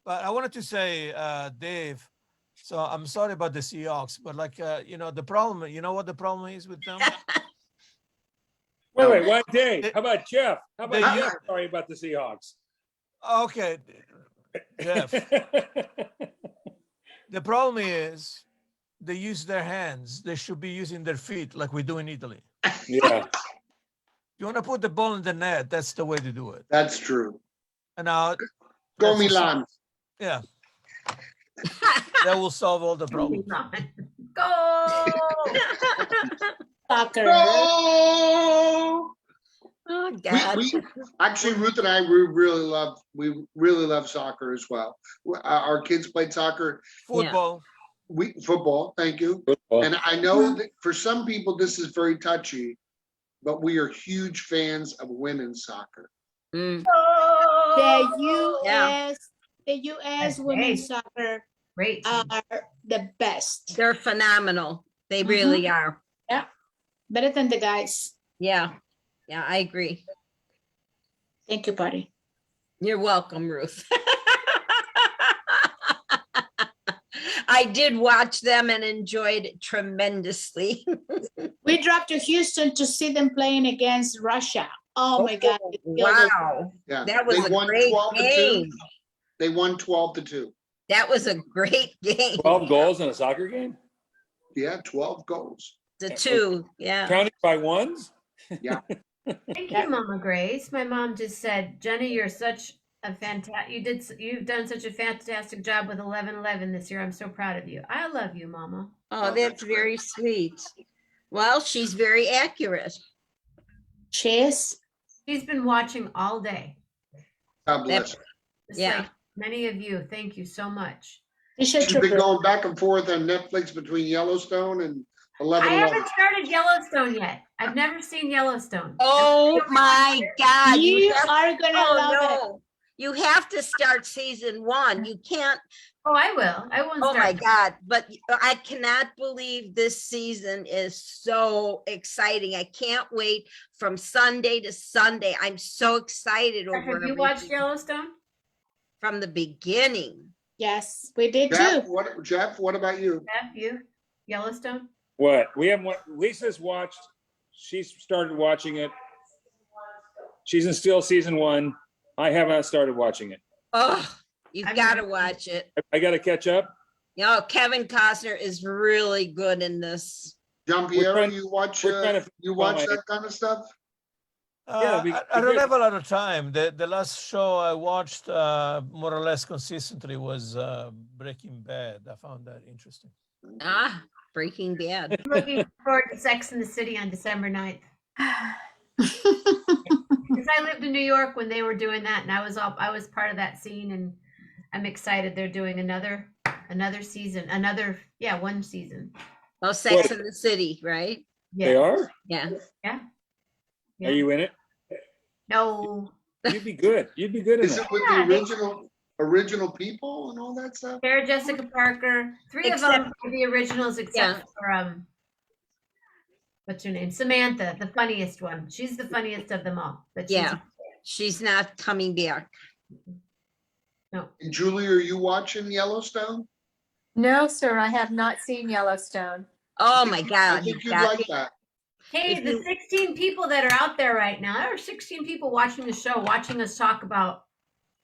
But I wanted to say, Dave. So I'm sorry about the Seahawks, but like the problem. You know what the problem is with them? Wait, one day. How about Jeff? How about They- Jeff? Sorry about the Seahawks. Okay, Jeff. The problem is they use their hands. They should be using their feet like we do in Italy. Yeah. You want to put the ball in the net, that's the way to do it. That's true. And now Go that's a- Milan. Yeah. That will solve all the problems. Go! Soccer. Go! Oh, God. We actually, Ruth and I, we really love soccer as well. Our kids played soccer. Football. Football, thank you. Football. And I know that for some people this is very touchy, but we are huge fans of women's soccer. Mm. The Yeah. U.S. women's soccer Great. are the best. They're phenomenal. They really are. Yeah, better than the guys. Yeah. Yeah, I agree. Thank you, Patty. You're welcome, Ruth. I did watch them and enjoyed it tremendously. We dropped to Houston to see them playing against Russia. Oh my God! it feels like- Wow. Yeah, That was they a won great 12-2. game. They won 12-2. That was a great game. 12 goals in a soccer game? Yeah, 12 goals. The two, yeah. Counting by ones? Yeah. Thank you, Mama Grace. My mom just said, Jenny, you're such a you've done such a fantastic job with 11-11 this year. I'm so proud of you. I love you, Mama. Oh, that's very sweet. Well, she's very accurate. Chase. She's been watching all day. God bless her. Just Yeah. like many of you. Thank you so much. She's been going back and forth on Netflix between Yellowstone and 11-11. I haven't started Yellowstone yet. I've never seen Yellowstone. Oh my God. You have- are gonna love it. You have to start season 1. You can't. Oh, I will. I won't Oh start. my God. But I cannot believe this season is so exciting. I can't wait from Sunday to Sunday. I'm so excited over Have you watched everything. Yellowstone? From the beginning. Yes, we did Jeff, too. Jeff, what about you? Jeff, you? Yellowstone? What? We haven't. Lisa's watched. She's started watching it. She's in still season 1. I haven't started watching it. Oh, you've got to watch it. I got to catch up. You know, Kevin Costner is really good in this. John We're Piero, trying- you watch we're trying to you watch follow that kind of stuff? I don't have a lot of time. The last show I watched more or less consistently was Breaking Bad. I found that interesting. Ah, Breaking Bad. I'm looking forward to Sex in the City on December 9th. Because I lived in New York when they were doing that, and I was part of that scene, and I'm excited they're doing another season, one season. Oh, Sex in the City, right? Yeah. They are? Yeah. Yeah. Are you in it? No. You'd be good. You'd be good in Is that. it with the original people and all that stuff? Sarah Jessica Parker, 3 of them are the originals except for what's her name? Samantha, the funniest one. She's the funniest of them all. But she's not coming back. No. And Julie, are you watching Yellowstone? No, sir, I have not seen Yellowstone. Oh my God. I think you'd like that. Hey, the 16 people that are out there right now, there are 16 people watching the show, watching us talk about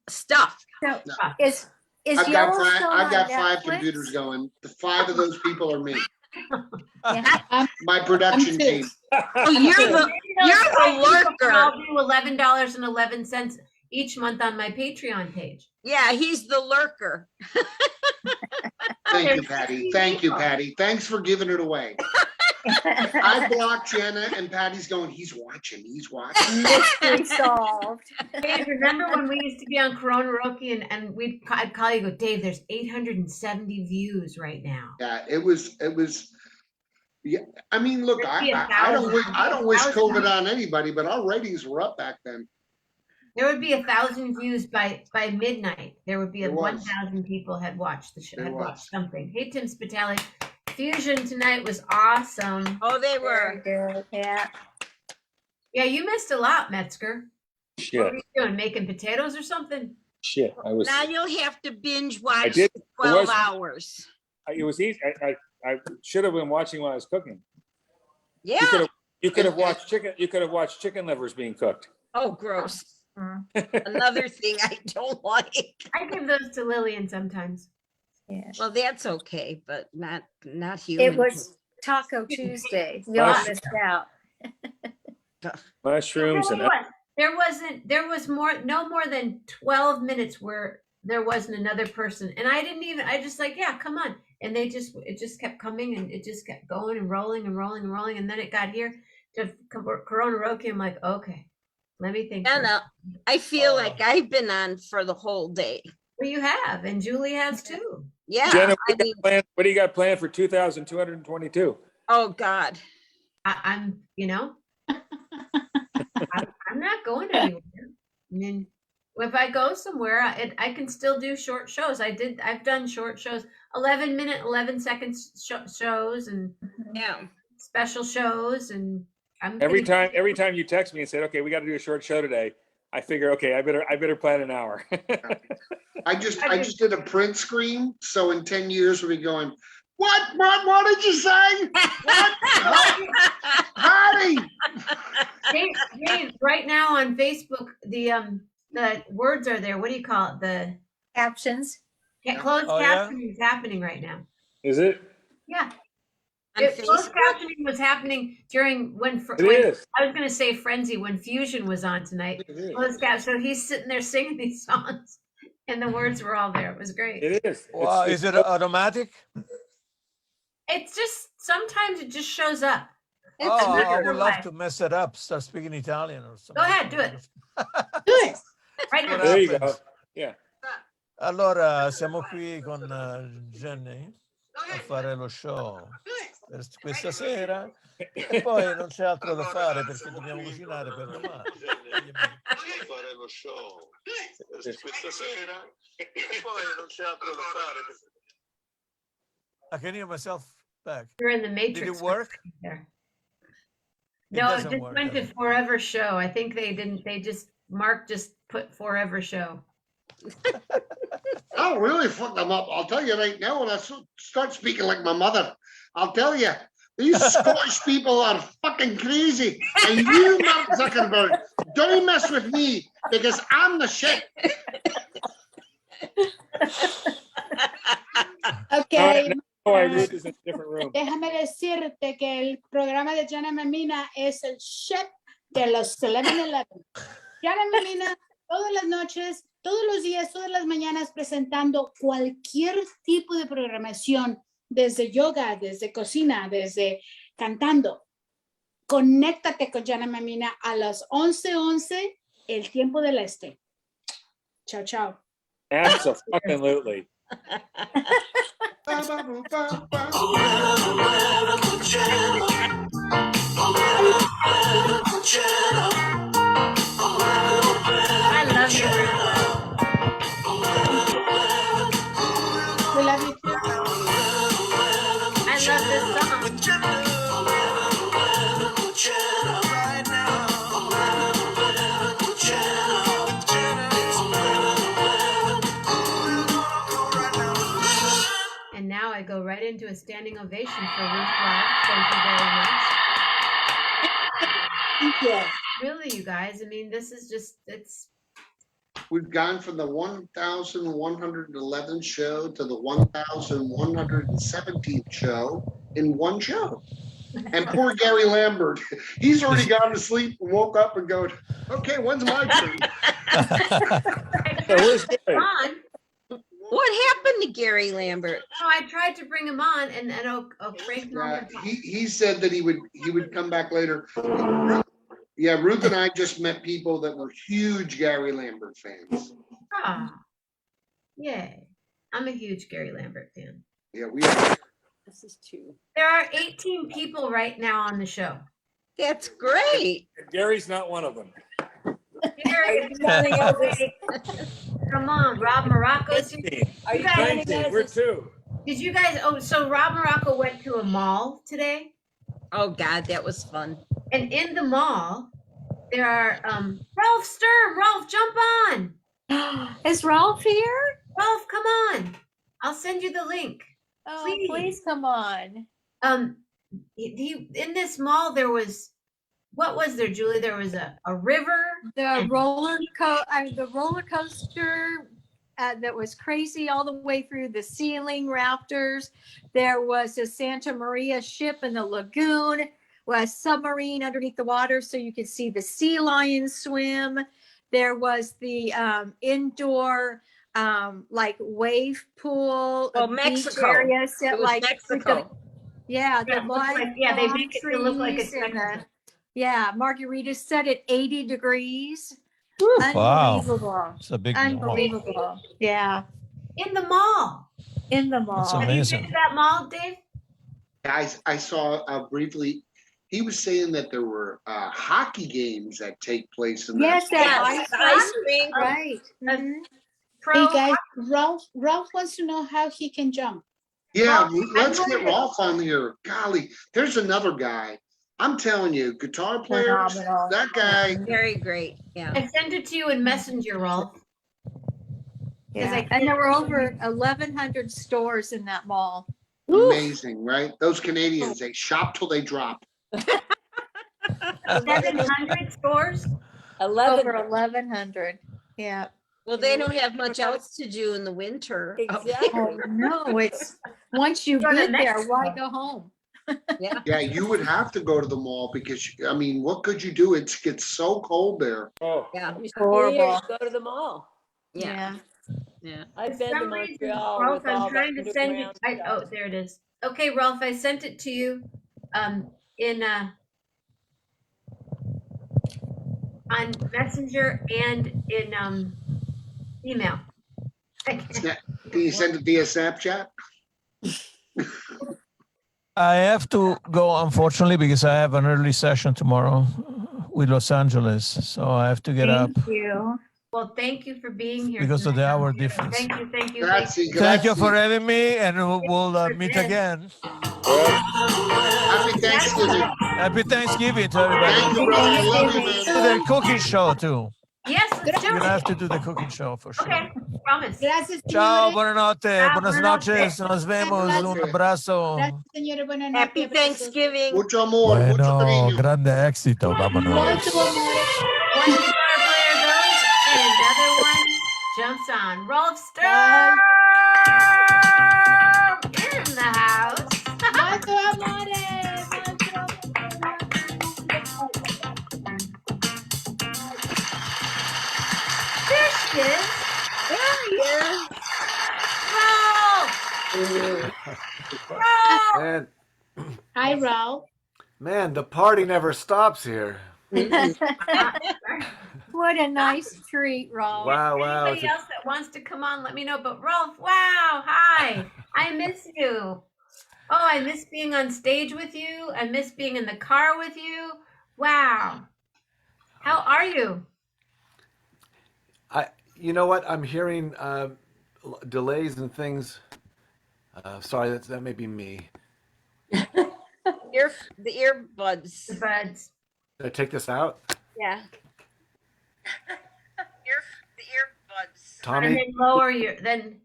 stuff. So is I've got Yellowstone on I've got 5 Netflix? computers going. The 5 of those people are me. Yeah. My production team. Oh, you're the lurker. I'll do $11.11 each month on my Patreon page. Yeah, he's the lurker. Thank you, Patty. Thank you, Patty. Thanks for giving it away. I blocked Jenna, and Patty's going, he's watching. Mystery solved. Dave, remember when we used to be on Corona Roki and I'd call you and go, Dave, there's 870 views right now. Yeah, it was. Yeah, I mean, look, There'd be I don't 1,000. wish COVID on anybody, but our ratings were up back then. There would be 1,000 views by midnight. There would be There was. 1,000 people had watched the show, There had was. watched something. Hey, Tim Spitali, Fusion tonight was awesome. Oh, they were. Very good. Yeah. Yeah, you missed a lot, Metzger. What Shit, were you doing? Making potatoes or something? shit. I was. Now you'll have to binge watch did. It 12 was- hours. It was easy. I should have been watching when I was cooking. Yeah. You could have watched chicken. You could have watched chicken livers being cooked. Oh, gross. Another thing I don't like. I give those to Lillian sometimes. Yeah. Well, that's okay, but not human. It was Taco Tuesday. Y'all Last- missed out. Mushrooms I'll and tell you what, there was no more than 12 minutes where there wasn't another person. And I just like, yeah, come on. And it just kept coming and it just kept going and rolling and rolling and rolling. And then it got here to Corona Roki. I'm like, okay, let me think. And I feel like I've been on for the whole day. Well, you have, and Julie has too. Yeah. Jenna, I mean, what do you got planned for 2,222? oh God. I'm not going anywhere. I mean, if I go somewhere, I can still do short shows. I've done short shows, 11-minute, 11-second shows, and Yeah. special shows, and Every time you text me and said, "Okay, we got to do a short show today," I figure, okay, I better plan an hour. I just did a print screen, so in 10 years we'll be going, what did you say? What? Howdy. Dave, right now on Facebook, the words are there. What do you call it? The Captions. closed Oh, yeah? captioning is happening right now. Is it? Yeah. On Closed Facebook? captioning was happening during when It is. I was going to say Frenzy when Fusion was on tonight. It is. Closed cap. So he's sitting there singing these songs, and the words were all there. It was great. It is. Wow, is it automatic? It's just sometimes it just shows up. Oh, I another would love way. to mess it up, start speaking Italian or something. Go ahead, do it. Do it. Right now. There you go. happens? Yeah. Allora, siamo qui con Jenny a fare lo show per questa sera e poi non c'è altro da fare perché dobbiamo cucinare per domani. Fare lo show questa sera e poi non c'è altro da fare. I can hear myself back. You're in the Did matrix. it work? There. It No, it doesn't just work, went to does it? Forever Show. I think they didn't. Mark just put Forever Show. I'll really fuck them up. I'll tell you right now, when I start speaking like my mother, I'll tell you, these Scottish people are fucking crazy. And you, Mark Zuckerberg, don't mess with me because I'm the shit. Ok, Oh, I Ruth is in a different room. déjame decirte que el programa de Jana Mamina es el chef de los 11-11. Jana Mamina, todas las noches, todos los días, todas las mañanas presentando cualquier tipo de programación, desde yoga, desde cocina, desde cantando. Conéctate con Jana Mamina a las 11:11, el tiempo del este. Chao, chao. Absolutely. I love you. We love you too. I love this song. And now I go right into a standing ovation for Ruth Black. Thank you very much. Thank you. Really, you guys. I mean, this is just, it's We've gone from the 1,111th show to the 1,117th show in one show. And poor Gary Lambert, he's already gone to sleep and woke up and go, okay, when's my turn? On. What happened to Gary Lambert? No, I tried to bring him on, and Frank. He said that he would come back later. Yeah, Ruth and I just met people that were huge Gary Lambert fans. Ah, yay! I'm a huge Gary Lambert fan. Yeah, we are. This is two. There are 18 people right now on the show. That's great. Gary's not one of them. Gary, come on, Rob Morocco's here. Are you 19, we're two. Did you guys? Oh, so Rob Morocco went to a mall today, Oh God, that was fun. and in the mall there are Ralph Sturm. Ralph, jump on. Is Ralph here? Ralph, come on. I'll send you the link. Oh, Please. please come on. He in this mall there was. What was there, Julie? There was a river. The roller coaster that was crazy all the way through the ceiling rafters. There was a Santa Maria ship in the lagoon, a submarine underneath the water so you could see the sea lions swim. There was the indoor like wave pool, Oh, beach Mexico. area It set was like with Mexico. the Yeah, live they palm make it to look like it's trees and Mexico. margaritas set at 80 degrees. Wow. Unbelievable. It's a big mall. Unbelievable. Yeah. In the mall. In the mall. That's Have you amazing. been to that mall, Dave? I saw briefly, he was saying that there were hockey games that take place in Yes, that. that Ice rink. Right. Mhm. Pro Hey guys, Ralph wants to know how he can jump. Yeah, Well, let's I get wondered- Rolf on here. Golly, there's another guy. I'm telling you, guitar players, Phenomenal. that guy. Very great. Yeah. I sent it to you in Messenger, Rolf. Yeah. And there were over 1,100 stores in that mall. Amazing, right? Those Canadians, they shop till they drop. 700 stores. Over 1,100. Yeah. Well, they don't have much else to do in the winter. Exactly. Oh, no, it's once you Go to get there, why Mexico. go home? Yeah. Yeah, you would have to go to the mall because, I mean, what could you do? It gets so cold there. Oh, Yeah. You Horrible. Go to the mall. Yeah. Yeah. I've For been to some reason, Montreal Rolf, with all I'm trying the to send it. underground Oh, stuff. there it is. Okay, Rolf, I sent it to you in on Messenger and in email. Can you send it via Snapchat? I have to go, unfortunately, because I have an early session tomorrow with Los Angeles. So I have to get up Thank you. Well, thank you for being here. because of the tonight. hour difference. Thank you, thank you. Grazie, Thank you grazie. for having me, and we'll meet again. Happy Thanksgiving. Happy Thanksgiving to Thank everybody. you, brother. I love you, Do man. the cooking show too. Yes, let's do You're gonna it. have to do the cooking show for sure. Okay, promise. Gracias, Ciao, señores. buonanotte, buenas buenas noches, nos vemos, un abrazo. Gracias, señores. Buenas Happy noches. Thanksgiving. Mucho amor, mucho Bueno, cariño. grande éxito, vámonos. One guitar player goes and another one jumps on. Rolf Sturm in the house. Mucho amores. There she is. There he is. Rolf! Rolf! Man, Hi, Ralph. man, the party never stops here. What a nice treat, Rolf. Wow, wow. Anybody else that wants to come on, let me know. But Rolf, wow, hi. I miss you. Oh, I miss being on stage with you. I miss being in the car with you. Wow. How are you? You know what? I'm hearing delays and things. Sorry, that may be me. The earbuds. The buds. Did I take this out? Yeah. The earbuds. And Tommy? then lower your, then.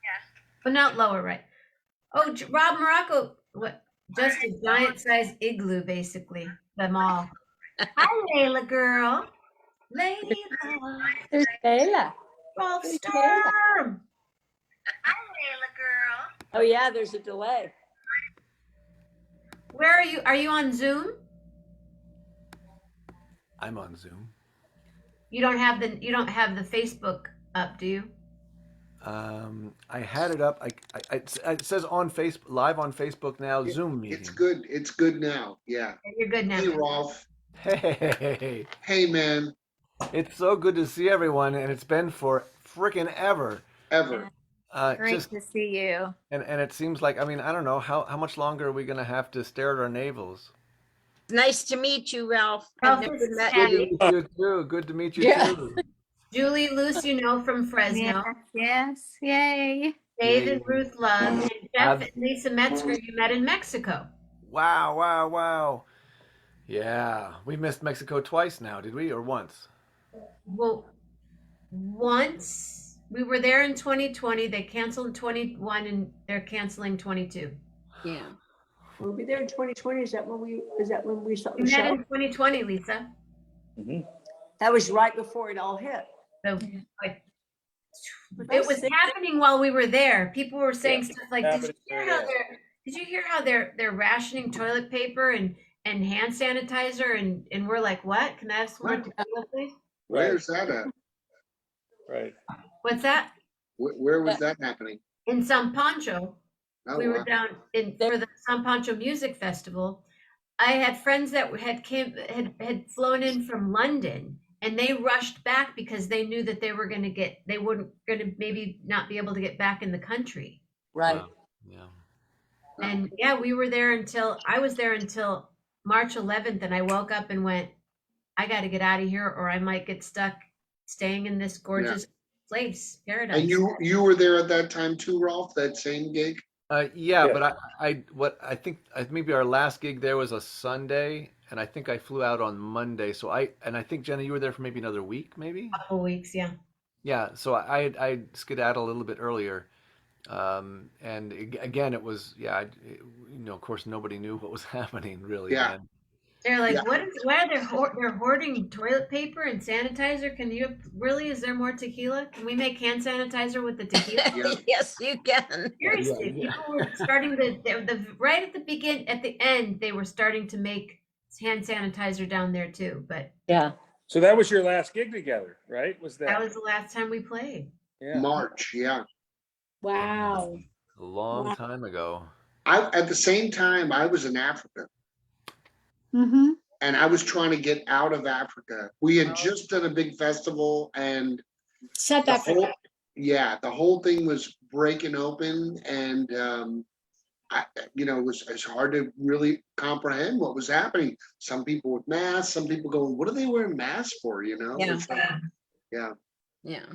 Yeah. But not lower, right? Oh, Rob Morocco, what? Just a giant size igloo, basically. The mall. Hi, Layla girl. Layla. There's Layla. Rolf There's Storm. Hi, Layla girl. Oh yeah, there's a delay. Where are you? Are you on Zoom? I'm on Zoom. You don't have the Facebook up, do you? I had it up. It says on Facebook, live on Facebook now. Zoom meeting. It's good. It's good now. Yeah. You're good now. Hey, Rolf. Hey, Hey, man. it's so good to see everyone, and it's been for frickin' ever. Ever. Great Just to see you. and it seems like, I mean, I don't know how much longer are we gonna have to stare at our navels. Nice to meet you, Ralph. Ralph I've never is met Good to you. meet you too. Good to meet you Yeah. too. Julie Luce, you know, from Fresno. Yes, yay. Dave Yay. and Ruth Love. And Jeff and Lisa Metzger you met in Mexico. Wow. Yeah, we missed Mexico twice now, did we, or once? Well, once we were there in 2020, they canceled in 21 and they're canceling 22. Yeah. Were we there in 2020? Is that when we saw We the met show? in 2020, Lisa. That was right before it all hit. So like, it was happening while we were there. People were saying stuff like, "Did you hear how they're rationing toilet paper and hand sanitizer?" And we're like, "What? Can I have some more tequila, please?" Where's that at? Right. What's that? Where was that happening? In San Pancho. Oh, We were wow. down in for the San Pancho Music Festival. I had friends that had flown in from London, and they rushed back because they knew that they wouldn't maybe not be able to get back in the country. Right. Wow. Yeah. And yeah, I was there until March 11th, and I woke up and went, I got to get out of here, or I might get stuck staying in this gorgeous place, paradise. And you were there at that time too, Rolf, that same gig? Yeah, but I think maybe our last gig there was a Sunday, and I think I flew out on Monday. So I think, Jenna, you were there for maybe another week, maybe? Couple weeks, yeah. Yeah, so I skedaddled a little bit earlier, and again it was of course nobody knew what was happening really. Yeah. Then. They're like, why are they're hoarding toilet paper and sanitizer? Is there more tequila? Can we make hand sanitizer with the tequila? Yes, you can. Seriously, people were starting right at the end, they were starting to make hand sanitizer down there too. But yeah. So that was your last gig together, right? that was the last time we played. Yeah. March, yeah. Wow. A long time ago. At the same time, I was in Africa. Mm-hmm. And I was trying to get out of Africa. We had just done a big festival, and South Africa. the whole thing was breaking open, and it's hard to really comprehend what was happening. Some people with masks, some people going, "What are they wearing masks for?" Yeah. It's like, yeah. Yeah.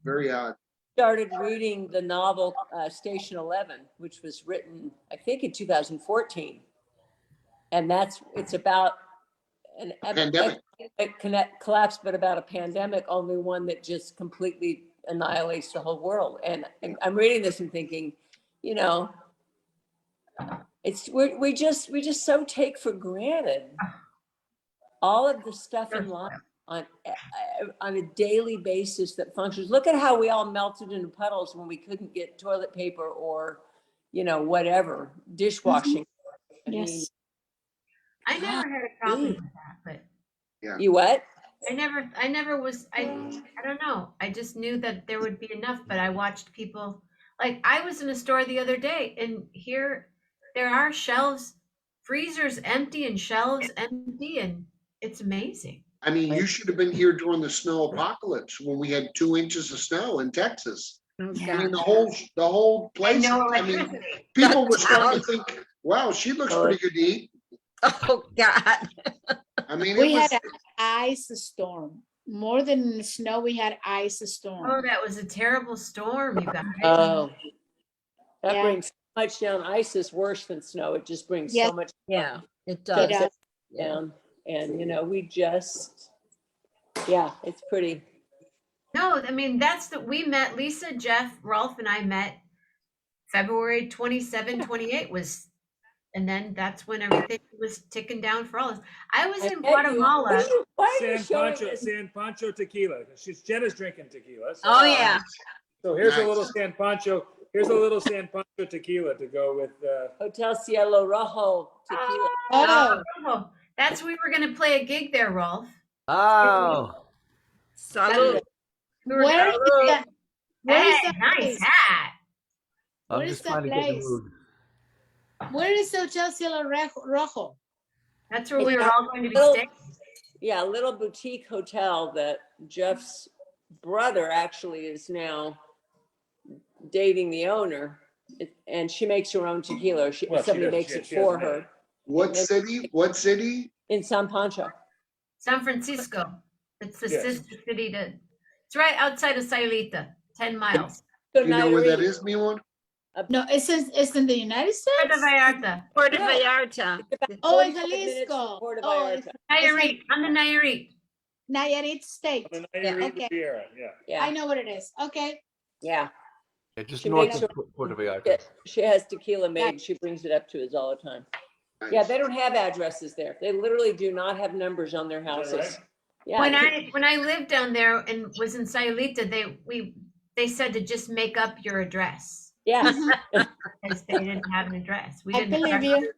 Very odd. Started reading the novel Station 11, which was written, I think, in 2014. And it's about an Pandemic. collapse, but about a pandemic, only one that just completely annihilates the whole world. And I'm reading this and thinking, we just so take for granted all of the stuff in life on a daily basis that functions. Look at how we all melted into puddles when we couldn't get toilet paper or, whatever, dishwashing. Yes. I never had a problem with that, but Yeah. You what? I never was, I don't know. I just knew that there would be enough, but I watched people, like I was in a store the other day, and here there are shelves, freezers empty and shelves empty, and it's amazing. I mean, you should have been here during the snow apocalypse when we had 2 inches of snow in Texas. I mean, the whole place. no I mean, electricity. people were starting to think, "Wow, she looks pretty good to eat." Oh God. I mean, We it was, had an ice storm. More than snow, we had ice storm. Oh, that was a terrible storm, you guys. Oh, that Yeah. brings so much down. Ice is worse than snow. It just brings Yes. so much Yeah, it It does. does. down. And, we just, it's pretty. No, I mean, we met, Lisa, Jeff, Rolf, and I met February 27, 28 was And then that's when everything was ticking down for all of us. I was I in bet you- Guatemala. why are you showing us- San Pancho tequila. Jenna's drinking tequila. So, Oh, yeah. So here's Nice. a little San Pancho. Here's a little San Pancho tequila to go with. Hotel Cielo Rojo tequila. Oh, that's we were going to play a gig there, Rolf. Oh, Salud. We were Where is gonna- that? Where is Hey, that nice place? hat. I'm Where just is that trying to get in the place? mood. Where is Hotel Cielo Rojo? That's where we were all going to be Little- staying. Yeah, a little boutique hotel that Jeff's brother actually is now dating the owner. And she makes her own tequila. Well, she Somebody does. makes She- it she has for a her. name. What city? What city? In San Pancho. San Francisco. It's the Yes. sister city to. It's right outside of Sayulita, 10 miles. Good You know night, where that Reed. is, Miwan? No, it's in the United States. Puerto Vallarta. Puerto Yeah. Vallarta. Oh, in 45 minutes from Jalisco. Puerto Oh, Vallarta. it's Nayarit. On the Nayarit. Nayarit State. On the Nayarit okay. Riviera. Yeah. Yeah, I know what it is. Okay. yeah. Yeah, just She north makes of Puerto Vallarta. Yeah, she has tequila made. She brings it up to us all the time. Yeah, they don't have addresses there. They literally do not have numbers on their houses. right? Yeah. When I lived down there and was in Sayulita, they said to just make up your address Yeah. because they didn't have an address. We I didn't. believe have- you. didn't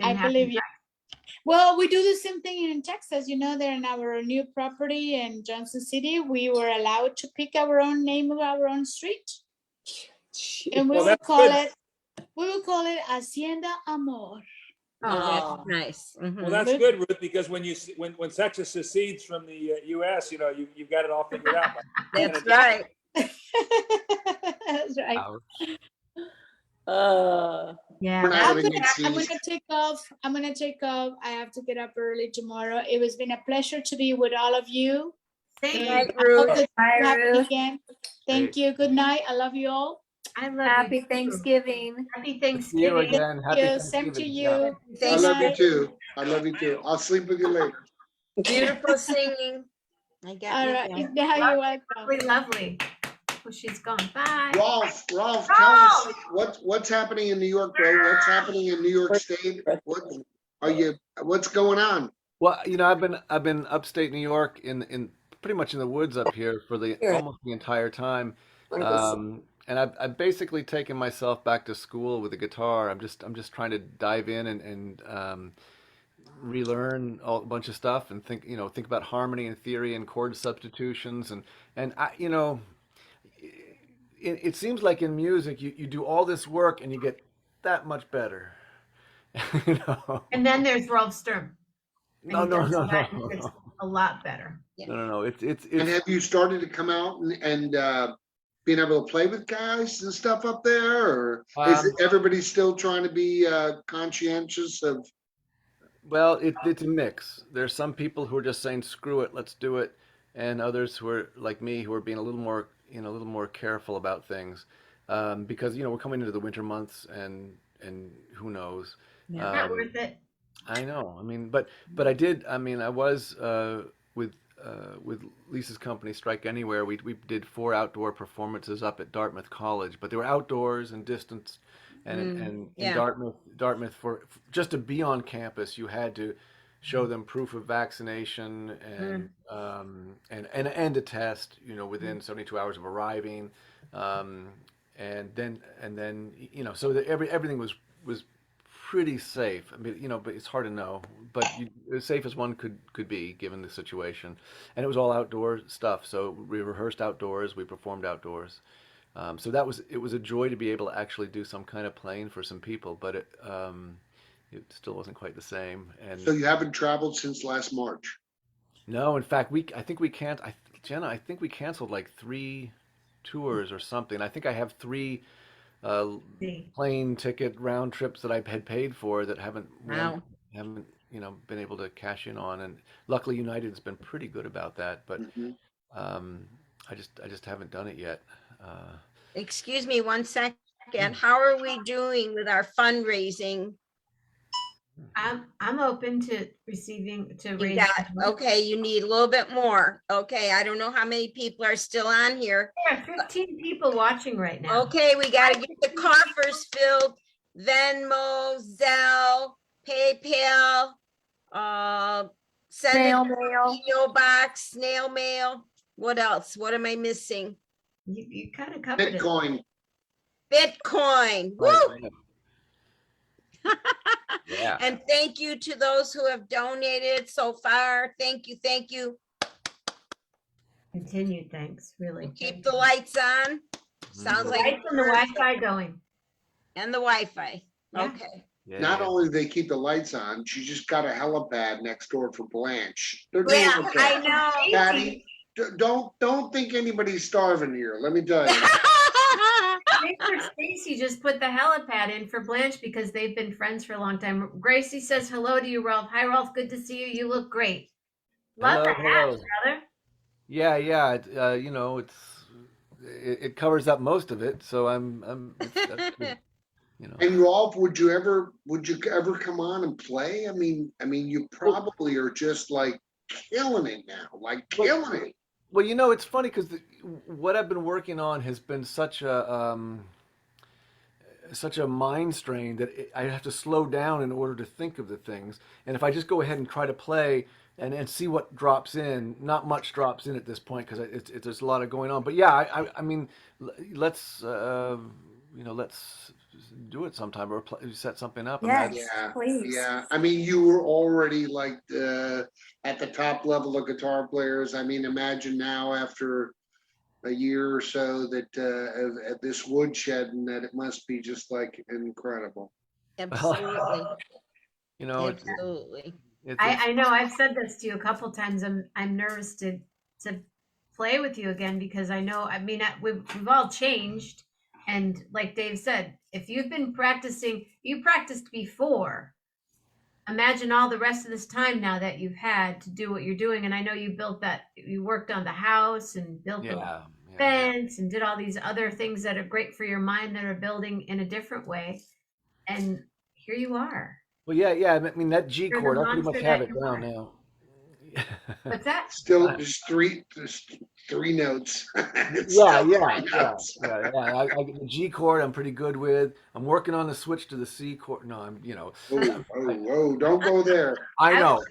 I have an believe you. address. Well, we do the same thing in Texas. You know, they're in our new property in Johnson City. We were allowed to pick our own name of our own street. And we Well, will that's call good. it Hacienda Amor. Oh, that's nice. Mhm. Well, that's good, Ruth, because when when Texas secedes from the U.S., you've got it all figured out. That's right. That's right. Yeah. We're not I'm gonna gonna, get I'm seized. gonna take off. I'm gonna take off. I have to get up early tomorrow. It has been a pleasure to be with all of you. Thank And you. I hope Ruth. that you Bye, have a Ruth. weekend. Thank you. Good night. I love you all. I love Happy you. too. Thanksgiving. Happy See you Thanksgiving. again. Happy You. Same to Thanksgiving. you. Yeah. I Thank love you night. too. I love you too. I'll sleep with you later. Beautiful singing. I got All you right. there. Yeah, you're welcome. Lovely, lovely. Well, she's gone. Bye. Rolf, tell us what's happening in New York, bro. What's happening in New York State? What's going on? Well, I've been upstate New York in pretty much in the woods up here for almost the entire time. And I've basically taken myself back to school with the guitar. I'm just trying to dive in and relearn a bunch of stuff and think about harmony and theory and chord substitutions and I, it seems like in music you do all this work and you get that much better. And then there's Rolf Sturm. And No, he no, does no, that, no, and it's no. a lot better. No. It's And have you started to come out and being able to play with guys and stuff up there, or is everybody still trying to be conscientious of? Well, it's a mix. There's some people who are just saying, "Screw it, let's do it," and others who are like me, who are being a little more careful about things, because we're coming into the winter months, and who knows? Not worth it. I know. I mean, but I did. I mean, I was with Lisa's company, Strike Anywhere. We did 4 outdoor performances up at Dartmouth College, but they were outdoors and distanced. And in Dartmouth, for just to be on campus, you had to show them proof of vaccination and a test, within 72 hours of arriving, and then so everything was pretty safe. I mean, but it's hard to know, but as safe as one could be given the situation, and it was all outdoor stuff. So we rehearsed outdoors, we performed outdoors. So it was a joy to be able to actually do some kind of playing for some people, but it still wasn't quite the same. And So you haven't traveled since last March? no, in fact, Jenna, I think we canceled like 3 tours or something. I think I have 3 plane ticket round trips that I had paid for that haven't been able to cash in on, and luckily United's been pretty good about that, but I just haven't done it yet. Excuse me 1 second. How are we doing with our fundraising? I'm open to You raise. okay, you need a little bit more. Okay, I don't know how many people are still on here. There are 15 people watching right now. Okay, we got to get the coffers filled. Venmo, Zelle, PayPal, send Snail it mail. PO box, snail mail. What else? What am I missing? You kind of covered it. Bitcoin. Bitcoin. Woo! Right. Yeah. And thank you to those who have donated so far. Thank you, thank you. Continued thanks, really. Keep the lights on. Sounds The like. lights and the Wi-Fi going. And the Wi-Fi. Yeah. Okay. Not only do they keep the lights on, she just got a helipad next door for Blanche. They're doing Yeah, okay. I know. Patty, don't think anybody's starving here. Let me tell you. Stacy just put the helipad in for Blanche because they've been friends for a long time. Gracie says hello to you, Ralph. Hi, Ralph. Good to see you. You look great. Love the hat, brother. Yeah, yeah. You know, it covers up most of it, so that's good, you know. And Rolf, would you ever come on and play? I mean, you probably are just like killing it now, like killing it. Well, you know, it's funny because what I've been working on has been such a mind strain that I have to slow down in order to think of the things. And if I just go ahead and try to play and see what drops in, not much drops in at this point because there's a lot of going on. But yeah, I mean, let's let's do it sometime or set something up. Yes, Yeah, please. yeah. I mean, you were already like at the top level of guitar players. I mean, imagine now after a year or so that of this woodshed, and that it must be just like incredible. Absolutely. You know, absolutely. I know I've said this to you a couple times. I'm nervous to play with you again because I know, I mean, we've all changed. And like Dave said, if you've been practicing, you practiced before. Imagine all the rest of this time now that you've had to do what you're doing. And I know you worked on the house and built the fence and did all these other things that are great for your mind that are building in a different way. And here you are. Well, yeah. I mean, that G You're the chord, I pretty much monster have that it you down are. now. What's that? Still, just three notes. It's Yeah. still three notes. I the G chord I'm pretty good with. I'm working on the switch to the C chord. No, I'm, you know. Whoa, don't go there. I know.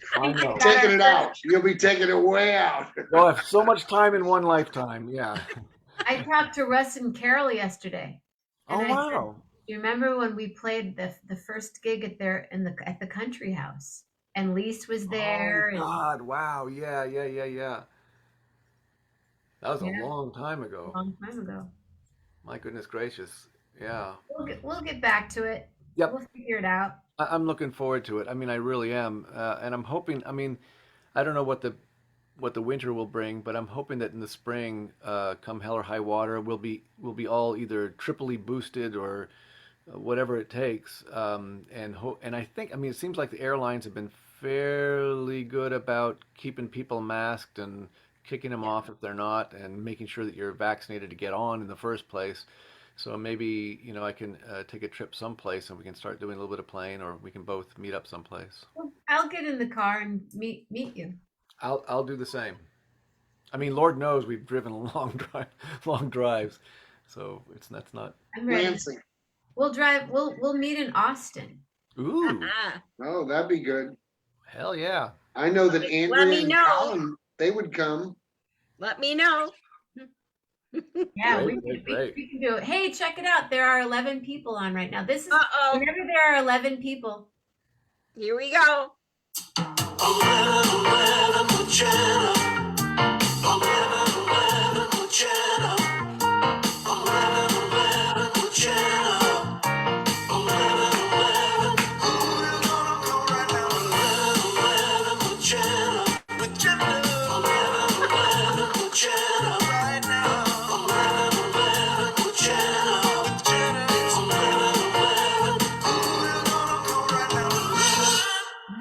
Taking it out. You'll be taking it way out. You'll have so much time in one lifetime. Yeah. I talked to Russ and Carol yesterday. And I said, Wow. you remember when we played the first gig at the country house and Lise was there? Oh, God. Wow. Yeah. That was Yeah. a long time ago. A long time ago. My goodness gracious. Yeah. We'll get back to it. Yep. We'll figure it out. I'm looking forward to it. I mean, I really am. And I'm hoping, I mean, I don't know what the winter will bring, but I'm hoping that in the spring, come hell or high water, we'll be all either triply boosted or whatever it takes. And I think, I mean, it seems like the airlines have been fairly good about keeping people masked and kicking them off if they're not, and making sure that you're vaccinated to get on in the first place. So maybe, you know, I can take a trip someplace and we can start doing a little bit of playing, or we can both meet up someplace. Well, I'll get in the car and meet you. I'll do the same. I mean, Lord knows we've driven long drives, so that's not. I'm ready. Lansing. We'll drive. We'll meet in Austin. Ooh. Oh, that'd be good. Hell yeah. I know that Let Andrea me and know. Colin, they would come. Let me know. Yeah, Great, we great. can do it. Hey, check it out. There are 11 people on right now. This is Uh-oh. whenever there are 11 people. Here we go.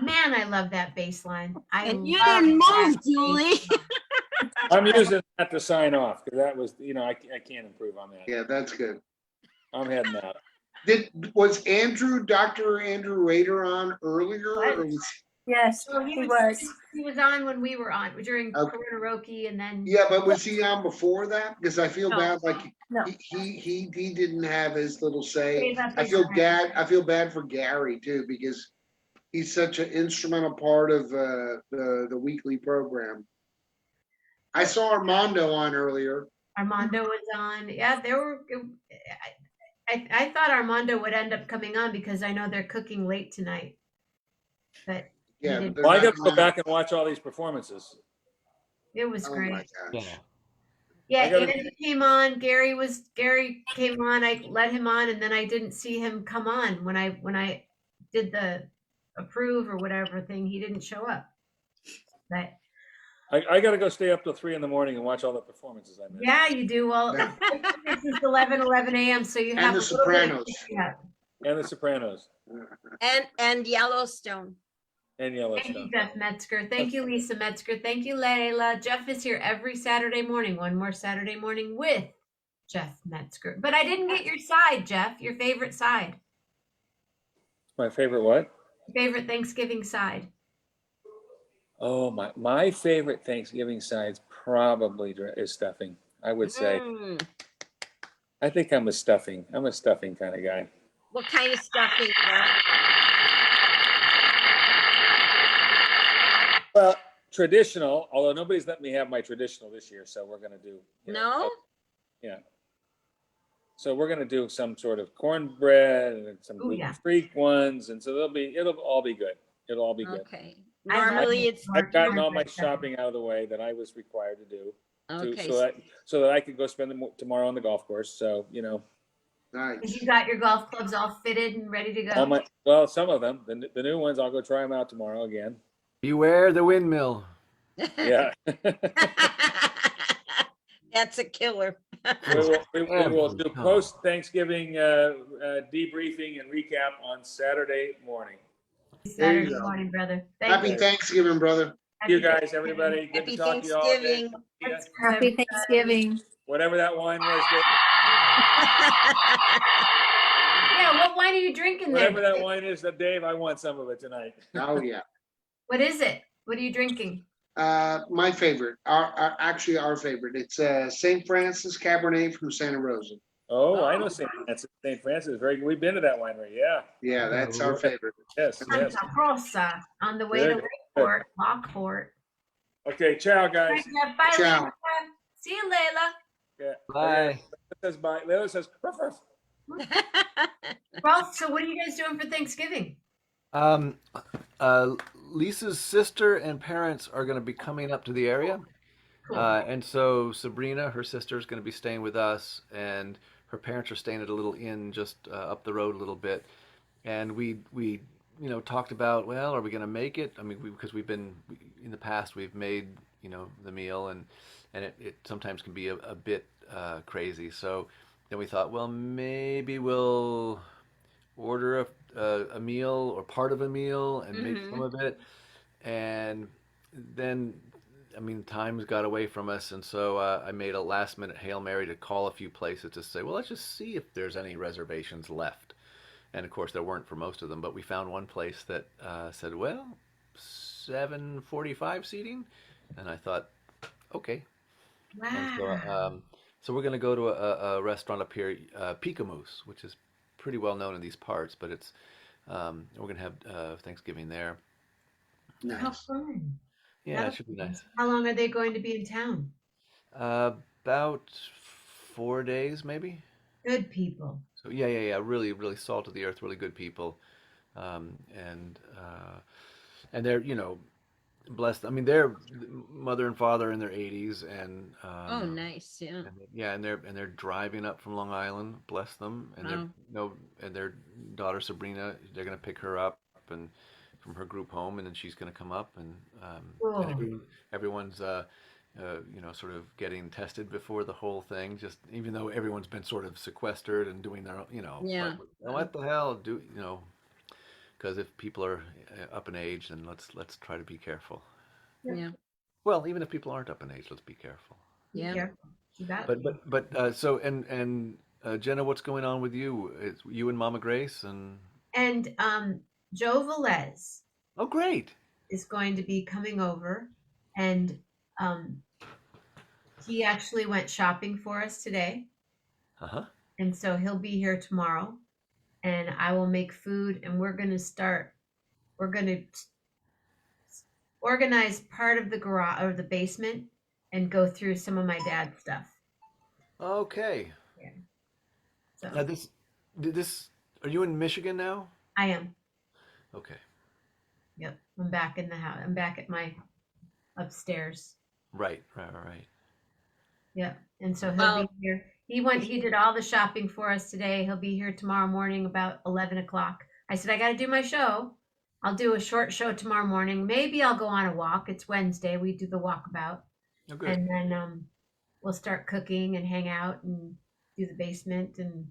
Man, I love that bass line. And you love didn't that move, bass Julie. I'm using that to sign off because that was, you know, I can't improve on that. Yeah, that's good. I'm heading out. Was Dr. Andrew Rader on earlier? Or was, Yes, Well, he was. He was on when we were on during Okay. Corona Roki, and then Yeah, but was he on before that? Because I feel No. bad, like No. he didn't have his little say. Gave up I his feel time. bad. I feel bad for Gary too, because he's such an instrumental part of the weekly program. I saw Armando on earlier. Armando was on. Yeah, there were. I thought Armando would end up coming on because I know they're cooking late tonight. But he Yeah, didn't. but Well, I they're got not to go gonna- back and watch all these performances. It was Oh great. my gosh. Yeah, I gotta- Andy came on. Gary came on. I let him on, and then I didn't see him come on when I did the approve or whatever thing. He didn't show up. But I got to go stay up till 3 a.m. and watch all the performances I missed. yeah, you do. Well, this is 11 a.m. So you And have The a little bit of- Sopranos. Yeah. And The Sopranos And Yellowstone. and Thank you, Yellowstone. Jeff Metzger. Thank you, Lisa Metzger. Thank you, Layla. Jeff is here every Saturday morning. One more Saturday morning with Jeff Metzger. But I didn't get your side, Jeff. Your favorite side. My favorite what? Favorite Thanksgiving side. Oh, my favorite Thanksgiving sides probably is stuffing. I would say. Mm. I think I'm a stuffing kind of guy. What kind of stuffing? Jeff? Well, traditional, although nobody's let me have my traditional this year, so we're gonna do. No? Yeah. So we're gonna do some sort of cornbread and some Oh, yeah. gluten-free ones, and so it'll all be good. It'll all be good. Okay. I love Normally it. it's I've gotten all my Cornbread shopping out of the way that I was required to do, okay. so that I could go spend tomorrow on the golf course. So Nice. You got your golf clubs all fitted and ready to go. some of them, the new ones, I'll go try them out tomorrow again. Beware the windmill. Yeah. That's a killer. We will do post Thanksgiving debriefing and recap on Saturday morning. There you Saturday go. morning, brother. Happy Thanksgiving, brother. You guys, everybody, good Happy to talk to you all. Thanksgiving. Yeah. Happy Thanksgiving. Whatever that wine was, Yeah, what wine are you drinking there? whatever that wine is, Dave, I want some of it tonight. Oh yeah. What is it? What are you drinking? My favorite, actually our favorite. It's St. Francis Cabernet from Santa Rosa. Oh, I know St. Francis. St. Francis is very good. We've been to that winery. Yeah. Yeah, that's our favorite. Yes. Yes. Santa Rosa on the way Very to good. Lakeport. Lockport. Okay. Ciao, guys. Bye, Ciao. Layla. See you, Layla. Yeah. Bye. Leila says bye. Leila says, ruff, ruff. Well, so what are you guys doing for Thanksgiving? Lisa's sister and parents are going to be coming up to the area. Cool. And so Sabrina, her sister, is going to be staying with us, and her parents are staying at a little inn just up the road a little bit. And we talked about, well, are we going to make it? I mean, because in the past we've made the meal, and it sometimes can be a bit crazy. So then we thought, well, maybe we'll order a meal or part of a meal and make some of it. And then, I mean, times got away from us, and so I made a last-minute Hail Mary to call a few places to say, well, let's just see if there's any reservations left. And of course, there weren't for most of them, but we found one place that said, well, 745 seating, and I thought, okay. Wow. And so we're going to go to a restaurant up here, Picamous, which is pretty well known in these parts, but it's we're going to have Thanksgiving there. How fun. Yeah, it should be nice. How long are they going to be in town? About 4 days, maybe. Good people. So yeah. Really, really salt of the earth, really good people, and they're blessed. I mean, they're mother and father in their 80s, and Oh, nice. Yeah. and they're driving up from Long Island. Bless them, and and their daughter Sabrina, they're gonna pick her up and from her group home, and then she's gonna come up, and everyone's sort of getting tested before the whole thing. Just even though everyone's been sort of sequestered and doing their Yeah. what the hell because if people are up in age, then let's try to be careful. Yeah. Well, even if people aren't up in age, let's be careful. Yeah. Careful. You got But so and Jenna, what's going on with you? It's you and Mama Grace and And Joe Velez. oh, great. is going to be coming over, and he actually went shopping for us today. Uh-huh. And so he'll be here tomorrow, and I will make food, and we're going to organize part of the garage or the basement and go through some of my dad's stuff. Okay. Yeah. So Now are you in Michigan now? I am. Okay. Yep. I'm back in the house. I'm back at my upstairs. Right. Yep. And so he'll be here. He did all the shopping for us today. He'll be here tomorrow morning about 11 o'clock. I said, I got to do my show. I'll do a short show tomorrow morning. Maybe I'll go on a walk. It's Wednesday. We do the walkabout. Oh, good. And then we'll start cooking and hang out and do the basement. And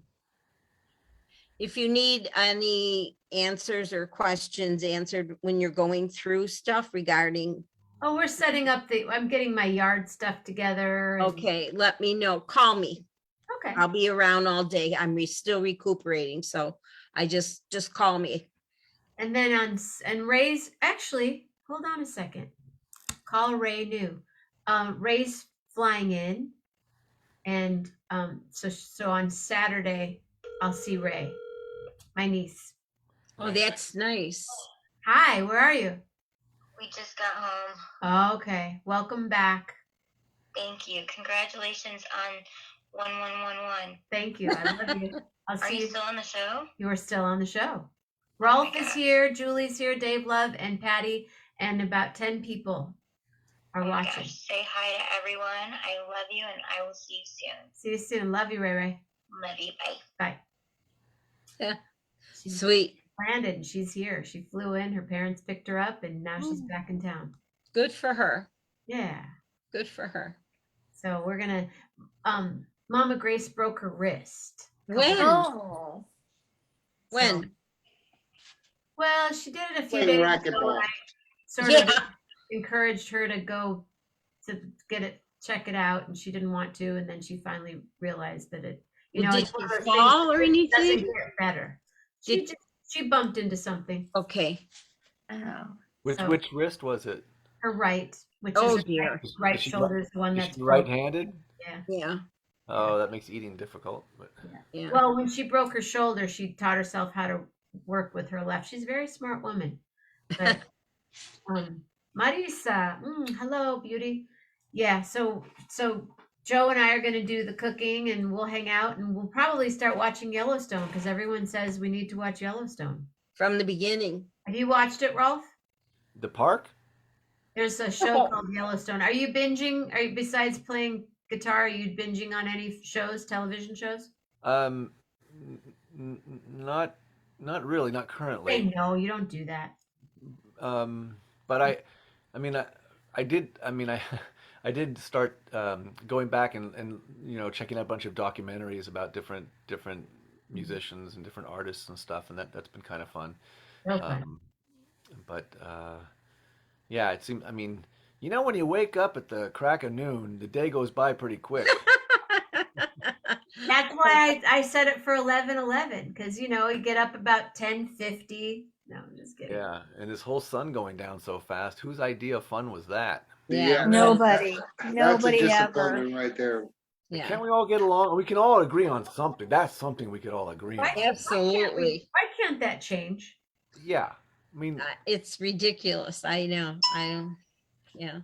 If you need any answers or questions answered when you're going through stuff regarding, we're setting up I'm getting my yard stuff together. And, okay, let me know. Call me. Okay. I'll be around all day. I'm still recuperating, so I just call me. And then Ray's actually, hold on a second. Call Ray new. Ray's flying in, and so on Saturday I'll see Ray, my niece. Oh, that's nice. Hi, where are you? We just got home. Oh, okay, welcome back. Thank you. Congratulations on 1111. Thank you. I love you. I'll Are see you still on the show? You are still on the show. Rolf is here, Julie's here, Dave Love, and Patty, and about 10 people are watching. Gosh, say hi to everyone. I love you, and I will see you soon. See you soon. Love you, Ray Ray. Love you. Bye. Bye. Yeah. Sweet. Landed. She's here. She flew in. Her parents picked her up, and now she's back in town. Good for her. Yeah. Good for her. So we're gonna. Mama Grace broke her wrist. When? Oh. When? Well, she did it a few Playing days ago. racquetball. I sort of encouraged her to go to check it out, and she didn't want to, and then she finally realized that it. Did it's she one of those fall things or that anything? doesn't get better. She bumped into something. Okay. Oh. Which wrist was it? Her right, which Oh, is her dear. right Is she shoulder is the one Is that's she broken. right-handed? Yeah. Yeah. Oh, that makes eating difficult. But Yeah. Well, when she broke her shoulder, she taught herself how to work with her left. She's a very smart woman. But Marisa, hello, beauty. Yeah, so Joe and I are going to do the cooking, and we'll hang out, and we'll probably start watching Yellowstone because everyone says we need to watch Yellowstone. From the beginning. Have you watched it, Rolf? the park? There's a show called Yellowstone. Are you binging? Are you, besides playing guitar, are you binging on any shows, television shows? Not really, not currently. Say no, you don't do that. But I did start going back and checking out a bunch of documentaries about different musicians and different artists and stuff, and that's been kind of fun. Real fun. Yeah, it seems. I mean, when you wake up at the crack of noon, the day goes by pretty quick. That's why I set it for 11:11 because you get up about 10:50. No, I'm just kidding. Yeah, and this whole sun going down so fast. Whose idea of fun was that? Yeah. Nobody. That's a Nobody ever. disappointment right there. Yeah. Can't we all get along? We can all agree on something. That's something we could all agree on. Absolutely. Why can't that change? Yeah, I mean, It's ridiculous. I know. Yeah.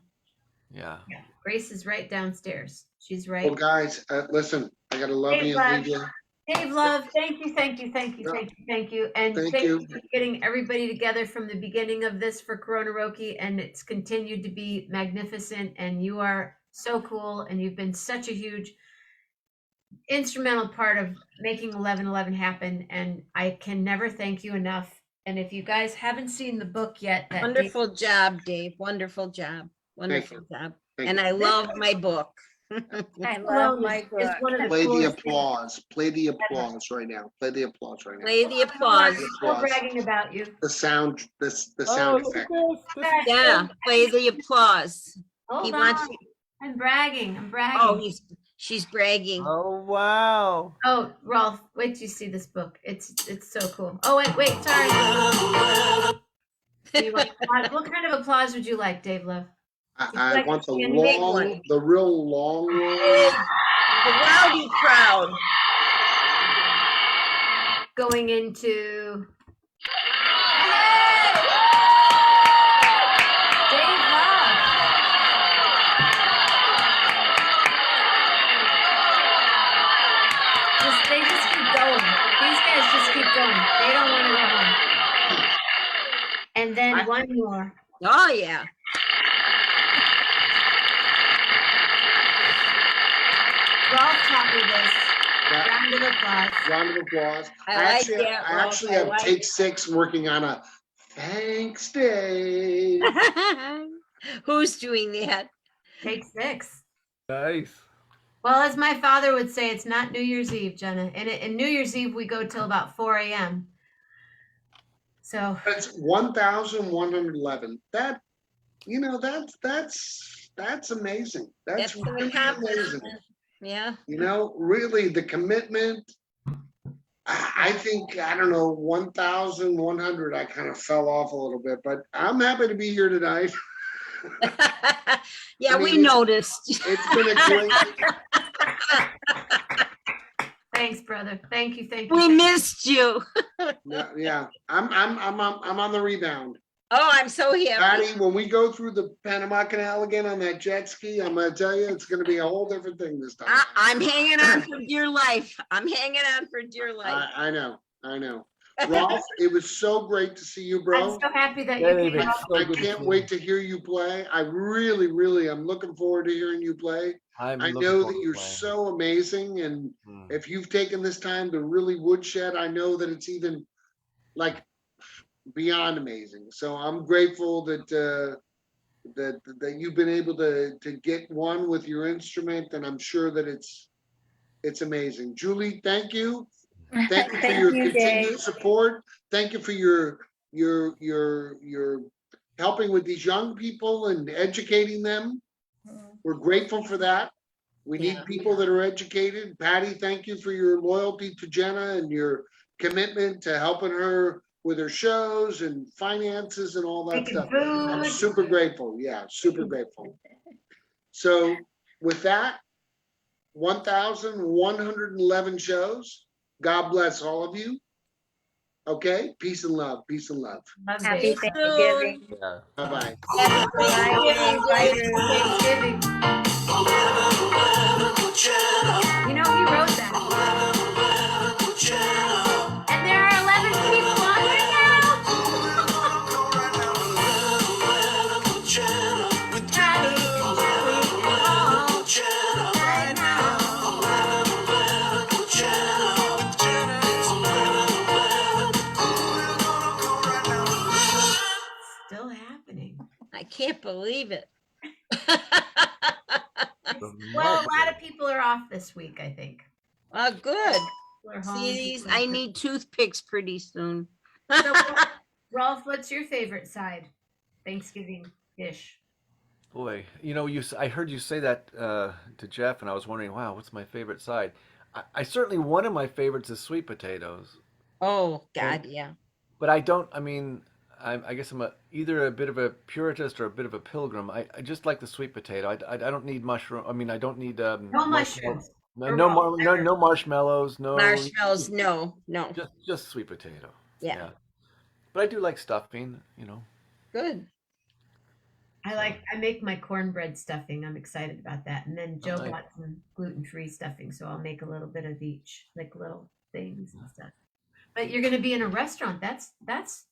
yeah. Grace is right downstairs. She's right. Well, guys, listen, I gotta love Dave you Love, and leave you. Dave Love, thank you. And Thank thank you you. for getting everybody together from the beginning of this for Corona Roki, and it's continued to be magnificent, and you are so cool, and you've been such a huge instrumental part of making 11:11 happen, and I can never thank you enough. And if you guys haven't seen the book yet, that Wonderful job, Dave. Wonderful job. Wonderful job. Thank And you. I love my book. I love my It's book. one of the Play the coolest things. applause. Play the applause right now. Play the applause right now. Play the applause. We're bragging about you. The sound. The sound effect. Yeah, play the applause. Hold He on. wants. I'm bragging. Oh, she's bragging. Oh wow. Oh, Rolf, wait till you see this book. It's so cool. Oh, wait, sorry. Do you want applause? What kind of applause would you like, Dave Love? I like want the a big long, one. the real long one. The rowdy crowd. Going into Dave Love. They just keep going. These guys just keep going. They don't want to go home. And then one more. Oh, yeah. Ralph taught me this. Round of applause. Round of applause. I like that, I Ralph. actually I have like take 6 working on a thanks day. Who's doing that? Take 6. Nice. Well, as my father would say, it's not New Year's Eve, Jenna. And New Year's Eve, we go till about 4 a.m. So That's 1,111. That, you know, that's amazing. That's That's an really amazing. accomplishment. Yeah. You know, really the commitment. I think, I don't know, 1,100, I kind of fell off a little bit, but I'm happy to be here tonight. Yeah, I mean, we noticed. It's been a great, thanks, brother. Thank you. Thank you. We thank you. missed you. yeah. I'm on the rebound. Oh, I'm so happy. Patty, when we go through the Panama Canal again on that jet ski, I'm gonna tell you, it's gonna be a whole different thing this time. I'm hanging on for dear life. I'm hanging on for dear life. I know. Ralph, it was so great to see you, bro. I'm so happy that you David, came up. so I good to can't see wait to hear you play. I really, I'm looking forward to hearing you play. I'm I looking know forward that to you're playing. so amazing, and Mm. if you've taken this time to really woodshed, I know that it's even like beyond amazing. So I'm grateful that that you've been able to get one with your instrument, and I'm sure that it's amazing. Julie, thank you. Thank you for your continued support. Thank you for your helping with these young people and educating them. We're grateful for that. We need people that are educated. Patty, thank you for your loyalty to Jenna and your commitment to helping her with her shows and finances and all that Making stuff. food. I'm super grateful. Yeah, super grateful. So with that, 1,111 shows. God bless all of you. Okay, peace and love. Peace and love. Love Happy Dave. Thanksgiving. Yeah. Bye-bye. Thanksgiving. You know, he wrote that. And there are 11 people on right Still happening. I can't believe it. Well, a lot of people are off this week, I think. Good. People are home. See these? people are- I need toothpicks pretty soon. So, Rolf, what's your favorite side? Thanksgiving dish. Boy, you know, I heard you say that to Jeff, and I was wondering, wow, what's my favorite side? I certainly, one of my favorites is sweet potatoes, Oh, God, yeah. but I don't. I mean, I guess I'm either a bit of a puritist or a bit of a pilgrim. I just like the sweet potato. I don't need mushroom. I mean, I don't need No mushrooms. no marshmallows. No Marshmallows, no. Just sweet potato. Yeah. But I do like stuffing. You know. Good. I make my cornbread stuffing. I'm excited about that. And then Joe nice. bought some gluten-free stuffing, so I'll make a little bit of each, like little things and stuff. But you're going to be in a restaurant. That's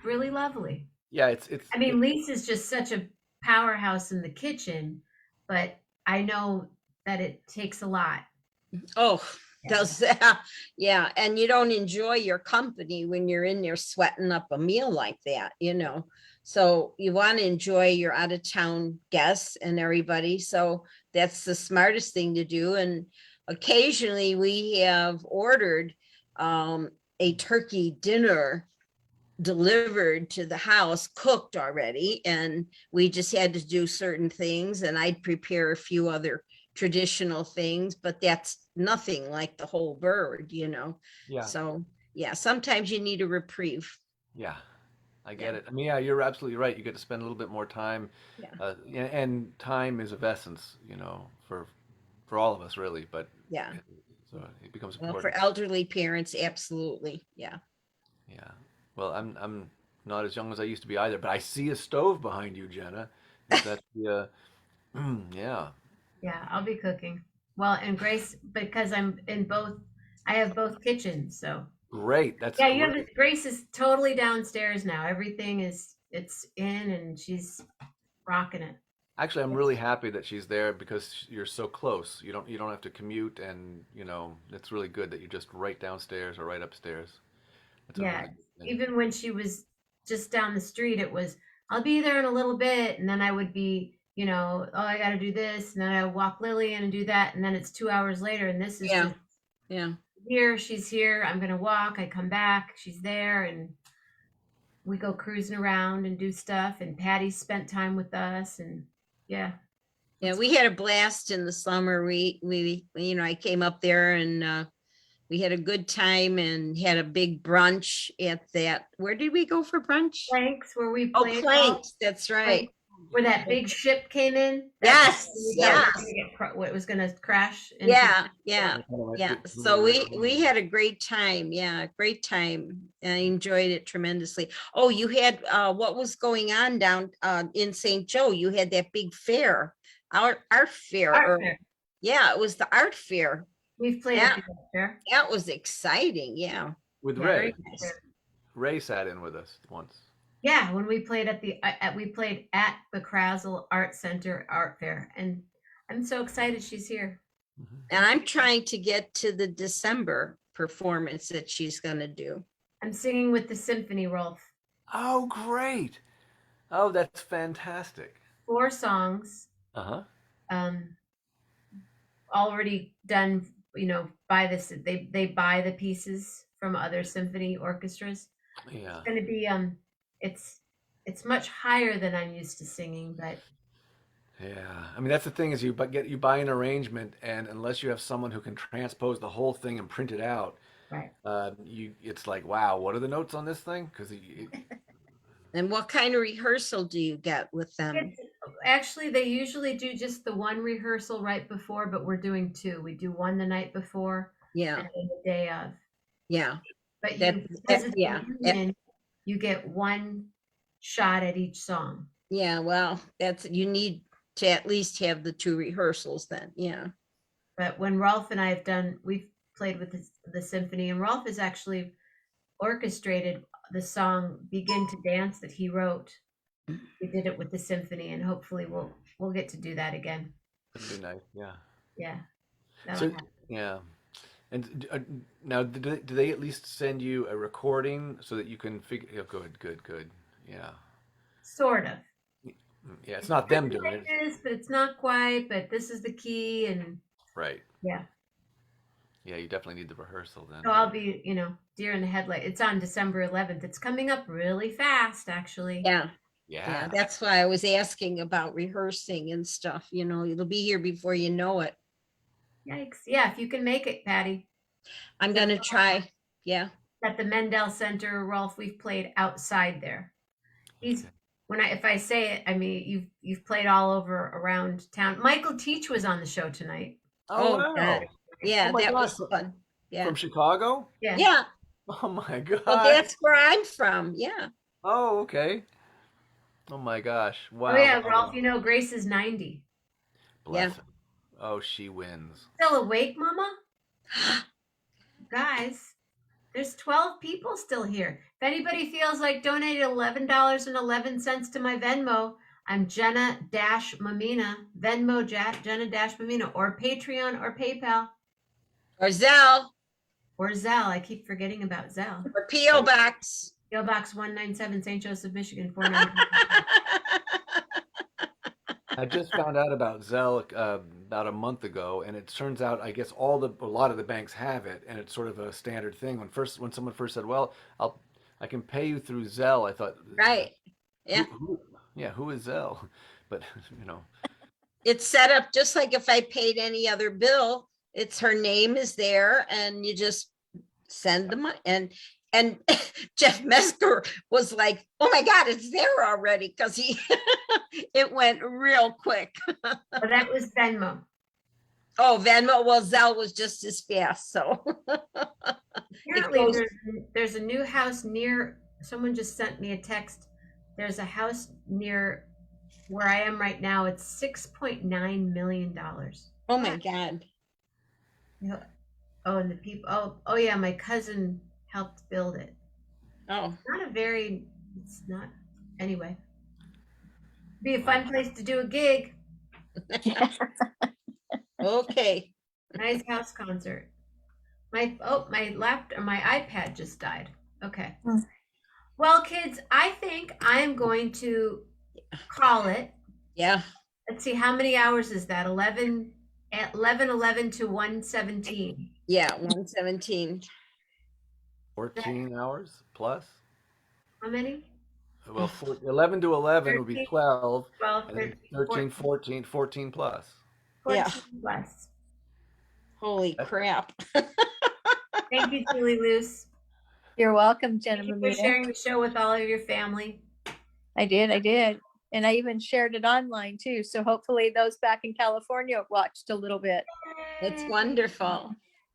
really lovely. Yeah, it's. I mean, Lisa's just such a powerhouse in the kitchen, but I know that it takes a lot. Oh, does that? Yeah. And you don't enjoy your company when you're in there sweating up a meal like that, you know. So you want to enjoy your out of town guests and everybody. So that's the smartest thing to do. And occasionally we have ordered a turkey dinner delivered to the house, cooked already, and we just had to do certain things, and I'd prepare a few other traditional things, but that's nothing like the whole bird, you know. Yeah. So yeah, sometimes you need a reprieve. Yeah. I get it. I mean, yeah, you're absolutely right. You get to spend a little bit more time, and time is of essence, for all of us, really. But Yeah. so it becomes Well, important. for elderly parents, absolutely. Yeah. Yeah. Well, I'm not as young as I used to be either, but I see a stove behind you, Jenna. That's the yeah. Yeah, I'll be cooking. Well, and Grace, because I have both kitchens, so. Great. That's Yeah, you have great. Grace is totally downstairs now. Everything it's in and she's rocking it. Actually, I'm really happy that she's there because you're so close. You don't have to commute, and it's really good that you're just right downstairs or right upstairs. That's a Yeah, really good thing. even when she was just down the street, it was, I'll be there in a little bit, and then I would be, oh, I got to do this, and then I walk Lily in and do that, and then it's 2 hours later, and this is Yeah. just Yeah. here, she's here, I'm gonna walk, I come back, she's there, and we go cruising around and do stuff, and Patty spent time with us, and yeah. Yeah, we had a blast in the summer. We I came up there and we had a good time and had a big brunch at that. Where did we go for brunch? Planks, where we Oh, played Planks, that's right. where that big ship came in. Yes, What was gonna crash. into- Yeah. So we had a great time. Yeah, great time. I enjoyed it tremendously. Oh, you had what was going on down in St. Joe? You had that big fair, art fair. Art fair. Yeah, it was the art fair. We've played Yeah. at the art fair. That was exciting. Yeah. With Yeah, Ray. very nice. Ray sat in with us once. Yeah, when we played at we played at the Krasel Art Center Art Fair, and I'm so excited she's here. And I'm trying to get to the December performance that she's gonna do. I'm singing with the symphony, Rolf. Oh, great. Oh, that's fantastic. 4 songs, Uh-huh. already done. By this, they buy the pieces from other symphony orchestras. Yeah. It's going to be it's much higher than I'm used to singing, but Yeah. I mean, that's the thing is you buy an arrangement, and unless you have someone who can transpose the whole thing and print it out, right. It's like, wow, what are the notes on this thing? Because And what kind of rehearsal do you get with them? actually they usually do just the one rehearsal right before, but we're doing 2. We do one the night before, Yeah. and then the day of. Yeah. But That- because it's a yeah. reunion, you get one shot at each song. Yeah, well, you need to at least have the 2 rehearsals then. Yeah. But when Rolf and I we've played with the symphony, and Rolf has actually orchestrated the song "Begin to Dance" that he wrote. We did it with the symphony, and hopefully we'll get to do that again. that'd be nice. Yeah. Yeah. That'll So happen. yeah. And now, do they at least send you a recording so that you can figure? Oh, good. Yeah. Sort of. Yeah. It's not them doing Like it. this, but it's not quite. But this is the key, and Right. yeah. Yeah. You definitely need the rehearsal then. So I'll be, deer in the headlight. It's on December 11th. It's coming up really fast, actually. Yeah. Yeah. That's why I was asking about rehearsing and stuff. It'll be here before you know it. Yikes! Yeah, if you can make it, Patty. I'm gonna try. Yeah. At the Mendel Center, Rolf, we've played outside there. If I say it, I mean you've played all over around town. Michael Teach was on the show tonight. Oh, wow. good. Yeah, Oh my that gosh. was fun. Yeah. From Chicago? Yeah. Yeah. Oh my God. Well, that's where I'm from. Yeah. Oh, okay. Oh my gosh. Wow. Oh yeah, Rolf. Grace is 90. Bless her. Oh, she wins. Still awake, Mama? Guys, there's 12 people still here. If anybody feels like donating $11.11 to my Venmo, I'm Jenna-Mamina, Venmo Jenna-Mamina, or Patreon or PayPal. Or Zelle. Or Zelle. I keep forgetting about Zelle. Or P.O. Box. P.O. Box 197, St. Joseph, Michigan, 495. I just found out about Zelle about a month ago, and it turns out I guess a lot of the banks have it, and it's sort of a standard thing. When someone first said, "Well, I can pay you through Zelle," I thought, right, yeah, who is Zelle? But it's set up just like if I paid any other bill. It's her name is there, and you just send the money. And And Jeff Mesker was like, oh my God, it's there already. Cause it went real quick. Well, that was Venmo. Oh, Venmo, well, Zelle was just as fast, so. Apparently, goes- there's a new house near, someone just sent me a text. There's a house near where I am right now. It's $6.9 million. Oh my God. You know, oh, and the people, oh yeah, my cousin helped build it. Oh. It's not, anyway. Be a fun place to do a gig. Okay. Nice house concert. My iPad just died. Okay. Well, kids, I think I'm going to call it. Yeah. Let's see, how many hours is that? 11 to 1:17. Yeah, 117. 14 hours plus. How many? Well, 11 to 11 would be 13, 12. 12, And then 13, 13, 14 plus. 14 Yeah. plus. Holy crap. Thank you, Julie Luce. You're welcome, Jenna Thank you for Mamita. sharing the show with all of your family. I did. And I even shared it online too. So hopefully those back in California watched a little bit. It's wonderful.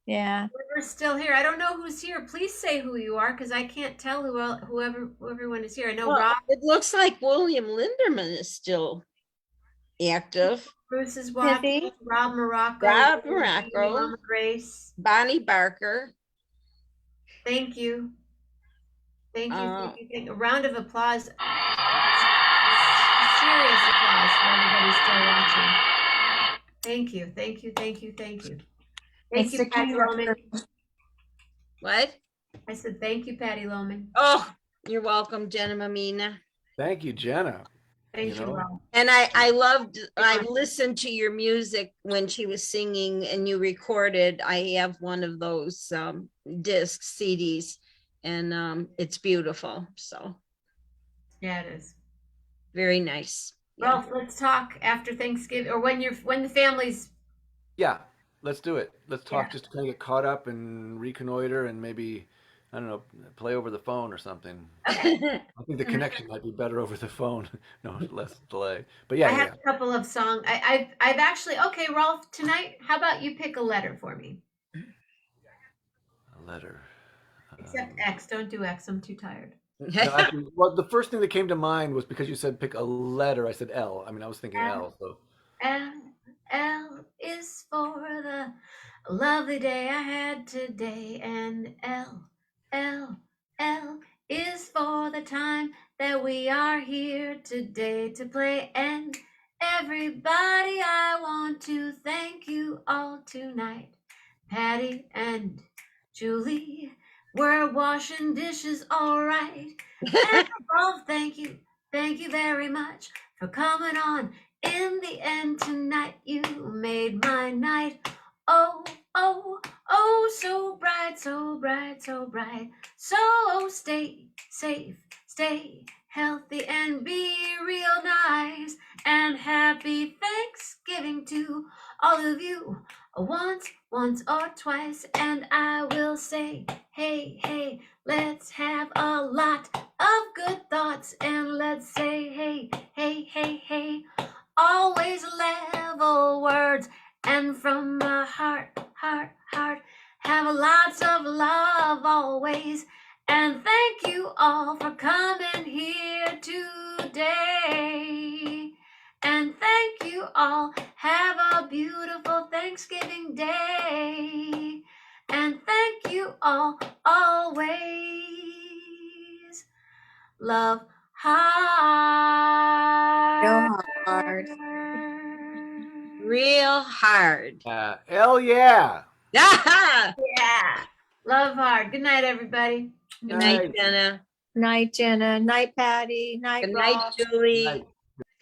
Yeah. We're still here. I don't know who's here. Please say who you are, because I can't tell who everyone is here. I know Well, Rob. it looks like William Linderman is still active. Bruce is watching. Rob Morocco. Rob Morocco. Mama Grace. Bonnie Barker. Thank you. Thank you. Thank you. A round of applause. Serious applause for everybody still watching. Thank you. Thank you. Thank you. Thank you. Thank you, Patty Loman. What? I said thank you, Patty Loman. Oh, you're welcome, Jenna Mamina. Thank you, Jenna. Thank you, know? Rob. And I listened to your music when she was singing and you recorded. I have one of those discs, CDs, and it's beautiful. So Yeah, it is. very nice. Well, let's talk after Thanksgiving, or when the family's. Yeah, let's do it. Let's talk Yeah. just to kind of get caught up and reconnoiter and maybe, I don't know, play over the phone or something. I think the connection might be better over the phone. No, less delay. But I yeah, have a couple of songs. I've actually, okay, Rolf, tonight, how about you pick a letter for me? a letter. Except X. Don't do X. I'm too tired. No, actually, well, the first thing that came to mind was because you said pick a letter. I said L. I mean, I was thinking L. So L is for the lovely day I had today, and L is for the time that we are here today to play. And everybody, I want to thank you all tonight. Patty and Julie, we're washing dishes all right. And Rolf, thank you very much for coming on. In the end tonight, you made my night. Oh, oh, oh, so bright, so bright, so bright. So stay safe, stay healthy, and be real nice. And happy Thanksgiving to all of you. Once or twice, and I will say, hey, hey, let's have a lot of good thoughts, and let's say, hey, hey, hey, hey, always level words, and from my heart, have lots of love always, and thank you all for coming here today. And thank you all. Have a beautiful Thanksgiving day. And thank you all always. Love hard. Real hard. L, yeah. Yeah. Love hard. Good night, everybody. Good night, Jenna. Night, Jenna. Night, Patty. Night, Good night, Rob. Julie.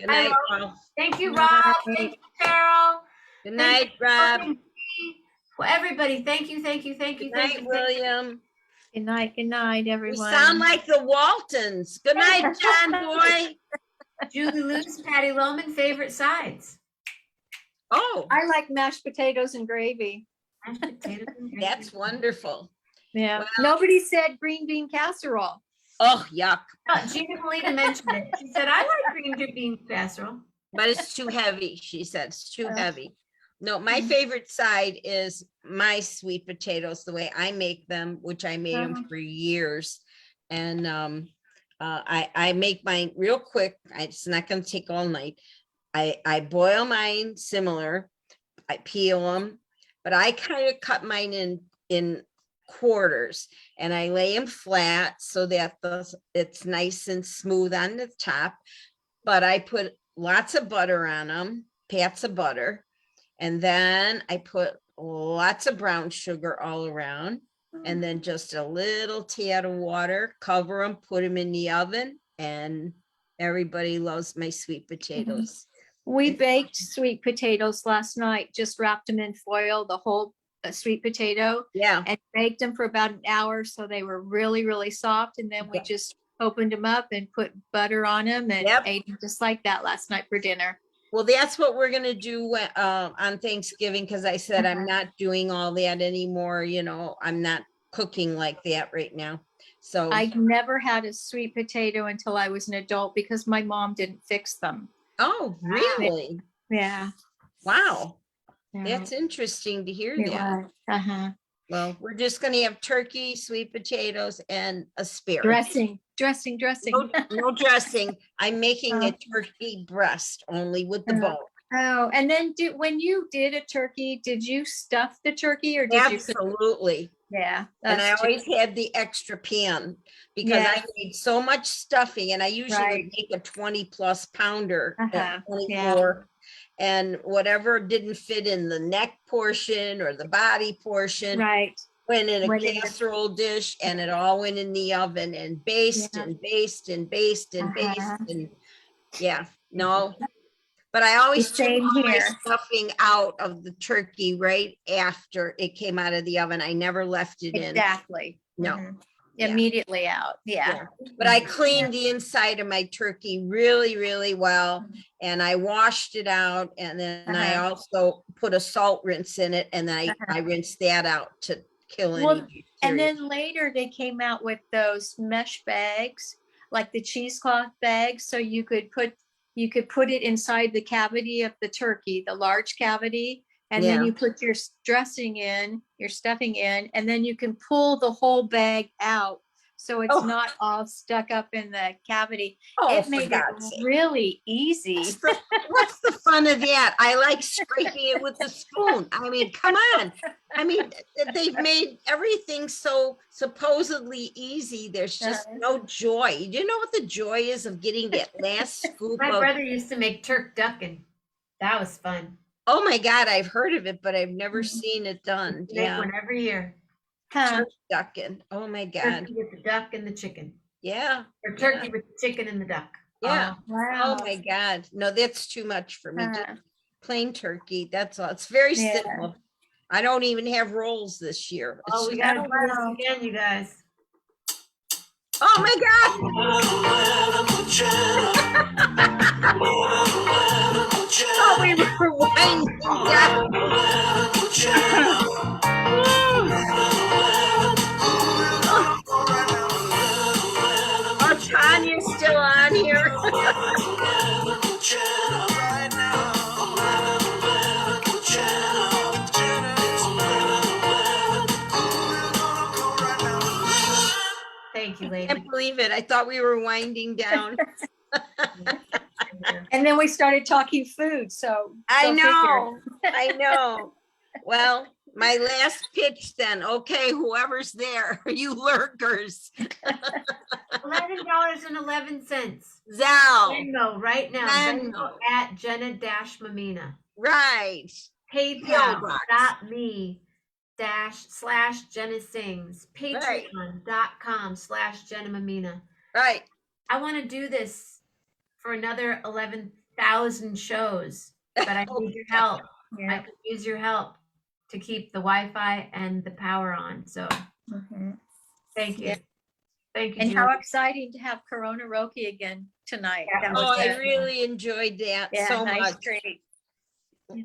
Good night, Rob. Thank you, Rob. Thank you, Carol. Good night, Rob. Well, everybody, thank you. Good night, William. Good night, We everyone. sound like the Waltons. Good night, John Boy. Julie Luce, Patty Loman, favorite sides. Oh, I like mashed potatoes and gravy. Mashed potatoes and gravy. that's wonderful. Yeah. Nobody said green bean casserole. Oh, yuck. Gina Melita mentioned it. She said, I like green bean casserole. But it's too heavy, she said. It's too heavy. No, my Mhm. favorite side is my sweet potatoes, the way I make them, which I made them for years. And I make mine real quick. It's not going to take all night. I boil mine similar. I peel them, but I kind of cut mine in quarters, and I lay them flat so that it's nice and smooth on the top. But I put lots of butter on them, pats of butter, and then I put lots of brown sugar all around, and then just a little tad of water, cover them, put them in the oven, and everybody loves my sweet potatoes. We baked sweet potatoes last night, just wrapped them in foil, the whole sweet potato. Yeah. And baked them for about an hour. So they were really, really soft. And then we just opened them up and put butter on them and ate them just like that last night for dinner. Well, that's what we're gonna do on Thanksgiving, because I said I'm not doing all that anymore. You know, I'm not cooking like that right now. So I never had a sweet potato until I was an adult because my mom didn't fix them. Oh, really? Yeah. Wow. Yeah. That's interesting to hear It that. was. Uh-huh. Well, we're just gonna have turkey, sweet potatoes, and asparagus. Dressing. No dressing. I'm making a turkey breast only with the bone. Oh, and then when you did a turkey, did you stuff the turkey or did you? Absolutely. Yeah. And I us too. always had the extra pan because Yeah. I made so much stuffing, and I usually Right. would make a 20+ pounder, Uh-huh. 24, and whatever didn't fit in the neck portion or the body portion. Right. Went in a Went in the- casserole dish, and it all went in the oven and based and based and based and based and no. But I always took Same all my here. stuffing out of the turkey right after it came out of the oven. I never left it in. Exactly. No. Mhm. Immediately out. Yeah. But I cleaned the inside of my turkey really, really well, and I washed it out, and then I also put a salt rinse in it, and then I rinsed that out to kill any Well, bacteria. and then later they came out with those mesh bags, like the cheesecloth bags, so you could put it inside the cavity of the turkey, the large cavity, and then Yeah. you put your dressing in, your stuffing in, and then you can pull the whole bag out. So it's not all stuck up in the cavity. Oh, It for made God's it sake. really easy. What's the fun of that? I like scraping it with a spoon. I mean, come on. I mean, they've made everything so supposedly easy. There's just no joy. Do you know what the joy is of getting that last scoop My of? brother used to make turk ducking. That was fun. Oh my God, I've heard of it, but I've never seen it done. Make Yeah. one every year. Turkey ducking. Oh my God. Turkey with the duck and the chicken. Yeah. Or turkey with the chicken and the duck. Yeah. Wow. Oh my God. No, that's too much for me. Just Uh-huh. plain turkey. That's all. It's very Yeah. simple. I don't even have rolls this year. It's Oh, we just- gotta do this again, you guys. Oh my God. Oh, we were winding Oh, Tanya's still on here. Thank you, I lady. can't believe it. I thought we were winding down. And then we started talking food. So I go know. figure. I know. Well, my last pitch then. Okay, whoever's there, you lurkers. $11.11. Zell. Venmo right now. Venmo. Venmo at Jenna-Mamina. Right. PayPal.me/Jenna Sings. Patreon.com/Jenna Mamina. Right. I want to do this for another 11,000 shows, but I need your help. I could use your help to keep the Wi-Fi and the power on. So thank you. Yeah. Thank you. And Julie. how exciting to have Corona Roki again tonight. That was Oh, I good. really enjoyed that Yeah, so nice much. treat.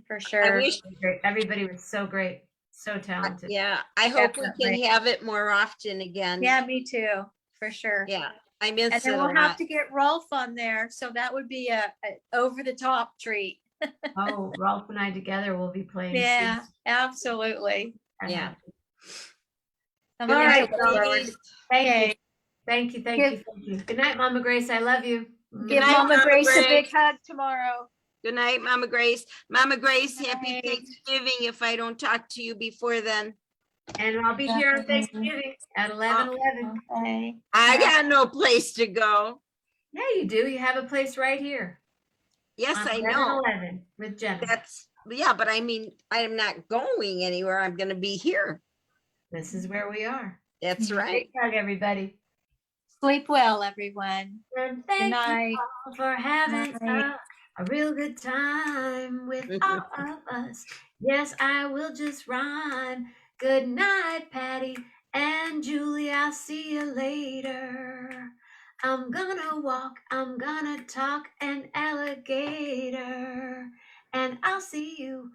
For I sure. wish Everybody was so great. So talented. Yeah, I hope we Definitely. can have it more often again. Yeah, me too, for sure. Yeah, I And miss it then a we'll have lot. to get Rolf on there, so that would be a over the top treat. Oh, Rolf and I together will be playing. Yeah, absolutely. Yeah. Something All right, to look forward ladies. to. Thank you. Okay. Thank you. Thank Give- you. Thank you. Good night, Mama Grace. I love you. Give night, Mama Mama Grace a Grace. big hug tomorrow. Good night, Mama Grace. Mama Grace, happy Night. Thanksgiving if I don't talk to you before then. And I'll be here on Thanksgiving at 11:11. Okay. I got no place to go. Yeah, you do. You have a place right here. Yes, on I know. 11:11 with Jenna. Yeah, but I mean, I'm not going anywhere. I'm gonna be here. This is where we are. That's right. Big hug, everybody. Sleep well, everyone. And thank night. you all for having Night. a real good time with all of us. Yes, I will just rhyme. Good night, Patty and Julie. I'll see you later. I'm gonna walk, I'm gonna talk an alligator. And I'll see you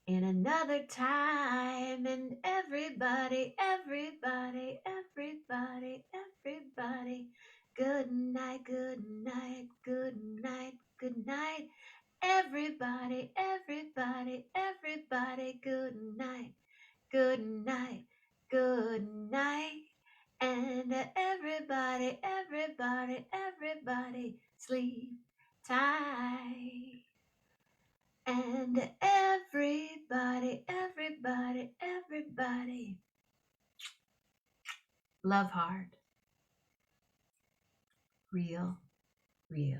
in another time. And everybody, everybody, everybody, everybody, good night, good night, good night, good night. Everybody, everybody, everybody, good night, good night, good night. And everybody, everybody, everybody, sleep tight. And everybody, everybody, everybody, love hard. Real, real.